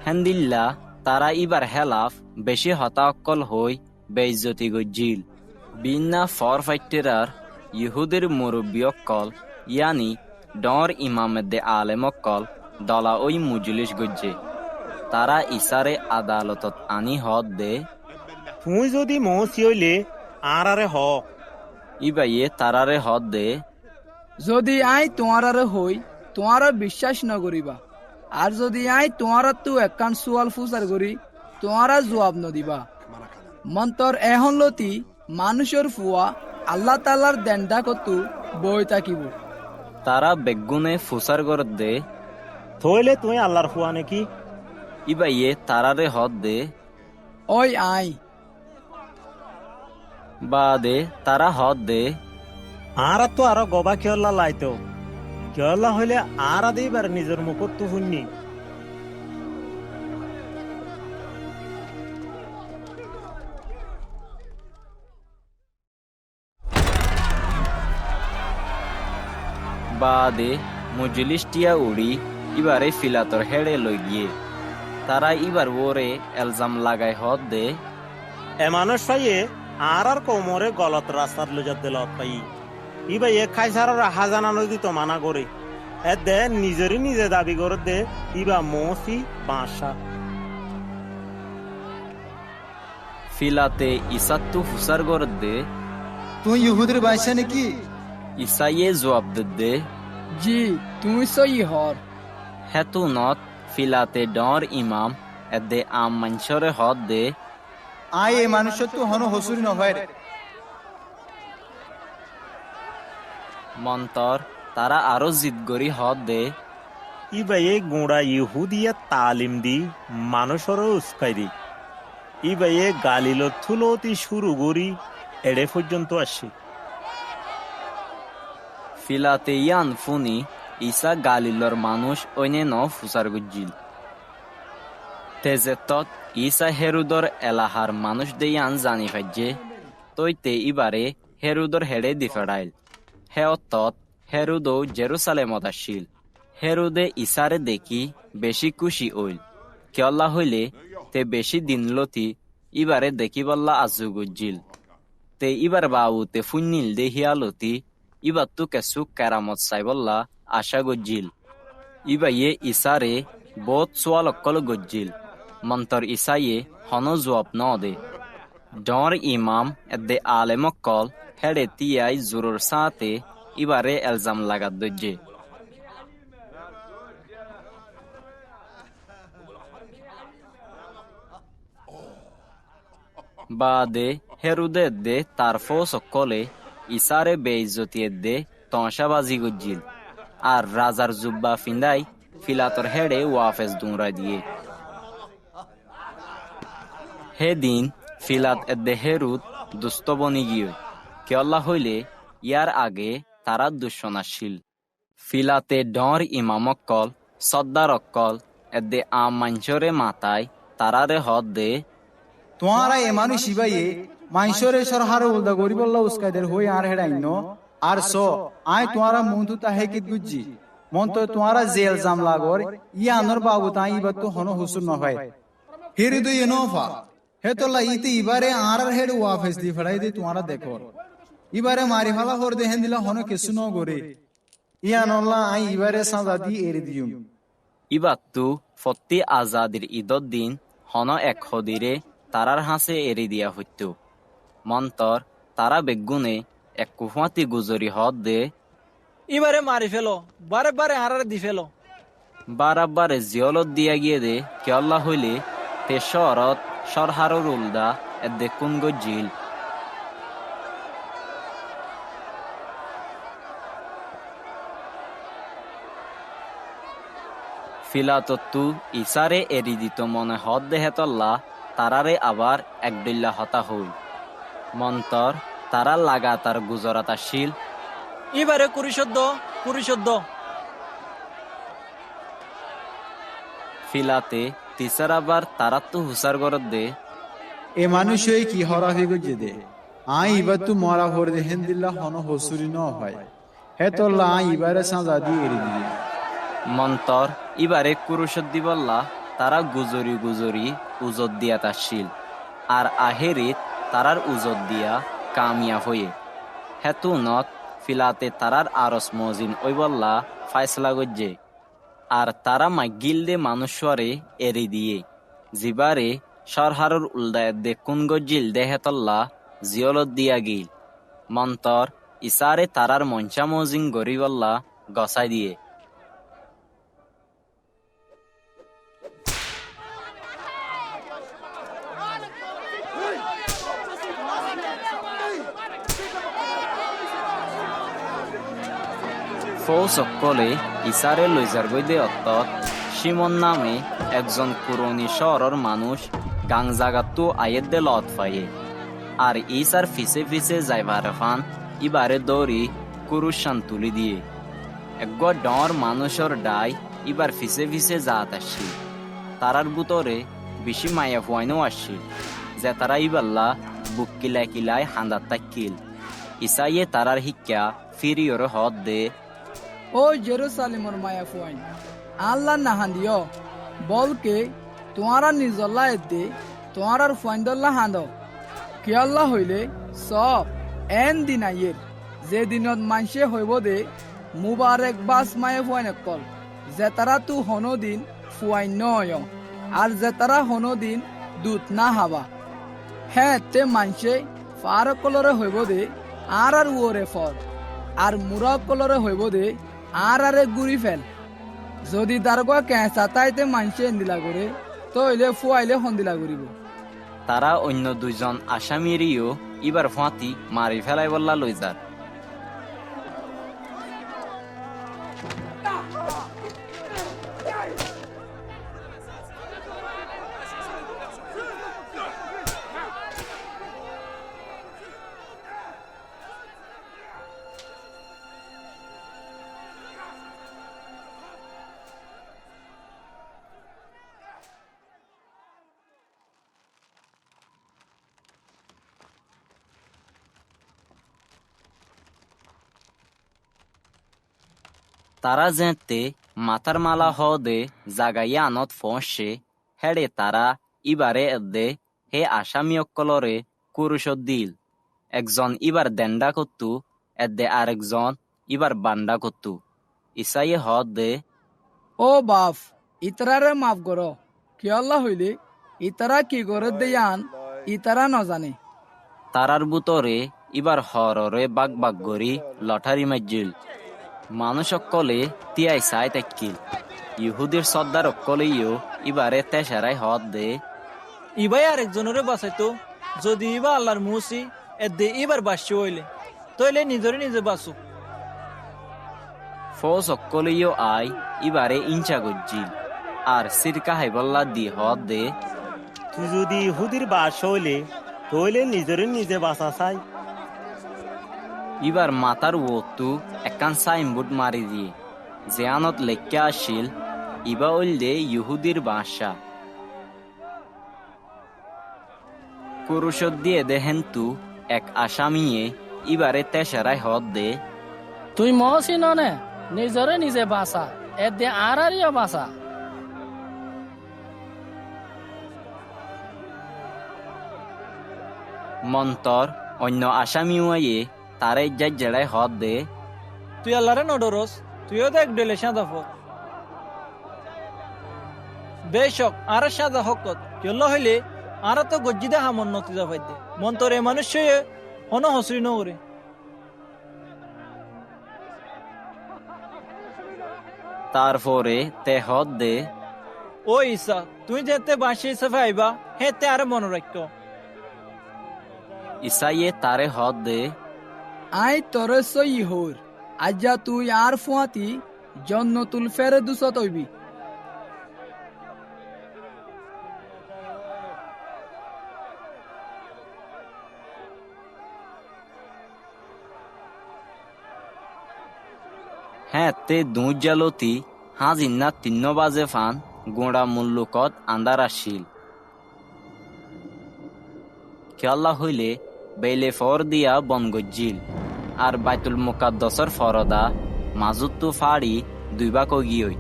হেন্দিল্লা তারা ইবার হেলাফ বেশি হতাক্কল হই বেইজ্জতি গজ্জিল। বিন্না ফর ফাইটেরার ইহুদের মুরব্বিয়ক্কল ইয়ানি ডর ইমামেদে আলেমক্কল দলা ওই মুজলিস গজ্জে। তারা ইসারে আদালতত আনি হদ দে তুই যদি মৌসি হইলে আরে হ। ইবাইয়ে তারারে হদ দে যদি আই তোমার হই তোমার বিশ্বাস ন করিবা আর যদি আই তোমার তো একান সুয়াল ফুসার করি তোমার জবাব ন দিবা। মন্তর এখন লতি মানুষের ফুয়া আল্লাহ তালার দেন্দা কতু বই থাকিব। তারা বেগুনে ফুসার গরত দে থইলে তুই আল্লাহর ফুয়া নাকি? ইবাইয়ে তারারে হদ দে ওই আই। বাদে তারা হদ দে আর তো আরো গবা কেলা লাইতো কেলা হইলে আর আদিবার নিজের মুখত তো শুননি। বাদে মজলিসটিয়া উড়ি ইবারে ফিলাতর হেড়ে লই গিয়ে তারা ইবার ওরে এলজাম লাগাই হদ দে এ মানুষ পাইয়ে আর কোমরে গলত রাস্তার লজাত দিল পাই ইবাই এ খাইসার হাজানা নদী তো মানা করে এ দে নিজেরই নিজে দাবি করে দে ইবা মৌসি বাসা। ফিলাতে ইসাত্তু ফুসার গরত দে তুই ইহুদের বাইসা নাকি? ইসাইয়ে জবাব দে জি তুমি সই হর। হেতু নত ফিলাতে ডর ইমাম এদে আম মানসরে হদ দে আই এ মানুষের তো হন হসুরি নহয়। মন্তর তারা আরো জিদ গরি হদ দে ইবাই এ গোড়া ইহুদিয়া তালিম দি মানুষেরও উস্কাই দি ইবাই এ গালিল থুলতি শুরু করি এড়ে পর্যন্ত আসে। ফিলাতে ইয়ান ফুনি ইসা গালিলর মানুষ ওইনে ন ফুসার গুজিল তেজেতত ইসা হেরুদর এলাহার মানুষ দেয়ান জানি ফাইজে তৈতে ইবারে হেরুদর হেড়ে দি ফেড়াইল। হে অত্তত হেরুদও জেরুসালেমত আসিল। হেরুদে ইসারে দেখি বেশি খুশি ওইল কেল্লা হইলে তে বেশি দিন লতি ইবারে দেখি বল্লা আজু গুজিল তে ইবার বাবু তে ফুন্নিল দেহিয়া লতি ইবার তু কেসু কেরামত চাই বল্লা আশা গজ্জিল। ইবাইয়ে ইসারে বহুত সোয়াল অক্কল গজ্জিল মন্তর ইসাইয়ে হন জবাব ন দে। ডর ইমাম এদে আলেমক্কল হেড়ে তিয়াই জোরর সাথে ইবারে এলজাম লাগাত দজ্জে। বাদে হেরুদে দে তার ফোসকলে ইসারে বেইজ্জতি দে তঁসাবাজি গজ্জিল আর রাজার জুব্বা ফিন্দাই ফিলাতর হেড়ে ওয়াফেজ দুমরা দিয়ে। হে দিন ফিলাত এদে হেরুদ দুষ্ট বনি গিয়ে কেল্লা হইলে ইয়ার আগে তারা দুশ্মন আসিল। ফিলাতে ডর ইমামক্কল সর্দারক্কল এদে আম মাঞ্চরে মাথায় তারারে হদ দে তোমারা এ মানুষ ইবাইয়ে মাইশরে সরহারে উলদা গরিবল্লা উস্কাইদের হই আর হেডাইন আর সো আই তোমারা মুন্তু তাহে কি গুজি মন তো তোমারা জেল জাম লাগর ইয়া আনর বাবু তাই ইবা তো হন হুসুর নহয় হেরি তো ইনোফা হে তোলা ইতে ইবারে আর হেড ওয়াফেস দি ফড়াই দে তোমারা দেখো ইবারে মারি ফালা হর দেহেন দিলা হন কেসু ন গরে ইয়ানল্লা আই ইবারে সাজা দি এরি দিউম। ইবাত্তু ফত্তি আজাদির ঈদর দিন হন এক হদিরে তারার হাসে এরি দিয়া হইত। মন্তর তারা বেগুনে এক কুফাতি গুজরি হদ দে এবারে মারি ফেলো, বারে বারে আরারে দি ফেলো। বারাবারে জিয়লত দিয়া গিয়ে দে কেল্লা হইলে তে শরত সরহারুর উলদা এদে কুনগো জিল। ফিলাতত্তু ইসারে এরি দিত মনে হদ দেহেতল্লা তারারে আবার একডল্লা হতা হই। মন্তর তারা লাগাতার গুজরাতা শিল। এবারে কুরিশোদ্দ। ফিলাতে তিসারাবার তারাত্তু হুসার গরদ দে এ মানুষ কি হরা হয়ে গিয়ে দে আই ইবার তু মরা ভরে দেখেন দিল্লা হন হসুরি ন হয় হেতল্লা আই ইবারে সাজা দি এরি দিয়ে। মন্তর ইবারে কুরুষদ্দি বললা তারা গুজরি উজত দিয়া তার শিল। আর আহেরিত তারার উজত দিয়া কামিয়া হয়ে হেতু নত ফিলাতে তারার আরস মজিন ওই বললা ফায়সলা গজ্জে। আর তারা মাগিল দে মানুষরে এরি দিয়ে জিবারে সরহারুর উলদায় দে কুন গজ্জিল দেহেতল্লা জিয়লত দিয়া গিল। মন্তর ইসারে তারার মঞ্চা মজিন গরিবল্লা গসাই দিয়ে। ফৌসকলে ইসারে লইজার গৈদে অত্তত সিমন নামে একজন পুরনি শহরের মানুষ গাং জাগাতু আয়ের দে লত ফাইয়ে। আর ইসার ফিসে ফিসে যাইবার ফান ইবারে দৌড়ি কুরুশান তুলি দিয়ে এক ডর মানুষের ডাই ইবার ফিসে ফিসে যাত আসছিল। তারার বুতরে বেশি মায়া ফুয়াইনও আসছিল যে তারা ইবাল্লা বুক কিলাই হান্দাত তাকিল। ইসাইয়ে তারার শিক্ষা ফিরিয়র হদ দে ও জেরুসালেমর মায়া ফুয়াইন আল্লাহ নাহান্দিও বলকে তোমারা নিজল্লা এদে তোমার ফুয়াইন্দল্লা হান্দ কি আল্লাহ হইলে সব এন দিন আইয়ের যে দিনত মানসে হইব দে মুবারেক বাস মায়া ফুয়াইন কল যে তারা তু হনো দিন ফুয়াইন নয় আর যে তারা হনো দিন দুধ না হাবা। হ্যাঁ তে মানসে ফার কলরে হইব দে আর ওরে ফল আর মুরা কলরে হইব দে আর গুড়ি ফেল। যদি দারগা কেঁচা তাইতে মানসে এন্দিলা করে তইলে ফুয়াইলে হন্দিলা করিব। তারা অন্য দুইজন আসামিরিও ইবার ফাঁতি মারি ফেলাই বললা লইজার। তারা যেতে মাথার মালা হদে জাগাইয়া আনত ফসে হেড়ে তারা ইবারে এদে হে আসামি অক্কলরে কুরুষত দিল। একজন ইবার দেন্ডা করতু এদে আরেকজন ইবার বান্ডা করতু। ইসাইয়ে হদ দে ও বাপ ইতরারে মাফ করো কি আল্লাহ হইলে ইতারা কি করে দেয়ান ইতারা ন জানে। তারার বুতরে ইবার হররে বাগ গরি লটারি মাজ্জিল। মানুষ অক্কলে তিয়াই চাই তাক্কিল। ইহুদির সর্দার অক্কলেইও ইবারে তেসারাই হদ দে ইবাই আরেকজনরে বাঁচাইতো যদি ইবা আল্লাহর মুসি এদে এবার বাসি হইলে তইলে নিজে বাঁচু। ফৌজ অক্কলেইও আই ইবারে ইঞ্চা গজ্জিল আর সিরকা হাইবল্লা দি হদ দে তুই যদি ইহুদির বাস হইলে তইলে নিজে বাঁচা চাই। ইবার মাতার ওতু একান সাইনবোর্ড মারি দিয়ে জেয়ানত লেখা আসিল ইবা উল্লে ইহুদির বাসা। কুরুষত দিয়ে দেহেন তু এক আসামিয়ে ইবারে তেসারাই হদ দে তুই মহসি নে নিজে বাসা এদে আর বাসা। মন্তর অন্য আসামি তারে জেড়াই হদ দে তুই আল্লাহরে নডরস তুইও দেখ ডেলে সাদা ফক বেশক আর সাদা হকত কেল্লা হইলে আর তো গজ্জিদা হামন নতিজা ফাইদে মন তোর এ মানুষ হন হসরি নগরে তারপরে তে হদ দে ও ইসা তুই যেতে বাঁশি হিসেবে আইবা হেতে আর মনে রাখ ইসাইয়ে তারে হদ দে আই তরে সই হোর আজ্জা তুই আর ফুয়াতি জন্নতুল ফেরে দুসত হইবি হ্যাঁ তে দুধ জালতি হাজিন্না 3 বাজে ফান গোড়া মুল্লুকত আন্দার আসিল খেয়াল্লা হইলে বেলে ফর দিয়া বন গজ্জিল আর বাইতুল মুকাদ্দসর ফরদা মাজুত্তু ফাড়ি দুইবা কগিয়ই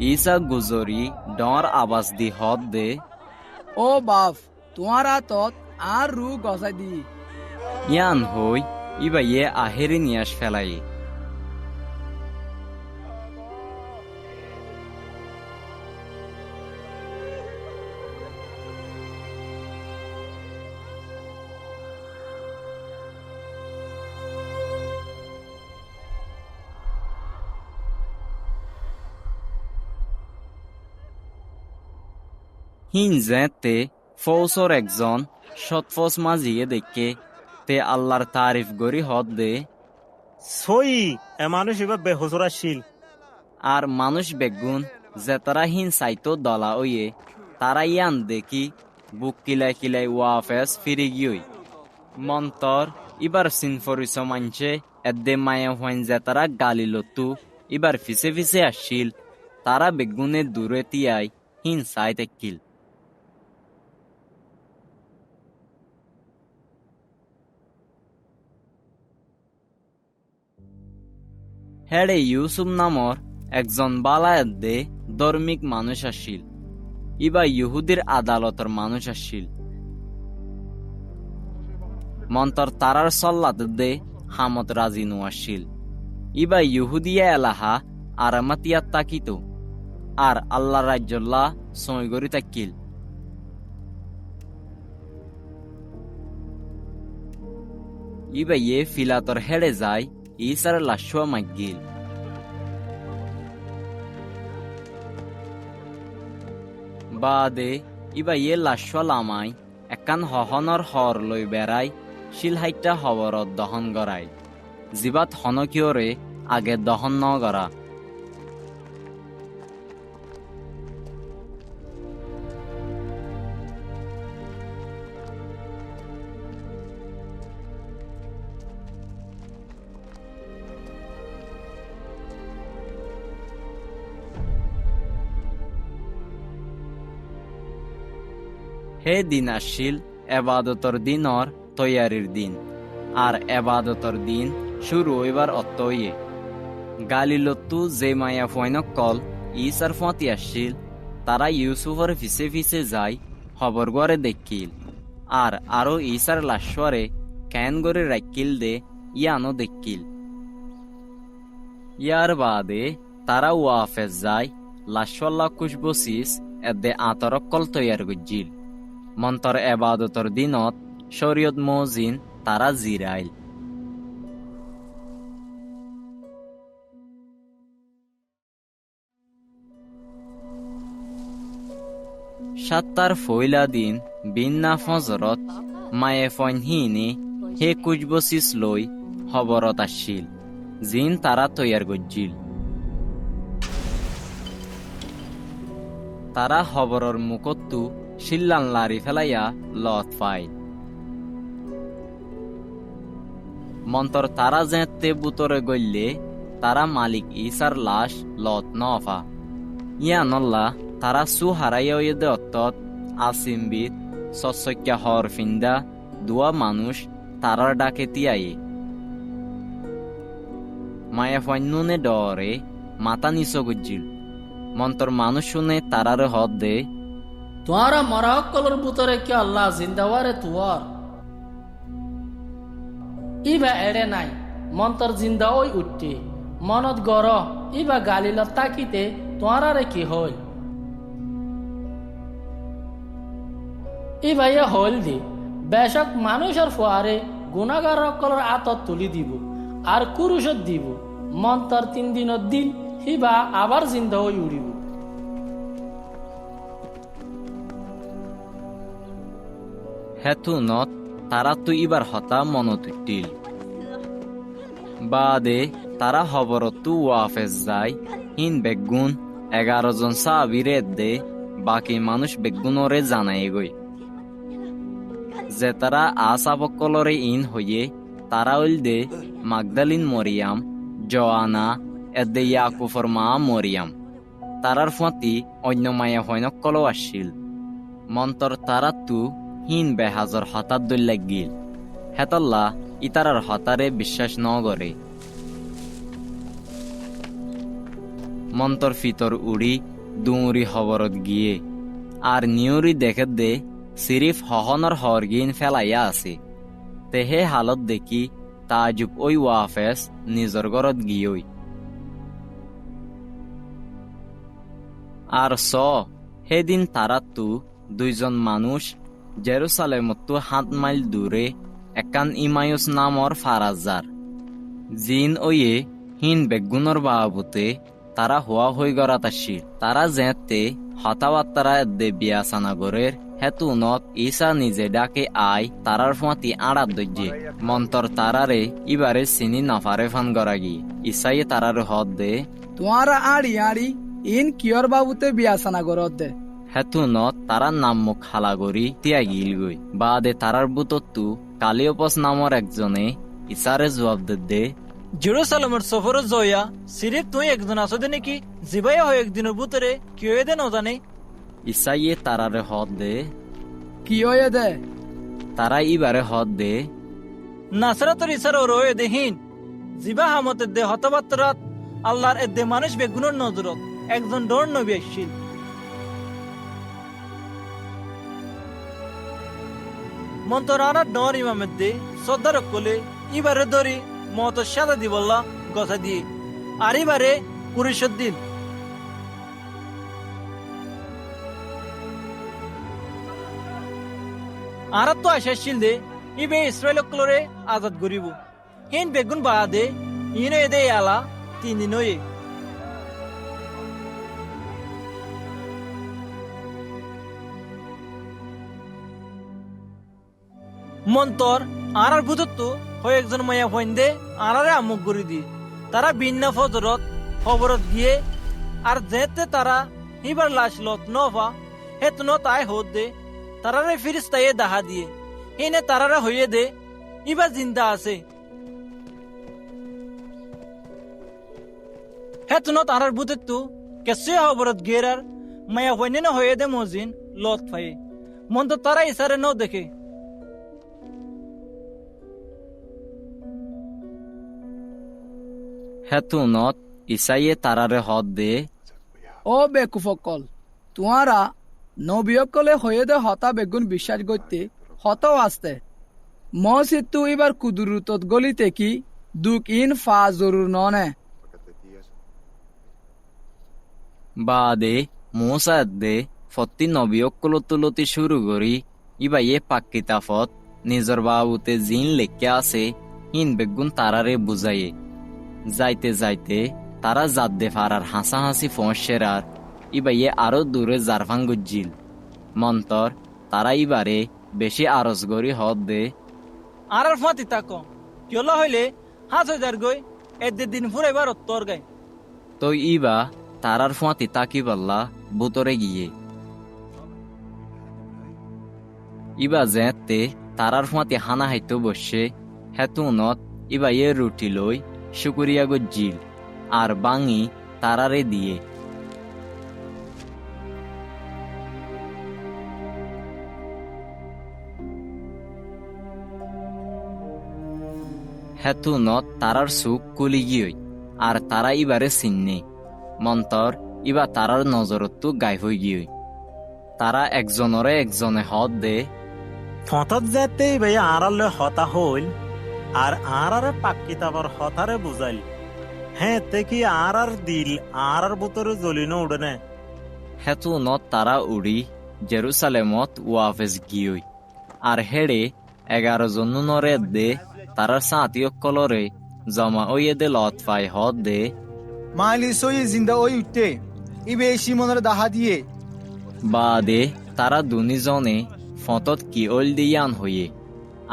ইসা গুজরি ডর আবাস দি হদ দে ও বাপ তোমার হাতত আর রু গসাই দি ইয়ান হই ইবাইয়ে আহেরি নিয়াস ফেলাই হিনজে তে ফৌসর একজন সৎফস মাঝিয়ে দেখে তে আল্লাহর তারিফ গরি হদ দে সই এ মানুষ এবার বেহসরা শিল আর মানুষ বেগুন যে তারা হিন সাইতো দলা ওয়ে তারা ইয়ান দেখি বুক কিলাই কিলাই ওয়াফেস ফিরি গিয়ে মন্তর ইবার সিনফরিস মানছে এদে মায়া হইন যে তারা গালিলতু ইবার ফিসে ফিসে আসছিল তারা বেগুনে দূরে তিয়াই হিন সাইত কিল হেড়ে ইউসুফ নামর একজন বালায়াদ্দে ধর্মিক মানুষ আসিল ইবা ইহুদির আদালতর মানুষ আসিল মন্তর তারার সল্লাত দে হামত রাজি নু আসিল ইবা ইহুদিয়া এলাহা আরামাতিয়া তাকিত আর আল্লাহ রাজ্যল্লাহ সৈগরি তাকিল ইবা ইয়ে ফিলাতর হেড়ে যায় ইসার লাশুয়া মাগিল বাদে ইবা ইয়ে লাশুয়া লামাই একান হহনর হর লই বেড়াই শিলহাইটা হবরত দহন গড়াই জিবাত হনকিয়রে আগে দহন ন গড়া হে দিন আসিল এবাদতর দিনর তৈয়ারির দিন আর এবাদতর দিন শুরু হইবার অত্যয়ে গালিলতু যে মায়া ফয়নক কল ইসার ফাঁতি আসিল তারা ইউসুফর ফিসে ফিসে যাই খবর গড়ে দেখিল আর আরো ইসার লাশ্বরে ক্যান গড়ে রাখিল দে ইয়ানো দেখিল ইয়ার বাদে তারা ওয়াফেজ যায় লাশ্বল্লা কুশবসিস এদে আতরক কল তৈয়ার গজ্জিল মন্তর এবাদতর দিনত শরীয়ত মজিন তারা জিরাইল সাত্তার ফইলা দিন বিন্না ফজরত মায়ে ফনহিনে হে কুজবসিস লই হবরত আসিল জিন তারা তৈয়ার গজ্জিল তারা হবরর মুকত্তু শিল্লান লারি ফেলাইয়া লত পায় মন্তর তারা যেতে বুতরে গইলে তারা মালিক ইসার লাশ লত নফা ইয়ানল্লা তারা সু হারাইয়া ইয়েদে অত্তত আসিমবিদ সস্যক্যা হর ফিন্দা দুয়া মানুষ তারার ডাকে তিয়ায়ে মায়া ফন্নুনে ডরে মাতা নিচ গুজ্জিল মন্তর মানুষ শুনে তারারে হদ দে তোয়ারা মরাহকলর ভিতরে কি আল্লাহ জিন্দাওয়ারে তুয়ার ইবা এড়ে নাই মন্তর জিন্দা ওই উঠতে মনত গর ইবা গালিলত তাকিতে তোমারারে কি হইল ইবাইয়া হইল দি বেশক মানুষের ফুয়ারে গুণাগার সকলের আতত তুলি দিব আর কুরুষত দিব মন্তর 3 দিনের দিন হিবা আবার জিন্দা হয়ে উড়িব হেতু নত তারা তো ইবার হতা মনতুটিল বাদে তারা হবরতু ওয়াফেজ যায় হিন বেগুন 11 জন সাহাবীরে দে বাকি মানুষ বেগুনরে জানাই গই যে তারা আসাবকলরে ইন হইয়ে তারা উল দে মাগদালিন মরিয়াম জোয়ানা এদে ইয়াকুফর মা মরিয়াম তারার ফাঁতি অন্য মায়া হইনকল আসছিল মন্তর তারা তু হিন বেহাজর হঠাৎ দল লাগিল হেতল্লা ইতারার হতারে বিশ্বাস ন করে মন্তর ফিতর উড়ি দুউরি হবরত গিয়ে আর নিউরি দেখে দে সিরিফ হহনর হরগিন ফেলাইয়া আছে তেহে হালত দেখি তাজুব ওই ওয়াফেস নিজর গরত গিয়েই আর হেদিন তারাতু 2 জন মানুষ জেরুসালেমতো 7 মাইল দূরে একান ইমায়ুস নামর ফারাজার জিন ওয়ে হিন বেগুনর বাবুতে তারা হওয়া হই গড়াত আসিল তারা যেতে হতাবাত্তারা দে বিয়াসানাগরের হেতু নত ঈসা নিজে ডাকে আয় তারার ফাঁতি আড়াত দজ্জে মন্তর তারারে ইবারে চিনি নফারে ফান গড়াগি ঈসাইয়ে তারার হদ দে তোমারা আড়ি আড়ি ইন কিয়র বাবুতে বিয়াসানা গরত দে হেতু নত তারার নাম মুখ হালাগরি তিয়া গিল গই বাদে তারার বুতত্তু কালিওপস নামর একজনে ইসারে জবাব দে জেরুসালেমের সফর জয়া সিরিফ তুই একজন আছো দে নাকি জিবাইয়া হয় একদিনের ভিতরে কি হয়ে দে নজানে ইসাইয়ে তারারে হদ দে কি হয়ে দে তারা ইবারে হদ দে নাসরাতর ইসার ওর হয়ে দেহীন জিবা হামতের দে হতবাত্তরাত আল্লাহর এদে মানুষ বেগুনের নজরত একজন ডর নবী আসছিল মন্তরানা ডর ইমামের দে শ্রদ্ধার কলে ইবারে ধরি মত সাদা দি বললা গছা দিয়ে আর এবারে কুরিশদ দিন আর তো আশাশীল দে ইবে ইসরায়েল কলরে আজাদ করিব হিন বেগুন বাদে ইনো এদে আলা 3 দিন হয়ে মন্তর আর ভূতত্ব হয়ে একজন মায়া ফইন্দে আরারে আমুক গড়ি দি তারা বিন্না ফজরত খবরত গিয়ে আর যেতে তারা হিবার লাশ লত নফা হেতন তাই হদ দে তারারে ফিরিস্তায়ে দাহা দিয়ে হিনে তারারা হইয়ে দে ইবা জিন্দা আছে হেতন তারার বুতেত্ব কেসে খবরত গেরার মায়া ফইনে না হইয়ে দে মজিন লত ফায়ে মন তো তারা ইসারে ন দেখে হেতু নত ইসাইয়ে তারারে হদ দে ও বেকুফকল তোমারা নবীকলে হয়ে দে হতা বেগুন বিশ্বাস করতে হতাও আসতে মসজিদ তু এবার কুদুরুতত গলিতে কি দুক ইন ফা জরুর ননে বাদে মোসা দে ফত্তি নবীকল তুলতি শুরু করি ইবাইয়ে পাক্কিতাফত নিজর বাবুতে জিন লেখা আছে হিন বেগুন তারারে বুঝাইয়ে যাইতে যাইতে তারা জাদ্দে ফারার হাসাহাসি ফসের আর ইবাইয়ে আরো দূরে জারফাং গুজ্জিল মন্তর তারা ইবারে বেশি আরজ গরি হদ দে আর ফাঁতি তাকো কিয়লা হইলে 5000 গই এদের দিন ফুরাইবার উত্তর গাই তো ইবা তারার ফাঁতি তাকি বললা বুতরে গিয়ে ইবা যেতে তারার ফাঁতি হানা হাইতো বসে হেতু নত ইবাইয়ে রুটি লই শুকুরিয়া গজ্জিল আর বাঙি তারারে দিয়ে হেতু নত তারার সুখ কুলি গিয়ে আর তারা ইবারে চিন্নে মন্তর ইবা তারার নজরতো গাই হয়ে গিয়ে তারা একজনরে একজনে হদ দে ফতত যেতে ভাই আড়ালে হতা হইল আর আড়ারে পাক কিতাবর হতারে বুঝাইল হ্যাঁ তে কি আর দিল আর বুতরে জ্বলিনো উড়ে না। হেতু নত তারা উড়ি জেরুসালেমত ওয়াফেজ গিয়ই আর হেড়ে 11 জন নরে দে তারার সাঁতীয় কলরে জমা ওয়ে দে লত ফাই হদ দে মাইলি সই জিন্দা ওই উঠতে ইবে সিমনের দাহা দিয়ে বাদে তারা দুনিজনে ফতত কি ওল দিয়ান হইয়ে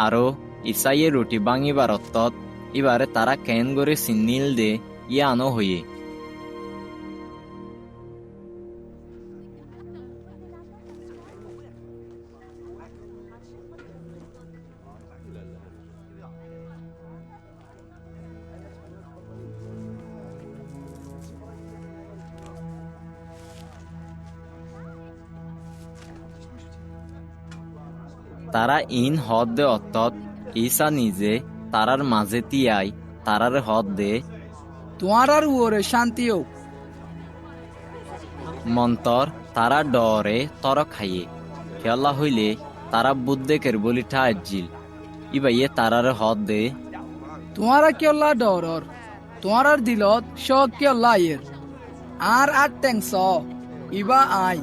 আরো ইসাইয়ে রুটি ভাঙিবার অত্তত এবারে তারা কেন করে সিন্নিল দে ইয়ানো হইয়ে। তারা ইন হদ দে অত্তত ঈসা নিজে তারার মাঝে তিয়াই তারার হদ দে তোমার আর ওরে শান্তি হোক। মন্তর তারা ডরে তর খাইয়ে খেলা হইলে তারা বুদ্ধেকের বলি ঠাজিল ইবাইয়ে তারার হদ দে তোমারা কেল্লা ডরর তোমার আর দিলত শখ কেল্লা আয়ের আর ট্যাং স ইবা আই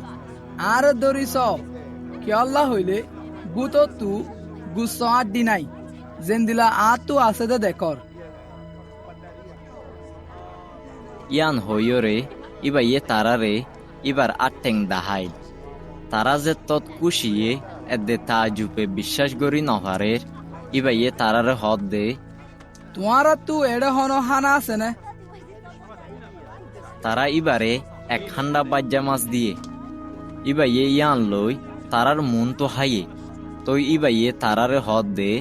আর দরি স কেল্লা হইলে গুত তু গুস আর দিনাই যেন দিলা তু আছে দে দেখর। ইয়ান হইয়রে ইবাইয়ে তারারে ইবার আটেং দাহাইল তারা যে তৎ কুশিয়ে এদে তাজুপে বিশ্বাস করি নহারের ইবাইয়ে তারারে হদ দে তোমার আর তু এড়ে হন হানা আছে না। তারা ইবারে এক খান্ডা বাজ্যা মাছ দিয়ে ইবাইয়ে ইয়ান লই তারার মন তো হাইয়ে তই ইবাইয়ে তারারে হদ দে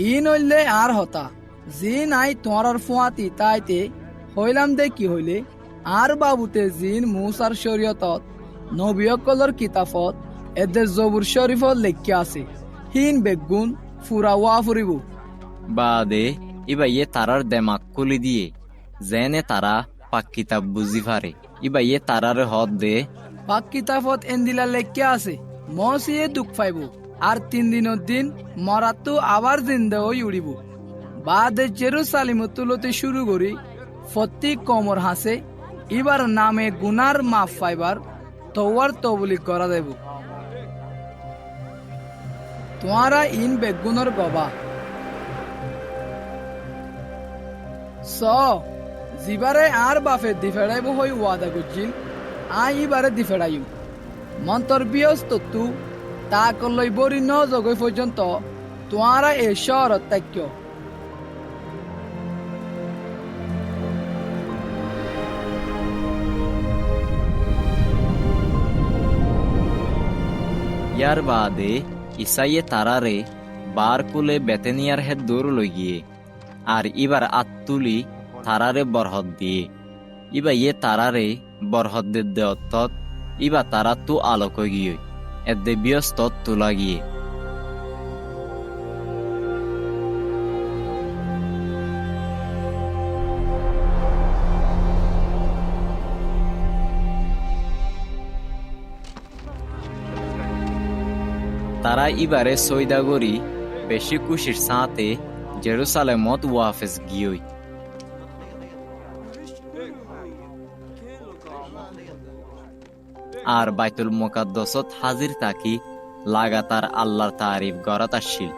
ই নইলে আর হতা জি নাই তোমার ফুয়াতি তাইতে হইলাম দে কি হইলে আর বাবুতে জিন মুসার শরীয়তত নবীকলর কিতাবত এদের জবুর শরীফত লেখা আছে হিন বেগুন ফুরা ওয়া ফুরিব। বাদে ইবাইয়ে তারার দেমাক কুলি দিয়ে যেনে তারা পাক কিতাব বুঝি পারে ইবাইয়ে তারারে হদ দে পাক কিতাবত এন্দিলা লেখা আছে মসিয়ে দুঃখ পাইব আর 3 দিনের দিন মরাতু আবার জিন্দা হই উড়িব। বাদে জেরুসালেম তুলতে শুরু করি প্রত্যেক কমর হাসে এবার নামে গুনার মাফ পাইবার তওয়ার তবলি করা দেব। তোমারা ইন বেগুনের গবা স জিবারে আর বাফে দিফেড়াইব হই ওয়াদা করছিল আই ইবারে দিফেড়াইম মন্তর বিয়স্ত তু তা করলই বরি ন জগই পর্যন্ত তোমারা এ শহর ত্যাক্য। ইয়ার বাদে ইসাইয়ে তারারে বার কুলে বেতেনিয়ার হেদ দৌড় লই গিয়ে আর ইবার আত্তুলি তারারে বরহদ দিয়ে ইবাইয়ে তারারে বরহদ দে অত্তত ইবা তারা তু আলোক গিয়ে এদে ব্যস্ত তুলা গিয়ে। তারা ইবারে সৈদাগরি বেশি খুশির সাথে জেরুসালেমত ওয়াফেজ গিয়ে আর বাইতুল মুকাদ্দাসত হাজির থাকি লাগাতার আল্লাহর তারিফ গড়াত আসছিল।